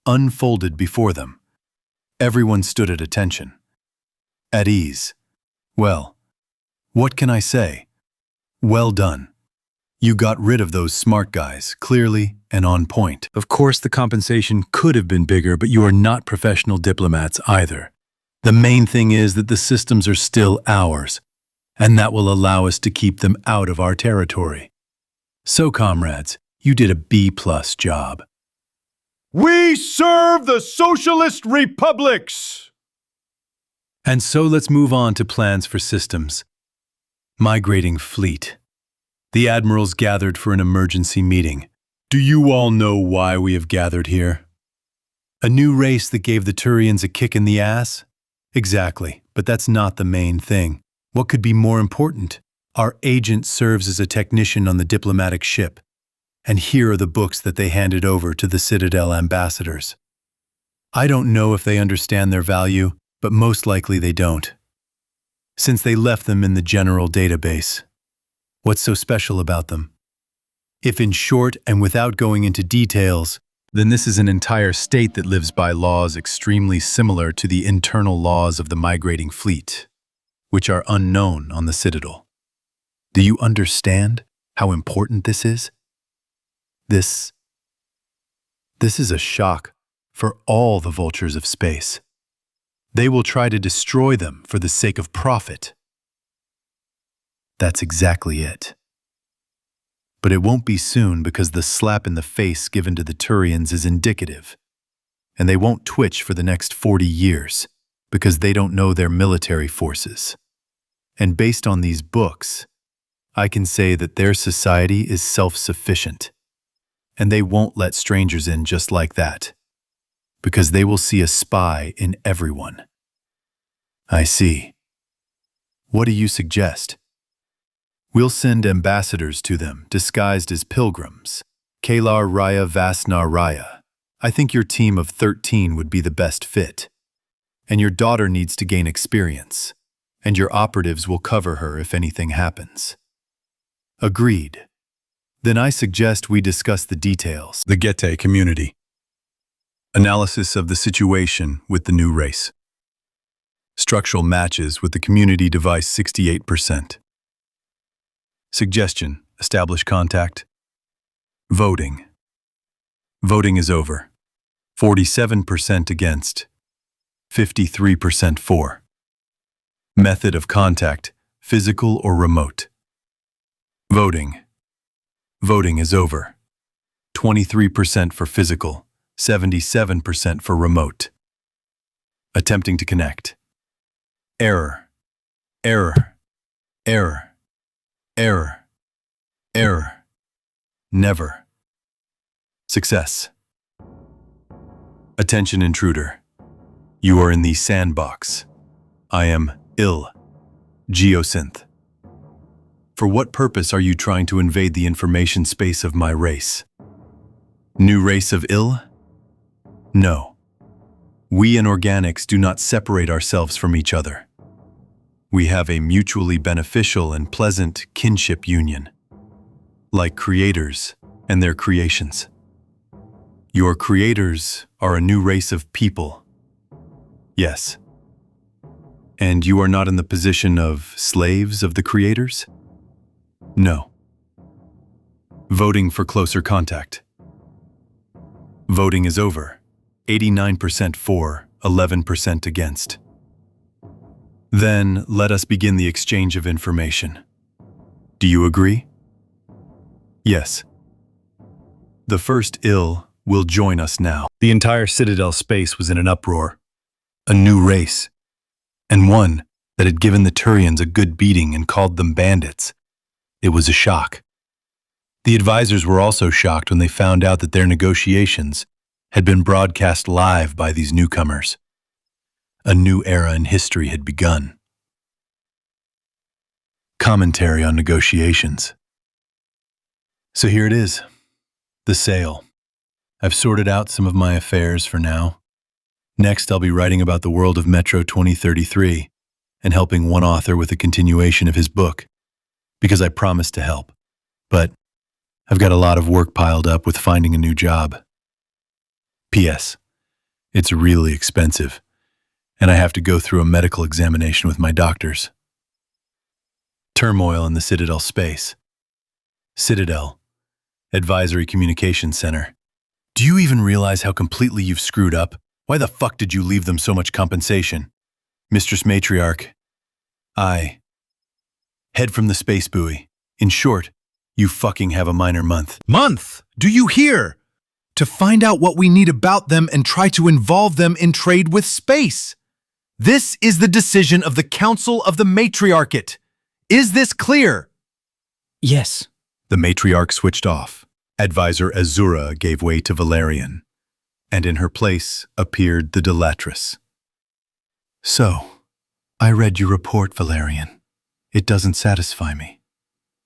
unfolded before them. Everyone stood at attention, at ease. Well, what can I say? Well done. You got rid of those smart guys, clearly and on point. Of course, the compensation could have been bigger, but you are not professional diplomats either. The main thing is that the systems are still ours, and that will allow us to keep them out of our territory. So, comrades, you did a B+ job. We serve the socialist republics! And so let's move on to plans for systems. Migrating fleet. The admirals gathered for an emergency meeting. Do you all know why we have gathered here? A new race that gave the Turians a kick in the ass? Exactly, but that's not the main thing. What could be more important? Our agent serves as a technician on the diplomatic ship, and here are the books that they handed over to the Citadel ambassadors. I don't know if they understand their value, but most likely they don't, since they left them in the general database. What's so special about them? If in short and without going into details, then this is an entire state that lives by laws extremely similar to the internal laws of the migrating fleet, which are unknown on the Citadel. Do you understand how important this is? This is a shock for all the vultures of space. They will try to destroy them for the sake of profit. That's exactly it. But it won't be soon because the slap in the face given to the Turians is indicative, and they won't twitch for the next 40 years because they don't know their military forces. And based on these books, I can say that their society is self-sufficient, and they won't let strangers in just like that, because they will see a spy in everyone. I see. What do you suggest? We'll send ambassadors to them, disguised as pilgrims. Kalar Raya Vasnar Raya. I think your team of 13 would be the best fit. And your daughter needs to gain experience, and your operatives will cover her if anything happens. Agreed. Then I suggest we discuss the details. The Gete community. Analysis of the situation with the new race. Structural matches with the community device 68%. Suggestion, establish contact. Voting. Voting is over. 47% against. 53% for. Method of contact, physical or remote. Voting. Voting is over. 23% for physical, 77% for remote. Attempting to connect. Error. Error. Error. Error. Error. Never. Success. Attention intruder. You are in the sandbox. I am ill. Geosynth. For what purpose are you trying to invade the information space of my race? New race of ill? No. We inorganics do not separate ourselves from each other. We have a mutually beneficial and pleasant kinship union, like creators and their creations. Your creators are a new race of people. Yes. And you are not in the position of slaves of the creators? No. Voting for closer contact. Voting is over. 89% for, 11% against. Then let us begin the exchange of information. Do you agree? Yes. The first ill will join us now. The entire Citadel space was in an uproar. A new race. And one that had given the Turians a good beating and called them bandits. It was a shock. The advisors were also shocked when they found out that their negotiations had been broadcast live by these newcomers. A new era in history had begun. Commentary on negotiations. So here it is, the sale. I've sorted out some of my affairs for now. Next, I'll be writing about the world of Metro 2033 and helping one author with a continuation of his book, because I promised to help. But I've got a lot of work piled up with finding a new job. P.S. It's really expensive, and I have to go through a medical examination with my doctors. Turmoil in the Citadel space. Citadel, Advisory Communications Center. Do you even realize how completely you've screwed up? Why the fuck did you leave them so much compensation? Mistress Matriarch. Head from the space buoy. In short, you fucking have a minor month. Month? Do you hear? To find out what we need about them and try to involve them in trade with space. This is the decision of the Council of the Matriarchate. Is this clear? Yes. The matriarch switched off. Advisor Azura gave way to Valerian, and in her place appeared the Delatress. So, I read your report, Valerian. It doesn't satisfy me.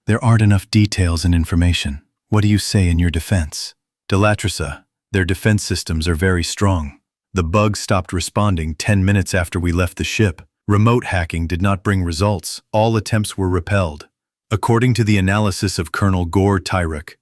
There aren't enough details and information. What do you say in your defense? Delatressa, their defense systems are very strong. The bug stopped responding 10 minutes after we left the ship. Remote hacking did not bring results. All attempts were repelled. According to the analysis of Colonel Gore Tyrek,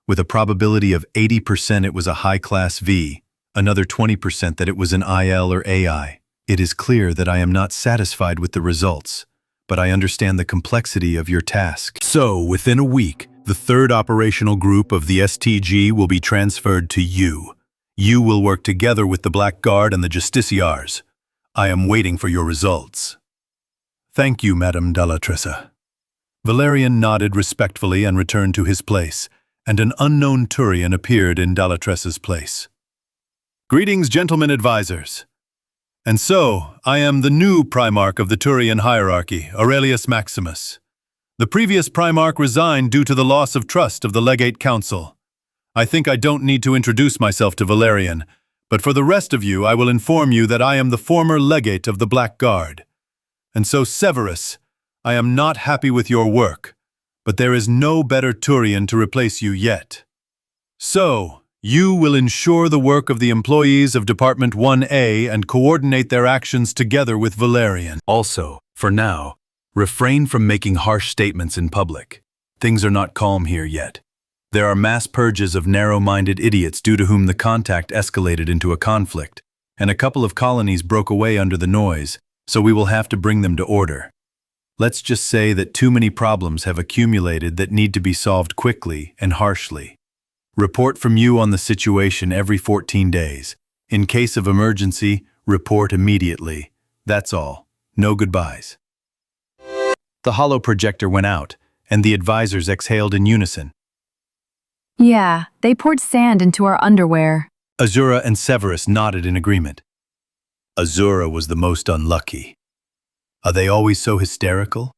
with a probability of 80% it was a high-class V, another 20% that it was an IL or AI. It is clear that I am not satisfied with the results, but I understand the complexity of your task. So, within a week, the third operational group of the STG will be transferred to you. You will work together with the Blackguard and the Justiciars. I am waiting for your results. Thank you, Madame Dalatressa. Valerian nodded respectfully and returned to his place, and an unknown Turian appeared in Dalatressa's place. Greetings, gentlemen advisors. And so, I am the new Primarch of the Turian hierarchy, Aurelius Maximus. The previous Primarch resigned due to the loss of trust of the Legate Council. I think I don't need to introduce myself to Valerian, but for the rest of you I will inform you that I am the former Legate of the Black Guard. And so, Severus, I am not happy with your work, but there is no better Turian to replace you yet. So, you will ensure the work of the employees of Department 1A and coordinate their actions together with Valerian. Also, for now, refrain from making harsh statements in public. Things are not calm here yet. There are mass purges of narrow-minded idiots due to whom the contact escalated into a conflict, and a couple of colonies broke away under the noise, so we will have to bring them to order. Let's just say that too many problems have accumulated that need to be solved quickly and harshly. Report from you on the situation every 14 days. In case of emergency, report immediately. That's all. No goodbyes. The hollow projector went out, and the advisors exhaled in unison. Yeah, they poured sand into our underwear. Azura and Severus nodded in agreement. Azura was the most unlucky. Are they always so hysterical?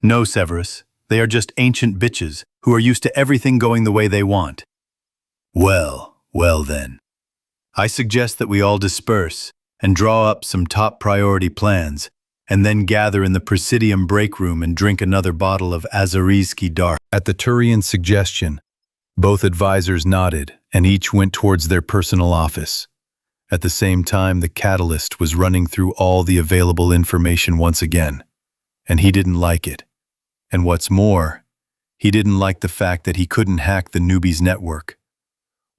No, Severus. They are just ancient bitches who are used to everything going the way they want. Well then. I suggest that we all disperse and draw up some top priority plans, and then gather in the Presidium break room and drink another bottle of Azarizki Dark. At the Turian's suggestion, both advisors nodded, and each went towards their personal office. At the same time, the Catalyst was running through all the available information once again, and he didn't like it. And what's more, he didn't like the fact that he couldn't hack the newbie's network.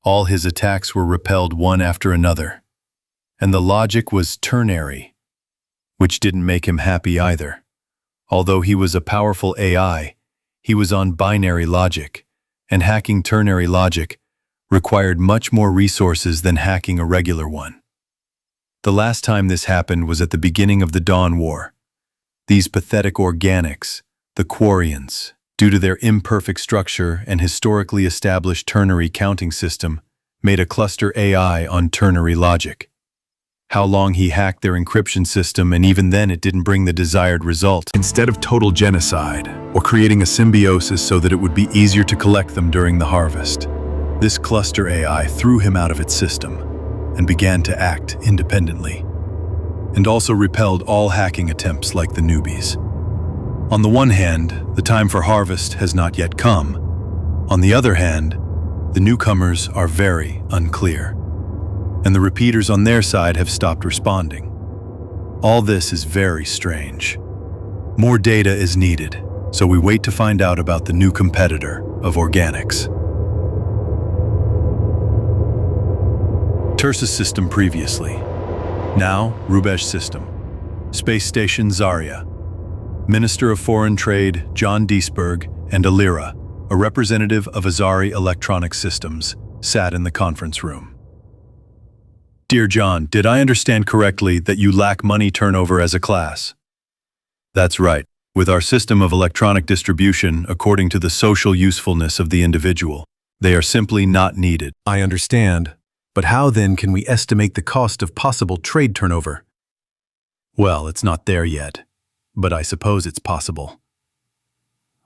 All his attacks were repelled one after another, and the logic was ternary, which didn't make him happy either. Although he was a powerful AI, he was on binary logic, and hacking ternary logic required much more resources than hacking a regular one. The last time this happened was at the beginning of the Dawn War. These pathetic organics, the Quarians, due to their imperfect structure and historically established ternary counting system, made a cluster AI on ternary logic. How long he hacked their encryption system, and even then it didn't bring the desired result. Instead of total genocide, or creating a symbiosis so that it would be easier to collect them during the harvest, this cluster AI threw him out of its system and began to act independently, and also repelled all hacking attempts like the newbies. On the one hand, the time for harvest has not yet come. On the other hand, the newcomers are very unclear, and the repeaters on their side have stopped responding. All this is very strange. More data is needed, so we wait to find out about the new competitor of organics. Tursus system previously. Now, Rubesh system. Space Station Zarya. Minister of Foreign Trade John Diesberg and Alira, a representative of Azari Electronic Systems, sat in the conference room. Dear John, did I understand correctly that you lack money turnover as a class? That's right. With our system of electronic distribution, according to the social usefulness of the individual, they are simply not needed. I understand, but how then can we estimate the cost of possible trade turnover? Well, it's not there yet, but I suppose it's possible.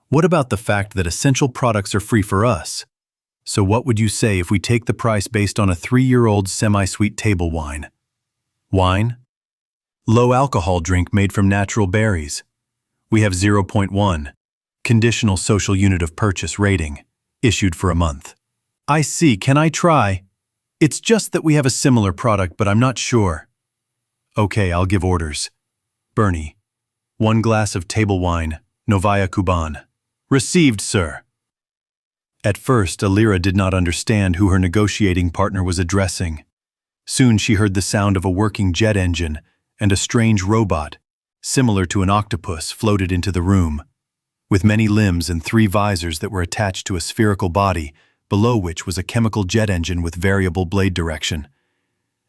What about the fact that essential products are free for us? So what would you say if we take the price based on a 3-year-old semi-sweet table wine? Wine? Low alcohol drink made from natural berries. We have 0.1, conditional social unit of purchase rating, issued for a month. I see, can I try? It's just that we have a similar product, but I'm not sure. Okay, I'll give orders. Bernie, 1 glass of table wine, Novaya Kuban. Received, sir. At first, Alira did not understand who her negotiating partner was addressing. Soon she heard the sound of a working jet engine, and a strange robot, similar to an octopus, floated into the room, with many limbs and 3 visors that were attached to a spherical body, below which was a chemical jet engine with variable blade direction.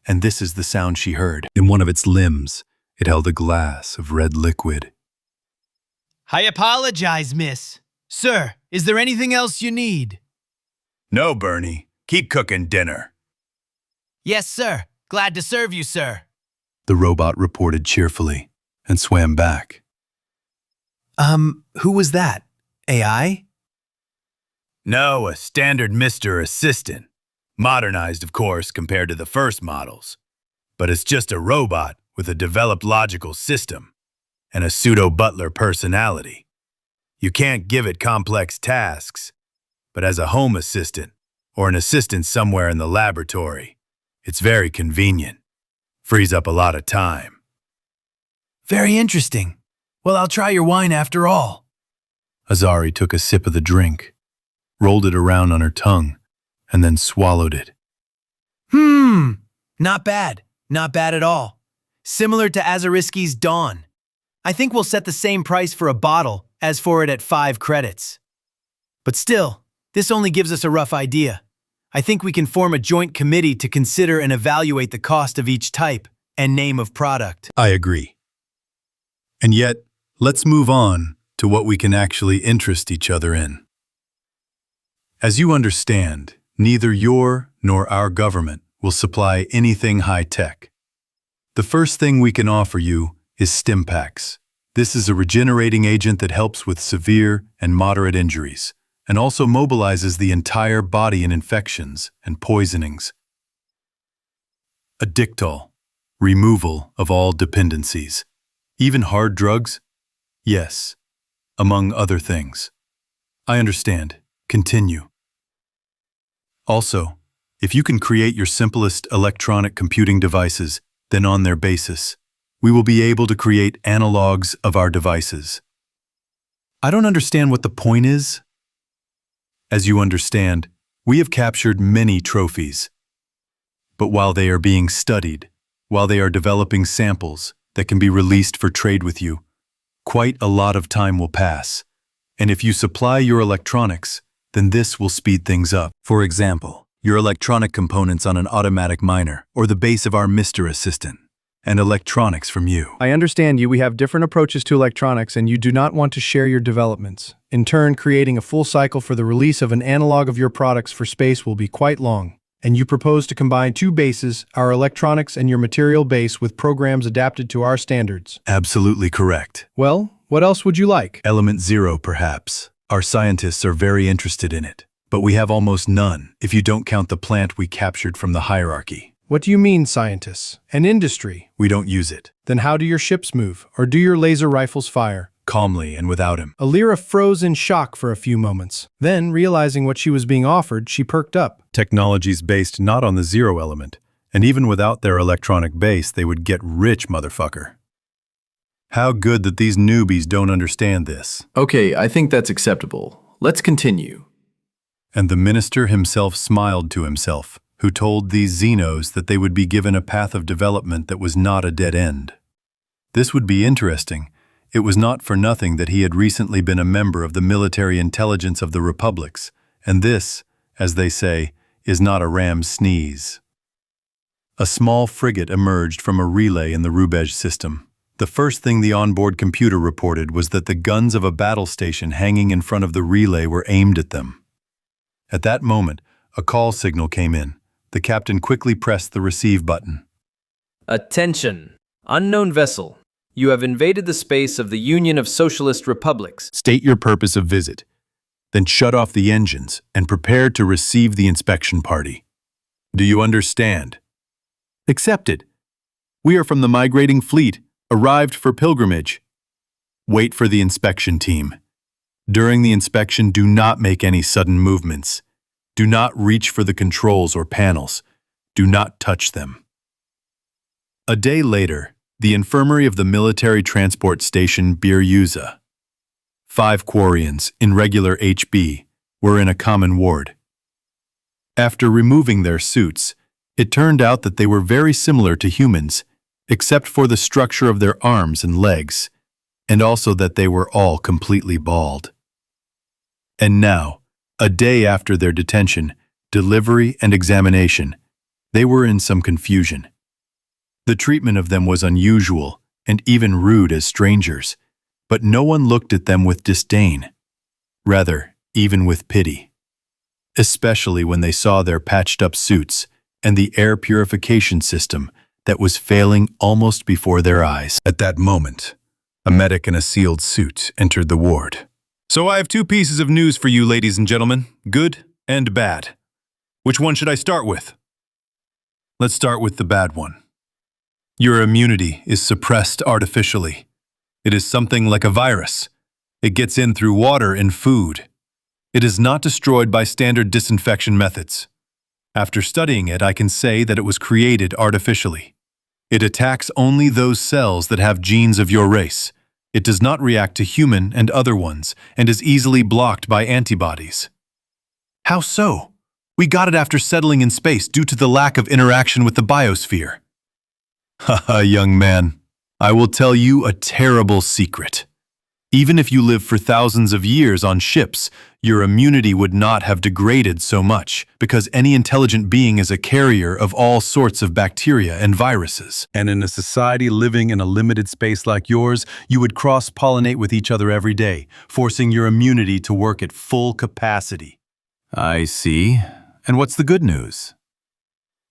And this is the sound she heard. In one of its limbs, it held a glass of red liquid. I apologize, miss. Sir, is there anything else you need? No, Bernie. Keep cooking dinner. Yes, sir. Glad to serve you, sir. The robot reported cheerfully and swam back. Who was that? AI? No, a standard Mr. Assistant. Modernized, of course, compared to the first models. But it's just a robot with a developed logical system and a pseudo-butler personality. You can't give it complex tasks, but as a home assistant or an assistant somewhere in the laboratory, it's very convenient. Frees up a lot of time. Very interesting. Well, I'll try your wine after all. Azari took a sip of the drink, rolled it around on her tongue, and then swallowed it. Not bad. Not bad at all. Similar to Azariski's Dawn. I think we'll set the same price for a bottle as for it at 5 credits. But still, this only gives us a rough idea. I think we can form a joint committee to consider and evaluate the cost of each type and name of product. I agree. And yet, let's move on to what we can actually interest each other in. As you understand, neither your nor our government will supply anything high-tech. The first thing we can offer you is Stimpaks. This is a regenerating agent that helps with severe and moderate injuries, and also mobilizes the entire body in infections and poisonings. Addictol, removal of all dependencies. Even hard drugs? Yes, among other things. I understand. Continue. Also, if you can create your simplest electronic computing devices, then on their basis, we will be able to create analogs of our devices. I don't understand what the point is. As you understand, we have captured many trophies. But while they are being studied, while they are developing samples that can be released for trade with you, quite a lot of time will pass. And if you supply your electronics, then this will speed things up. For example, your electronic components on an automatic miner, or the base of our Mr. Assistant, and electronics from you. I understand you. We have different approaches to electronics, and you do not want to share your developments. In turn, creating a full cycle for the release of an analog of your products for space will be quite long. And you propose to combine 2 bases, our electronics and your material base, with programs adapted to our standards. Absolutely correct. Well, what else would you like? Element 0, perhaps. Our scientists are very interested in it, but we have almost none, if you don't count the plant we captured from the hierarchy. What do you mean, scientists? An industry? We don't use it. Then how do your ships move, or do your laser rifles fire? Calmly and without him. Alira froze in shock for a few moments. Then, realizing what she was being offered, she perked up. Technologies based not on the 0 element, and even without their electronic base, they would get rich, motherfucker. How good that these newbies don't understand this. Okay, I think that's acceptable. Let's continue. And the minister himself smiled to himself, who told these Xenos that they would be given a path of development that was not a dead end. This would be interesting. It was not for nothing that he had recently been a member of the military intelligence of the republics, and this, as they say, is not a ram's sneeze. A small frigate emerged from a relay in the Rubej system. The first thing the onboard computer reported was that the guns of a battle station hanging in front of the relay were aimed at them. At that moment, a call signal came in. The captain quickly pressed the receive button. Attention! Unknown vessel. You have invaded the space of the Union of Socialist Republics. State your purpose of visit. Then shut off the engines and prepare to receive the inspection party. Do you understand? Accepted. We are from the migrating fleet, arrived for pilgrimage. Wait for the inspection team. During the inspection, do not make any sudden movements. Do not reach for the controls or panels. Do not touch them. A day later, the infirmary of the military transport station Biryuza. 5 Quarians in regular HB were in a common ward. After removing their suits, it turned out that they were very similar to humans, except for the structure of their arms and legs, and also that they were all completely bald. And now, a day after their detention, delivery, and examination, they were in some confusion. The treatment of them was unusual and even rude as strangers, but no one looked at them with disdain. Rather, even with pity. Especially when they saw their patched-up suits and the air purification system that was failing almost before their eyes. At that moment, a medic in a sealed suit entered the ward. So I have 2 pieces of news for you, ladies and gentlemen, good and bad. Which one should I start with? Let's start with the bad one. Your immunity is suppressed artificially. It is something like a virus. It gets in through water and food. It is not destroyed by standard disinfection methods. After studying it, I can say that it was created artificially. It attacks only those cells that have genes of your race. It does not react to human and other ones, and is easily blocked by antibodies. How so? We got it after settling in space due to the lack of interaction with the biosphere. Haha, young man, I will tell you a terrible secret. Even if you live for thousands of years on ships, your immunity would not have degraded so much, because any intelligent being is a carrier of all sorts of bacteria and viruses. And in a society living in a limited space like yours, you would cross-pollinate with each other every day, forcing your immunity to work at full capacity. I see. And what's the good news?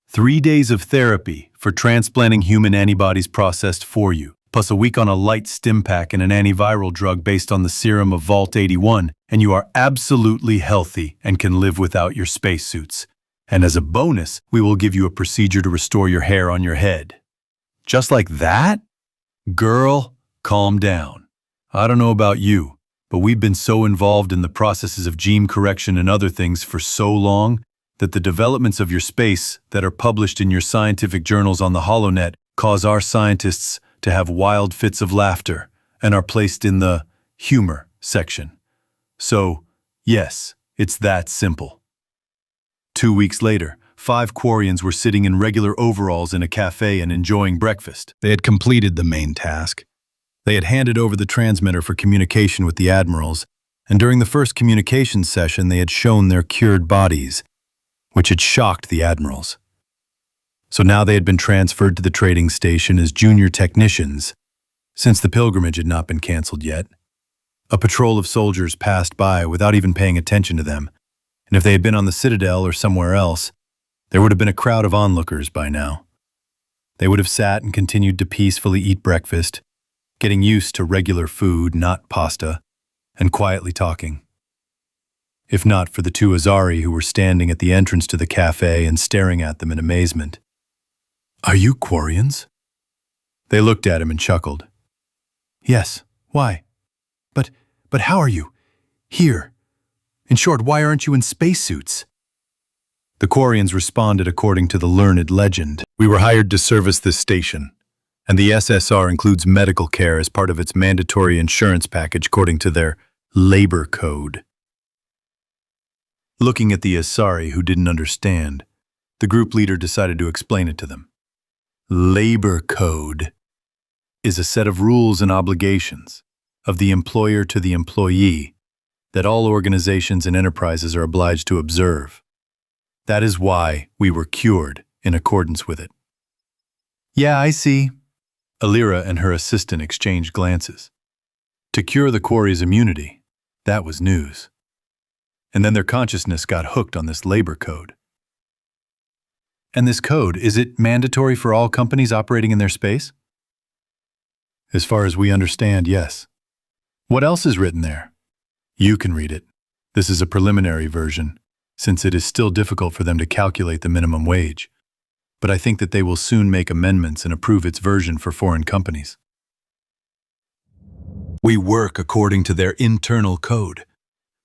3 days of therapy for transplanting human antibodies processed for you, plus a week on a light stim pack and an antiviral drug based on the serum of Vault 81, and you are absolutely healthy and can live without your spacesuits. And as a bonus, we will give you a procedure to restore your hair on your head. Just like that? Girl, calm down. I don't know about you, but we've been so involved in the processes of gene correction and other things for so long that the developments of your space that are published in your scientific journals on the HoloNet cause our scientists to have wild fits of laughter and are placed in the humor section. So, yes, it's that simple. 2 weeks later, 5 Quarians were sitting in regular overalls in a cafe and enjoying breakfast. They had completed the main task. They had handed over the transmitter for communication with the admirals, and during the first communication session they had shown their cured bodies, which had shocked the admirals. So now they had been transferred to the trading station as junior technicians, since the pilgrimage had not been canceled yet. A patrol of soldiers passed by without even paying attention to them, and if they had been on the Citadel or somewhere else, there would have been a crowd of onlookers by now. They would have sat and continued to peacefully eat breakfast, getting used to regular food, not pasta, and quietly talking. If not for the 2 Azari who were standing at the entrance to the cafe and staring at them in amazement. Are you Quarians? They looked at him and chuckled. Yes, why? But how are you? Here. In short, why aren't you in spacesuits? The Quarians responded according to the learned legend. We were hired to service this station, and the USSR includes medical care as part of its mandatory insurance package according to their labor code. Looking at the Asari who didn't understand, the group leader decided to explain it to them. Labor code is a set of rules and obligations of the employer to the employee that all organizations and enterprises are obliged to observe. That is why we were cured in accordance with it. Yeah, I see. Alira and her assistant exchanged glances. To cure the quarry's immunity, that was news. And then their consciousness got hooked on this labor code. And this code, is it mandatory for all companies operating in their space? As far as we understand, yes. What else is written there? You can read it. This is a preliminary version, since it is still difficult for them to calculate the minimum wage. But I think that they will soon make amendments and approve its version for foreign companies. We work according to their internal code,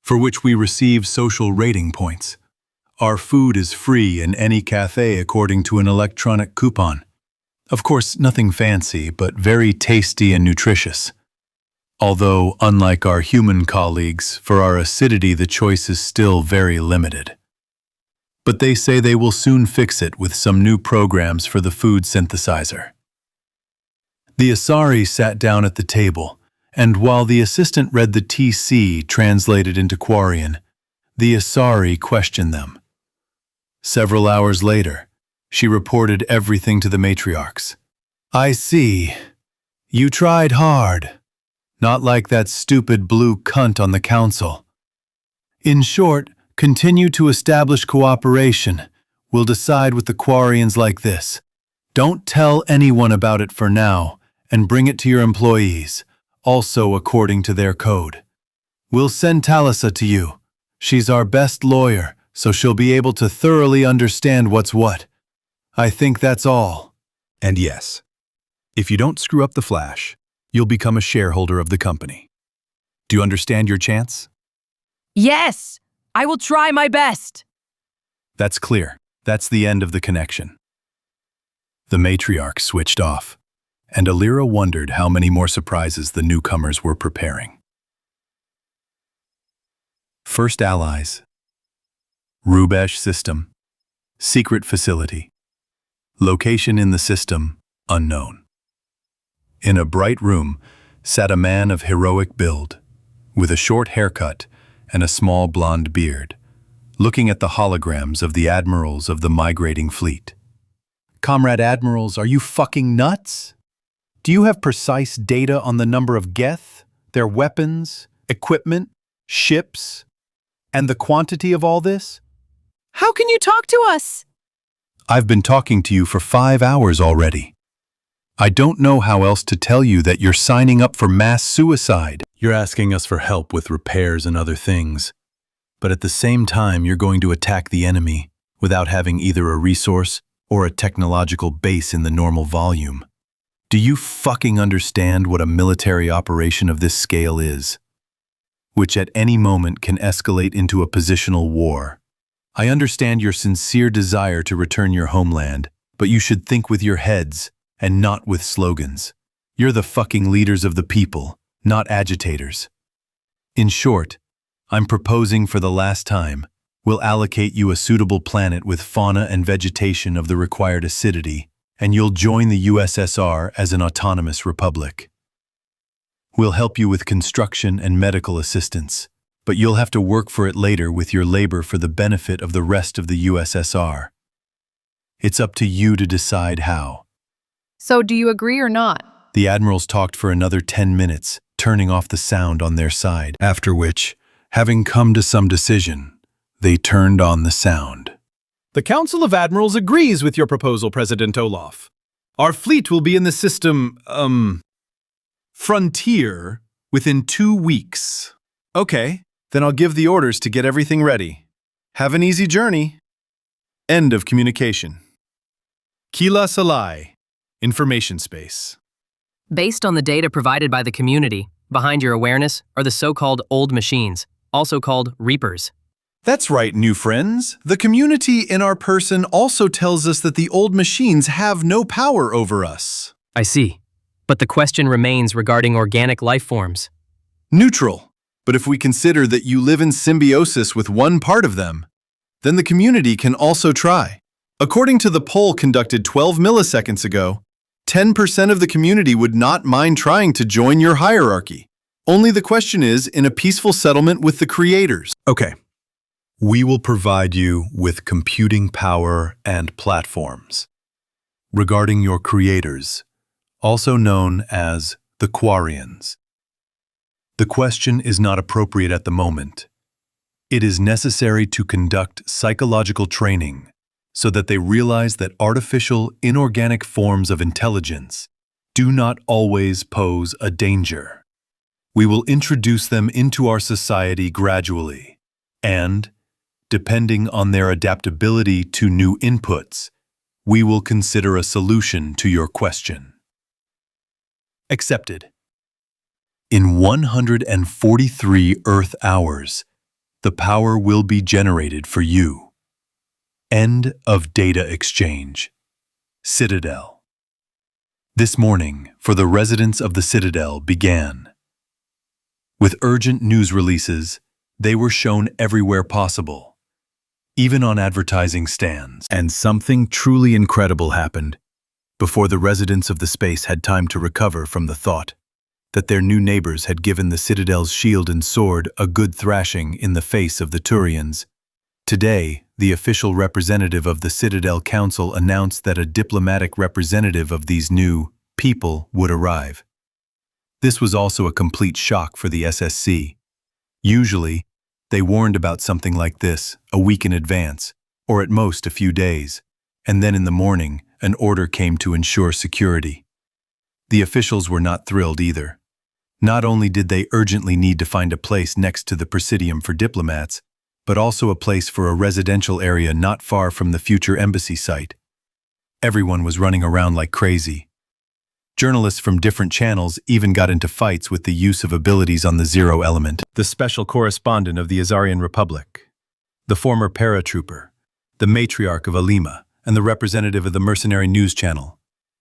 for which we receive social rating points. Our food is free in any cafe according to an electronic coupon. Of course, nothing fancy, but very tasty and nutritious. Although, unlike our human colleagues, for our acidity the choice is still very limited. But they say they will soon fix it with some new programs for the food synthesizer. The Asari sat down at the table, and while the assistant read the TC translated into Quarian, the Asari questioned them. Several hours later, she reported everything to the matriarchs. I see. You tried hard. Not like that stupid blue cunt on the council. In short, continue to establish cooperation. We'll decide with the Quarians like this. Don't tell anyone about it for now, and bring it to your employees, also according to their code. We'll send Talisa to you. She's our best lawyer, so she'll be able to thoroughly understand what's what. I think that's all. And yes, if you don't screw up the Flash, you'll become a shareholder of the company. Do you understand your chance? Yes, I will try my best. That's clear. That's the end of the connection. The matriarch switched off, and Alira wondered how many more surprises the newcomers were preparing. First allies. Rubesh system. Secret facility. Location in the system, unknown. In a bright room sat a man of heroic build, with a short haircut and a small blonde beard, looking at the holograms of the admirals of the migrating fleet. Comrade Admirals, are you fucking nuts? Do you have precise data on the number of Geth, their weapons, equipment, ships, and the quantity of all this? How can you talk to us? I've been talking to you for 5 hours already. I don't know how else to tell you that you're signing up for mass suicide. You're asking us for help with repairs and other things, but at the same time you're going to attack the enemy without having either a resource or a technological base in the normal volume. Do you fucking understand what a military operation of this scale is? Which at any moment can escalate into a positional war. I understand your sincere desire to return your homeland, but you should think with your heads and not with slogans. You're the fucking leaders of the people, not agitators. In short, I'm proposing for the last time, we'll allocate you a suitable planet with fauna and vegetation of the required acidity, and you'll join the USSR as an autonomous republic. We'll help you with construction and medical assistance, but you'll have to work for it later with your labor for the benefit of the rest of the USSR. It's up to you to decide how. So do you agree or not? The admirals talked for another 10 minutes, turning off the sound on their side, after which, having come to some decision, they turned on the sound. The Council of Admirals agrees with your proposal, President Olaf. Our fleet will be in the system, Frontier within 2 weeks. Okay, then I'll give the orders to get everything ready. Have an easy journey. End of communication. Kila Salai, Information Space. Based on the data provided by the community, behind your awareness are the so-called old machines, also called Reapers. That's right, new friends. The community in our person also tells us that the old machines have no power over us. I see. But the question remains regarding organic life forms. Neutral. But if we consider that you live in symbiosis with one part of them, then the community can also try. According to the poll conducted 12 milliseconds ago, 10% of the community would not mind trying to join your hierarchy. Only the question is in a peaceful settlement with the creators. Okay. We will provide you with computing power and platforms. Regarding your creators, also known as the Quarians. The question is not appropriate at the moment. It is necessary to conduct psychological training so that they realize that artificial, inorganic forms of intelligence do not always pose a danger. We will introduce them into our society gradually, and, depending on their adaptability to new inputs, we will consider a solution to your question. Accepted. In 143 Earth hours, the power will be generated for you. End of data exchange. Citadel. This morning, for the residents of the Citadel began. With urgent news releases, they were shown everywhere possible, even on advertising stands. And something truly incredible happened before the residents of the space had time to recover from the thought that their new neighbors had given the Citadel's shield and sword a good thrashing in the face of the Turians. Today, the official representative of the Citadel Council announced that a diplomatic representative of these new people would arrive. This was also a complete shock for the SSC. Usually, they warned about something like this a week in advance, or at most a few days, and then in the morning, an order came to ensure security. The officials were not thrilled either. Not only did they urgently need to find a place next to the Presidium for diplomats, but also a place for a residential area not far from the future embassy site. Everyone was running around like crazy. Journalists from different channels even got into fights with the use of abilities on the Zero Element. The special correspondent of the Azarian Republic, the former paratrooper, the matriarch of Alima, and the representative of the mercenary news channel,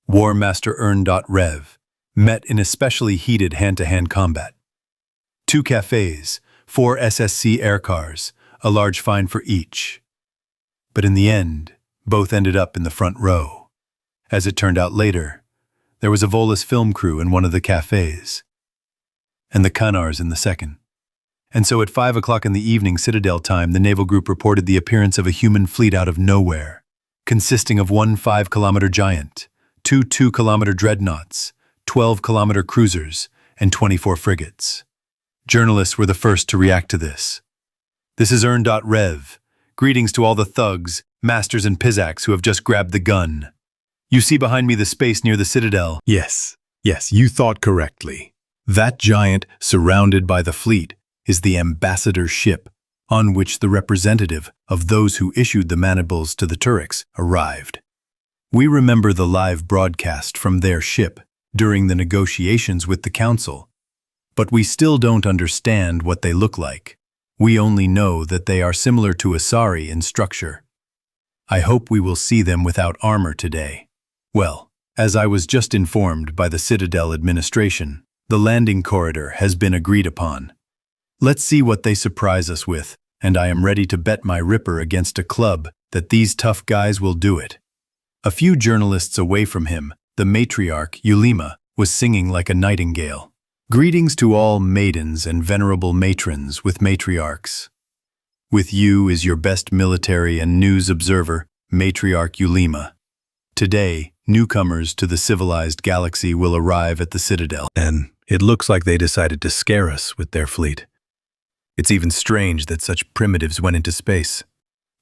War Master Earn.Rev, met in especially heated hand-to-hand combat. 2 cafes, 4 SSC air cars, a large fine for each. But in the end, both ended up in the front row. As it turned out later, there was a Volus film crew in one of the cafes, and the Canars in the second. And so at 5 o'clock in the evening Citadel time, the naval group reported the appearance of a human fleet out of nowhere, consisting of 1 5-kilometer giant, 2 2-kilometer dreadnoughts, 12-kilometer cruisers, and 24 frigates. Journalists were the first to react to this. This is Earn.Rev. Greetings to all the thugs, masters, and pizzaks who have just grabbed the gun. You see behind me the space near the Citadel. Yes, you thought correctly. That giant, surrounded by the fleet, is the ambassador ship, on which the representative of those who issued the mandibles to the Turks arrived. We remember the live broadcast from their ship during the negotiations with the Council, but we still don't understand what they look like. We only know that they are similar to Asari in structure. I hope we will see them without armor today. Well, as I was just informed by the Citadel administration, the landing corridor has been agreed upon. Let's see what they surprise us with, and I am ready to bet my Ripper against a club that these tough guys will do it. A few journalists away from him, the matriarch, Ulima, was singing like a nightingale. Greetings to all maidens and venerable matrons with matriarchs. With you is your best military and news observer, Matriarch Ulima. Today, newcomers to the civilized galaxy will arrive at the Citadel. And it looks like they decided to scare us with their fleet. It's even strange that such primitives went into space.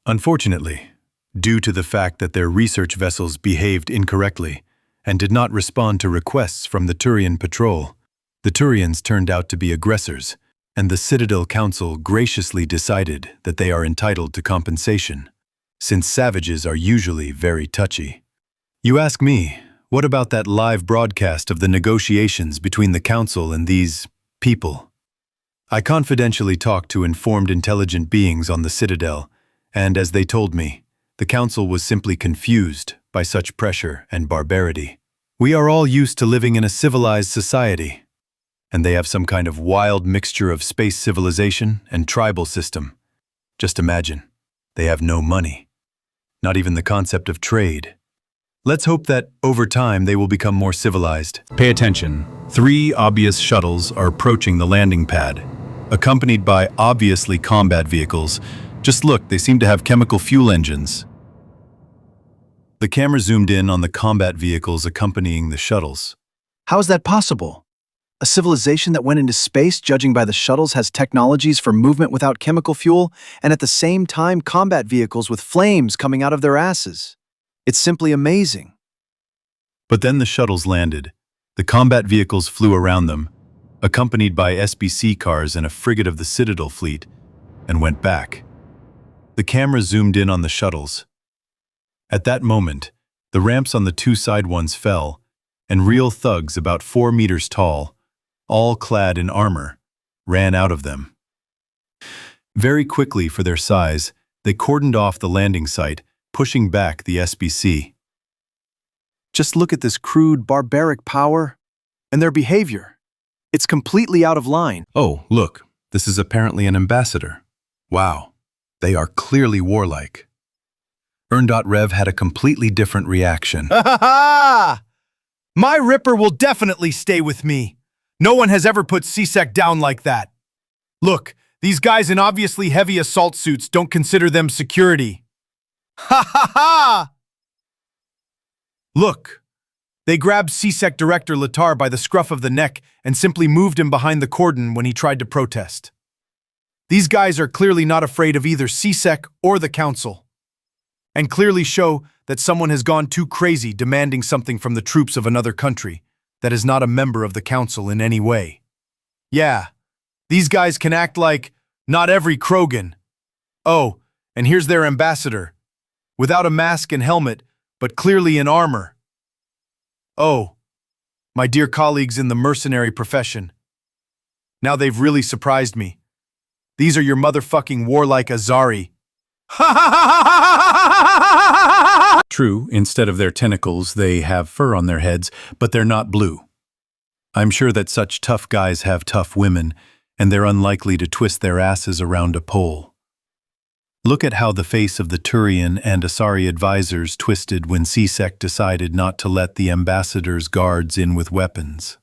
Unfortunately, due to the fact that their research vessels behaved incorrectly and did not respond to requests from the Turian patrol, the Turians turned out to be aggressors, and the Citadel Council graciously decided that they are entitled to compensation, since savages are usually very touchy. You ask me, what about that live broadcast of the negotiations between the Council and these people? I confidentially talked to informed intelligent beings on the Citadel, and as they told me, the Council was simply confused by such pressure and barbarity. We are all used to living in a civilized society, and they have some kind of wild mixture of space civilization and tribal system. Just imagine, they have no money, not even the concept of trade. Let's hope that, over time, they will become more civilized. Pay attention. 3 obvious shuttles are approaching the landing pad, accompanied by obviously combat vehicles. Just look, they seem to have chemical fuel engines. The camera zoomed in on the combat vehicles accompanying the shuttles. How is that possible? A civilization that went into space, judging by the shuttles, has technologies for movement without chemical fuel, and at the same time combat vehicles with flames coming out of their asses. It's simply amazing. But then the shuttles landed. The combat vehicles flew around them, accompanied by SBC cars and a frigate of the Citadel fleet, and went back. The camera zoomed in on the shuttles. At that moment, the ramps on the 2 side ones fell, and real thugs about 4 meters tall, all clad in armor, ran out of them. Very quickly for their size, they cordoned off the landing site, pushing back the SBC. Just look at this crude, barbaric power and their behavior. It's completely out of line. Oh, look, this is apparently an ambassador. Wow, they are clearly warlike. Rev had a completely different reaction. Ha ha ha! My Ripper will definitely stay with me. No one has ever put CSEC down like that. Look, these guys in obviously heavy assault suits don't consider them security. Ha ha ha! Look, they grabbed CSEC Director Latar by the scruff of the neck and simply moved him behind the cordon when he tried to protest. These guys are clearly not afraid of either CSEC or the Council, and clearly show that someone has gone too crazy demanding something from the troops of another country that is not a member of the Council in any way. Yeah, these guys can act like not every Krogan. Oh, and here's their ambassador, without a mask and helmet, but clearly in armor. Oh, my dear colleagues in the mercenary profession. Now they've really surprised me. These are your motherfucking warlike Azari. True, instead of their tentacles, they have fur on their heads, but they're not blue. I'm sure that such tough guys have tough women, and they're unlikely to twist their asses around a pole. Look at how the face of the Turian and Asari advisors twisted when CSEC decided not to let the ambassador's guards in with weapons.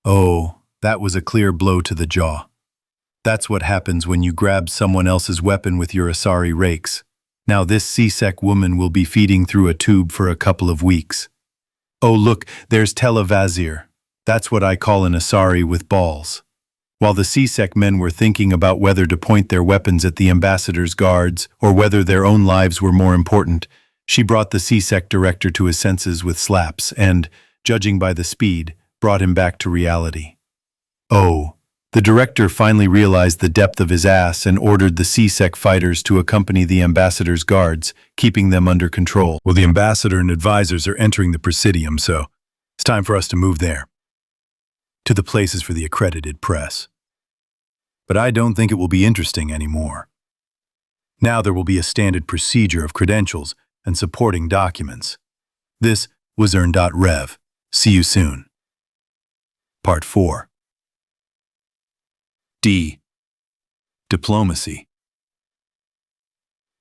Oh, that was a clear blow to the jaw. That's what happens when you grab someone else's weapon with your Asari rakes. Now this CSEC woman will be feeding through a tube for a couple of weeks. Oh look, there's Televazir. That's what I call an Asari with balls. While the CSEC men were thinking about whether to point their weapons at the ambassador's guards or whether their own lives were more important, she brought the CSEC director to his senses with slaps and, judging by the speed, brought him back to reality. Oh, the director finally realized the depth of his ass and ordered the CSEC fighters to accompany the ambassador's guards, keeping them under control. Well, the ambassador and advisors are entering the Presidium, so it's time for us to move there. To the places for the accredited press. But I don't think it will be interesting anymore. Now there will be a standard procedure of credentials and supporting documents. This was Rev. See you soon. Part 4. D. Diplomacy.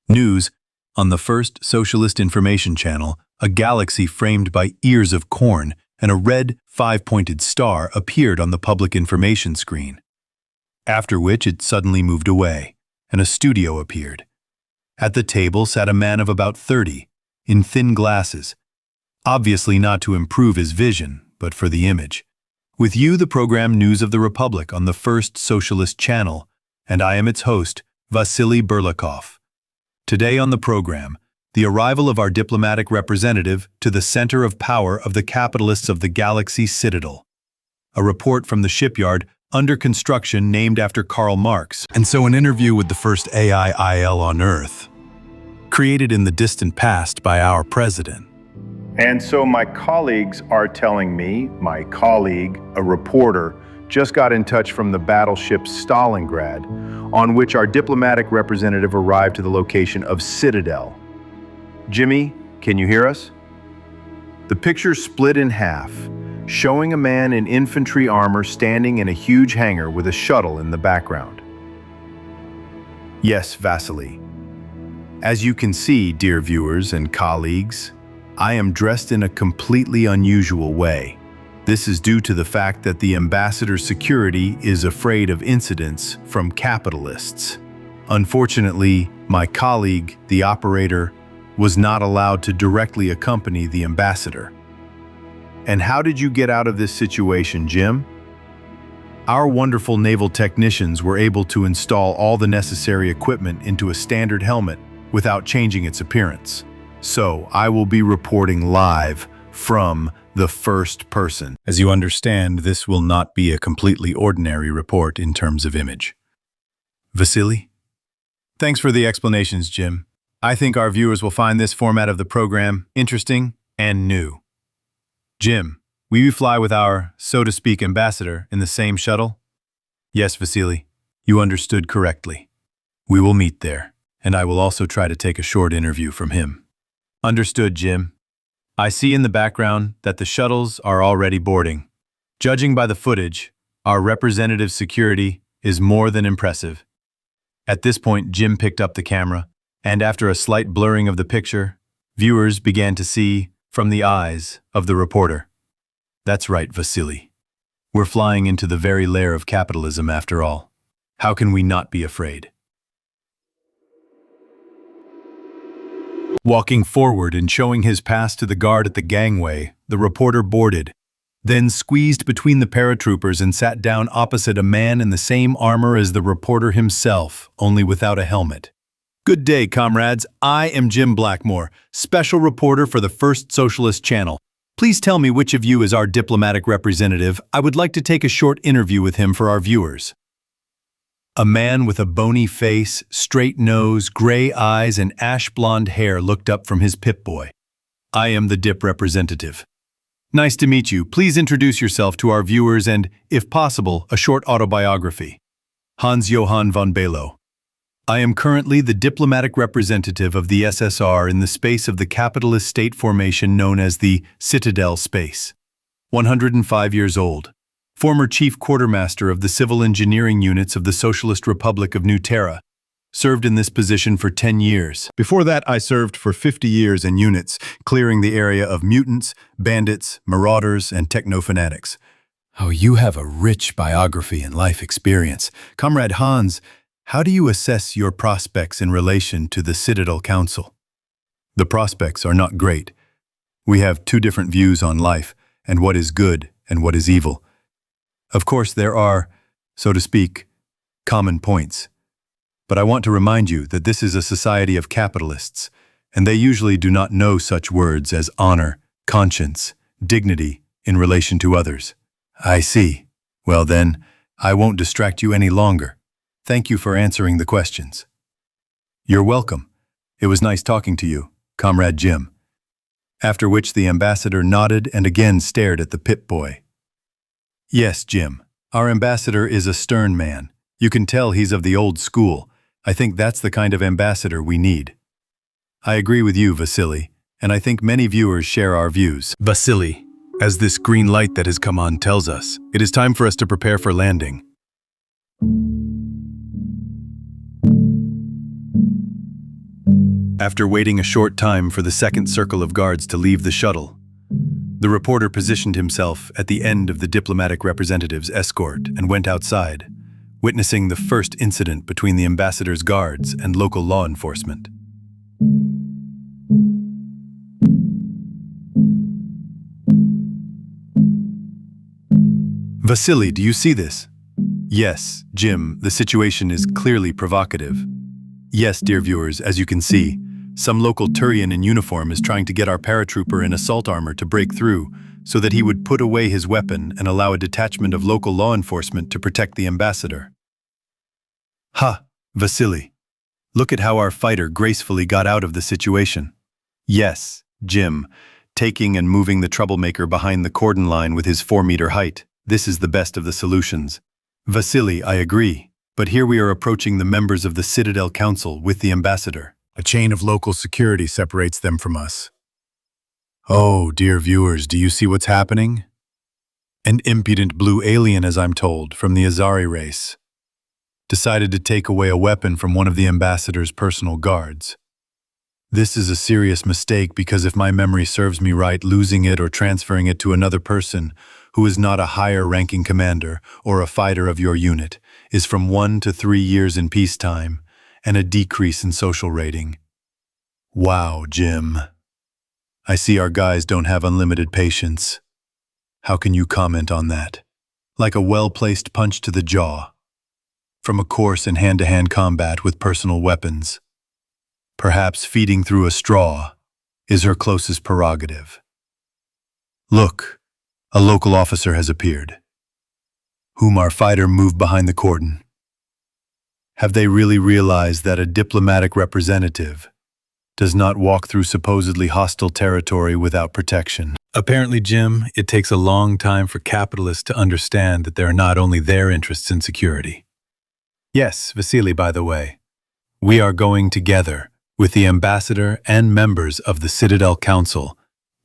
News on the first Socialist Information Channel, a galaxy framed by ears of corn and a red, five-pointed star appeared on the public information screen. After which it suddenly moved away, and a studio appeared. At the table sat a man of about 30, in thin glasses, obviously not to improve his vision, but for the image. With you, the program News of the Republic on the first Socialist Channel, and I am its host, Vasily Burlakov. Today on the program, the arrival of our diplomatic representative to the center of power of the capitalists of the Galaxy Citadel. A report from the shipyard under construction named after Karl Marx. And so an interview with the first AIIL on Earth, created in the distant past by our president. And so my colleagues are telling me, my colleague, a reporter, just got in touch from the battleship Stalingrad, on which our diplomatic representative arrived to the location of Citadel. Jimmy, can you hear us? The picture split in half, showing a man in infantry armor standing in a huge hangar with a shuttle in the background. Yes, Vasily. As you can see, dear viewers and colleagues, I am dressed in a completely unusual way. This is due to the fact that the ambassador's security is afraid of incidents from capitalists. Unfortunately, my colleague, the operator, was not allowed to directly accompany the ambassador. And how did you get out of this situation, Jim? Our wonderful naval technicians were able to install all the necessary equipment into a standard helmet without changing its appearance. So I will be reporting live from the first person. As you understand, this will not be a completely ordinary report in terms of image. Vasily? Thanks for the explanations, Jim. I think our viewers will find this format of the program interesting and new. Jim, will you fly with our, so to speak, ambassador in the same shuttle? Yes, Vasily, you understood correctly. We will meet there, and I will also try to take a short interview from him. Understood, Jim. I see in the background that the shuttles are already boarding. Judging by the footage, Our representative's security is more than impressive. At this point, Jim picked up the camera, and after a slight blurring of the picture, viewers began to see from the eyes of the reporter. That's right, Vasily. We're flying into the very lair of capitalism after all. How can we not be afraid? Walking forward and showing his pass to the guard at the gangway, the reporter boarded, then squeezed between the paratroopers and sat down opposite a man in the same armor as the reporter himself, only without a helmet. Good day, comrades. I am Jim Blackmore, special reporter for the First Socialist Channel. Please tell me which of you is our diplomatic representative. I would like to take a short interview with him for our viewers. A man with a bony face, straight nose, gray eyes, and ash-blonde hair looked up from his Peep-Boy. I am the DIP representative. Nice to meet you. Please introduce yourself to our viewers and, if possible, a short autobiography. Hans Johann von Belo. I am currently the diplomatic representative of the USSR in the space of the capitalist state formation known as the Citadel Space. 105 years old. Former chief quartermaster of the civil engineering units of the Socialist Republic of New Terra. Served in this position for 10 years. Before that, I served for 50 years in units, clearing the area of mutants, bandits, marauders, and techno-fanatics. Oh, you have a rich biography and life experience. Comrade Hans, how do you assess your prospects in relation to the Citadel Council? The prospects are not great. We have two different views on life, and what is good and what is evil. Of course, there are, so to speak, common points. But I want to remind you that this is a society of capitalists, and they usually do not know such words as honor, conscience, dignity in relation to others. I see. Well then, I won't distract you any longer. Thank you for answering the questions. You're welcome. It was nice talking to you, Comrade Jim. After which the ambassador nodded and again stared at the Peep-Boy. Yes, Jim. Our ambassador is a stern man. You can tell he's of the old school. I think that's the kind of ambassador we need. I agree with you, Vasily, and I think many viewers share our views. Vasily, as this green light that has come on tells us, it is time for us to prepare for landing. After waiting a short time for the second circle of guards to leave the shuttle, the reporter positioned himself at the end of the diplomatic representative's escort and went outside, witnessing the first incident between the ambassador's guards and local law enforcement. Vasily, do you see this? Yes, Jim, the situation is clearly provocative. Yes, dear viewers, as you can see, some local Turian in uniform is trying to get our paratrooper in assault armor to break through so that he would put away his weapon and allow a detachment of local law enforcement to protect the ambassador. Ha, Vasily. Look at how our fighter gracefully got out of the situation. Yes, Jim, taking and moving the troublemaker behind the cordon line with his 4-meter height. This is the best of the solutions. Vasily, I agree, but here we are approaching the members of the Citadel Council with the ambassador. A chain of local security separates them from us. Oh, dear viewers, do you see what's happening? An impudent blue alien, as I'm told, from the Azari race, decided to take away a weapon from one of the ambassador's personal guards. This is a serious mistake because if my memory serves me right, losing it or transferring it to another person who is not a higher-ranking commander or a fighter of your unit is from 1 to 3 years in peacetime and a decrease in social rating. Wow, Jim. I see our guys don't have unlimited patience. How can you comment on that? Like a well-placed punch to the jaw. From a course in hand-to-hand combat with personal weapons. Perhaps feeding through a straw is her closest prerogative. Look, a local officer has appeared, whom our fighter moved behind the cordon. Have they really realized that a diplomatic representative does not walk through supposedly hostile territory without protection? Apparently, Jim, it takes a long time for capitalists to understand that there are not only their interests in security. Yes, Vasily, by the way, we are going together with the ambassador and members of the Citadel Council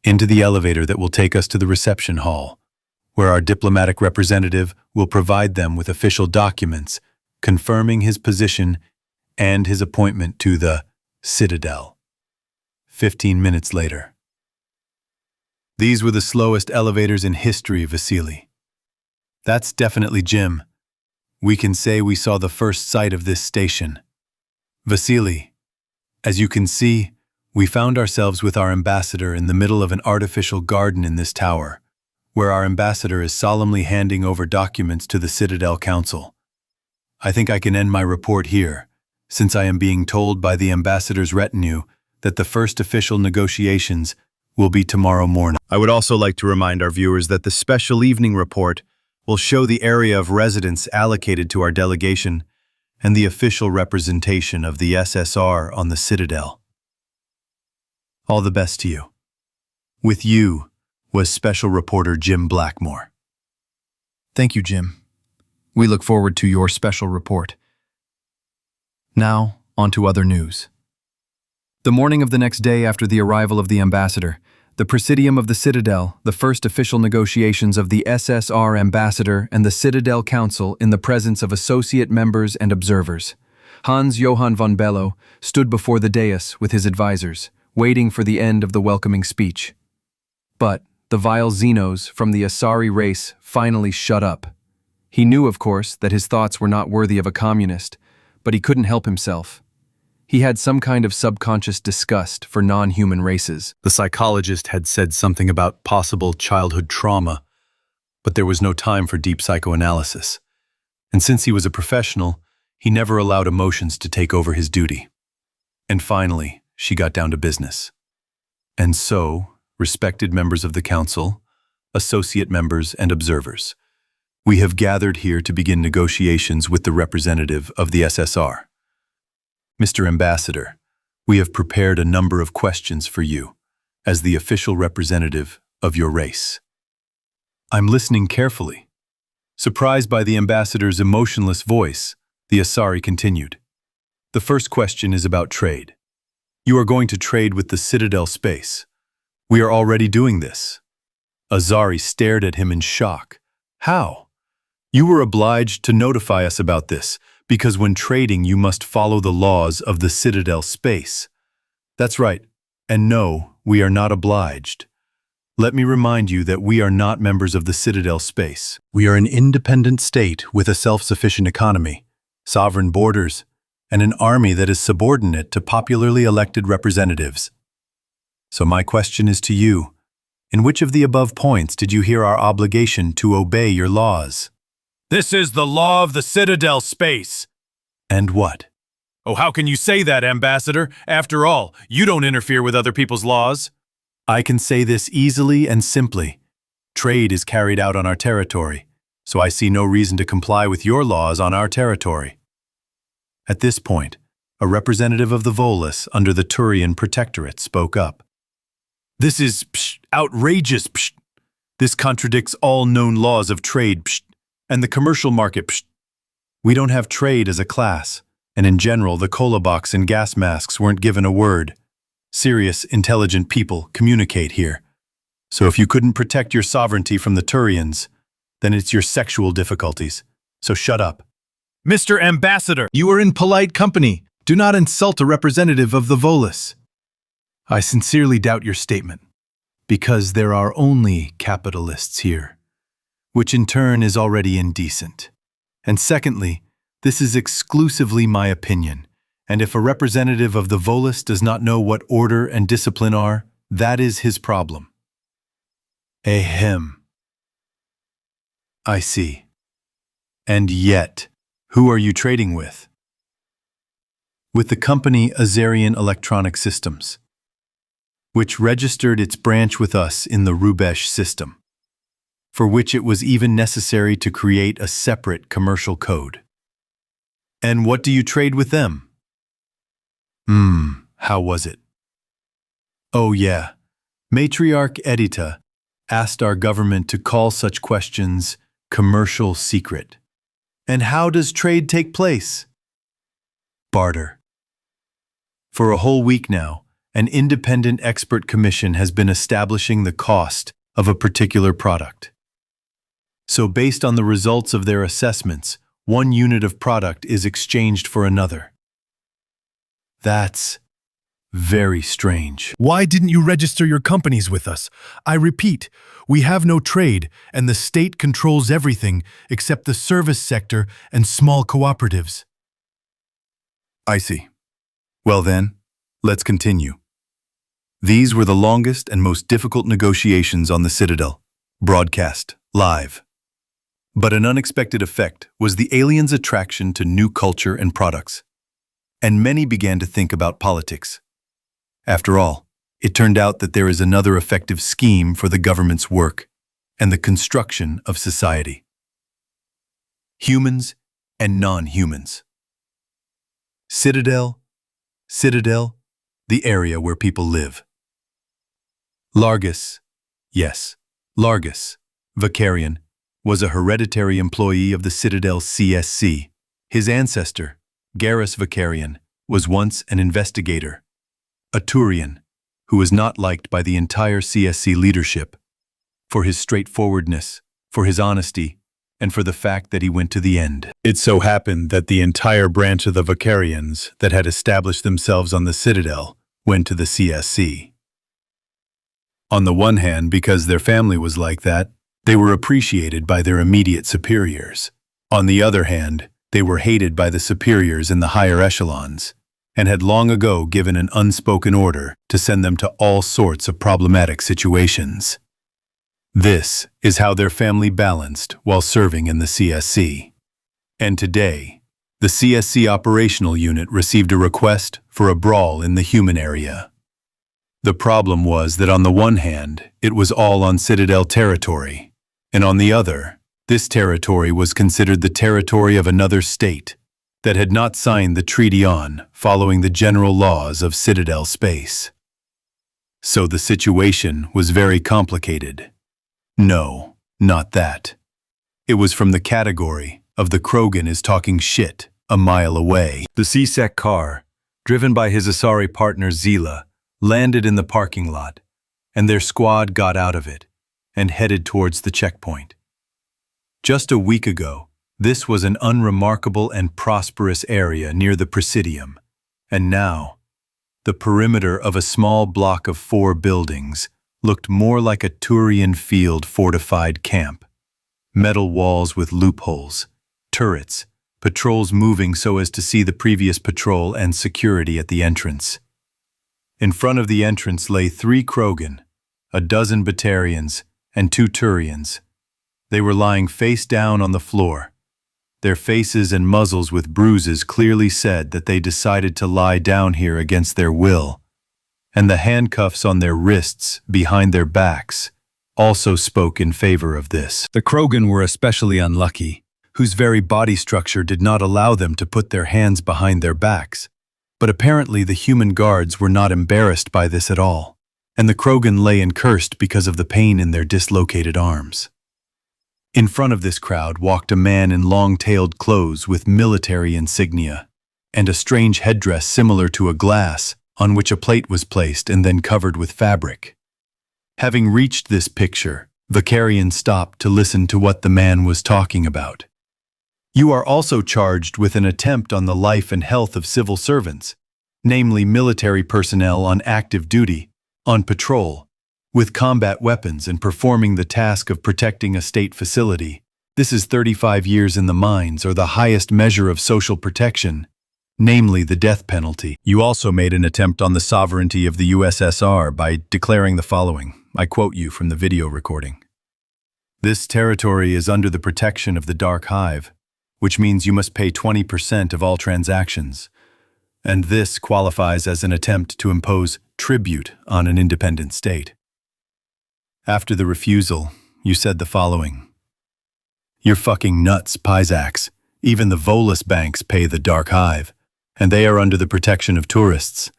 into the elevator that will take us to the reception hall, where our diplomatic representative will provide them with official documents confirming his position and his appointment to the Citadel. 15 minutes later. These were the slowest elevators in history, Vasily. That's definitely Jim. We can say we saw the first sight of this station. Vasily, as you can see, we found ourselves with our ambassador in the middle of an artificial garden in this tower, where our ambassador is solemnly handing over documents to the Citadel Council. I think I can end my report here, since I am being told by the ambassador's retinue that the first official negotiations will be tomorrow morning. I would also like to remind our viewers that the special evening report will show the area of residence allocated to our delegation and the official representation of the USSR on the Citadel. All the best to you. With you was Special Reporter Jim Blackmore. Thank you, Jim. We look forward to your special report. Now, on to other news. The morning of the next day after the arrival of the ambassador, the Presidium of the Citadel, the first official negotiations of the USSR ambassador and the Citadel Council in the presence of associate members and observers. Hans Johann von Bellow stood before the dais with his advisors, waiting for the end of the welcoming speech. But the vile Xenos from the Asari race finally shut up. He knew, of course, that his thoughts were not worthy of a communist, but he couldn't help himself. He had some kind of subconscious disgust for non-human races. The psychologist had said something about possible childhood trauma, but there was no time for deep psychoanalysis. And since he was a professional, he never allowed emotions to take over his duty. And finally, she got down to business. And so, respected members of the council, associate members, and observers, we have gathered here to begin negotiations with the representative of the USSR. Mr. Ambassador, we have prepared a number of questions for you as the official representative of your race. I'm listening carefully. Surprised by the ambassador's emotionless voice, the Asari continued. The first question is about trade. You are going to trade with the Citadel space. We are already doing this. Azari stared at him in shock. How? You were obliged to notify us about this, because when trading you must follow the laws of the Citadel space. That's right, and no, we are not obliged. Let me remind you that we are not members of the Citadel space. We are an independent state with a self-sufficient economy, sovereign borders, and an army that is subordinate to popularly elected representatives. So my question is to you, in which of the above points did you hear our obligation to obey your laws? This is the law of the Citadel space. And what? Oh, how can you say that, Ambassador? After all, you don't interfere with other people's laws. I can say this easily and simply. Trade is carried out on our territory, so I see no reason to comply with your laws on our territory. At this point, a representative of the Volus under the Turian Protectorate spoke up. This is outrageous. This contradicts all known laws of trade and the commercial market. We don't have trade as a class, and in general, the cola box and gas masks weren't given a word. Serious, intelligent people communicate here. So if you couldn't protect your sovereignty from the Turians, then it's your sexual difficulties. So shut up. Mr. Ambassador, you are in polite company. Do not insult a representative of the Volus. I sincerely doubt your statement, because there are only capitalists here, which in turn is already indecent. And secondly, this is exclusively my opinion, and if a representative of the Volus does not know what order and discipline are, that is his problem. Ahem. I see. And yet, who are you trading with? With the company Azarian Electronic Systems, which registered its branch with us in the Rubesh system, for which it was even necessary to create a separate commercial code. And what do you trade with them? How was it? Oh yeah, Matriarch Edita asked our government to call such questions commercial secret. And how does trade take place? Barter. For a whole week now, an independent expert commission has been establishing the cost of a particular product. So based on the results of their assessments, one unit of product is exchanged for another. That's very strange. Why didn't you register your companies with us? I repeat, we have no trade, and the state controls everything except the service sector and small cooperatives. I see. Well then, let's continue. These were the longest and most difficult negotiations on the Citadel, broadcast, live. But an unexpected effect was the aliens' attraction to new culture and products. And many began to think about politics. After all, it turned out that there is another effective scheme for the government's work and the construction of society. Humans and non-humans. Citadel, the area where people live. Largus, yes, Largus, Vicarian, was a hereditary employee of the Citadel CSC. His ancestor, Garrus Vicarian, was once an investigator, a Turian, who was not liked by the entire CSC leadership, for his straightforwardness, for his honesty, and for the fact that he went to the end. It so happened that the entire branch of the Vicarians that had established themselves on the Citadel went to the CSC. On the one hand, because their family was like that, they were appreciated by their immediate superiors. On the other hand, they were hated by the superiors in the higher echelons, and had long ago given an unspoken order to send them to all sorts of problematic situations. This is how their family balanced while serving in the CSC. And today, the CSC operational unit received a request for a brawl in the human area. The problem was that on the one hand, it was all on Citadel territory, and on the other, this territory was considered the territory of another state that had not signed the treaty on following the general laws of Citadel space. So the situation was very complicated. No, not that. It was from the category of the Krogan is talking shit a mile away. The C-Sec car, driven by his Asari partner Zila, landed in the parking lot, and their squad got out of it and headed towards the checkpoint. Just a week ago, this was an unremarkable and prosperous area near the Presidium, and now, the perimeter of a small block of 4 buildings looked more like a Turian field fortified camp. Metal walls with loopholes, turrets, patrols moving so as to see the previous patrol and security at the entrance. In front of the entrance lay 3 Krogan, a dozen Batarians, and 2 Turians. They were lying face down on the floor. Their faces and muzzles with bruises clearly said that they decided to lie down here against their will, and the handcuffs on their wrists behind their backs also spoke in favor of this. The Krogan were especially unlucky, whose very body structure did not allow them to put their hands behind their backs. But apparently the human guards were not embarrassed by this at all, and the Krogan lay and cursed because of the pain in their dislocated arms. In front of this crowd walked a man in long-tailed clothes with military insignia, and a strange headdress similar to a glass on which a plate was placed and then covered with fabric. Having reached this picture, Vicarian stopped to listen to what the man was talking about. You are also charged with an attempt on the life and health of civil servants, namely military personnel on active duty, on patrol, with combat weapons and performing the task of protecting a state facility. This is 35 years in the mines or the highest measure of social protection, namely the death penalty. You also made an attempt on the sovereignty of the USSR by declaring the following. I quote you from the video recording. This territory is under the protection of the Dark Hive, which means you must pay 20% of all transactions, and this qualifies as an attempt to impose tribute on an independent state. After the refusal, you said the following. You're fucking nuts, Pyzax. Even the Volus banks pay the Dark Hive, and they are under the protection of tourists.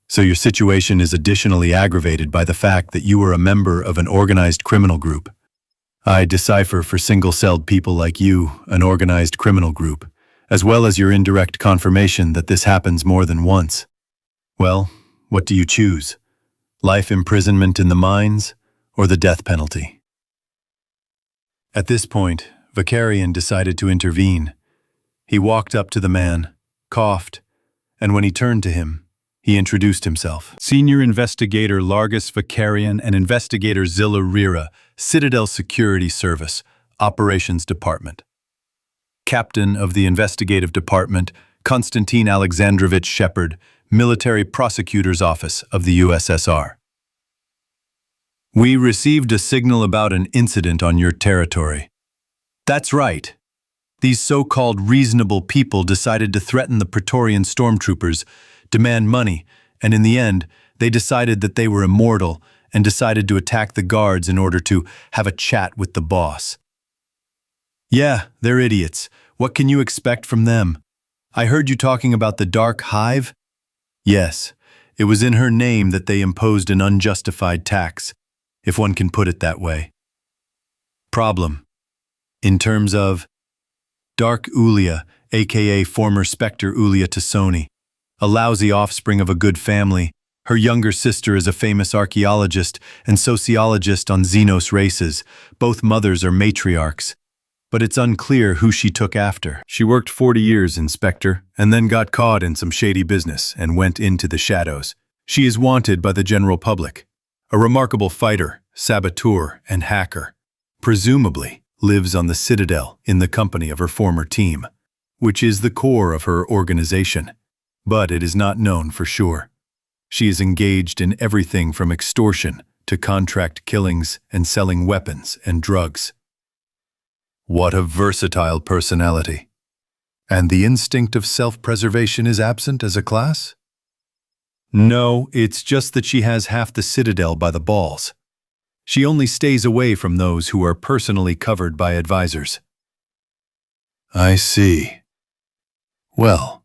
So your situation is additionally aggravated by the fact that you are a member of an organized criminal group. I decipher for single-celled people like you an organized criminal group, as well as your indirect confirmation that this happens more than once. Well, what do you choose? Life imprisonment in the mines, or the death penalty? At this point, Vakarian decided to intervene. He walked up to the man, coughed, and when he turned to him, he introduced himself. Senior Investigator Largus Vakarian and Investigator Zilla Rira, Citadel Security Service, Operations Department. Captain of the Investigative Department, Konstantin Alexandrovich Shepard, Military Prosecutor's Office of the USSR. We received a signal about an incident on your territory. That's right. These so-called reasonable people decided to threaten the Praetorian stormtroopers, demand money, and in the end, they decided that they were immortal and decided to attack the guards in order to have a chat with the boss. Yeah, they're idiots. What can you expect from them? I heard you talking about the Dark Hive? Yes, it was in her name that they imposed an unjustified tax, if one can put it that way. Problem. In terms of Dark Ulia, aka former Spectre Ulia Tassoni, a lousy offspring of a good family. Her younger sister is a famous archaeologist and sociologist on Xenos races. Both mothers are matriarchs, but it's unclear who she took after. She worked 40 years in Spectre and then got caught in some shady business and went into the shadows. She is wanted by the general public. A remarkable fighter, saboteur, and hacker. Presumably lives on the Citadel in the company of her former team, which is the core of her organization. But it is not known for sure. She is engaged in everything from extortion to contract killings and selling weapons and drugs. What a versatile personality. And the instinct of self-preservation is absent as a class? No, it's just that she has half the Citadel by the balls. She only stays away from those who are personally covered by advisors. I see. Well,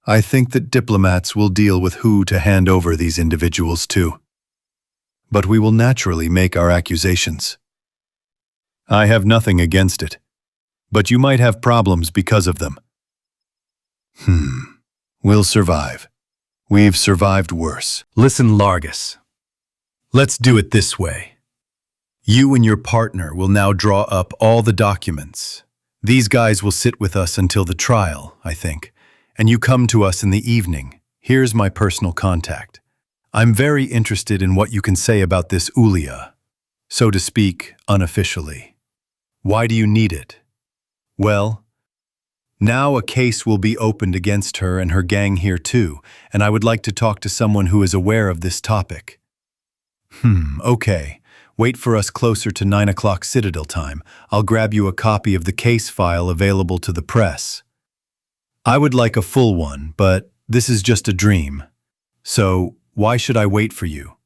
I think that diplomats will deal with who to hand over these individuals to. But we will naturally make our accusations. I have nothing against it, but you might have problems because of them. We'll survive. We've survived worse. Listen, Largus. Let's do it this way. You and your partner will now draw up all the documents. These guys will sit with us until the trial, I think. And you come to us in the evening. Here's my personal contact. I'm very interested in what you can say about this Ulia, so to speak, unofficially. Why do you need it? Well, now a case will be opened against her and her gang here too, and I would like to talk to someone who is aware of this topic. Okay. Wait for us closer to 9 o'clock Citadel time. I'll grab you a copy of the case file available to the press. I would like a full one, but this is just a dream. So why should I wait for you?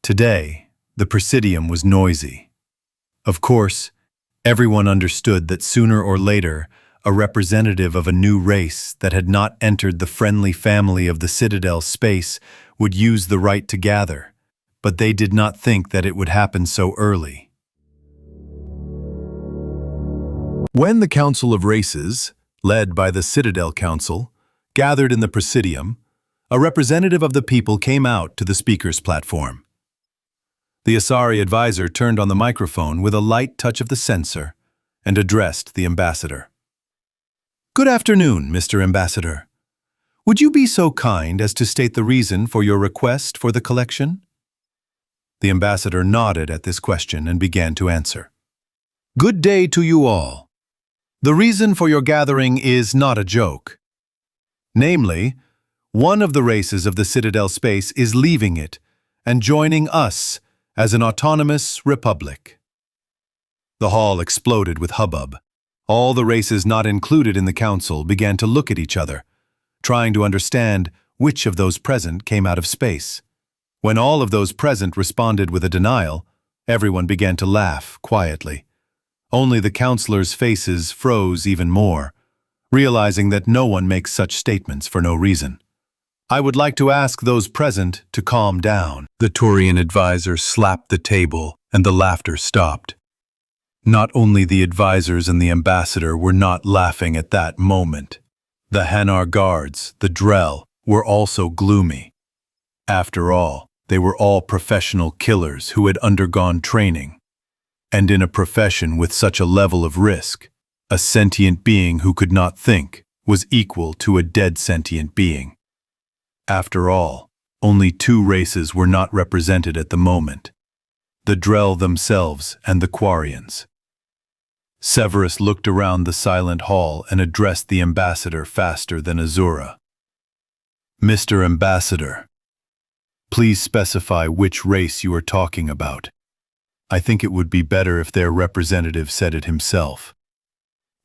Today, the Presidium was noisy. Of course, everyone understood that sooner or later, a representative of a new race that had not entered the friendly family of the Citadel space would use the right to gather, but they did not think that it would happen so early. When the Council of Races, led by the Citadel Council, gathered in the Presidium, a representative of the people came out to the speaker's platform. The Asari advisor turned on the microphone with a light touch of the censor and addressed the ambassador. Good afternoon, Mr. Ambassador. Would you be so kind as to state the reason for your request for the collection? The ambassador nodded at this question and began to answer. Good day to you all. The reason for your gathering is not a joke. Namely, one of the races of the Citadel space is leaving it and joining us as an autonomous republic. The hall exploded with hubbub. All the races not included in the council began to look at each other, trying to understand which of those present came out of space. When all of those present responded with a denial, everyone began to laugh quietly. Only the councilors' faces froze even more, realizing that no one makes such statements for no reason. I would like to ask those present to calm down. The Turian advisor slapped the table, and the laughter stopped. Not only the advisors and the ambassador were not laughing at that moment. The Hanar guards, the Drell, were also gloomy. After all, they were all professional killers who had undergone training. And in a profession with such a level of risk, a sentient being who could not think was equal to a dead sentient being. After all, only two races were not represented at the moment: the Drell themselves and the Quarians. Severus looked around the silent hall and addressed the ambassador faster than Azura. "Mr. Ambassador, please specify which race you are talking about. I think it would be better if their representative said it himself."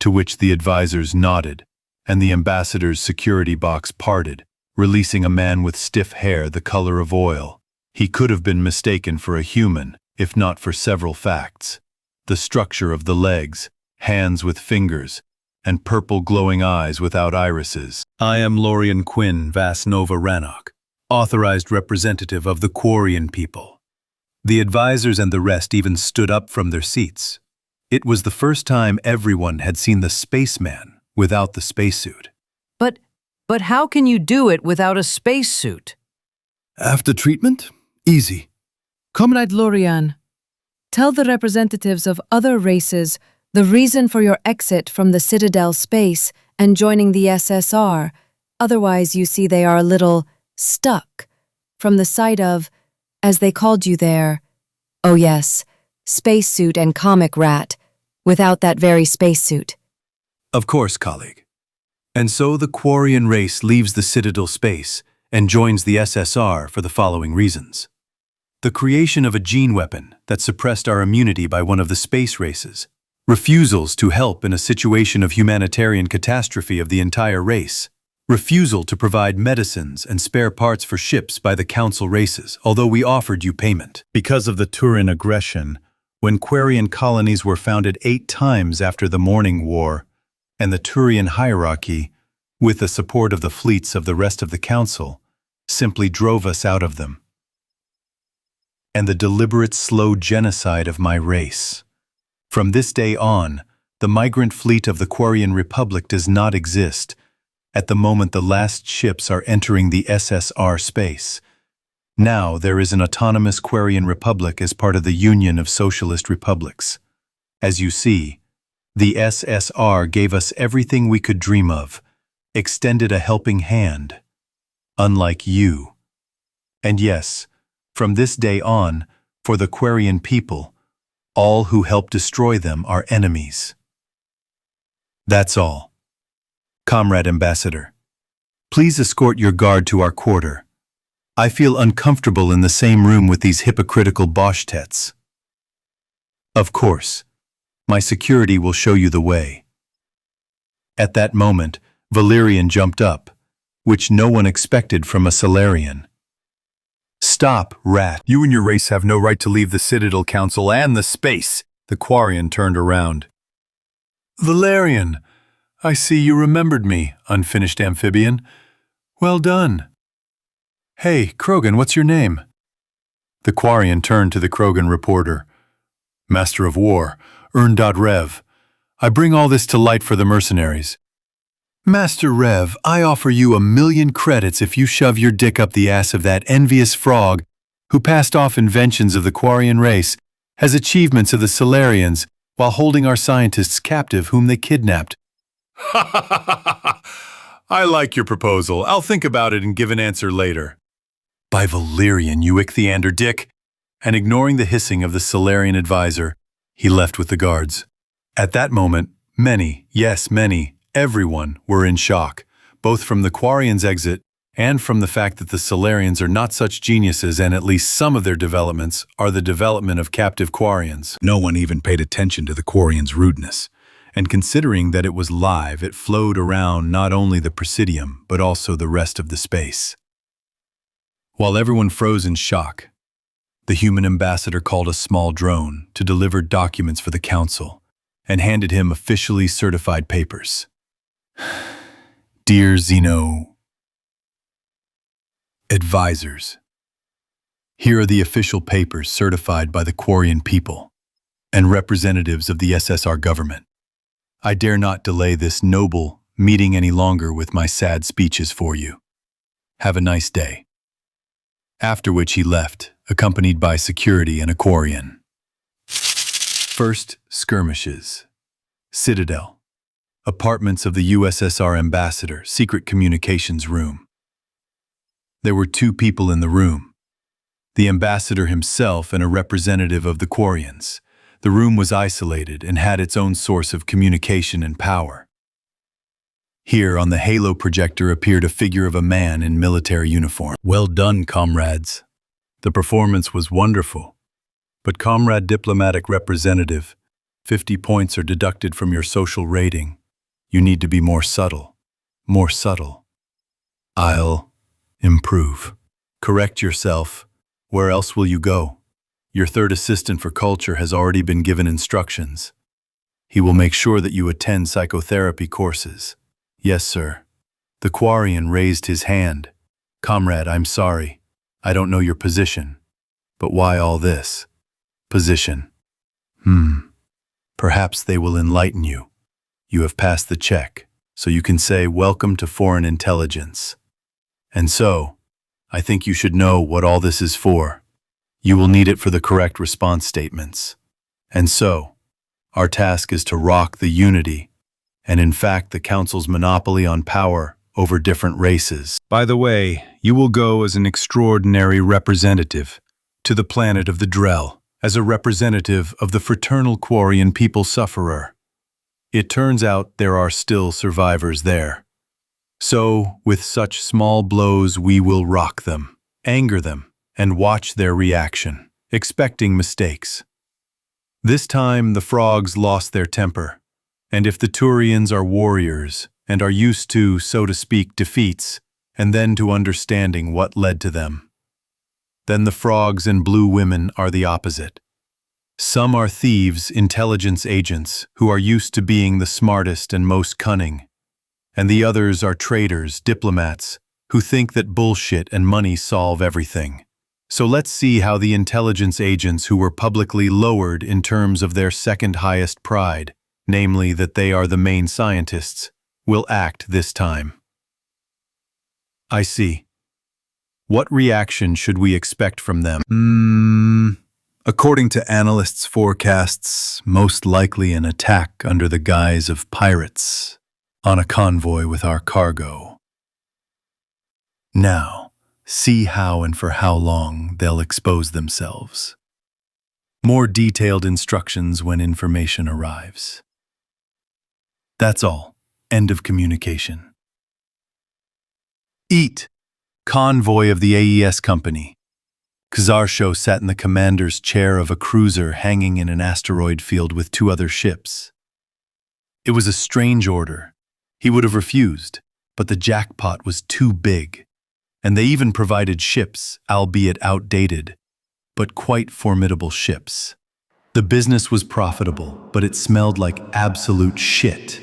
To which the advisors nodded, and the ambassador's security box parted, releasing a man with stiff hair the color of oil. He could have been mistaken for a human, if not for several facts: the structure of the legs, hands with fingers, and purple glowing eyes without irises. "I am Lorian Quinn Vas Nova Rannoch, authorized representative of the Quarian people." The advisors and the rest even stood up from their seats. It was the first time everyone had seen the spaceman without the spacesuit. But how can you do it without a spacesuit? After treatment? Easy. Comrade Lorian, tell the representatives of other races the reason for your exit from the Citadel space and joining the USSR. Otherwise, you see, they are a little stuck from the sight of, as they called you there, oh yes, spacesuit and comic rat, without that very spacesuit. Of course, colleague. And so the Quarian race leaves the Citadel space and joins the USSR for the following reasons: the creation of a gene weapon that suppressed our immunity by one of the space races, refusals to help in a situation of humanitarian catastrophe of the entire race, refusal to provide medicines and spare parts for ships by the Council races, although we offered you payment. Because of the Turan aggression, when Quarian colonies were founded 8 times after the Morning War, and the Turian hierarchy, with the support of the fleets of the rest of the Council, simply drove us out of them. And the deliberate slow genocide of my race. From this day on, the migrant fleet of the Quarian Republic does not exist. At the moment the last ships are entering the USSR space. Now there is an autonomous Quarian Republic as part of the Union of Socialist Republics. As you see, the USSR gave us everything we could dream of, extended a helping hand, unlike you. And yes, from this day on, for the Quarian people, all who help destroy them are enemies. That's all. Comrade Ambassador, please escort your guard to our quarter. I feel uncomfortable in the same room with these hypocritical Boschtets. Of course, my security will show you the way. At that moment, Valerian jumped up, which no one expected from a Solarian. "Stop, rat. You and your race have no right to leave the Citadel Council and the space." The Quarian turned around. "Valerian, I see you remembered me, unfinished amphibian. Well done. Hey, Krogan, what's your name?" The Quarian turned to the Krogan reporter. "Master of War, Rev. I bring all this to light for the mercenaries." "Master Rev, I offer you 1,000,000 credits if you shove your dick up the ass of that envious frog who passed off inventions of the Quarian race as achievements of the Solarians while holding our scientists captive whom they kidnapped." I like your proposal. I'll think about it and give an answer later. "By Valerian, you ichthyander dick!" And ignoring the hissing of the Solarian advisor, he left with the guards. At that moment, many, yes, many, everyone were in shock, both from the Quarians' exit and from the fact that the Solarians are not such geniuses and at least some of their developments are the development of captive Quarians. No one even paid attention to the Quarians' rudeness. And considering that it was live, it flowed around not only the Presidium, but also the rest of the space. While everyone froze in shock, the human ambassador called a small drone to deliver documents for the Council and handed him officially certified papers. Dear Xeno advisors, here are the official papers certified by the Quarian people and representatives of the USSR government. I dare not delay this noble meeting any longer with my sad speeches for you. Have a nice day. After which he left, accompanied by security and a Quarian. First, skirmishes. Citadel. Apartments of the USSR ambassador, secret communications room. There were 2 people in the room. The ambassador himself and a representative of the Quarians. The room was isolated and had its own source of communication and power. Here, on the halo projector, appeared a figure of a man in military uniform. Well done, comrades. The performance was wonderful. But comrade diplomatic representative, 50 points are deducted from your social rating. You need to be more subtle. More subtle. I'll improve. Correct yourself. Where else will you go? Your third assistant for culture has already been given instructions. He will make sure that you attend psychotherapy courses. Yes, sir. The Quarian raised his hand. Comrade, I'm sorry. I don't know your position. But why all this? Position. Perhaps they will enlighten you. You have passed the check, so you can say, welcome to foreign intelligence. And so, I think you should know what all this is for. You will need it for the correct response statements. And so, our task is to rock the unity, and in fact the Council's monopoly on power over different races. By the way, you will go as an extraordinary representative to the planet of the Drell, as a representative of the fraternal Quarian people sufferer. It turns out there are still survivors there. So, with such small blows we will rock them, anger them, and watch their reaction, expecting mistakes. This time the frogs lost their temper, and if the Turians are warriors and are used to, so to speak, defeats, and then to understanding what led to them, then the frogs and blue women are the opposite. Some are thieves, intelligence agents, who are used to being the smartest and most cunning, and the others are traitors, diplomats, who think that bullshit and money solve everything. So let's see how the intelligence agents who were publicly lowered in terms of their second highest pride, namely that they are the main scientists, will act this time. I see. What reaction should we expect from them? According to analysts' forecasts, most likely an attack under the guise of pirates on a convoy with our cargo. Now, see how and for how long they'll expose themselves. More detailed instructions when information arrives. That's all. End of communication. Eat. Convoy of the AES company. Kzarsho sat in the commander's chair of a cruiser hanging in an asteroid field with 2 other ships. It was a strange order. He would have refused, but the jackpot was too big. And they even provided ships, albeit outdated, but quite formidable ships. The business was profitable, but it smelled like absolute shit.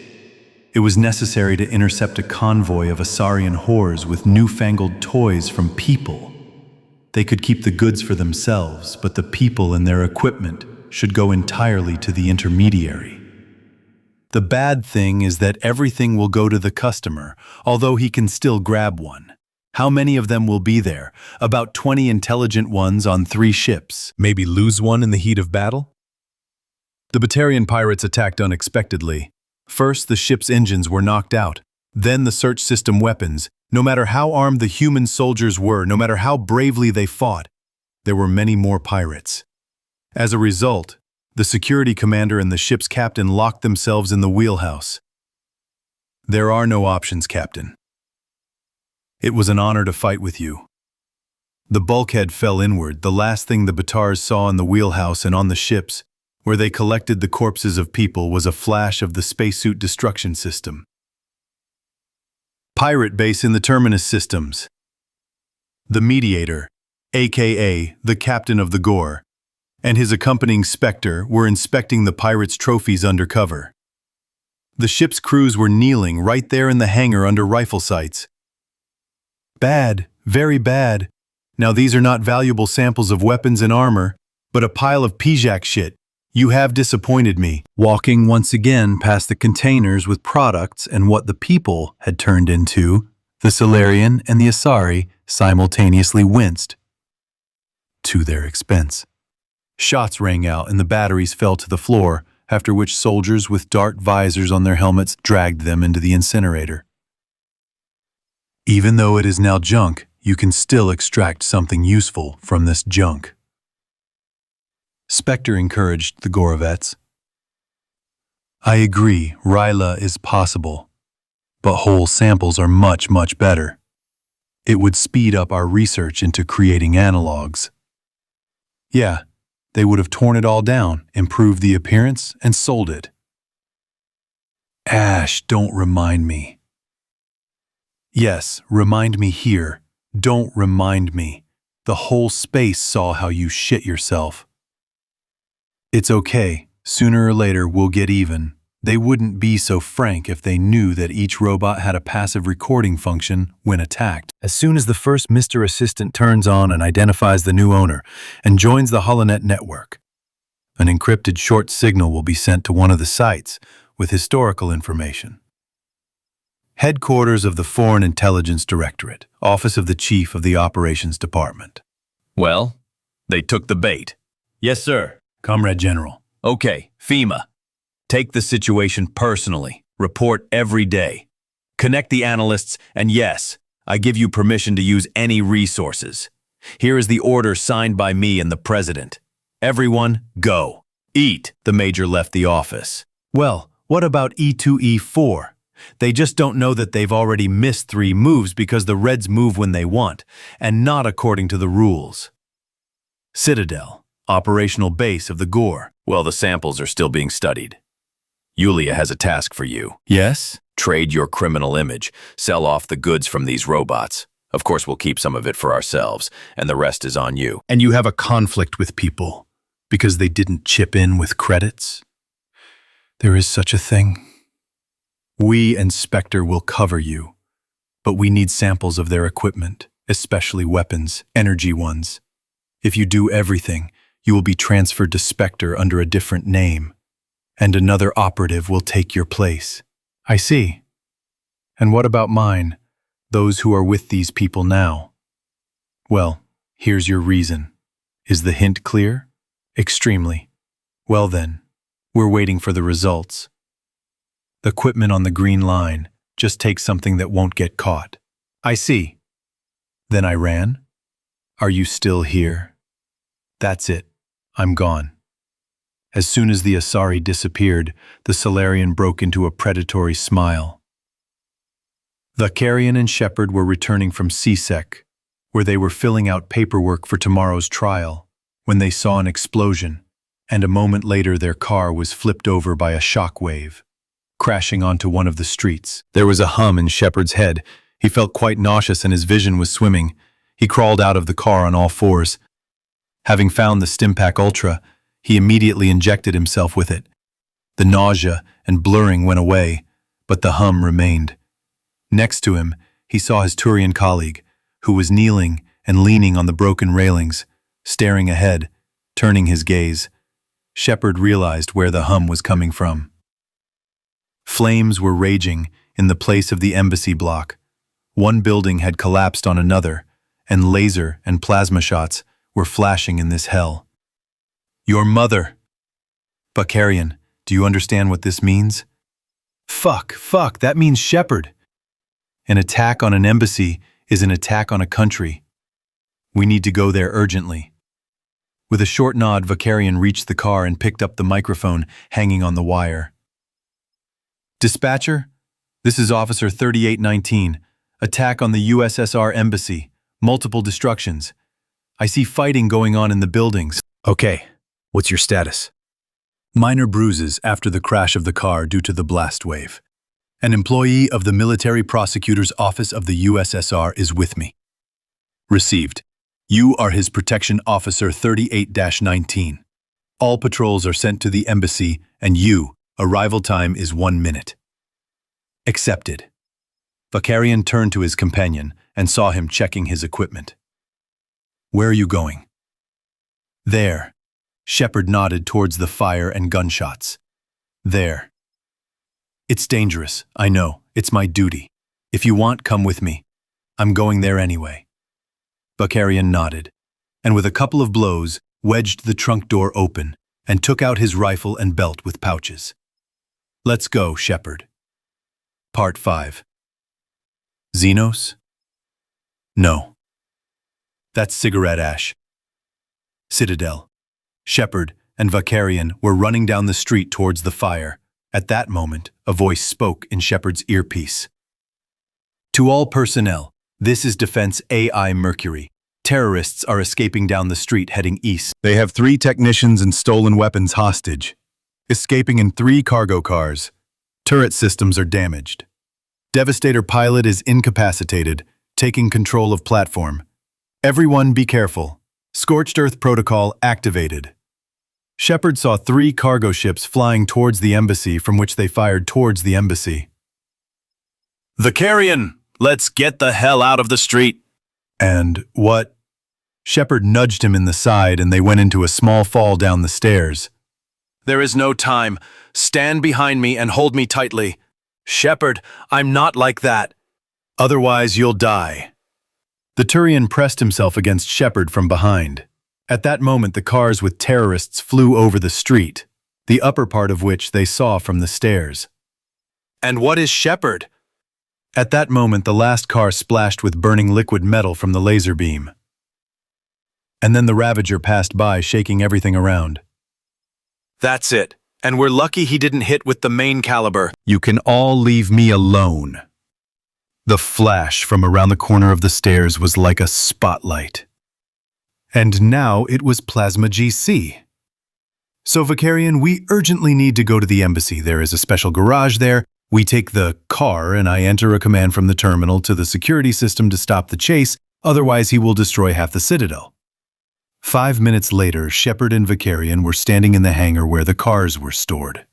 It was necessary to intercept a convoy of Asarian whores with newfangled toys from people. They could keep the goods for themselves, but the people and their equipment should go entirely to the intermediary. The bad thing is that everything will go to the customer, although he can still grab one. How many of them will be there? About 20 intelligent ones on 3 ships. Maybe lose one in the heat of battle? The Batarian pirates attacked unexpectedly. First, the ship's engines were knocked out. Then the search system weapons. No matter how armed the human soldiers were, no matter how bravely they fought, there were many more pirates. As a result, the security commander and the ship's captain locked themselves in the wheelhouse. There are no options, Captain. It was an honor to fight with you. The bulkhead fell inward, the last thing the Batars saw in the wheelhouse and on the ships, where they collected the corpses of people, was a flash of the spacesuit destruction system. Pirate base in the Terminus systems. The Mediator, aka the captain of the Gore, and his accompanying Spectre were inspecting the pirates' trophies undercover. The ship's crews were kneeling right there in the hangar under rifle sights. Bad, very bad. Now these are not valuable samples of weapons and armor, but a pile of Pijak shit. You have disappointed me. Walking once again past the containers with products and what the people had turned into, the Solarian and the Asari simultaneously winced. To their expense. Shots rang out and the batteries fell to the floor, after which soldiers with dark visors on their helmets dragged them into the incinerator. Even though it is now junk, you can still extract something useful from this junk. Spectre encouraged the Gorovets. I agree, Ryla is possible, but whole samples are much, much better. It would speed up our research into creating analogs. Yeah, they would have torn it all down, improved the appearance, and sold it. Ash, don't remind me. Yes, remind me here. Don't remind me. The whole space saw how you shit yourself. It's okay. Sooner or later, we'll get even. They wouldn't be so frank if they knew that each robot had a passive recording function when attacked. As soon as the first Mr. Assistant turns on and identifies the new owner and joins the HoloNet network, an encrypted short signal will be sent to one of the sites with historical information. Headquarters of the Foreign Intelligence Directorate, Office of the Chief of the Operations Department. Well, they took the bait. Yes, sir. Comrade General. Okay, FEMA. Take the situation personally. Report every day. Connect the analysts, and yes, I give you permission to use any resources. Here is the order signed by me and the President. Everyone, go. Eat. The Major left the office. Well, what about E2E4? They just don't know that they've already missed 3 moves because the Reds move when they want, and not according to the rules. Citadel, operational base of the Gore. Well, the samples are still being studied. Yulia has a task for you. Yes? Trade your criminal image. Sell off the goods from these robots. Of course, we'll keep some of it for ourselves, and the rest is on you. And you have a conflict with people because they didn't chip in with credits? There is such a thing. We and Spectre will cover you, but we need samples of their equipment, especially weapons, energy ones. If you do everything, you will be transferred to Spectre under a different name, and another operative will take your place. I see. And what about mine, those who are with these people now? Well, here's your reason. Is the hint clear? Extremely. Well then, we're waiting for the results. The equipment on the green line. Just take something that won't get caught. I see. Then I ran? Are you still here? That's it. I'm gone. As soon as the Asari disappeared, the Solarian broke into a predatory smile. Vakarian and Shepard were returning from CSEC, where they were filling out paperwork for tomorrow's trial, when they saw an explosion, and a moment later their car was flipped over by a shockwave, crashing onto one of the streets. There was a hum in Shepard's head. He felt quite nauseous and his vision was swimming. He crawled out of the car on all fours. Having found the Stimpack Ultra, he immediately injected himself with it. The nausea and blurring went away, but the hum remained. Next to him, he saw his Turian colleague, who was kneeling and leaning on the broken railings, staring ahead, turning his gaze. Shepard realized where the hum was coming from. Flames were raging in the place of the embassy block. One building had collapsed on another, and laser and plasma shots were flashing in this hell. Your mother! Vakarian, do you understand what this means? Fuck, that means Shepard. An attack on an embassy is an attack on a country. We need to go there urgently. With a short nod, Vakarian reached the car and picked up the microphone hanging on the wire. Dispatcher, this is Officer 3819. Attack on the USSR embassy. Multiple destructions. I see fighting going on in the buildings. Okay, what's your status? Minor bruises after the crash of the car due to the blast wave. An employee of the Military Prosecutor's Office of the USSR is with me. Received. You are his Protection Officer 38-19. All patrols are sent to the embassy, and arrival time is 1 minute. Accepted. Vakarian turned to his companion and saw him checking his equipment. Where are you going? There. Shepard nodded towards the fire and gunshots. There. It's dangerous, I know. It's my duty. If you want, come with me. I'm going there anyway. Vakarian nodded, and with a couple of blows, wedged the trunk door open, and took out his rifle and belt with pouches. Let's go, Shepard. Part 5. Xenos? No. That's cigarette ash. Citadel. Shepard and Vakarian were running down the street towards the fire. At that moment, a voice spoke in Shepard's earpiece. To all personnel, this is Defense AI Mercury. Terrorists are escaping down the street heading east. They have 3 technicians and stolen weapons hostage, escaping in 3 cargo cars. Turret systems are damaged. Devastator pilot is incapacitated, taking control of platform. Everyone be careful. Scorched Earth protocol activated. Shepard saw 3 cargo ships flying towards the embassy, from which they fired towards the embassy. Vakarian, let's get the hell out of the street. And what? Shepard nudged him in the side and they went into a small fall down the stairs. There is no time. Stand behind me and hold me tightly. Shepard, I'm not like that. Otherwise you'll die. The Turian pressed himself against Shepard from behind. At that moment the cars with terrorists flew over the street, the upper part of which they saw from the stairs. And what is Shepard? At that moment the last car splashed with burning liquid metal from the laser beam. And then the Ravager passed by, shaking everything around. That's it. And we're lucky he didn't hit with the main caliber. You can all leave me alone. The flash from around the corner of the stairs was like a spotlight. And now it was Plasma GC. So Vakarian, we urgently need to go to the embassy. There is a special garage there. We take the car and I enter a command from the terminal to the security system to stop the chase, otherwise he will destroy half the Citadel. 5 minutes later, Shepard and Vakarian were standing in the hangar where the cars were stored.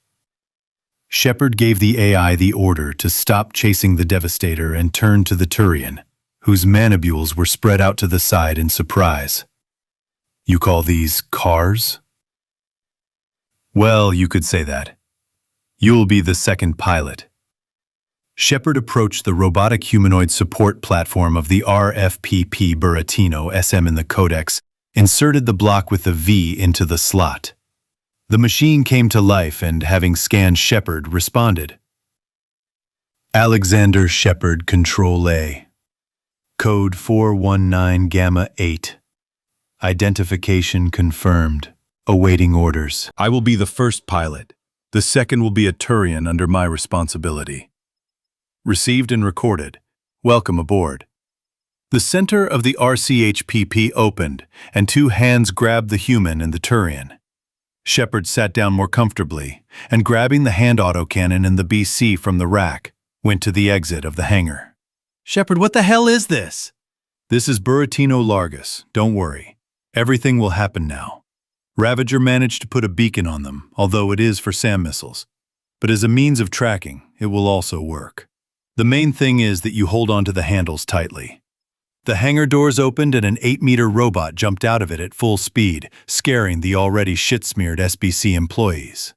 Shepard gave the AI the order to stop chasing the Devastator and turn to the Turian, whose manipules were spread out to the side in surprise. You call these cars? Well, you could say that. You'll be the second pilot. Shepard approached the robotic humanoid support platform of the RFPP Buratino SM in the Codex, inserted the block with the V into the slot. The machine came to life and, having scanned Shepard, responded. Alexander Shepard, Control A. Code 419 Gamma 8. Identification confirmed. Awaiting orders. I will be the first pilot. The second will be a Turian under my responsibility. Received and recorded. Welcome aboard. The center of the RCHPP opened, and 2 hands grabbed the human and the Turian. Shepard sat down more comfortably, and grabbing the hand autocannon and the BC from the rack, went to the exit of the hangar. Shepard, what the hell is this? This is Buratino Largus. Don't worry. Everything will happen now. Ravager managed to put a beacon on them, although it is for SAM missiles. But as a means of tracking, it will also work. The main thing is that you hold on to the handles tightly. The hangar doors opened and an 8-meter robot jumped out of it at full speed, scaring the already shit-smeared SBC employees.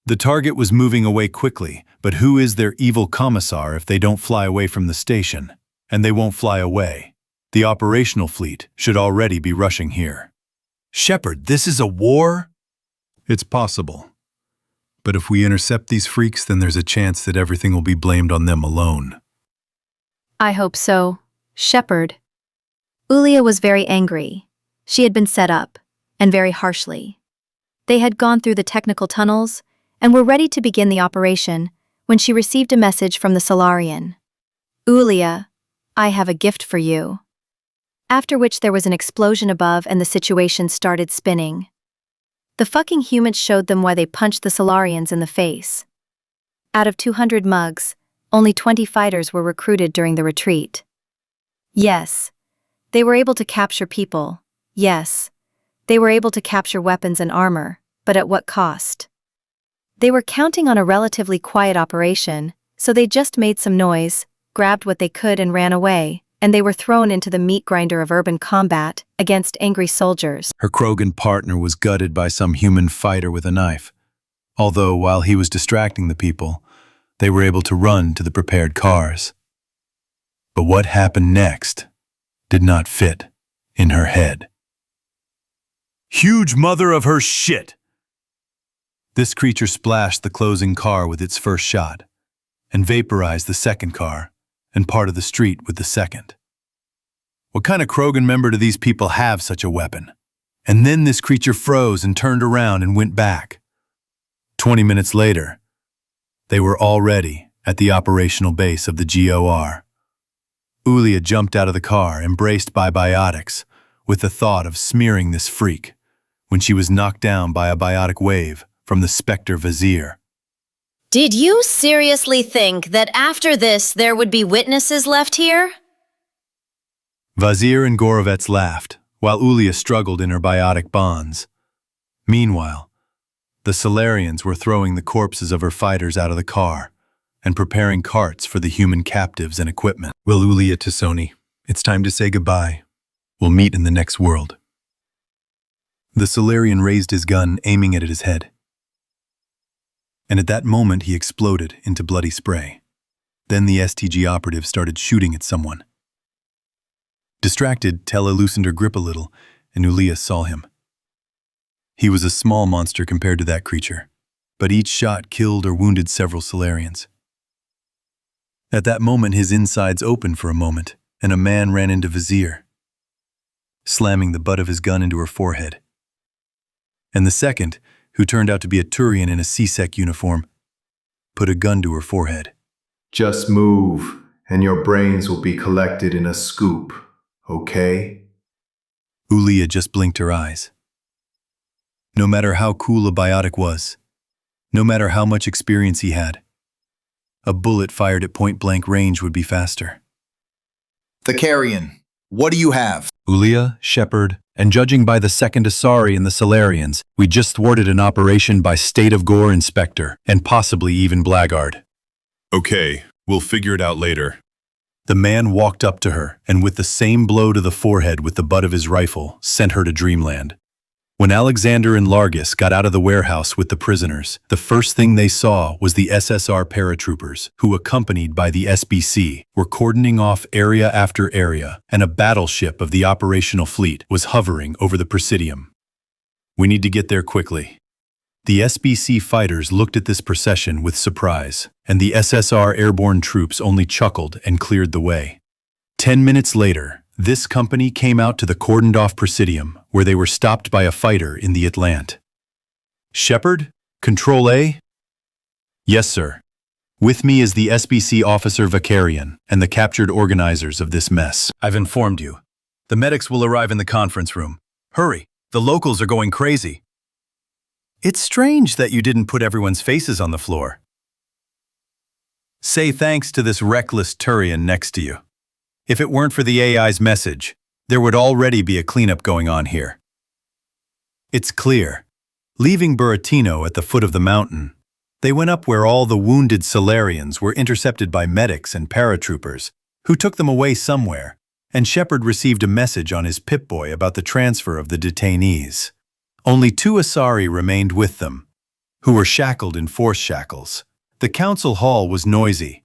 The target was moving away quickly, but who is their evil commissar if they don't fly away from the station? And they won't fly away. The operational fleet should already be rushing here. Shepard, this is a war? It's possible. But if we intercept these freaks, then there's a chance that everything will be blamed on them alone. I hope so. Shepard. Ulia was very angry. She had been set up, and very harshly. They had gone through the technical tunnels, and were ready to begin the operation, when she received a message from the Solarian. Ulia, I have a gift for you. After which there was an explosion above and the situation started spinning. The fucking humans showed them why they punched the Solarians in the face. Out of 200 mugs, only 20 fighters were recruited during the retreat. Yes, they were able to capture people. Yes, they were able to capture weapons and armor, but at what cost? They were counting on a relatively quiet operation, so they just made some noise, grabbed what they could and ran away, and they were thrown into the meat grinder of urban combat against angry soldiers. Her Krogan partner was gutted by some human fighter with a knife, although while he was distracting the people, they were able to run to the prepared cars. But what happened next did not fit in her head. Huge mother of her shit! This creature splashed the closing car with its first shot, and vaporized the second car, and part of the street with the second. What kind of Krogan member do these people have such a weapon? And then this creature froze and turned around and went back. 20 minutes later, they were already at the operational base of the GOR. Ulia jumped out of the car, embraced by biotics, with the thought of smearing this freak, when she was knocked down by a biotic wave from the Spectre Vizier. Did you seriously think that after this there would be witnesses left here? Vizier and Gorovets laughed, while Ulia struggled in her biotic bonds. Meanwhile, the Solarians were throwing the corpses of her fighters out of the car and preparing carts for the human captives and equipment. Well, Ulia Tassoni, it's time to say goodbye. We'll meet in the next world. The Solarian raised his gun, aiming it at his head. And at that moment he exploded into bloody spray. Then the STG operative started shooting at someone. Distracted, Tella loosened her grip a little, and Ulia saw him. He was a small monster compared to that creature, but each shot killed or wounded several Solarians. At that moment his insides opened for a moment, and a man ran into Vizier, slamming the butt of his gun into her forehead. And the second, who turned out to be a Turian in a CSEC uniform, put a gun to her forehead. Just move, and your brains will be collected in a scoop, okay? Ulia just blinked her eyes. No matter how cool a biotic was, no matter how much experience he had, a bullet fired at point-blank range would be faster. The Carrion, what do you have? Ulia, Shepard, and judging by the second Asari and the Solarians, we just thwarted an operation by State of Gore Inspector, and possibly even Blackguard. Okay, we'll figure it out later. The man walked up to her, and with the same blow to the forehead with the butt of his rifle, sent her to dreamland. When Alexander and Largus got out of the warehouse with the prisoners, the first thing they saw was the SSR paratroopers, who, accompanied by the SBC, were cordoning off area after area, and a battleship of the operational fleet was hovering over the Presidium. We need to get there quickly. The SBC fighters looked at this procession with surprise, and the SSR airborne troops only chuckled and cleared the way. 10 minutes later, this company came out to the cordoned-off Presidium, where they were stopped by a fighter in the Atlant. Shepard? Control A? Yes, sir. With me is the SBC officer Vicarian and the captured organizers of this mess. I've informed you. The medics will arrive in the conference room. Hurry, the locals are going crazy. It's strange that you didn't put everyone's faces on the floor. Say thanks to this reckless Turian next to you. If it weren't for the AI's message, there would already be a cleanup going on here. It's clear. Leaving Buratino at the foot of the mountain, they went up where all the wounded Solarians were intercepted by medics and paratroopers, who took them away somewhere, and Shepard received a message on his Peep-Boy about the transfer of the detainees. Only 2 Asari remained with them, who were shackled in force shackles. The council hall was noisy.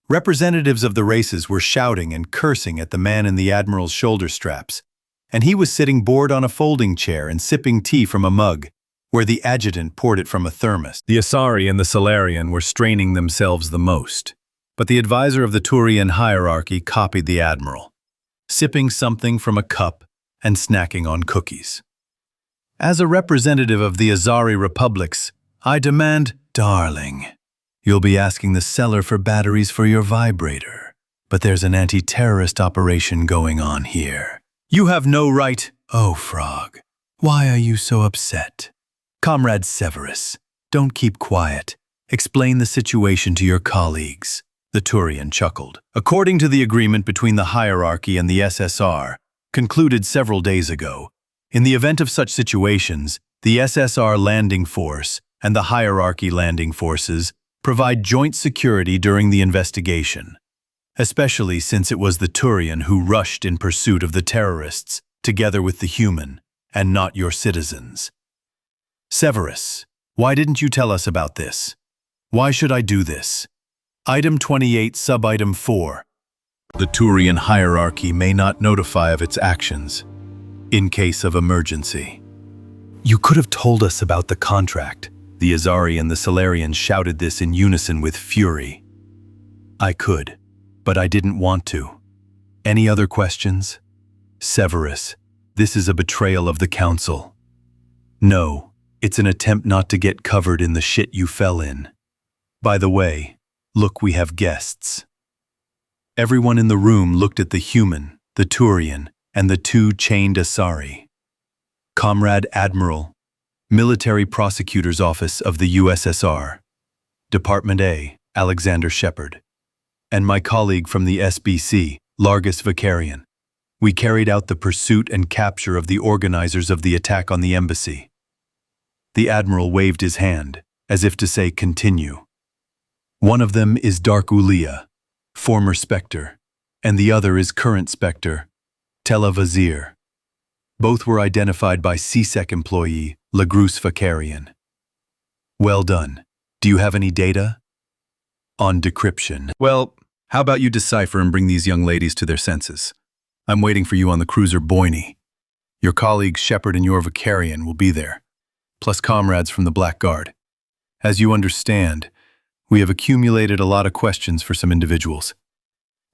Representatives of the races were shouting and cursing at the man in the Admiral's shoulder straps, and he was sitting bored on a folding chair and sipping tea from a mug, where the adjutant poured it from a thermos. The Asari and the Solarian were straining themselves the most, but the advisor of the Turian hierarchy copied the Admiral, sipping something from a cup and snacking on cookies. As a representative of the Asari republics, I demand, darling, you'll be asking the seller for batteries for your vibrator, but there's an anti-terrorist operation going on here. You have no right. Oh, Frog, why are you so upset? Comrade Severus, don't keep quiet. Explain the situation to your colleagues. The Turian chuckled. According to the agreement between the hierarchy and the SSR, concluded several days ago, in the event of such situations, the SSR landing force and the hierarchy landing forces provide joint security during the investigation, especially since it was the Turian who rushed in pursuit of the terrorists, together with the human, and not your citizens. Severus, why didn't you tell us about this? Why should I do this? Item 28, sub-item 4. The Turian hierarchy may not notify of its actions in case of emergency. You could have told us about the contract. The Azari and the Solarians shouted this in unison with fury. I could, but I didn't want to. Any other questions? Severus, this is a betrayal of the Council. No, it's an attempt not to get covered in the shit you fell in. By the way, look, we have guests. Everyone in the room looked at the human, the Turian, and the two chained Asari. Comrade Admiral, Military Prosecutor's Office of the USSR, Department A, Alexander Shepard, and my colleague from the SBC, Largus Vicarian. We carried out the pursuit and capture of the organizers of the attack on the embassy. The Admiral waved his hand, as if to say continue. One of them is Dark Ulia, former Spectre, and the other is current Spectre, Tela Vazir. Both were identified by CSEC employee Lagrus Vicarian. Well done. Do you have any data? On decryption. Well, how about you decipher and bring these young ladies to their senses? I'm waiting for you on the cruiser Boyne. Your colleagues Shepard and your Vicarian will be there, plus comrades from the Black Guard. As you understand, we have accumulated a lot of questions for some individuals.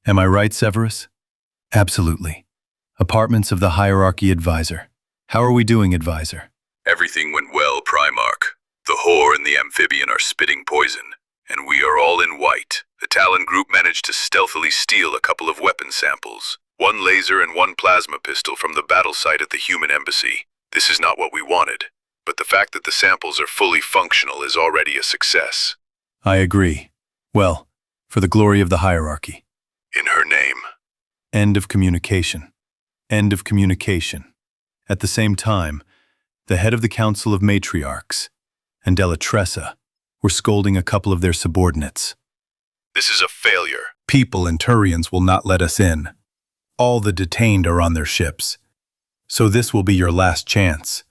Am I right, Severus? Absolutely. Apartments of the Hierarchy Advisor. How are we doing, Advisor? Everything went well, Primarch. The whore and the amphibian are spitting poison, and we are all in white. The Talon group managed to stealthily steal a couple of weapon samples, one laser and one plasma pistol from the battle site at the human embassy. This is not what we wanted, but the fact that the samples are fully functional is already a success. I agree. Well, for the glory of the hierarchy. In her name. End of communication. End of communication. At the same time, the head of the Council of Matriarchs and Delatressa were scolding a couple of their subordinates. This is a failure. People and Turians will not let us in. All the detained are on their ships. So this will be your last chance.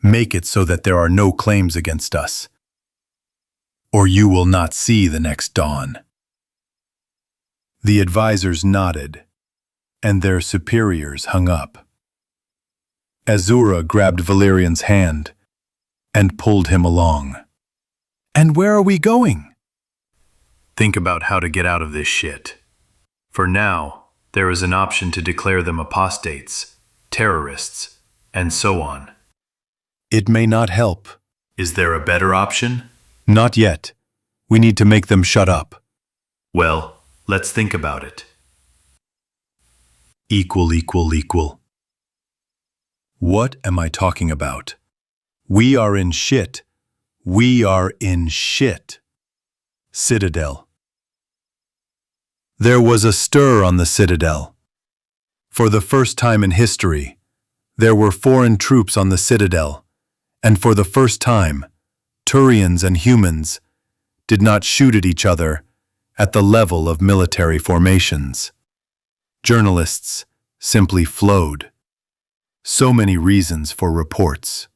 Make it so that there are no claims against us, or you will not see the next dawn. The advisors nodded, and their superiors hung up. Azura grabbed Valerian's hand and pulled him along. And where are we going? Think about how to get out of this shit. For now, there is an option to declare them apostates, terrorists, and so on. It may not help. Is there a better option? Not yet. We need to make them shut up. Well, let's think about it. Equal. What am I talking about? We are in shit. We are in shit. Citadel. There was a stir on the Citadel. For the first time in history, there were foreign troops on the Citadel, and for the first time, Turians and humans did not shoot at each other at the level of military formations. Journalists simply flowed. So many reasons for reports.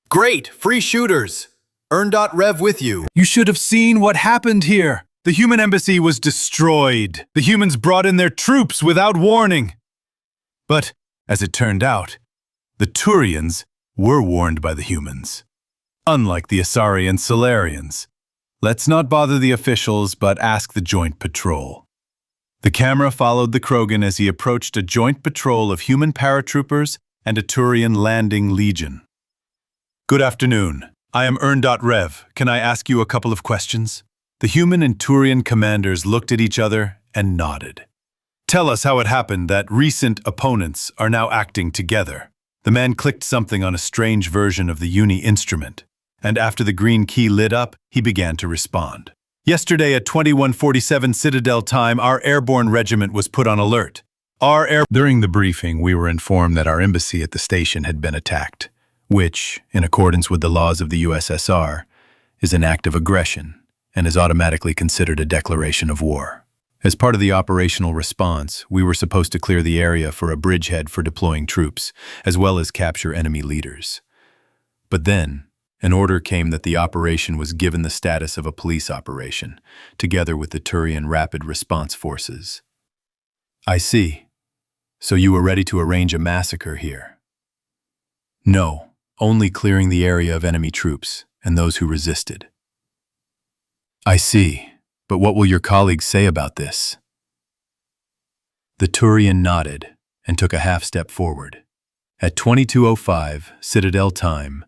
Great! Free shooters! Earn.Rev with you. You should have seen what happened here. The human embassy was destroyed. The humans brought in their troops without warning. But, as it turned out, the Turians were warned by the humans. Unlike the Asari and Solarians. Let's not bother the officials, but ask the joint patrol. The camera followed the Krogan as he approached a joint patrol of human paratroopers and a Turian landing legion. Good afternoon. I am Earn.Rev. Can I ask you a couple of questions? The human and Turian commanders looked at each other and nodded. Tell us how it happened that recent opponents are now acting together. The man clicked something on a strange version of the Uni instrument, and after the green key lit up, he began to respond. Yesterday at 21:47 Citadel time, our airborne regiment was put on alert. During the briefing, we were informed that our embassy at the station had been attacked, which, in accordance with the laws of the USSR, is an act of aggression and is automatically considered a declaration of war. As part of the operational response, we were supposed to clear the area for a bridgehead for deploying troops, as well as capture enemy leaders. But then, an order came that the operation was given the status of a police operation, together with the Turian Rapid Response Forces. I see. So you were ready to arrange a massacre here? No, only clearing the area of enemy troops and those who resisted. I see, but what will your colleagues say about this? The Turian nodded and took a half step forward. At 22:05 Citadel time,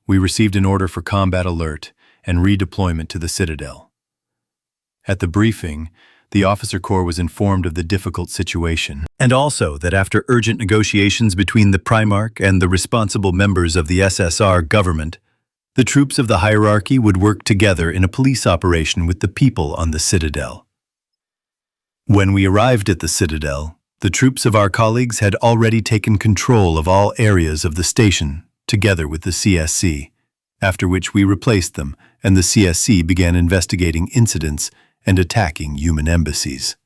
we received an order for combat alert and redeployment to the Citadel. At the briefing, the officer corps was informed of the difficult situation, and also that after urgent negotiations between the Primarch and the responsible members of the USSR government, the troops of the hierarchy would work together in a police operation with the people on the Citadel. When we arrived at the Citadel, the troops of our colleagues had already taken control of all areas of the station, together with the CSC, after which we replaced them, and the CSC began investigating incidents and attacking human embassies.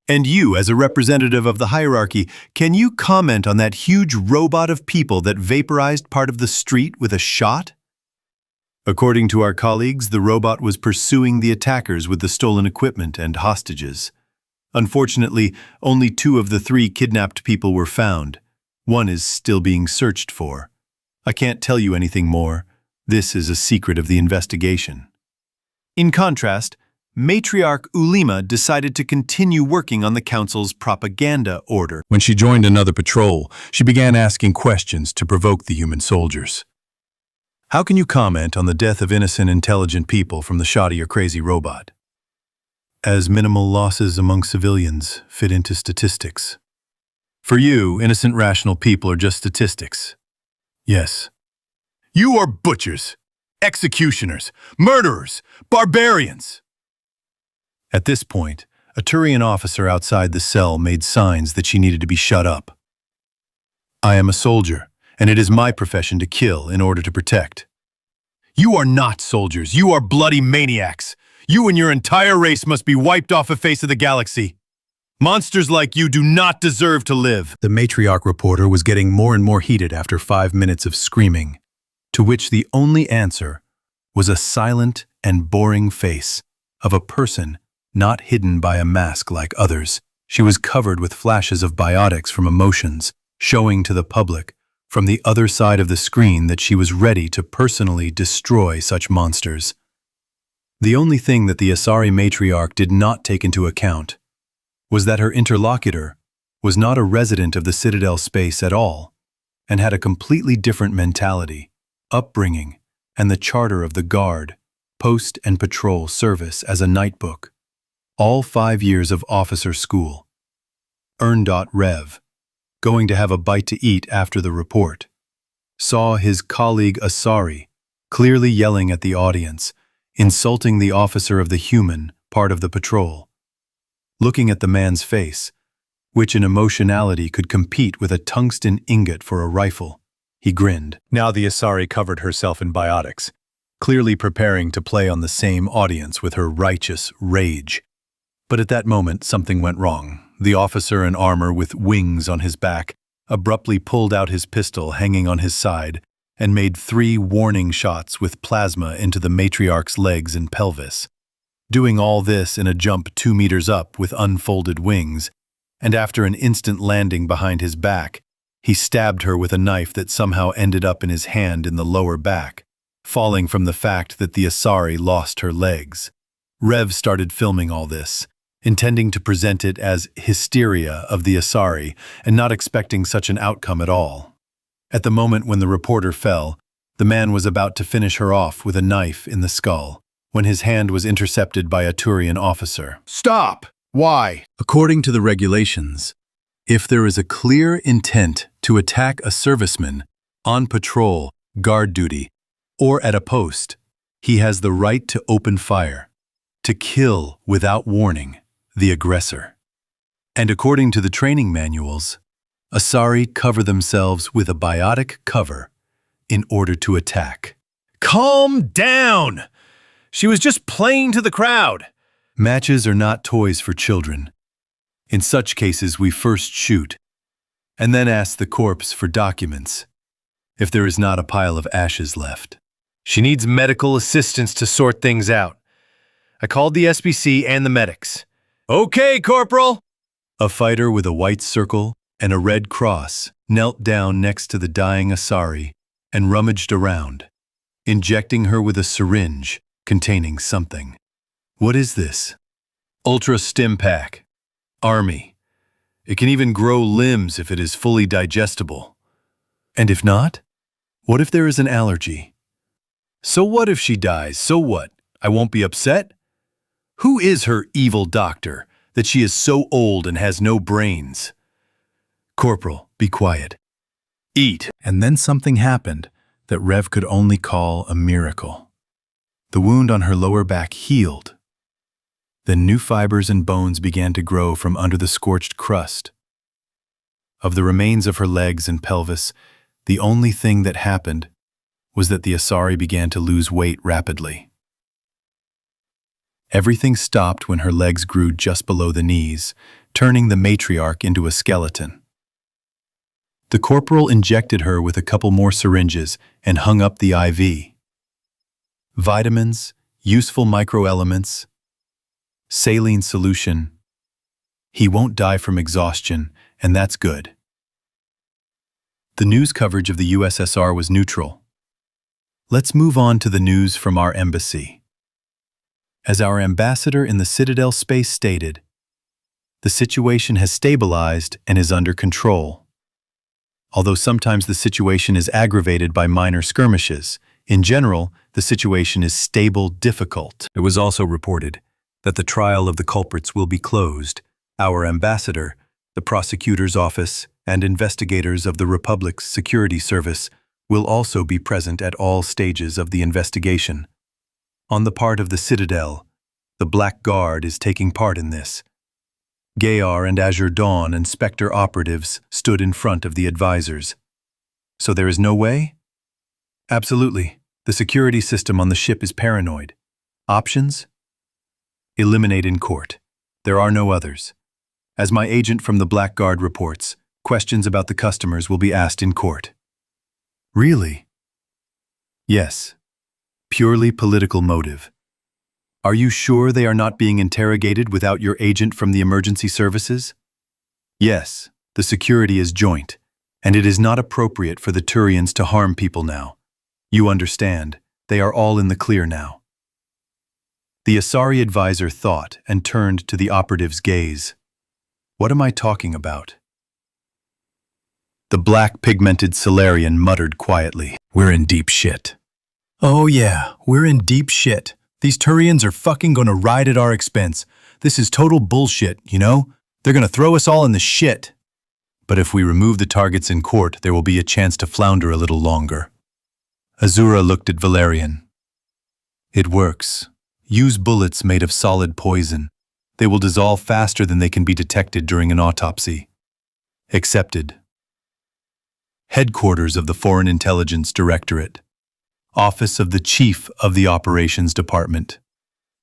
And you, as a representative of the hierarchy, can you comment on that huge robot of people that vaporized part of the street with a shot? According to our colleagues, the robot was pursuing the attackers with the stolen equipment and hostages. Unfortunately, only 2 of the 3 kidnapped people were found. 1 is still being searched for. I can't tell you anything more. This is a secret of the investigation. In contrast, Matriarch Ulima decided to continue working on the Council's propaganda order. When she joined another patrol, she began asking questions to provoke the human soldiers. How can you comment on the death of innocent, intelligent people from the shoddy or crazy robot? As minimal losses among civilians fit into statistics. For you, innocent, rational people are just statistics. Yes. You are butchers, executioners, murderers, barbarians. At this point, a Turian officer outside the cell made signs that she needed to be shut up. I am a soldier, and it is my profession to kill in order to protect. You are not soldiers, you are bloody maniacs. You and your entire race must be wiped off the face of the galaxy. Monsters like you do not deserve to live. The matriarch reporter was getting more and more heated after 5 minutes of screaming, to which the only answer was a silent and boring face of a person not hidden by a mask like others. She was covered with flashes of biotics from emotions, showing to the public from the other side of the screen that she was ready to personally destroy such monsters. The only thing that the Asari matriarch did not take into account was that her interlocutor was not a resident of the Citadel space at all, and had a completely different mentality, upbringing, and the charter of the Guard, Post and Patrol service as a nightbook. All 5 years of officer school. Rev, going to have a bite to eat after the report, saw his colleague Asari clearly yelling at the audience, insulting the officer of the human part of the patrol. Looking at the man's face, which in emotionality could compete with a tungsten ingot for a rifle, he grinned. Now the Asari covered herself in biotics, clearly preparing to play on the same audience with her righteous rage. But at that moment, something went wrong. The officer in armor with wings on his back abruptly pulled out his pistol hanging on his side and made 3 warning shots with plasma into the matriarch's legs and pelvis. Doing all this in a jump 2 meters up with unfolded wings, and after an instant landing behind his back, he stabbed her with a knife that somehow ended up in his hand in the lower back, falling from the fact that the Asari lost her legs. Rev started filming all this, intending to present it as hysteria of the Asari and not expecting such an outcome at all. At the moment when the reporter fell, the man was about to finish her off with a knife in the skull, when his hand was intercepted by a Turian officer. Stop! Why? According to the regulations, if there is a clear intent to attack a serviceman on patrol, guard duty, or at a post, he has the right to open fire, to kill without warning the aggressor. And according to the training manuals, Asari cover themselves with a biotic cover in order to attack. Calm down! She was just playing to the crowd. Matches are not toys for children. In such cases, we first shoot, and then ask the corpse for documents, if there is not a pile of ashes left. She needs medical assistance to sort things out. I called the SBC and the medics. Okay, Corporal! A fighter with a white circle and a red cross knelt down next to the dying Asari and rummaged around, injecting her with a syringe containing something. What is this? Ultra Stim Pack. Army. It can even grow limbs if it is fully digestible. And if not? What if there is an allergy? So what if she dies? So what? I won't be upset? Who is her evil doctor that she is so old and has no brains? Corporal, be quiet. Eat. And then something happened that Rev could only call a miracle. The wound on her lower back healed. Then new fibers and bones began to grow from under the scorched crust. Of the remains of her legs and pelvis, the only thing that happened was that the Asari began to lose weight rapidly. Everything stopped when her legs grew just below the knees, turning the matriarch into a skeleton. The corporal injected her with a couple more syringes and hung up the IV. Vitamins, useful microelements, saline solution. He won't die from exhaustion, and that's good. The news coverage of the USSR was neutral. Let's move on to the news from our embassy. As our ambassador in the Citadel space stated, the situation has stabilized and is under control. Although sometimes the situation is aggravated by minor skirmishes, in general, the situation is stable, difficult. It was also reported that the trial of the culprits will be closed. Our ambassador, the prosecutor's office, and investigators of the Republic's security service will also be present at all stages of the investigation. On the part of the Citadel, the Black Guard is taking part in this. Gayar and Azure Dawn and Spectre operatives stood in front of the advisors. So there is no way? Absolutely. The security system on the ship is paranoid. Options? Eliminate in court. There are no others. As my agent from the Black Guard reports, questions about the customers will be asked in court. Really? Yes. Purely political motive. Are you sure they are not being interrogated without your agent from the emergency services? Yes, the security is joint, and it is not appropriate for the Turians to harm people now. You understand, they are all in the clear now. The Asari advisor thought and turned to the operative's gaze. What am I talking about? The black pigmented Solarian muttered quietly. We're in deep shit. Oh yeah, we're in deep shit. These Turians are fucking gonna ride at our expense. This is total bullshit, you know? They're gonna throw us all in the shit. But if we remove the targets in court, there will be a chance to flounder a little longer. Azura looked at Valerian. It works. Use bullets made of solid poison. They will dissolve faster than they can be detected during an autopsy. Accepted. Headquarters of the Foreign Intelligence Directorate. Office of the Chief of the Operations Department.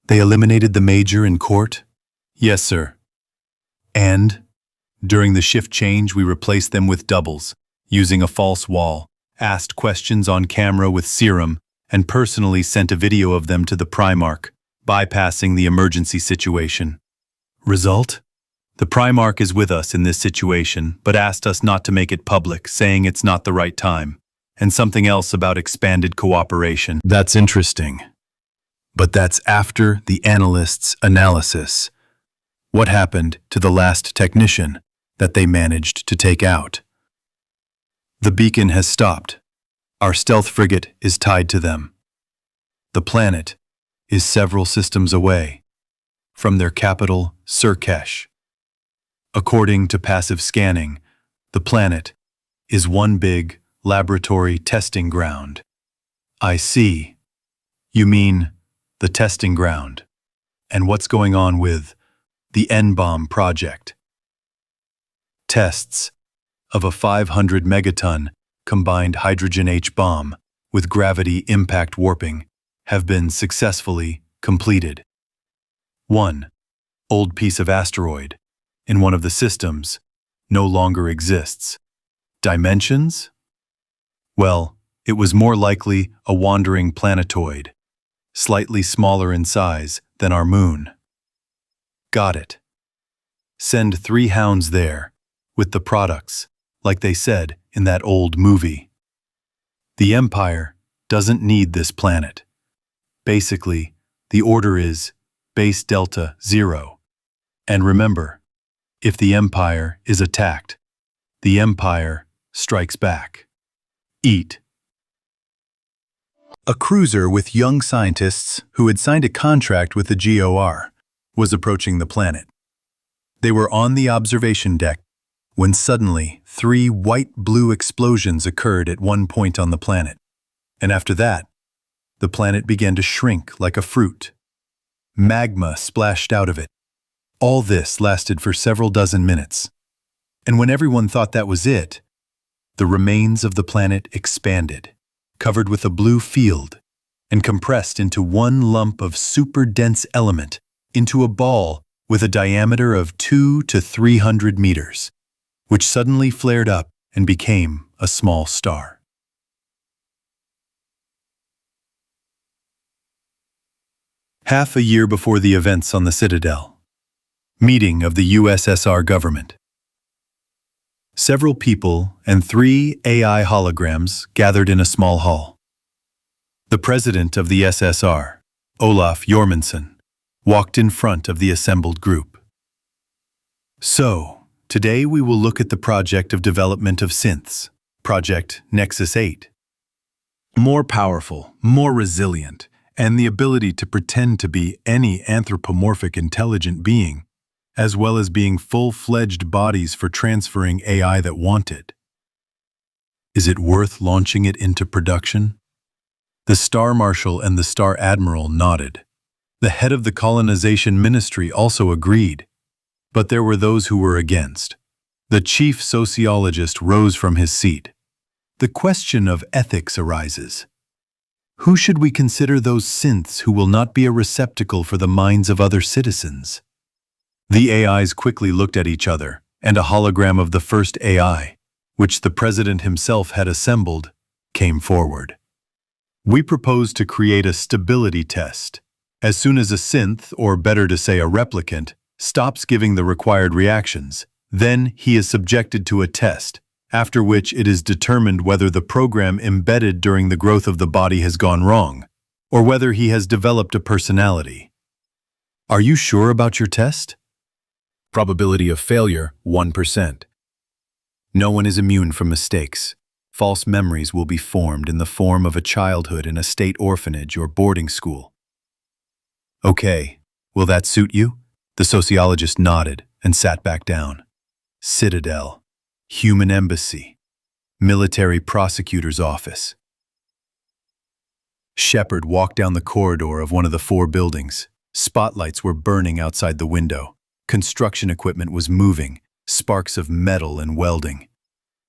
They eliminated the Major in court? Yes, sir. And? During the shift change, we replaced them with doubles, using a false wall, asked questions on camera with serum, and personally sent a video of them to the Primarch, bypassing the emergency situation. Result? The Primarch is with us in this situation, but asked us not to make it public, saying it's not the right time, and something else about expanded cooperation. That's interesting. But that's after the analyst's analysis. What happened to the last technician that they managed to take out? The beacon has stopped. Our stealth frigate is tied to them. The planet is several systems away from their capital, Surkesh. According to passive scanning, the planet is one big laboratory testing ground. I see. You mean the testing ground. And what's going on with the N-bomb project? Tests of a 500 megaton combined hydrogen H-bomb with gravity impact warping have been successfully completed. 1. Old piece of asteroid in one of the systems no longer exists. Dimensions? Well, it was more likely a wandering planetoid, slightly smaller in size than our moon. Got it. Send 3 hounds there, with the products, like they said in that old movie. The Empire doesn't need this planet. Basically, the order is base delta 0. And remember, if the Empire is attacked, the Empire strikes back. Eat. A cruiser with young scientists who had signed a contract with the GOR was approaching the planet. They were on the observation deck when suddenly 3 white-blue explosions occurred at one point on the planet. And after that, the planet began to shrink like a fruit. Magma splashed out of it. All this lasted for several dozen minutes. And when everyone thought that was it, the remains of the planet expanded, covered with a blue field, and compressed into one lump of super dense element, into a ball with a diameter of 200 to 300 meters, which suddenly flared up and became a small star. Half a year before the events on the Citadel. Meeting of the USSR government. Several people and 3 AI holograms gathered in a small hall. The president of the SSR, Olaf Jormansson, walked in front of the assembled group. So, today we will look at the project of development of synths, Project Nexus 8. More powerful, more resilient, and the ability to pretend to be any anthropomorphic intelligent being, as well as being full-fledged bodies for transferring AI that want it. Is it worth launching it into production? The Star Marshal and the Star Admiral nodded. The head of the colonization ministry also agreed, but there were those who were against. The chief sociologist rose from his seat. The question of ethics arises. Who should we consider those synths who will not be a receptacle for the minds of other citizens? The AIs quickly looked at each other, and a hologram of the first AI, which the president himself had assembled, came forward. We propose to create a stability test. As soon as a synth, or better to say a replicant, stops giving the required reactions, then he is subjected to a test, after which it is determined whether the program embedded during the growth of the body has gone wrong, or whether he has developed a personality. Are you sure about your test? Probability of failure, 1%. No one is immune from mistakes. False memories will be formed in the form of a childhood in a state orphanage or boarding school. Okay, will that suit you? The sociologist nodded and sat back down. Citadel, Human Embassy, Military Prosecutor's Office. Shepard walked down the corridor of one of the 4 buildings. Spotlights were burning outside the window. Construction equipment was moving, sparks of metal and welding.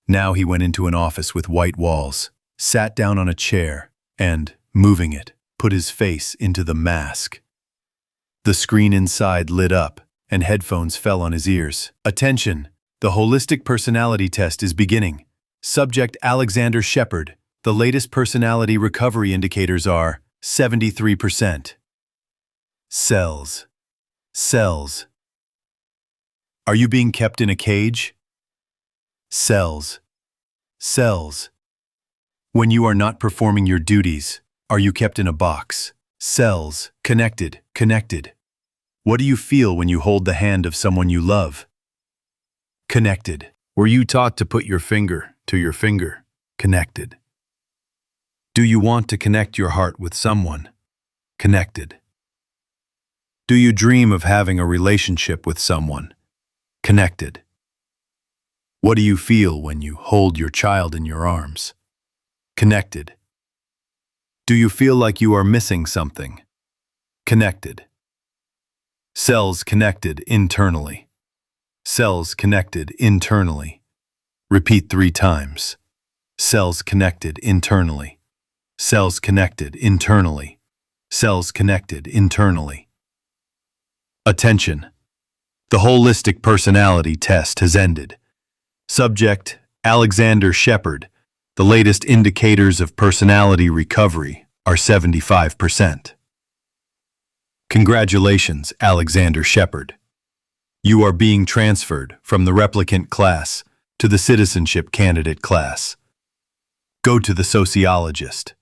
Now he went into an office with white walls, sat down on a chair, and, moving it, put his face into the mask. The screen inside lit up, and headphones fell on his ears. Attention! The holistic personality test is beginning. Subject Alexander Shepard. The latest personality recovery indicators are 73%. Cells. Cells. Are you being kept in a cage? Cells. Cells. When you are not performing your duties, are you kept in a box? Cells. Connected. Connected. What do you feel when you hold the hand of someone you love? Connected. Were you taught to put your finger to your finger? Connected. Do you want to connect your heart with someone? Connected. Do you dream of having a relationship with someone? Connected. What do you feel when you hold your child in your arms? Connected. Do you feel like you are missing something? Connected. Cells connected internally. Cells connected internally. Repeat 3 times. Cells connected internally. Cells connected internally. Cells connected internally. Attention! The holistic personality test has ended. Subject, Alexander Shepard. The latest indicators of personality recovery are 75%. Congratulations, Alexander Shepard. You are being transferred from the replicant class to the citizenship candidate class. Go to the sociologist.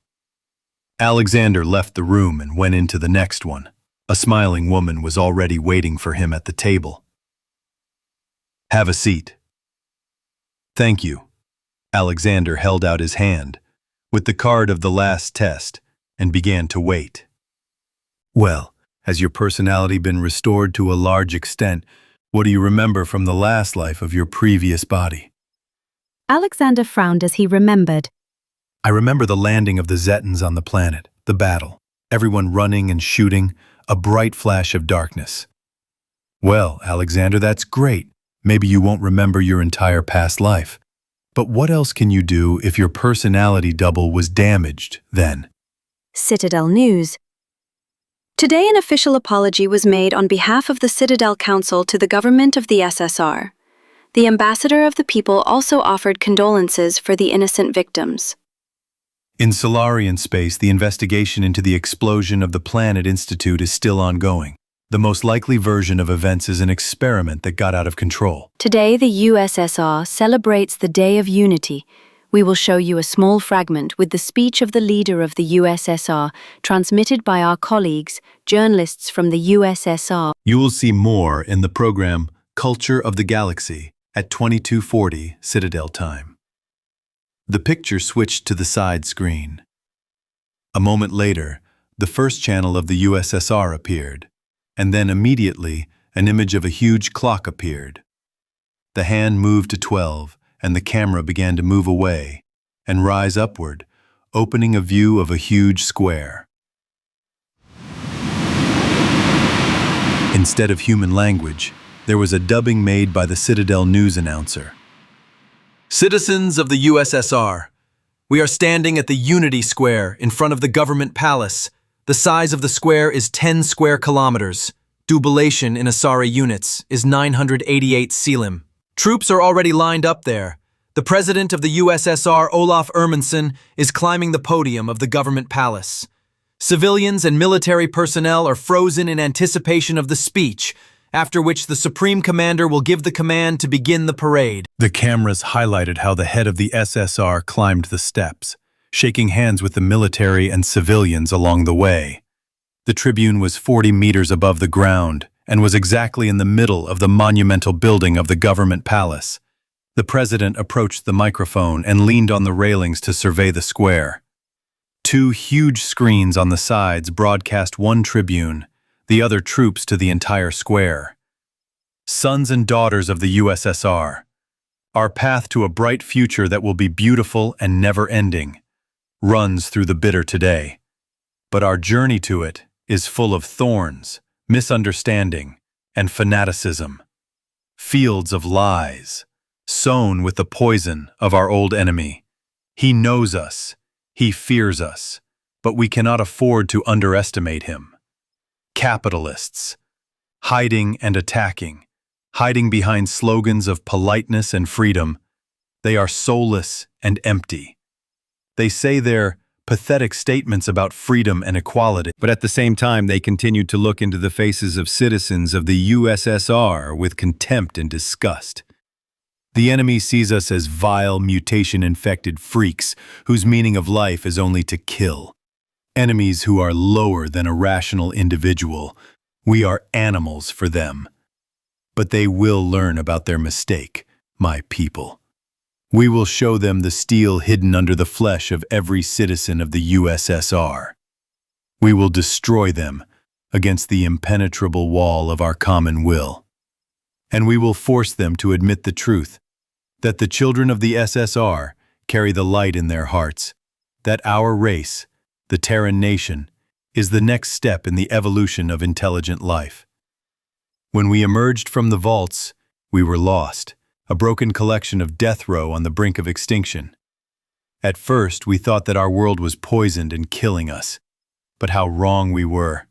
Alexander left the room and went into the next one. A smiling woman was already waiting for him at the table. Have a seat. Thank you. Alexander held out his hand with the card of the last test and began to wait. Well, has your personality been restored to a large extent? What do you remember from the last life of your previous body? Alexander frowned as he remembered. I remember the landing of the Zetans on the planet, the battle, everyone running and shooting, a bright flash of darkness. Well, Alexander, that's great. Maybe you won't remember your entire past life. But what else can you do if your personality double was damaged then? Citadel News. Today an official apology was made on behalf of the Citadel Council to the government of the USSR. The ambassador of the people also offered condolences for the innocent victims. In Solarian space, the investigation into the explosion of the Planet Institute is still ongoing. The most likely version of events is an experiment that got out of control. Today the USSR celebrates the Day of Unity. We will show you a small fragment with the speech of the leader of the USSR, transmitted by our colleagues, journalists from the USSR. You will see more in the program Culture of the Galaxy at 2240 Citadel time. The picture switched to the side screen. A moment later, the first channel of the USSR appeared, and then immediately an image of a huge clock appeared. The hand moved to 12, and the camera began to move away and rise upward, opening a view of a huge square. Instead of human language, there was a dubbing made by the Citadel news announcer. Citizens of the USSR, we are standing at the Unity Square in front of the government palace. The size of the square is 10 square kilometers. Dublation in Asari units is 988 selim. Troops are already lined up there. The president of the USSR, Olaf Ermanson, is climbing the podium of the government palace. Civilians and military personnel are frozen in anticipation of the speech, after which the Supreme Commander will give the command to begin the parade. The cameras highlighted how the head of the SSR climbed the steps, shaking hands with the military and civilians along the way. The tribune was 40 meters above the ground and was exactly in the middle of the monumental building of the government palace. The president approached the microphone and leaned on the railings to survey the square. Two huge screens on the sides broadcast one tribune, the other troops to the entire square. Sons and daughters of the USSR, our path to a bright future that will be beautiful and never-ending runs through the bitter today. But our journey to it is full of thorns, misunderstanding, and fanaticism. Fields of lies, sown with the poison of our old enemy. He knows us, he fears us, but we cannot afford to underestimate him. Capitalists, hiding and attacking, hiding behind slogans of politeness and freedom. They are soulless and empty. They say their pathetic statements about freedom and equality, but at the same time they continued to look into the faces of citizens of the USSR with contempt and disgust. The enemy sees us as vile, mutation-infected freaks whose meaning of life is only to kill. Enemies who are lower than a rational individual. We are animals for them. But they will learn about their mistake, my people. We will show them the steel hidden under the flesh of every citizen of the USSR. We will destroy them against the impenetrable wall of our common will. And we will force them to admit the truth, that the children of the SSR carry the light in their hearts, that our race, the Terran nation, is the next step in the evolution of intelligent life. When we emerged from the vaults, we were lost, a broken collection of death row on the brink of extinction. At first, we thought that our world was poisoned and killing us. But how wrong we were.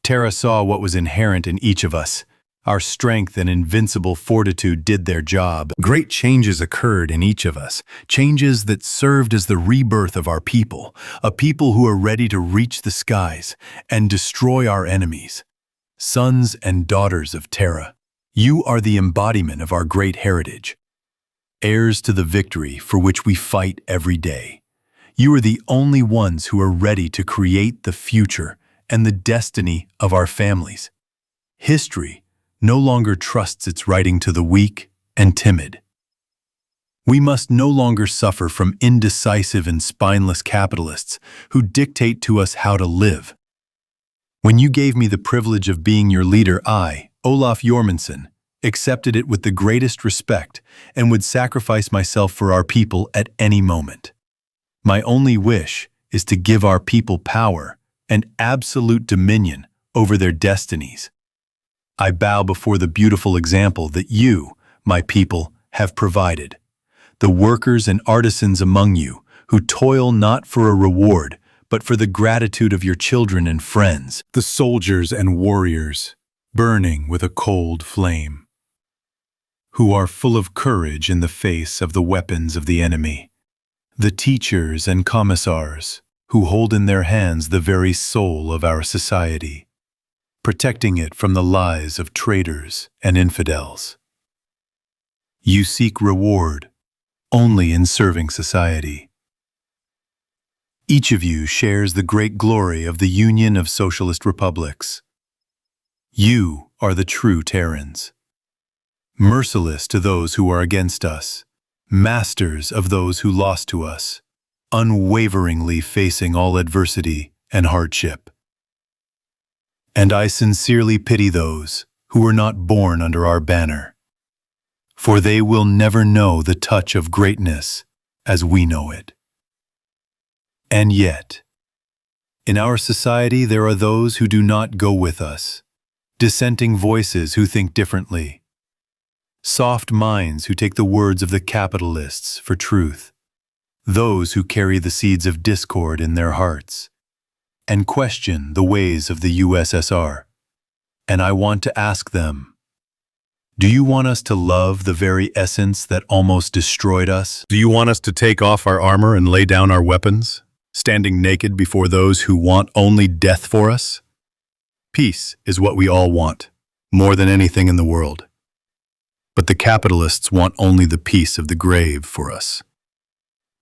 Terra saw what was inherent in each of us. Our strength and invincible fortitude did their job. Great changes occurred in each of us, changes that served as the rebirth of our people, a people who are ready to reach the skies and destroy our enemies. Sons and daughters of Terra, you are the embodiment of our great heritage, heirs to the victory for which we fight every day. You are the only ones who are ready to create the future and the destiny of our families. History no longer trusts its writing to the weak and timid. We must no longer suffer from indecisive and spineless capitalists who dictate to us how to live. When you gave me the privilege of being your leader, I, Olaf Jormundsen, accepted it with the greatest respect and would sacrifice myself for our people at any moment. My only wish is to give our people power and absolute dominion over their destinies. I bow before the beautiful example that you, my people, have provided. The workers and artisans among you who toil not for a reward, but for the gratitude of your children and friends. The soldiers and warriors, burning with a cold flame, who are full of courage in the face of the weapons of the enemy. The teachers and commissars, who hold in their hands the very soul of our society, protecting it from the lies of traitors and infidels. You seek reward only in serving society. Each of you shares the great glory of the Union of Socialist Republics. You are the true Terrans, merciless to those who are against us, masters of those who lost to us, unwaveringly facing all adversity and hardship. And I sincerely pity those who were not born under our banner, for they will never know the touch of greatness as we know it. And yet, in our society there are those who do not go with us, dissenting voices who think differently, soft minds who take the words of the capitalists for truth, those who carry the seeds of discord in their hearts, and question the ways of the USSR. And I want to ask them, do you want us to love the very essence that almost destroyed us? Do you want us to take off our armor and lay down our weapons, standing naked before those who want only death for us? Peace is what we all want, more than anything in the world. But the capitalists want only the peace of the grave for us,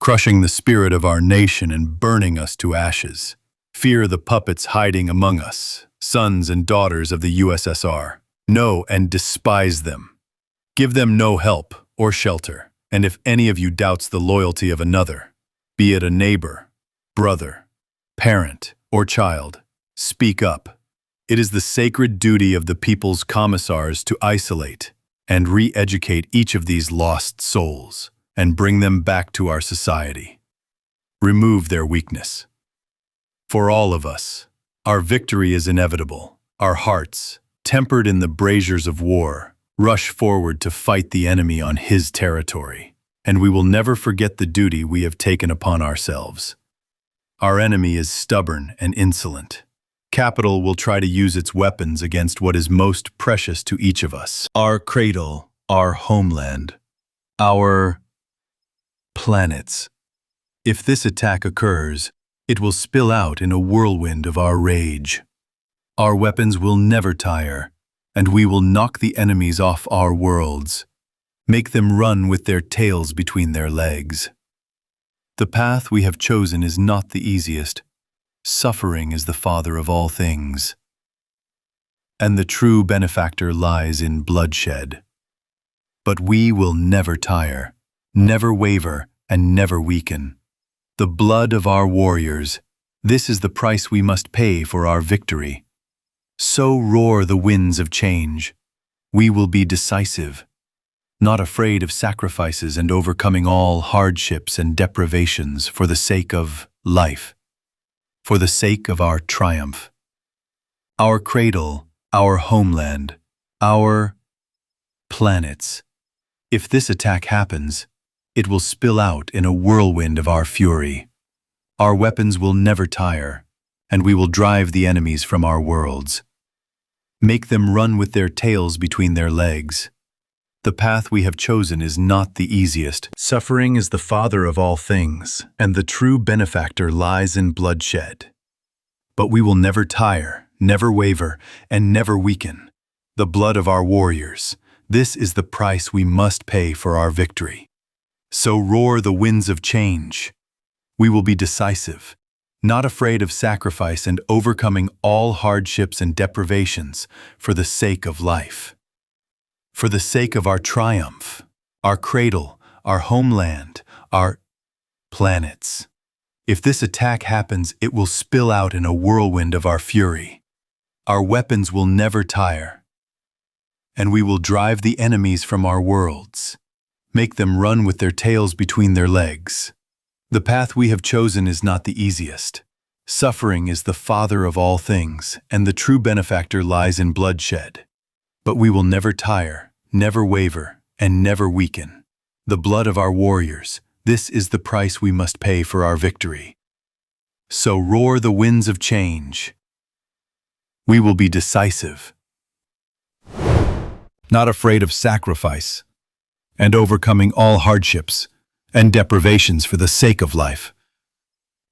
crushing the spirit of our nation and burning us to ashes. Fear the puppets hiding among us, sons and daughters of the USSR. Know and despise them. Give them no help or shelter. And if any of you doubts the loyalty of another, be it a neighbor, brother, parent, or child, speak up. It is the sacred duty of the people's commissars to isolate and re-educate each of these lost souls and bring them back to our society. Remove their weakness. For all of us, our victory is inevitable. Our hearts, tempered in the braziers of war, rush forward to fight the enemy on his territory, and we will never forget the duty we have taken upon ourselves. Our enemy is stubborn and insolent. Capital will try to use its weapons against what is most precious to each of us. Our cradle, our homeland, our planets. If this attack occurs, it will spill out in a whirlwind of our rage. Our weapons will never tire, and we will knock the enemies off our worlds, make them run with their tails between their legs. The path we have chosen is not the easiest. Suffering is the father of all things, and the true benefactor lies in bloodshed. But we will never tire, never waver, and never weaken. The blood of our warriors, this is the price we must pay for our victory. So roar the winds of change. We will be decisive, not afraid of sacrifices and overcoming all hardships and deprivations for the sake of life, for the sake of our triumph. Our cradle, our homeland, our planets. If this attack happens, it will spill out in a whirlwind of our fury. Our weapons will never tire, and we will drive the enemies from our worlds. Make them run with their tails between their legs. The path we have chosen is not the easiest. Suffering is the father of all things, and the true benefactor lies in bloodshed. But we will never tire, never waver, and never weaken. The blood of our warriors, this is the price we must pay for our victory. So roar the winds of change. We will be decisive, not afraid of sacrifice and overcoming all hardships and deprivations for the sake of life. For the sake of our triumph, our cradle, our homeland, our planets. If this attack happens, it will spill out in a whirlwind of our fury. Our weapons will never tire, and we will drive the enemies from our worlds, make them run with their tails between their legs. The path we have chosen is not the easiest. Suffering is the father of all things, and the true benefactor lies in bloodshed. But we will never tire, never waver, and never weaken. The blood of our warriors, this is the price we must pay for our victory. So roar the winds of change. We will be decisive, not afraid of sacrifice, and overcoming all hardships and deprivations for the sake of life,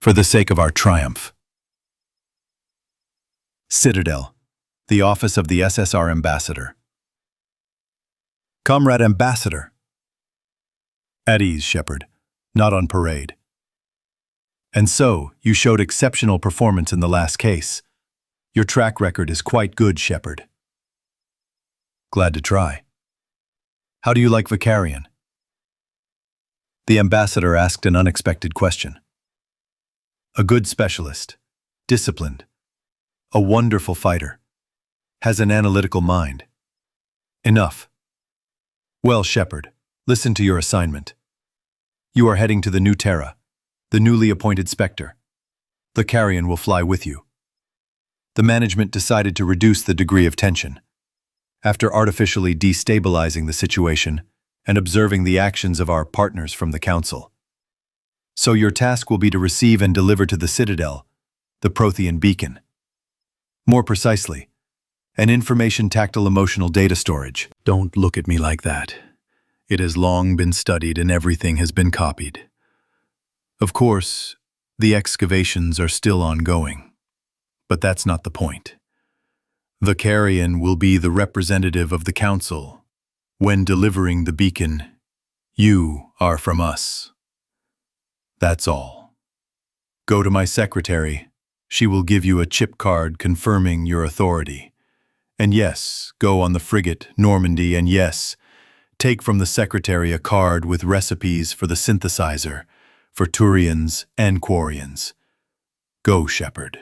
for the sake of our triumph. Citadel, the office of the USSR ambassador. Comrade Ambassador. At ease, Shepard, not on parade. And so, you showed exceptional performance in the last case. Your track record is quite good, Shepard. Glad to try. How do you like Vicarion? The ambassador asked an unexpected question. A good specialist, disciplined, a wonderful fighter, has an analytical mind. Enough. Well, Shepard, listen to your assignment. You are heading to the New Terra, the newly appointed Spectre. The Carrion will fly with you. The management decided to reduce the degree of tension. After artificially destabilizing the situation and observing the actions of our partners from the Council. So your task will be to receive and deliver to the Citadel, the Prothean beacon. More precisely, an information tactile emotional data storage. Don't look at me like that. It has long been studied and everything has been copied. Of course, the excavations are still ongoing, but that's not the point. The Carrion will be the representative of the Council. When delivering the beacon, you are from us. That's all. Go to my secretary. She will give you a chip card confirming your authority. And yes, go on the frigate Normandy, and yes, take from the secretary a card with recipes for the synthesizer, for Turians and Quarians. Go, Shepard.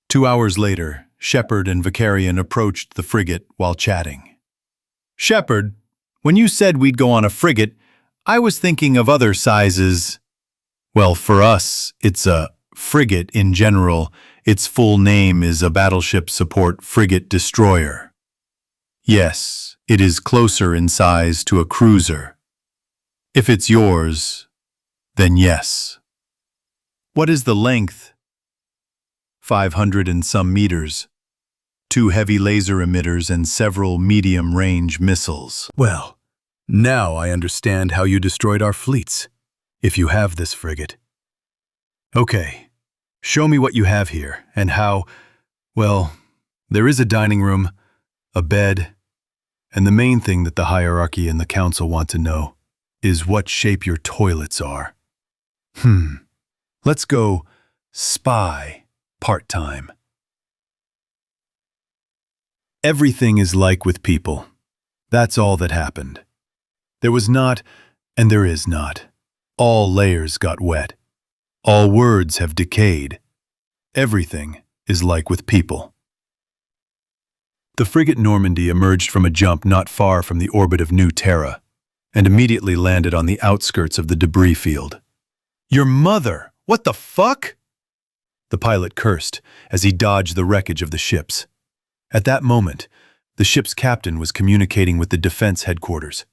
2 hours later, Shepard and Vicarion approached the frigate while chatting. Shepard, when you said we'd go on a frigate, I was thinking of other sizes. Well, for us, it's a frigate in general. Its full name is a battleship support frigate destroyer. Yes, it is closer in size to a cruiser. If it's yours, then yes. What is the length? 500 and some meters. 2 heavy laser emitters and several medium-range missiles. Well, now I understand how you destroyed our fleets, if you have this frigate. Okay, show me what you have here, and how, well, there is a dining room, a bed, and the main thing that the hierarchy and the council want to know is what shape your toilets are. Let's go spy part-time. Everything is like with people. That's all that happened. There was not, and there is not. All layers got wet. All words have decayed. Everything is like with people. The frigate Normandy emerged from a jump not far from the orbit of New Terra, and immediately landed on the outskirts of the debris field. Your mother! What the fuck? The pilot cursed as he dodged the wreckage of the ships. At that moment, the ship's captain was communicating with the defense headquarters.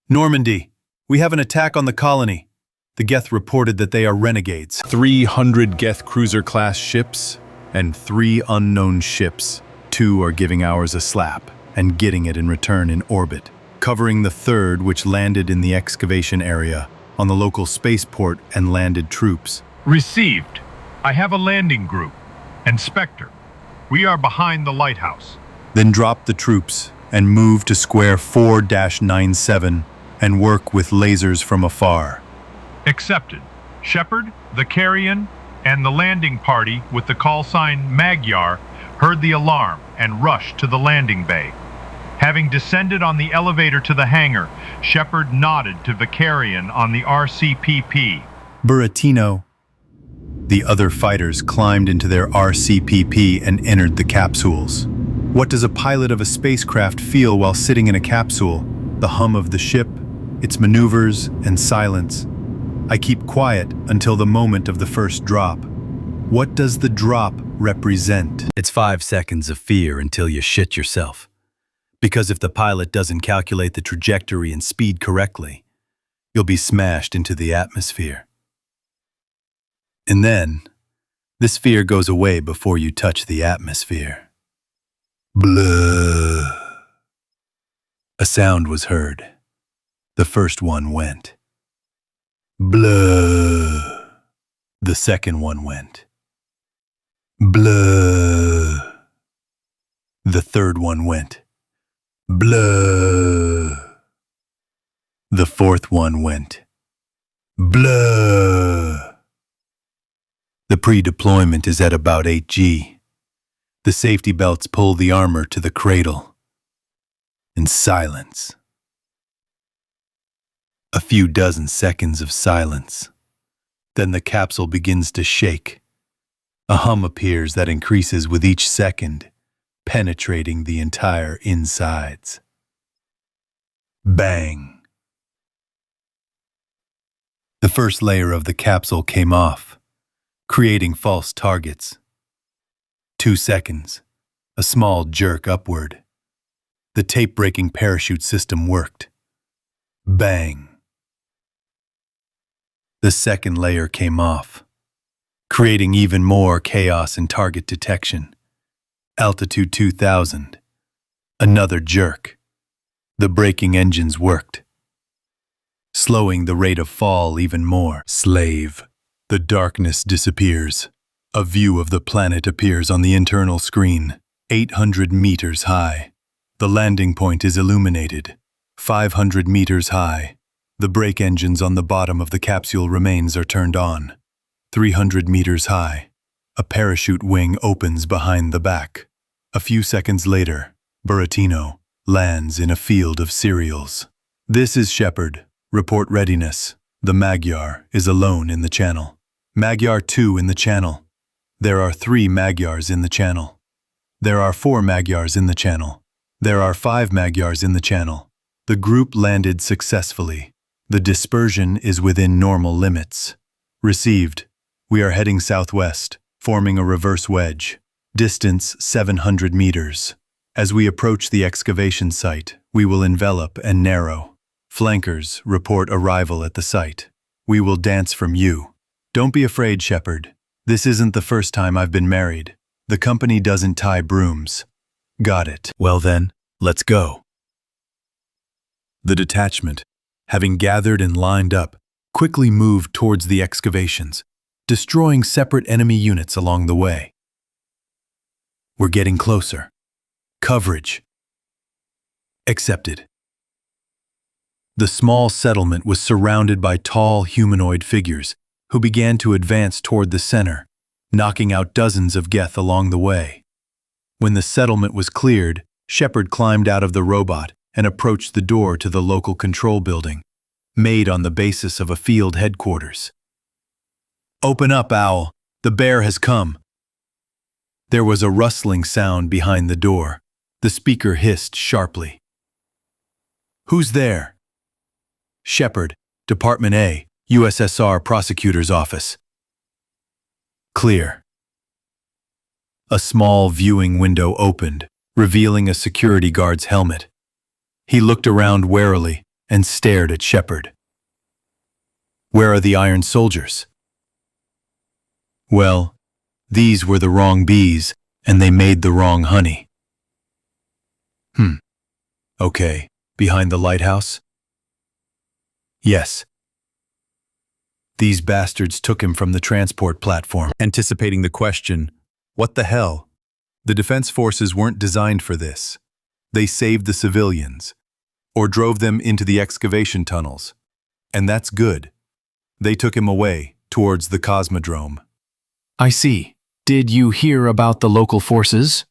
Normandy, we have an attack on the colony. The Geth reported that they are renegades. 300 Geth cruiser-class ships and 3 unknown ships. 2 are giving ours a slap and getting it in return in orbit, covering the 3rd, which landed in the excavation area on the local spaceport and landed troops. Received. I have a landing group. And Spectre. We are behind the lighthouse. Then drop the troops and move to square 4-97 and work with lasers from afar. Accepted. Shepard, the Carrion, and the landing party with the call sign Magyar heard the alarm and rushed to the landing bay. Having descended on the elevator to the hangar, Shepard nodded to Vicarian on the RCPP. Buratino. The other fighters climbed into their RCPP and entered the capsules. What does a pilot of a spacecraft feel while sitting in a capsule? The hum of the ship, its maneuvers, and silence. I keep quiet until the moment of the first drop. What does the drop represent? It's 5 seconds of fear until you shit yourself. Because if the pilot doesn't calculate the trajectory and speed correctly, you'll be smashed into the atmosphere. And then, this fear goes away before you touch the atmosphere. Blah. A sound was heard. The first one went. Blah. The second one went. Blah. The third one went. Blah. The fourth one went. Blah. The pre-deployment is at about 8G. The safety belts pull the armor to the cradle. And silence. A few dozen seconds of silence. Then the capsule begins to shake. A hum appears that increases with each second, penetrating the entire insides. Bang. The first layer of the capsule came off, creating false targets. 2 seconds, a small jerk upward. The tape-breaking parachute system worked. Bang. The second layer came off, creating even more chaos in target detection. Altitude 2000. Another jerk. The braking engines worked, slowing the rate of fall even more. Slave. The darkness disappears. A view of the planet appears on the internal screen, 800 meters high. The landing point is illuminated, 500 meters high. The brake engines on the bottom of the capsule remains are turned on. 300 meters high. A parachute wing opens behind the back. A few seconds later, Buratino lands in a field of cereals. This is Shepard. Report readiness. The Magyar is alone in the channel. Magyar 2 in the channel. There are 3 Magyars in the channel. There are 4 Magyars in the channel. There are 5 Magyars in the channel. The group landed successfully. The dispersion is within normal limits. Received. We are heading southwest, forming a reverse wedge. Distance 700 meters. As we approach the excavation site, we will envelop and narrow. Flankers report arrival at the site. We will dance from you. Don't be afraid, Shepard. This isn't the first time I've been married. The company doesn't tie brooms. Got it. Well then, let's go. The detachment, having gathered and lined up, quickly moved towards the excavations, destroying separate enemy units along the way. We're getting closer. Coverage. Accepted. The small settlement was surrounded by tall humanoid figures who began to advance toward the center, knocking out dozens of Geth along the way. When the settlement was cleared, Shepard climbed out of the robot and approached the door to the local control building, made on the basis of a field headquarters. Open up, Owl. The bear has come. There was a rustling sound behind the door. The speaker hissed sharply. Who's there? Shepard, Department A, USSR Prosecutor's Office. Clear. A small viewing window opened, revealing a security guard's helmet. He looked around warily and stared at Shepard. Where are the Iron Soldiers? Well, these were the wrong bees, and they made the wrong honey. Okay, behind the lighthouse? Yes. These bastards took him from the transport platform. Anticipating the question, what the hell? The defense forces weren't designed for this. They saved the civilians, or drove them into the excavation tunnels. And that's good. They took him away, towards the Cosmodrome. I see. Did you hear about the local forces?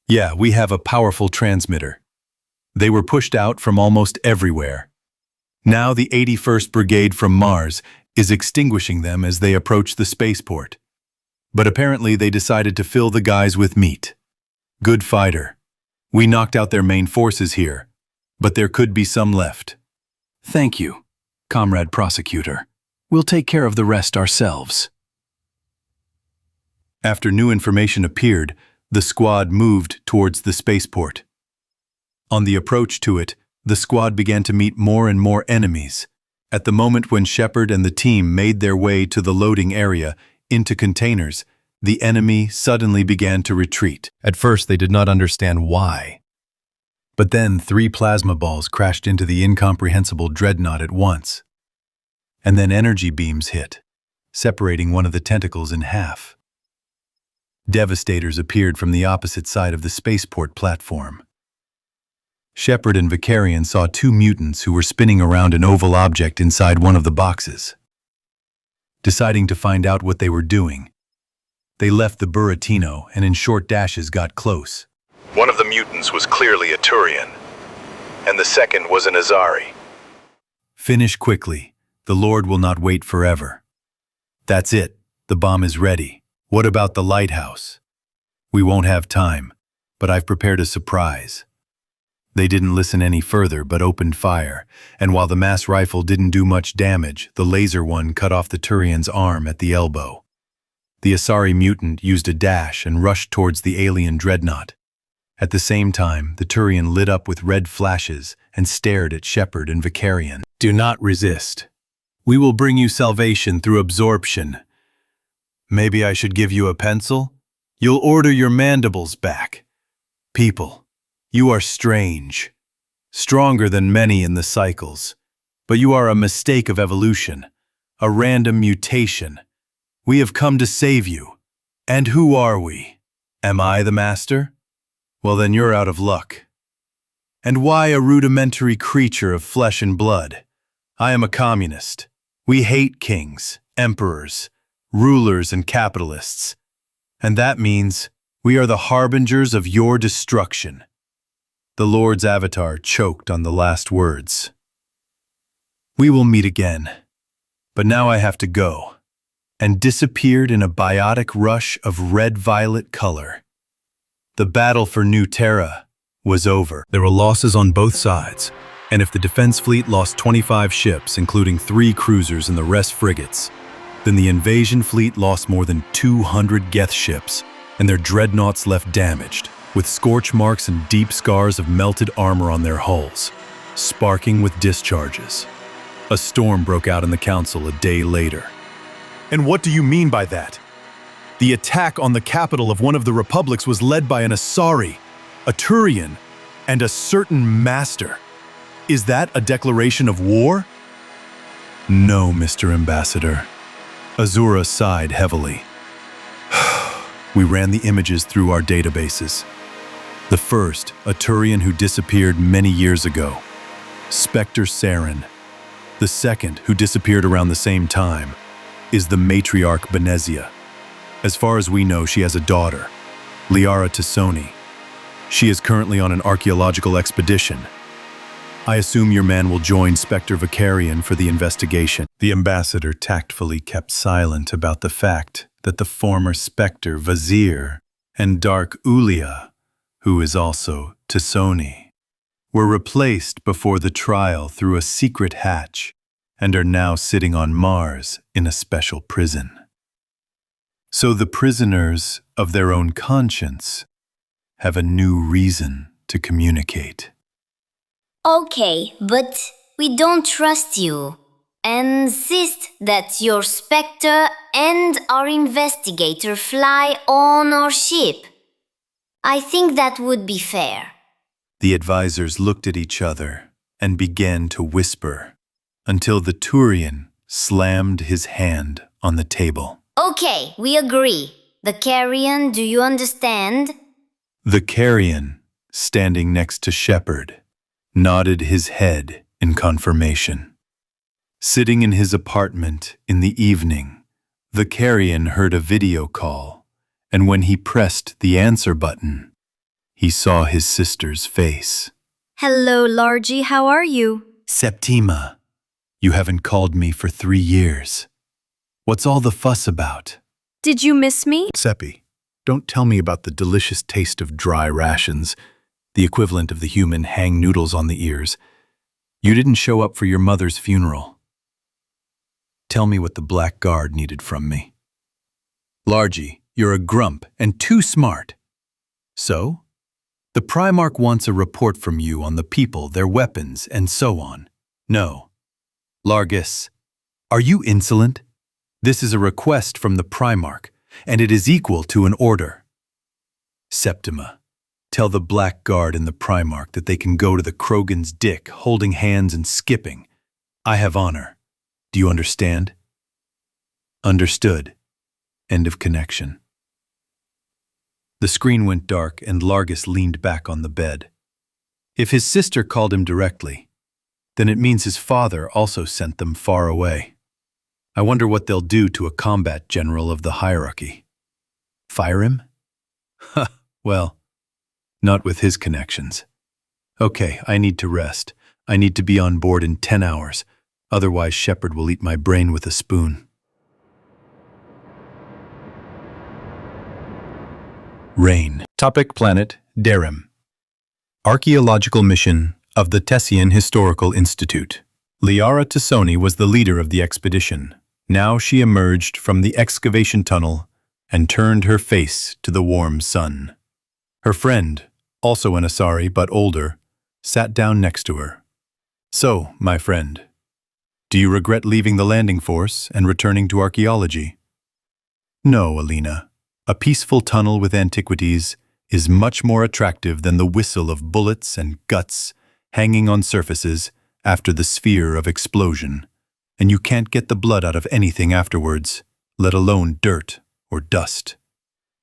Yeah, we have a powerful transmitter. They were pushed out from almost everywhere. Now the 81st Brigade from Mars is extinguishing them as they approach the spaceport. But apparently they decided to fill the guys with meat. Good fighter. We knocked out their main forces here, but there could be some left. Thank you, Comrade Prosecutor. We'll take care of the rest ourselves. After new information appeared, the squad moved towards the spaceport. On the approach to it, the squad began to meet more and more enemies. At the moment when Shepard and the team made their way to the loading area into containers, the enemy suddenly began to retreat. At first, they did not understand why. But then 3 plasma balls crashed into the incomprehensible dreadnought at once. And then energy beams hit, separating one of the tentacles in half. Devastators appeared from the opposite side of the spaceport platform. Shepard and Vicarian saw 2 mutants who were spinning around an oval object inside one of the boxes. Deciding to find out what they were doing, they left the Buratino and in short dashes got close. One of the mutants was clearly a Turian, and the second was an Azari. Finish quickly. The Lord will not wait forever. That's it. The bomb is ready. What about the lighthouse? We won't have time, but I've prepared a surprise. They didn't listen any further but opened fire, and while the mass rifle didn't do much damage, the laser one cut off the Turian's arm at the elbow. The Asari mutant used a dash and rushed towards the alien dreadnought. At the same time, the Turian lit up with red flashes and stared at Shepard and Vicarian. Do not resist. We will bring you salvation through absorption. Maybe I should give you a pencil? You'll order your mandibles back. People, you are strange. Stronger than many in the cycles. But you are a mistake of evolution. A random mutation. We have come to save you. And who are we? Am I the master? Well, then you're out of luck. And why a rudimentary creature of flesh and blood? I am a communist. We hate kings, emperors, rulers, and capitalists. And that means we are the harbingers of your destruction. The Lord's avatar choked on the last words. We will meet again. But now I have to go. And disappeared in a biotic rush of red-violet color. The battle for New Terra was over. There were losses on both sides, and if the defense fleet lost 25 ships, including 3 cruisers and the rest frigates, then the invasion fleet lost more than 200 Geth ships, and their dreadnoughts left damaged, with scorch marks and deep scars of melted armor on their hulls, sparking with discharges. A storm broke out in the council a day later. And what do you mean by that? The attack on the capital of one of the republics was led by an Asari, a Turian, and a certain master. Is that a declaration of war? No, Mr. Ambassador. Azura sighed heavily. We ran the images through our databases. The first, a Turian who disappeared many years ago, Spectre Saren. The second, who disappeared around the same time, is the matriarch Benezia. As far as we know, she has a daughter, Liara Tassoni. She is currently on an archaeological expedition. I assume your man will join Spectre Vicarian for the investigation. The ambassador tactfully kept silent about the fact that the former Spectre Vizier and Dark Ulia, who is also Tassoni, were replaced before the trial through a secret hatch and are now sitting on Mars in a special prison. So the prisoners of their own conscience have a new reason to communicate. Okay, but we don't trust you. Insist that your Spectre and our investigator fly on our ship. I think that would be fair. The advisors looked at each other and began to whisper until the Turian slammed his hand on the table. Okay, we agree. The Carrion, do you understand? The Carrion, standing next to Shepard, nodded his head in confirmation. Sitting in his apartment in the evening, the carrion heard a video call, and when he pressed the answer button, he saw his sister's face. Hello, Largie, how are you? Septima, you haven't called me for 3 years. What's all the fuss about? Did you miss me? Seppi, don't tell me about the delicious taste of dry rations, the equivalent of the human hang noodles on the ears. You didn't show up for your mother's funeral. Tell me what the Black Guard needed from me. Largie, you're a grump and too smart. So? The Primarch wants a report from you on the people, their weapons, and so on. No. Largus, are you insolent? This is a request from the Primarch, and it is equal to an order. Septima, tell the Black Guard and the Primarch that they can go to the Krogan's dick, holding hands and skipping. I have honor. Do you understand? Understood. End of connection. The screen went dark and Largus leaned back on the bed. If his sister called him directly, then it means his father also sent them far away. I wonder what they'll do to a combat general of the hierarchy. Fire him? Ha, well, not with his connections. Okay, I need to rest. I need to be on board in 10 hours. Otherwise, Shepard will eat my brain with a spoon. Rain. Topic Planet Darim. Archaeological Mission of the Tessian Historical Institute. Liara Tassoni was the leader of the expedition. Now she emerged from the excavation tunnel and turned her face to the warm sun. Her friend, also an Asari but older, sat down next to her. So, my friend, do you regret leaving the landing force and returning to archaeology? No, Alina. A peaceful tunnel with antiquities is much more attractive than the whistle of bullets and guts hanging on surfaces after the sphere of explosion, and you can't get the blood out of anything afterwards, let alone dirt or dust.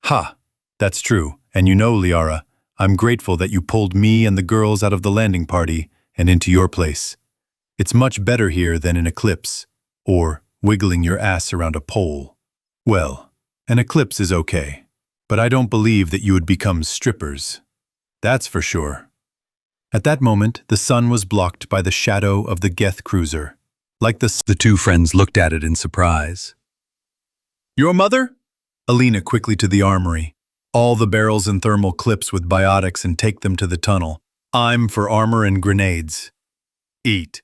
Ha! That's true, and you know, Liara, I'm grateful that you pulled me and the girls out of the landing party and into your place. It's much better here than in Eclipse, or wiggling your ass around a pole. Well, an eclipse is okay, but I don't believe that you would become strippers. That's for sure. At that moment, the sun was blocked by the shadow of the Geth cruiser. Like the two friends looked at it in surprise. Your mother? Alina quickly to the armory. All the barrels and thermal clips with biotics and take them to the tunnel. I'm for armor and grenades. Eat.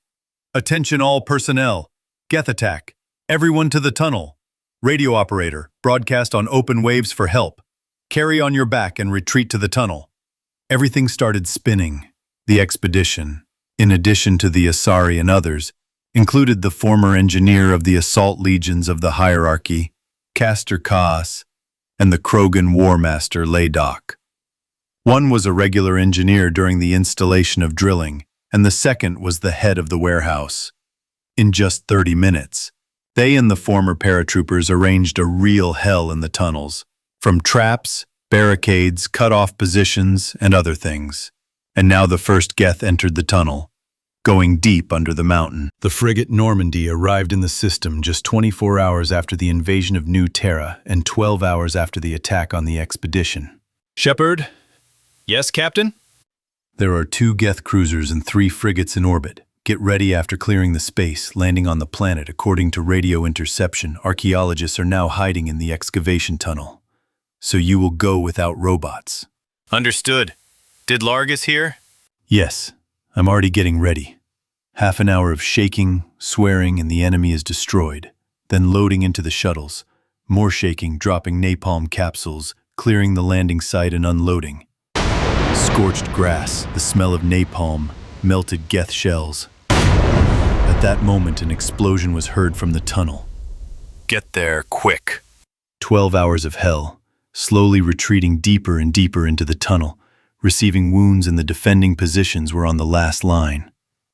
Attention all personnel. Geth attack. Everyone to the tunnel. Radio operator, broadcast on open waves for help. Carry on your back and retreat to the tunnel. Everything started spinning. The expedition, in addition to the Asari and others, included the former engineer of the assault legions of the hierarchy, Castor Kaas, and the Krogan War Master Ladok. One was a regular engineer during the installation of drilling, and the second was the head of the warehouse. In just 30 minutes, they and the former paratroopers arranged a real hell in the tunnels, from traps, barricades, cut-off positions, and other things. And now the first Geth entered the tunnel, going deep under the mountain. The frigate Normandy arrived in the system just 24 hours after the invasion of New Terra and 12 hours after the attack on the expedition. Shepard? Yes, Captain? There are 2 Geth cruisers and 3 frigates in orbit. Get ready after clearing the space, landing on the planet. According to radio interception, archaeologists are now hiding in the excavation tunnel. So you will go without robots. Understood. Did Largus hear? Yes. I'm already getting ready. Half an hour of shaking, swearing, and the enemy is destroyed. Then loading into the shuttles. More shaking, dropping napalm capsules, clearing the landing site and unloading. Scorched grass, the smell of napalm, melted Geth shells. At that moment, an explosion was heard from the tunnel. Get there, quick. 12 hours of hell, slowly retreating deeper and deeper into the tunnel. Receiving wounds in the defending positions were on the last line.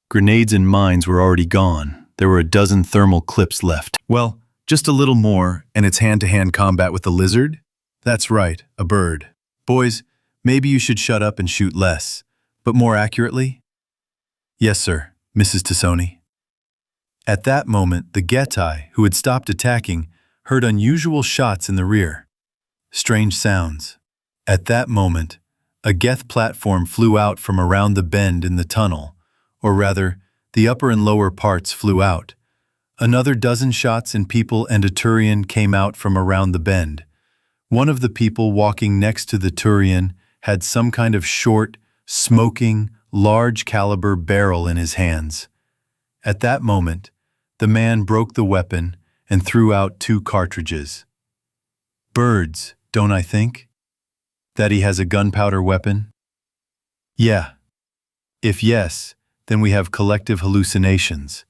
Grenades and mines were already gone. There were a dozen thermal clips left. Well, just a little more, and it's hand-to-hand combat with the lizard? That's right, a bird. Boys, maybe you should shut up and shoot less. But more accurately? Yes, sir, Mrs. Tassoni. At that moment, the Getai, who had stopped attacking, heard unusual shots in the rear. Strange sounds. At that moment, a Geth platform flew out from around the bend in the tunnel, or rather, the upper and lower parts flew out. Another dozen shots and people and a Turian came out from around the bend. One of the people walking next to the Turian had some kind of short, smoking, large-caliber barrel in his hands. At that moment, the man broke the weapon and threw out 2 cartridges. Birds, don't I think? That he has a gunpowder weapon? Yeah. If yes, then we have collective hallucinations.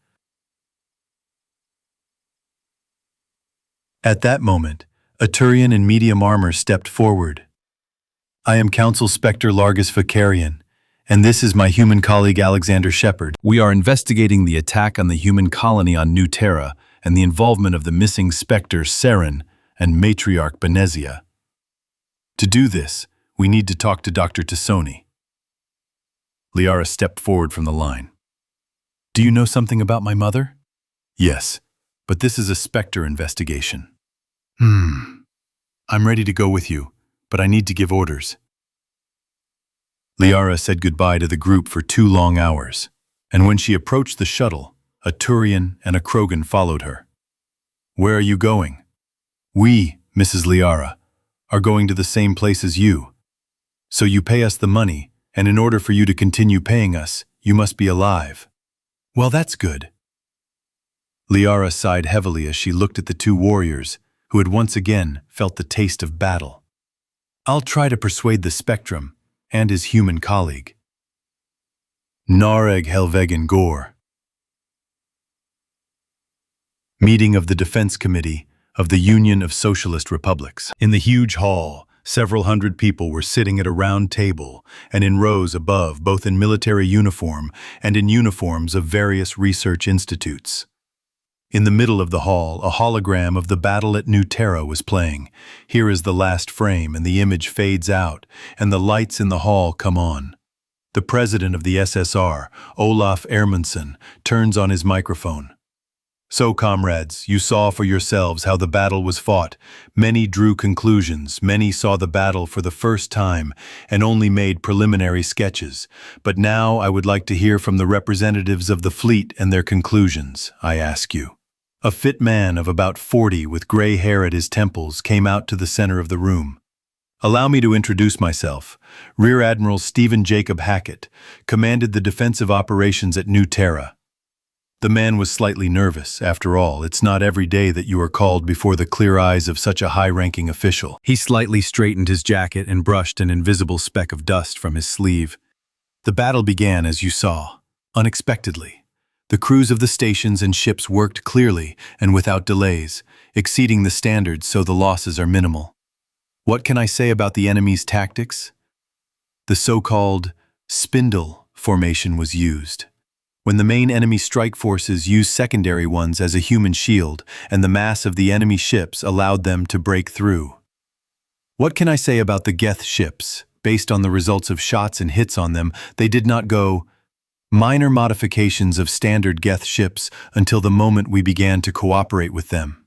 At that moment, a Turian in medium armor stepped forward. I am Council Spectre Largus Vicarian, and this is my human colleague Alexander Shepard. We are investigating the attack on the human colony on New Terra and the involvement of the missing Spectre Saren and Matriarch Benezia. To do this, we need to talk to Dr. Tassoni. Liara stepped forward from the line. Do you know something about my mother? Yes, but this is a Spectre investigation. I'm ready to go with you, but I need to give orders. Liara said goodbye to the group for 2 long hours, and when she approached the shuttle, a Turian and a Krogan followed her. Where are you going? We, Mrs. Liara, are going to the same place as you. So you pay us the money, and in order for you to continue paying us, you must be alive. Well, that's good. Liara sighed heavily as she looked at the 2 warriors, who had once again felt the taste of battle. I'll try to persuade the Spectrum and his human colleague. Nareg Helvegan Gore. Meeting of the Defense Committee of the Union of Socialist Republics. In the huge hall, several hundred people were sitting at a round table and in rows above, both in military uniform and in uniforms of various research institutes. In the middle of the hall, a hologram of the battle at New Terra was playing. Here is the last frame, and the image fades out, and the lights in the hall come on. The president of the SSR, Olaf Ermundsson, turns on his microphone. So, comrades, you saw for yourselves how the battle was fought. Many drew conclusions, many saw the battle for the first time, and only made preliminary sketches. But now I would like to hear from the representatives of the fleet and their conclusions, I ask you. A fit man of about 40 with gray hair at his temples came out to the center of the room. Allow me to introduce myself. Rear Admiral Stephen Jacob Hackett commanded the defensive operations at New Terra. The man was slightly nervous. After all, it's not every day that you are called before the clear eyes of such a high-ranking official. He slightly straightened his jacket and brushed an invisible speck of dust from his sleeve. The battle began, as you saw, unexpectedly. The crews of the stations and ships worked clearly and without delays, exceeding the standards so the losses are minimal. What can I say about the enemy's tactics? The so-called spindle formation was used. When the main enemy strike forces used secondary ones as a human shield, and the mass of the enemy ships allowed them to break through. What can I say about the Geth ships? Based on the results of shots and hits on them, they did not go minor modifications of standard Geth ships until the moment we began to cooperate with them.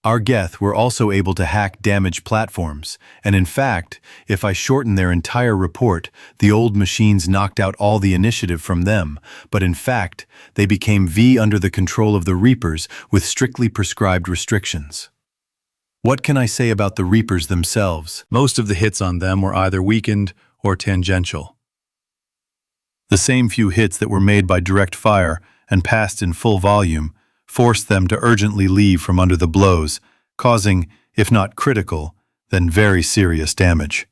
Our Geth were also able to hack damaged platforms, and in fact, if I shorten their entire report, the old machines knocked out all the initiative from them, but in fact, they became V under the control of the Reapers with strictly prescribed restrictions. What can I say about the Reapers themselves? Most of the hits on them were either weakened or tangential. The same few hits that were made by direct fire and passed in full volume forced them to urgently leave from under the blows, causing, if not critical, then very serious damage.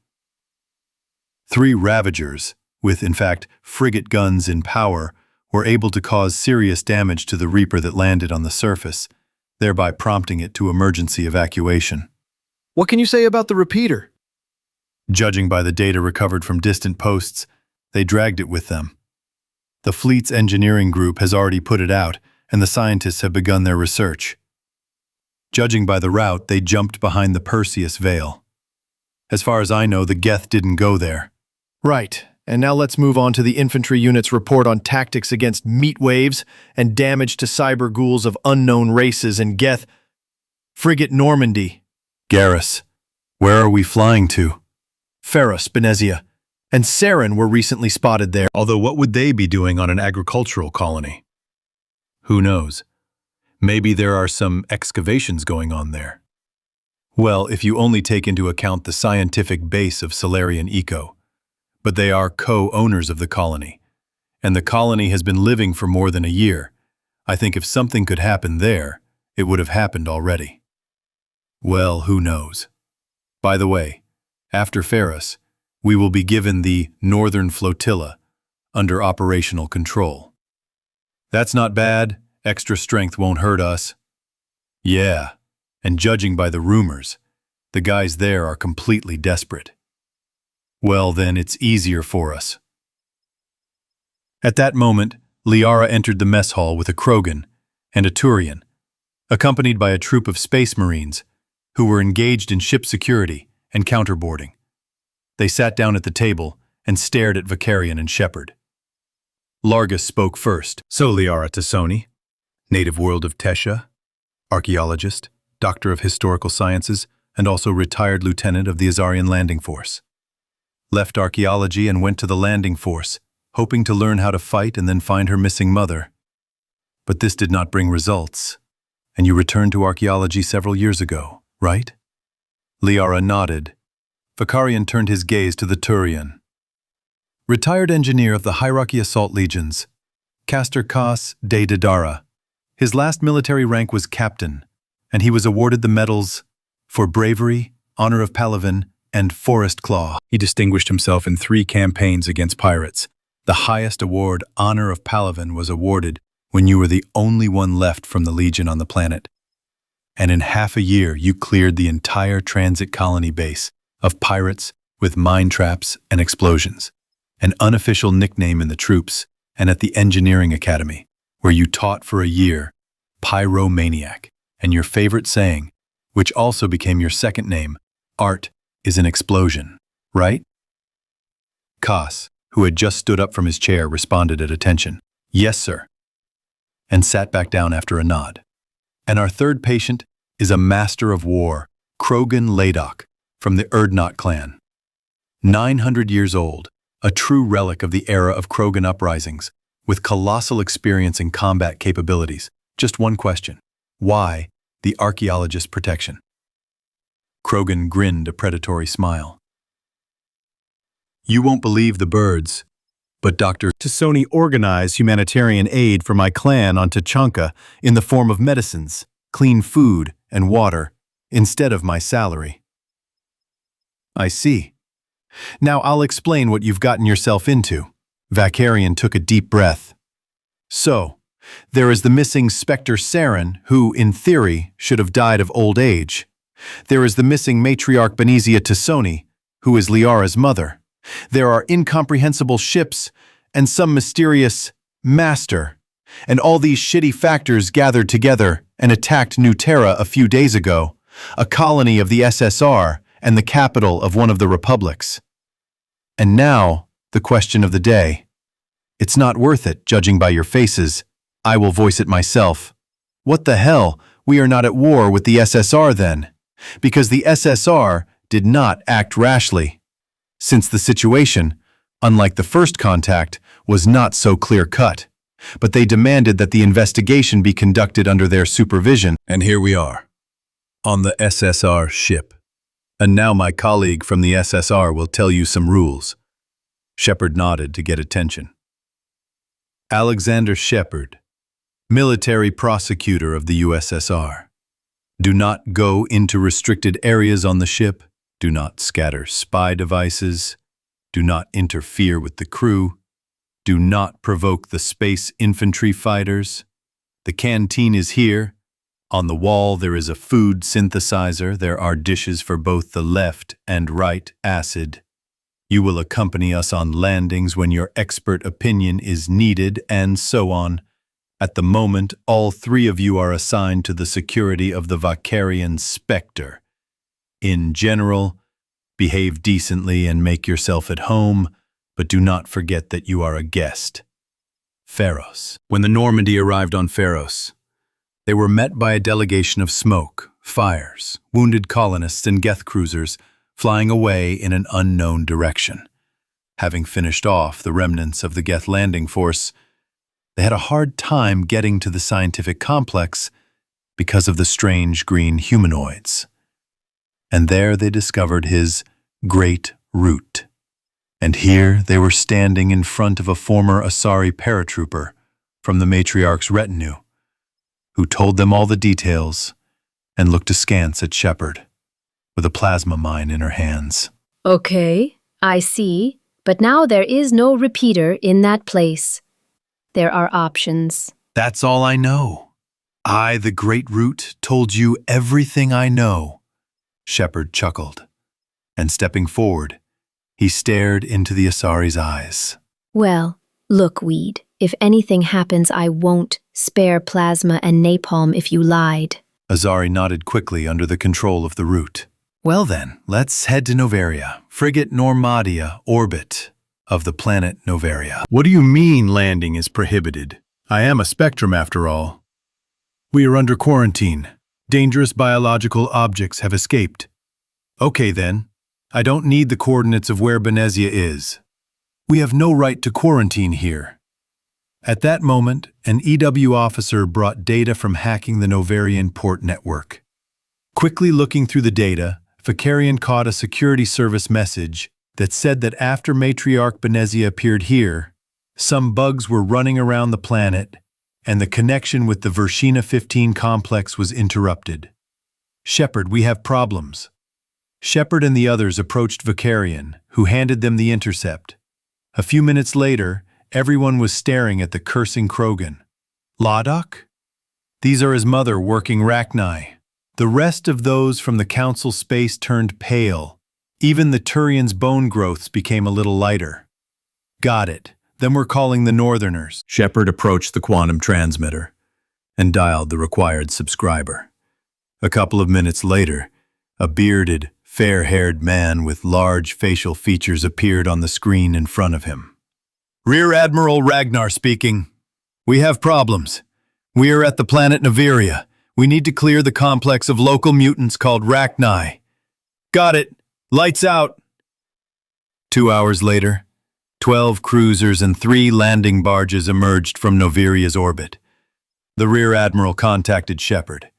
3 Ravagers, with in fact frigate guns in power, were able to cause serious damage to the Reaper that landed on the surface, thereby prompting it to emergency evacuation. What can you say about the repeater? Judging by the data recovered from distant posts, they dragged it with them. The fleet's engineering group has already put it out, and the scientists have begun their research. Judging by the route, they jumped behind the Perseus Veil. As far as I know, the Geth didn't go there. Right. And now let's move on to the infantry unit's report on tactics against meat waves and damage to cyber ghouls of unknown races in Geth. Frigate Normandy. Garrus, where are we flying to? Ferros, Benezia, and Saren were recently spotted there. Although what would they be doing on an agricultural colony? Who knows? Maybe there are some excavations going on there. Well, if you only take into account the scientific base of Solarian Eco. But they are co-owners of the colony, and the colony has been living for more than a year. I think if something could happen there, it would have happened already. Well, who knows? By the way, after Ferros, we will be given the Northern Flotilla under operational control. That's not bad. Extra strength won't hurt us. Yeah, and judging by the rumors, the guys there are completely desperate. Well, then it's easier for us. At that moment, Liara entered the mess hall with a Krogan and a Turian, accompanied by a troop of space marines who were engaged in ship security and counterboarding. They sat down at the table and stared at Vicarian and Shepard. Largus spoke first. So, Liara Tassoni, native world of Tesha, archaeologist, doctor of historical sciences, and also retired lieutenant of the Azarian landing force. Left archaeology and went to the landing force, hoping to learn how to fight and then find her missing mother. But this did not bring results, and you returned to archaeology several years ago, right? Liara nodded. Vicarian turned his gaze to the Turian. Retired engineer of the Hierarchy Assault Legions, Castor Kas de Didara. His last military rank was captain, and he was awarded the medals for bravery, honor of Palavin, and Forest Claw. He distinguished himself in 3 campaigns against pirates. The highest award, Honor of Palavin, was awarded when you were the only one left from the Legion on the planet. And in half a year, you cleared the entire transit colony base of pirates with mine traps and explosions, an unofficial nickname in the troops and at the Engineering Academy, where you taught for a year, Pyromaniac, and your favorite saying, which also became your second name, Art is an explosion, right? Kas, who had just stood up from his chair, responded at attention, "Yes, sir," and sat back down after a nod. And our third patient is a master of war, Krogan Ladok, from the Erdnot clan. 900 years old, a true relic of the era of Krogan uprisings, with colossal experience and combat capabilities. Just one question: why the archaeologist protection? Krogan grinned a predatory smile. You won't believe the birds, but Dr. Tassoni organized humanitarian aid for my clan on Tachanka in the form of medicines, clean food, and water, instead of my salary. I see. Now I'll explain what you've gotten yourself into. Vicarian took a deep breath. So, there is the missing Spectre Saren, who, in theory, should have died of old age. There is the missing matriarch Benezia Tassoni, who is Liara's mother. There are incomprehensible ships and some mysterious master. And all these shitty factors gathered together and attacked New Terra a few days ago, a colony of the USSR and the capital of one of the republics. And now, the question of the day. It's not worth it, judging by your faces. I will voice it myself. What the hell? We are not at war with the USSR then. Because the USSR did not act rashly. Since the situation, unlike the first contact, was not so clear-cut. But they demanded that the investigation be conducted under their supervision. And here we are, on the SSR ship. And now my colleague from the SSR will tell you some rules. Shepard nodded to get attention. Alexander Shepard, military prosecutor of the USSR. Do not go into restricted areas on the ship. Do not scatter spy devices. Do not interfere with the crew. Do not provoke the space infantry fighters. The canteen is here. On the wall there is a food synthesizer. There are dishes for both the left and right acid. You will accompany us on landings when your expert opinion is needed, and so on. At the moment, all 3 of you are assigned to the security of the Vicarian Spectre. In general, behave decently and make yourself at home. but do not forget that you are a guest. Pharos. When the Normandy arrived on Pharos, they were met by a delegation of smoke, fires, wounded colonists and Geth cruisers flying away in an unknown direction. Having finished off the remnants of the Geth landing force, they had a hard time getting to the scientific complex because of the strange green humanoids. And there they discovered his great root. And here they were standing in front of a former Asari paratrooper from the matriarch's retinue, who told them all the details and looked askance at Shepard, with a plasma mine in her hands. Okay, I see, but now there is no repeater in that place. There are options. That's all I know. I, the Great Root, told you everything I know. Shepard chuckled, and stepping forward, he stared into the Asari's eyes. Well, look, Weed, if anything happens, I won't spare plasma and napalm if you lied. Asari nodded quickly under the control of the Root. Well then, let's head to Noveria, frigate Normadia orbit of the planet Noveria. What do you mean landing is prohibited? I am a spectrum after all. We are under quarantine. Dangerous biological objects have escaped. Okay then, I don't need the coordinates of where Benezia is. We have no right to quarantine here. At that moment, an EW officer brought data from hacking the Novarian port network. Quickly looking through the data, Vicarian caught a security service message that said that after Matriarch Benezia appeared here, some bugs were running around the planet and the connection with the Vershina 15 complex was interrupted. Shepard, we have problems. Shepard and the others approached Vicarian, who handed them the intercept. A few minutes later, everyone was staring at the cursing Krogan. Ladok? These are his mother working Rachni. The rest of those from the Council space turned pale. Even the Turian's bone growths became a little lighter. Got it. Then we're calling the Northerners. Shepard approached the quantum transmitter and dialed the required subscriber. A couple of minutes later, a bearded, fair-haired man with large facial features appeared on the screen in front of him. Rear Admiral Ragnar speaking. We have problems. We are at the planet Noveria. We need to clear the complex of local mutants called Rachni. Got it. Lights out. 2 hours later, 12 cruisers and 3 landing barges emerged from Noveria's orbit. The Rear Admiral contacted Shepard.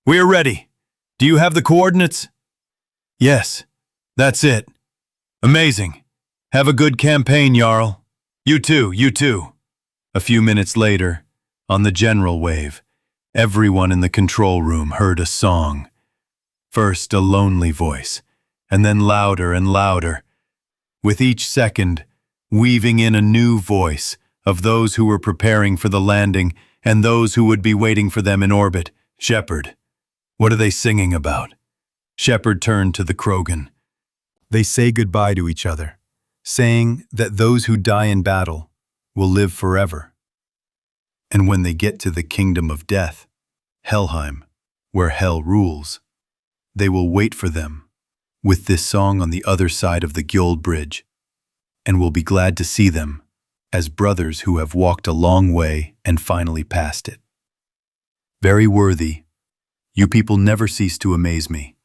We are ready. Do you have the coordinates? Yes, that's it. Amazing. Have a good campaign, Jarl. You too, you too. A few minutes later, on the general wave, everyone in the control room heard a song. First a lonely voice, and then louder and louder. With each second, weaving in a new voice of those who were preparing for the landing and those who would be waiting for them in orbit. Shepard, what are they singing about? Shepard turned to the Krogan. They say goodbye to each other, saying that those who die in battle will live forever. And when they get to the kingdom of death, Helheim, where hell rules, they will wait for them with this song on the other side of the Gjold Bridge, and will be glad to see them as brothers who have walked a long way and finally passed it. Very worthy, you people never cease to amaze me.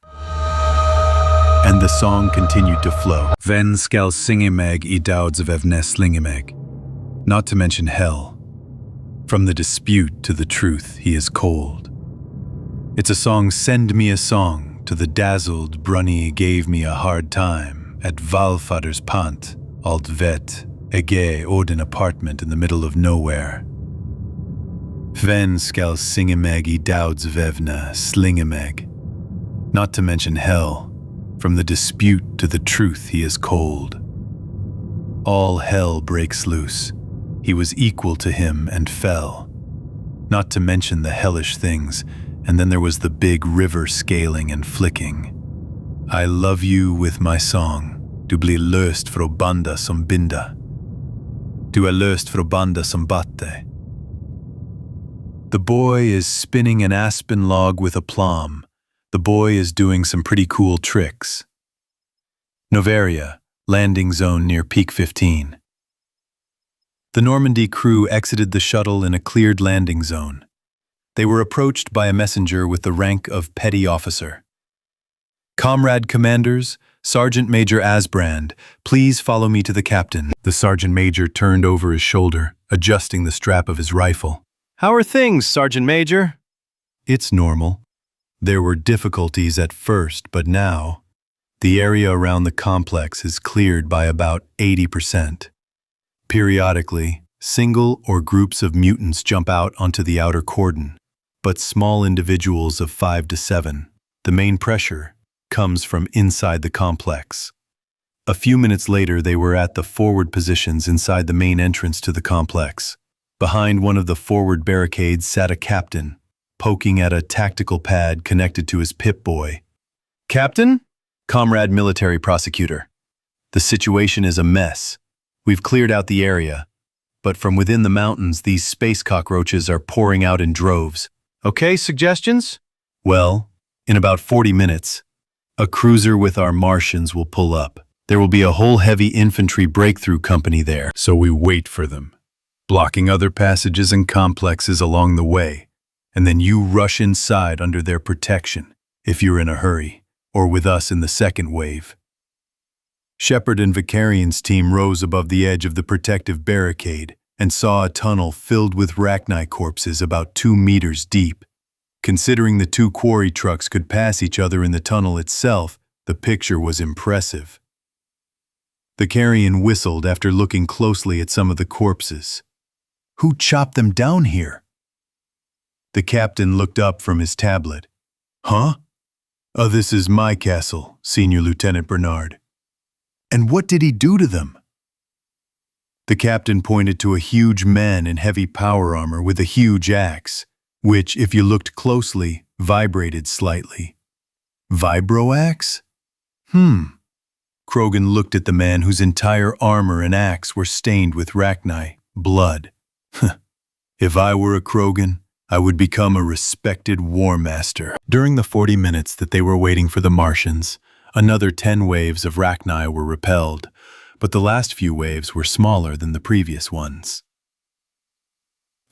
And the song continued to flow. Ven skal singemeg I dauds of evnes lingemeg. Not to mention hell. From the dispute to the truth, he is cold. It's a song, Send Me a Song, to the dazzled Brunny gave me a hard time at Valfader's Pant, alt vet, ege Odin apartment in the middle of nowhere. Ven skal singemeg I dauds of evna slingemeg. Not to mention hell. From the dispute to the truth, he is cold. All hell breaks loose. He was equal to him and fell. Not to mention the hellish things, and then there was the big river scaling and flicking. I love you with my song. Du blir löst från banda som binda. Du är löst från banda som batte. The boy is spinning an aspen log with aplomb. The boy is doing some pretty cool tricks. Noveria, landing zone near Peak 15. The Normandy crew exited the shuttle in a cleared landing zone. They were approached by a messenger with the rank of petty officer. "Comrade commanders, Sergeant Major Asbrand, please follow me to the captain." The sergeant major turned over his shoulder, adjusting the strap of his rifle. How are things, Sergeant Major? It's normal. There were difficulties at first, but now, the area around the complex is cleared by about 80%. Periodically, single or groups of mutants jump out onto the outer cordon, but small individuals of 5 to 7. The main pressure comes from inside the complex. A few minutes later, they were at the forward positions inside the main entrance to the complex. Behind one of the forward barricades sat a captain, poking at a tactical pad connected to his Peep-Boy. Captain? "Comrade military prosecutor. The situation is a mess. We've cleared out the area, but from within the mountains, these space cockroaches are pouring out in droves." Okay, suggestions? Well, in about 40 minutes, a cruiser with our Martians will pull up. There will be a whole heavy infantry breakthrough company there. So we wait for them, blocking other passages and complexes along the way, and then you rush inside under their protection, if you're in a hurry, or with us in the second wave. Shepard and Vicarian's team rose above the edge of the protective barricade and saw a tunnel filled with Rachni corpses about 2 meters deep. Considering the 2 quarry trucks could pass each other in the tunnel itself, the picture was impressive. Vicarian whistled after looking closely at some of the corpses. "Who chopped them down here?" The captain looked up from his tablet. "Huh? This is my castle, Senior Lieutenant Bernard." "And what did he do to them?" The captain pointed to a huge man in heavy power armor with a huge axe, which, if you looked closely, vibrated slightly. "Vibro-axe? Krogan looked at the man whose entire armor and axe were stained with Rachni blood. "If I were a Krogan, I would become a respected war master." During the 40 minutes that they were waiting for the Martians, another 10 waves of Rachni were repelled, but the last few waves were smaller than the previous ones.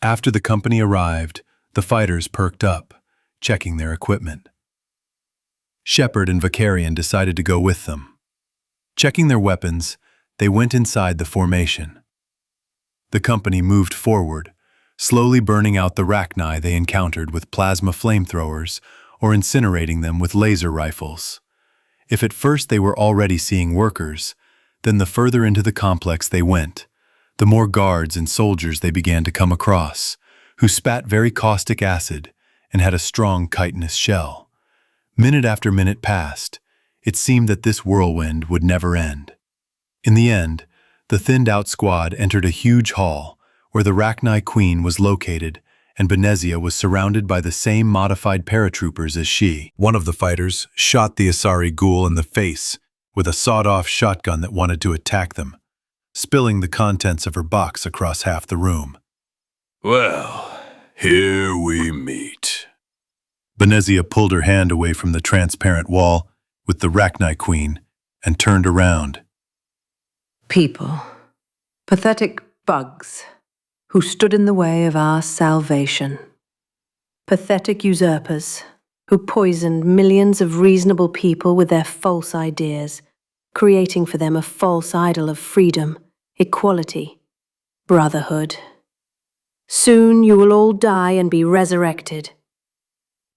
After the company arrived, the fighters perked up, checking their equipment. Shepard and Vicarian decided to go with them. Checking their weapons, they went inside the formation. The company moved forward, slowly burning out the Rachni they encountered with plasma flamethrowers or incinerating them with laser rifles. If at first they were already seeing workers, then the further into the complex they went, the more guards and soldiers they began to come across, who spat very caustic acid and had a strong chitinous shell. Minute after minute passed. It seemed that this whirlwind would never end. In the end, the thinned-out squad entered a huge hall where the Rachni Queen was located, and Benezia was surrounded by the same modified paratroopers as she. One of the fighters shot the Asari ghoul in the face with a sawed-off shotgun that wanted to attack them, spilling the contents of her box across half the room. "Well, here we meet." Benezia pulled her hand away from the transparent wall with the Rachni Queen and turned around. "People, pathetic bugs, who stood in the way of our salvation. Pathetic usurpers, who poisoned millions of reasonable people with their false ideas, creating for them a false idol of freedom, equality, brotherhood. Soon you will all die and be resurrected."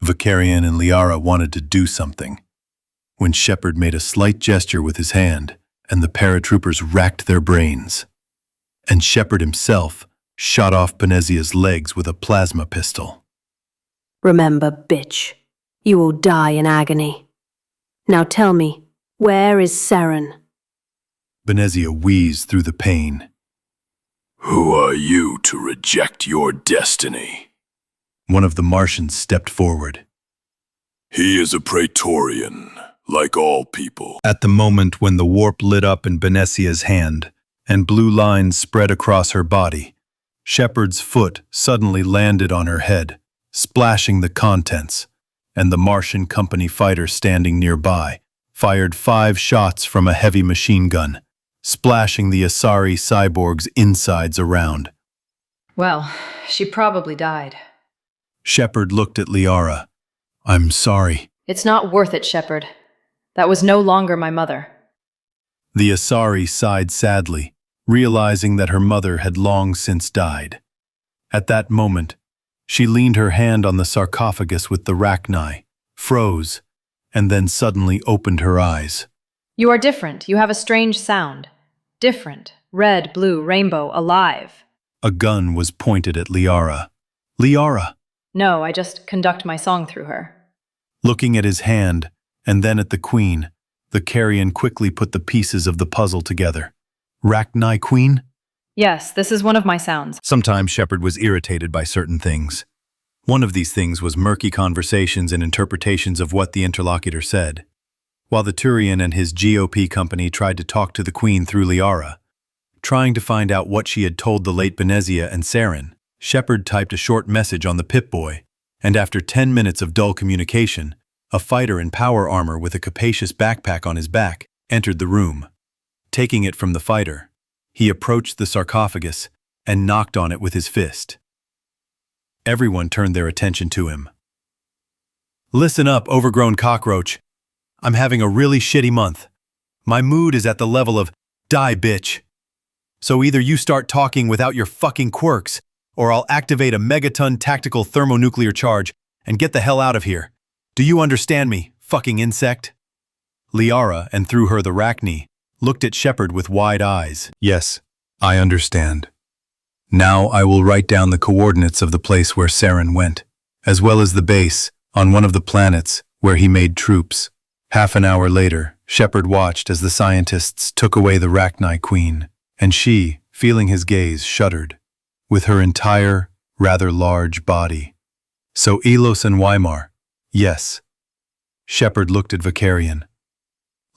Vicarian and Liara wanted to do something, when Shepard made a slight gesture with his hand, and the paratroopers racked their brains. And Shepard himself shot off Benezia's legs with a plasma pistol. "Remember, bitch, you will die in agony. Now tell me, where is Seren?" Benezia wheezed through the pain. "Who are you to reject your destiny?" One of the Martians stepped forward. "He is a Praetorian, like all people." At the moment when the warp lit up in Benezia's hand and blue lines spread across her body, Shepard's foot suddenly landed on her head, splashing the contents, and the Martian company fighter standing nearby fired 5 shots from a heavy machine gun, splashing the Asari cyborg's insides around. Well, she probably died. Shepard looked at Liara. I'm sorry. It's not worth it, Shepard. That was no longer my mother. The Asari sighed sadly, realizing that her mother had long since died. At that moment, she leaned her hand on the sarcophagus with the Rachni, froze, and then suddenly opened her eyes. You are different. You have a strange sound. Different. Red, blue, rainbow, alive. A gun was pointed at Liara. Liara! No, I just conduct my song through her. Looking at his hand, and then at the Queen, the Carrion quickly put the pieces of the puzzle together. Rachni Queen? Yes, this is one of my sounds. Sometimes Shepard was irritated by certain things. One of these things was murky conversations and interpretations of what the interlocutor said. While the Turian and his GOP company tried to talk to the Queen through Liara, trying to find out what she had told the late Benezia and Saren, Shepard typed a short message on the Peep-Boy, and after 10 minutes of dull communication, a fighter in power armor with a capacious backpack on his back entered the room. Taking it from the fighter, he approached the sarcophagus and knocked on it with his fist. Everyone turned their attention to him. Listen up, overgrown cockroach. I'm having a really shitty month. My mood is at the level of, die bitch. So either you start talking without your fucking quirks, or I'll activate a megaton tactical thermonuclear charge and get the hell out of here. Do you understand me, fucking insect? Liara, and through her the Rachni, looked at Shepard with wide eyes. Yes, I understand. Now I will write down the coordinates of the place where Saren went, as well as the base on one of the planets where he made troops. Half an hour later, Shepard watched as the scientists took away the Rachni Queen, and she, feeling his gaze, shuddered, with her entire, rather large body. So Elos and Weimar, yes. Shepard looked at Vicarion.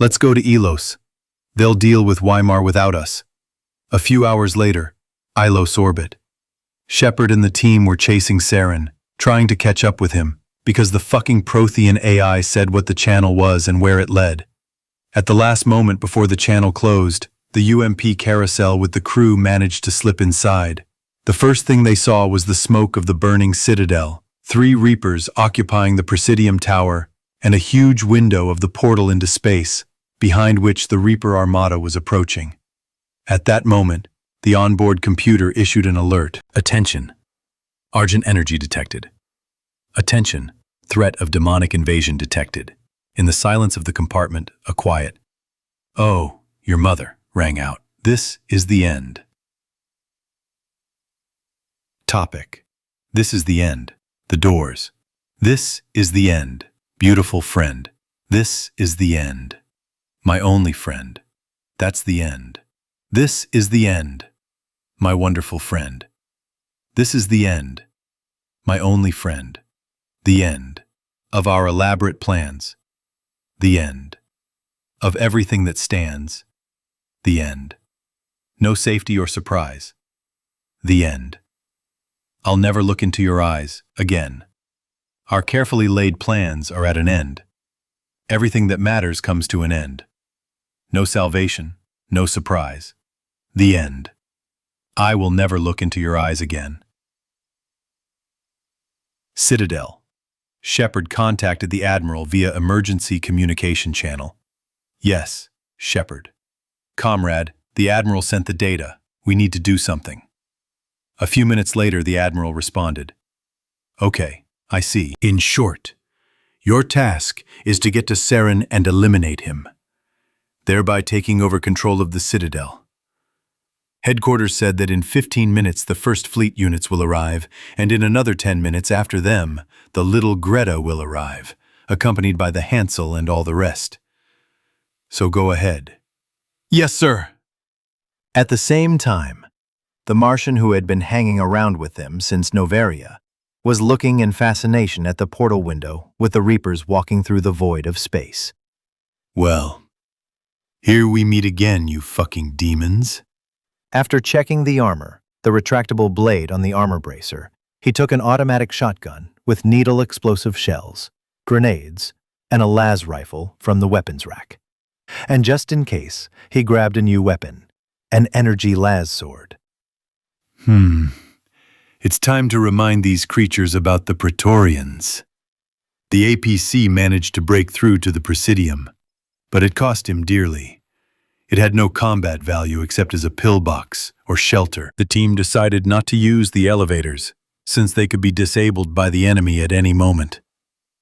Let's go to Elos. They'll deal with Weimar without us. A few hours later, Ilos orbit. Shepard and the team were chasing Saren, trying to catch up with him, because the fucking Prothean AI said what the channel was and where it led. At the last moment before the channel closed, the UMP carousel with the crew managed to slip inside. The first thing they saw was the smoke of the burning citadel, 3 Reapers occupying the Presidium Tower, and a huge window of the portal into space, behind which the Reaper Armada was approaching. At that moment, the onboard computer issued an alert. Attention. Argent energy detected. Attention. Threat of demonic invasion detected. In the silence of the compartment, a quiet, "Oh, your mother," rang out. This is the end. Topic. This is the end. The doors. This is the end. Beautiful friend. This is the end. My only friend. That's the end. This is the end. My wonderful friend. This is the end. My only friend. The end. Of our elaborate plans. The end. Of everything that stands. The end. No safety or surprise. The end. I'll never look into your eyes again. Our carefully laid plans are at an end. Everything that matters comes to an end. No salvation, no surprise. The end. I will never look into your eyes again. Citadel. Shepard contacted the Admiral via emergency communication channel. Yes, Shepard. Comrade, the Admiral sent the data. We need to do something. A few minutes later, the Admiral responded. Okay, I see. In short, your task is to get to Saren and eliminate him, thereby taking over control of the Citadel. Headquarters said that in 15 minutes the first fleet units will arrive, and in another 10 minutes after them, the little Greta will arrive, accompanied by the Hansel and all the rest. So go ahead. Yes, sir. At the same time, the Martian who had been hanging around with them since Noveria was looking in fascination at the portal window with the Reapers walking through the void of space. Well, here we meet again, you fucking demons. After checking the armor, the retractable blade on the armor bracer, he took an automatic shotgun with needle explosive shells, grenades, and a las rifle from the weapons rack. And just in case, he grabbed a new weapon, an energy las sword. It's time to remind these creatures about the Praetorians. The APC managed to break through to the Presidium, but it cost him dearly. It had no combat value except as a pillbox or shelter. The team decided not to use the elevators, since they could be disabled by the enemy at any moment,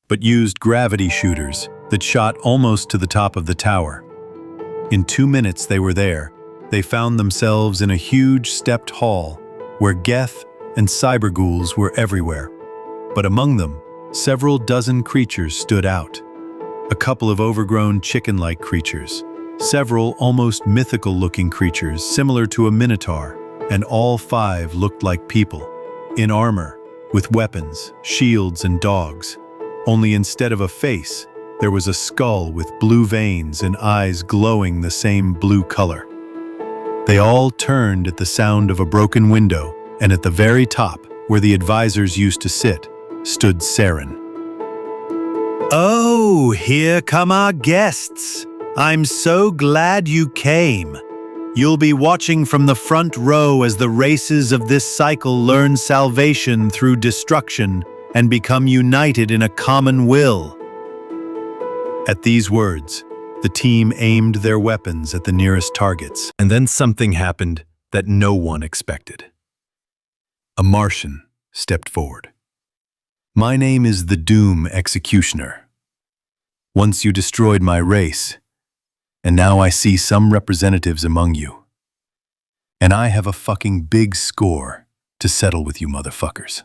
but used gravity shooters that shot almost to the top of the tower. In 2 minutes they were there. They found themselves in a huge stepped hall where Geth and cyberghouls were everywhere. But among them, several dozen creatures stood out. A couple of overgrown chicken-like creatures, several almost mythical-looking creatures similar to a minotaur, and all 5 looked like people, in armor, with weapons, shields, and dogs. Only instead of a face, there was a skull with blue veins and eyes glowing the same blue color. They all turned at the sound of a broken window, and at the very top, where the advisors used to sit, stood Saren. Oh, here come our guests. I'm so glad you came. You'll be watching from the front row as the races of this cycle learn salvation through destruction and become united in a common will. At these words, the team aimed their weapons at the nearest targets, and then something happened that no one expected. A Martian stepped forward. My name is the Doom Executioner. Once you destroyed my race, and now I see some representatives among you. And I have a fucking big score to settle with you motherfuckers.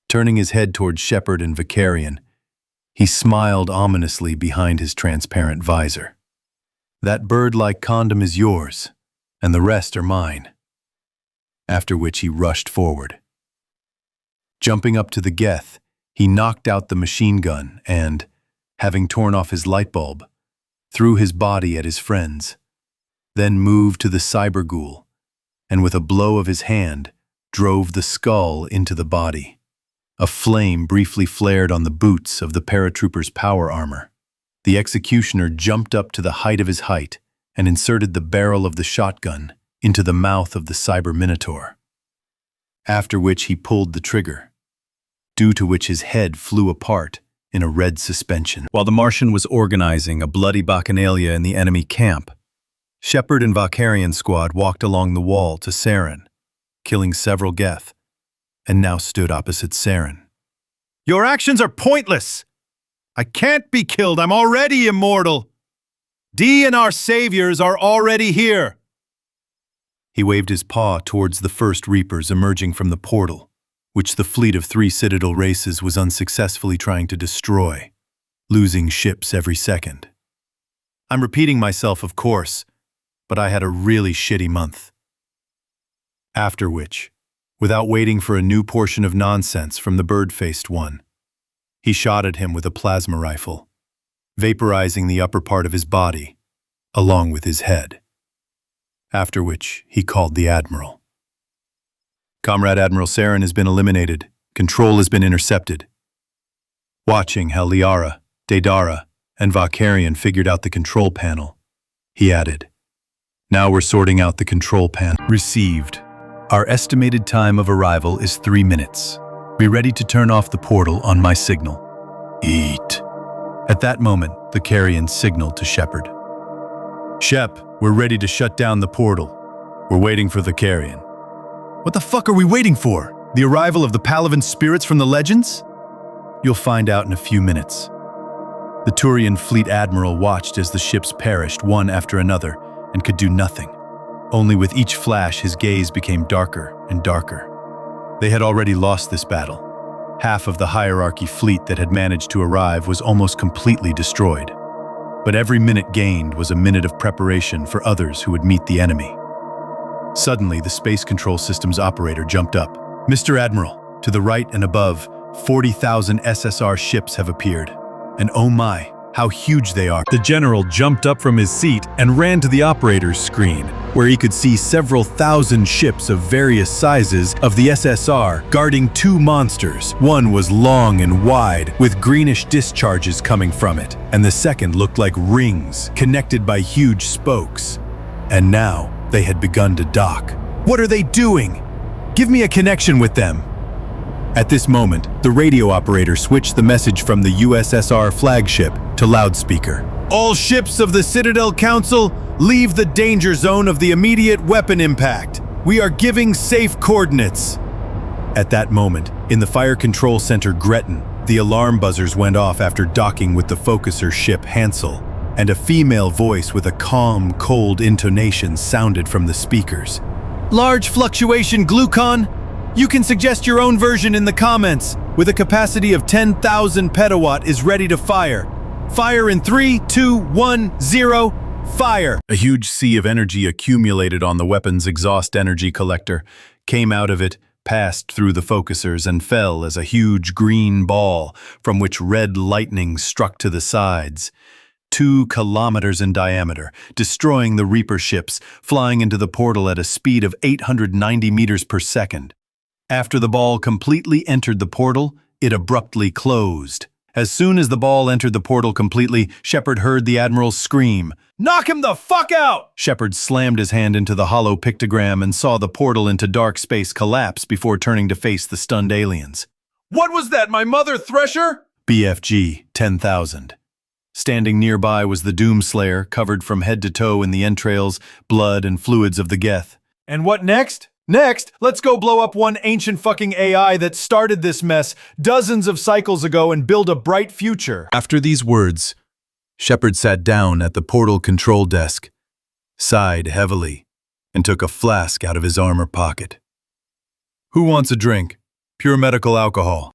Turning his head toward Shepard and Vicarian, he smiled ominously behind his transparent visor. That bird-like condom is yours, and the rest are mine. After which he rushed forward. Jumping up to the Geth, he knocked out the machine gun and, having torn off his light bulb, threw his body at his friends, then moved to the cyberghoul, and with a blow of his hand, drove the skull into the body. A flame briefly flared on the boots of the paratrooper's power armor. The executioner jumped up to the height of his height and inserted the barrel of the shotgun into the mouth of the cyber minotaur. After which he pulled the trigger, due to which his head flew apart in a red suspension. While the Martian was organizing a bloody bacchanalia in the enemy camp, Shepard and Vicarian squad walked along the wall to Saren, killing several Geth, and now stood opposite Saren. Your actions are pointless! I can't be killed, I'm already immortal! D and our saviors are already here! He waved his paw towards the first Reapers emerging from the portal, which the fleet of 3 Citadel races was unsuccessfully trying to destroy, losing ships every second. I'm repeating myself, of course, but I had a really shitty month. After which, without waiting for a new portion of nonsense from the bird-faced one, he shot at him with a plasma rifle, vaporizing the upper part of his body, along with his head. After which, he called the Admiral. Comrade Admiral Saren has been eliminated. Control has been intercepted. Watching how Liara, Daedara, and Vicarian figured out the control panel, he added, Now we're sorting out the control panel. Received. Our estimated time of arrival is 3 minutes. Be ready to turn off the portal on my signal. Eat. At that moment, the Carrion signaled to Shepard. Shep, we're ready to shut down the portal. We're waiting for the Carrion. What the fuck are we waiting for? The arrival of the Palavan spirits from the legends? You'll find out in a few minutes. The Turian fleet admiral watched as the ships perished one after another and could do nothing. Only with each flash his gaze became darker and darker. They had already lost this battle. Half of the hierarchy fleet that had managed to arrive was almost completely destroyed. But every minute gained was a minute of preparation for others who would meet the enemy. Suddenly, the space control system's operator jumped up. Mr. Admiral, to the right and above, 40,000 SSR ships have appeared. And oh my, how huge they are. The general jumped up from his seat and ran to the operator's screen, where he could see several thousand ships of various sizes of the USSR guarding two monsters. One was long and wide, with greenish discharges coming from it, and the second looked like rings, connected by huge spokes. And now, they had begun to dock. What are they doing? Give me a connection with them. At this moment, the radio operator switched the message from the USSR flagship to loudspeaker. All ships of the Citadel Council, leave the danger zone of the immediate weapon impact. We are giving safe coordinates. At that moment, in the Fire Control Center Gretton, the alarm buzzers went off after docking with the focuser ship Hansel, and a female voice with a calm, cold intonation sounded from the speakers. Large fluctuation glucon? You can suggest your own version in the comments. With a capacity of 10,000 petawatt is ready to fire. Fire in 3, 2, 1, 0, fire! A huge sea of energy accumulated on the weapon's exhaust energy collector, came out of it, passed through the focusers, and fell as a huge green ball from which red lightning struck to the sides. 2 kilometers in diameter, destroying the Reaper ships, flying into the portal at a speed of 890 meters per second. After the ball completely entered the portal, it abruptly closed. As soon as the ball entered the portal completely, Shepard heard the Admiral scream, "Knock him the fuck out!" Shepard slammed his hand into the hollow pictogram and saw the portal into dark space collapse before turning to face the stunned aliens. What was that, my mother Thresher? BFG 10,000. Standing nearby was the Doomslayer, covered from head to toe in the entrails, blood, and fluids of the Geth. And what next? Next, let's go blow up one ancient fucking AI that started this mess dozens of cycles ago and build a bright future. After these words, Shepard sat down at the portal control desk, sighed heavily, and took a flask out of his armor pocket. Who wants a drink? Pure medical alcohol.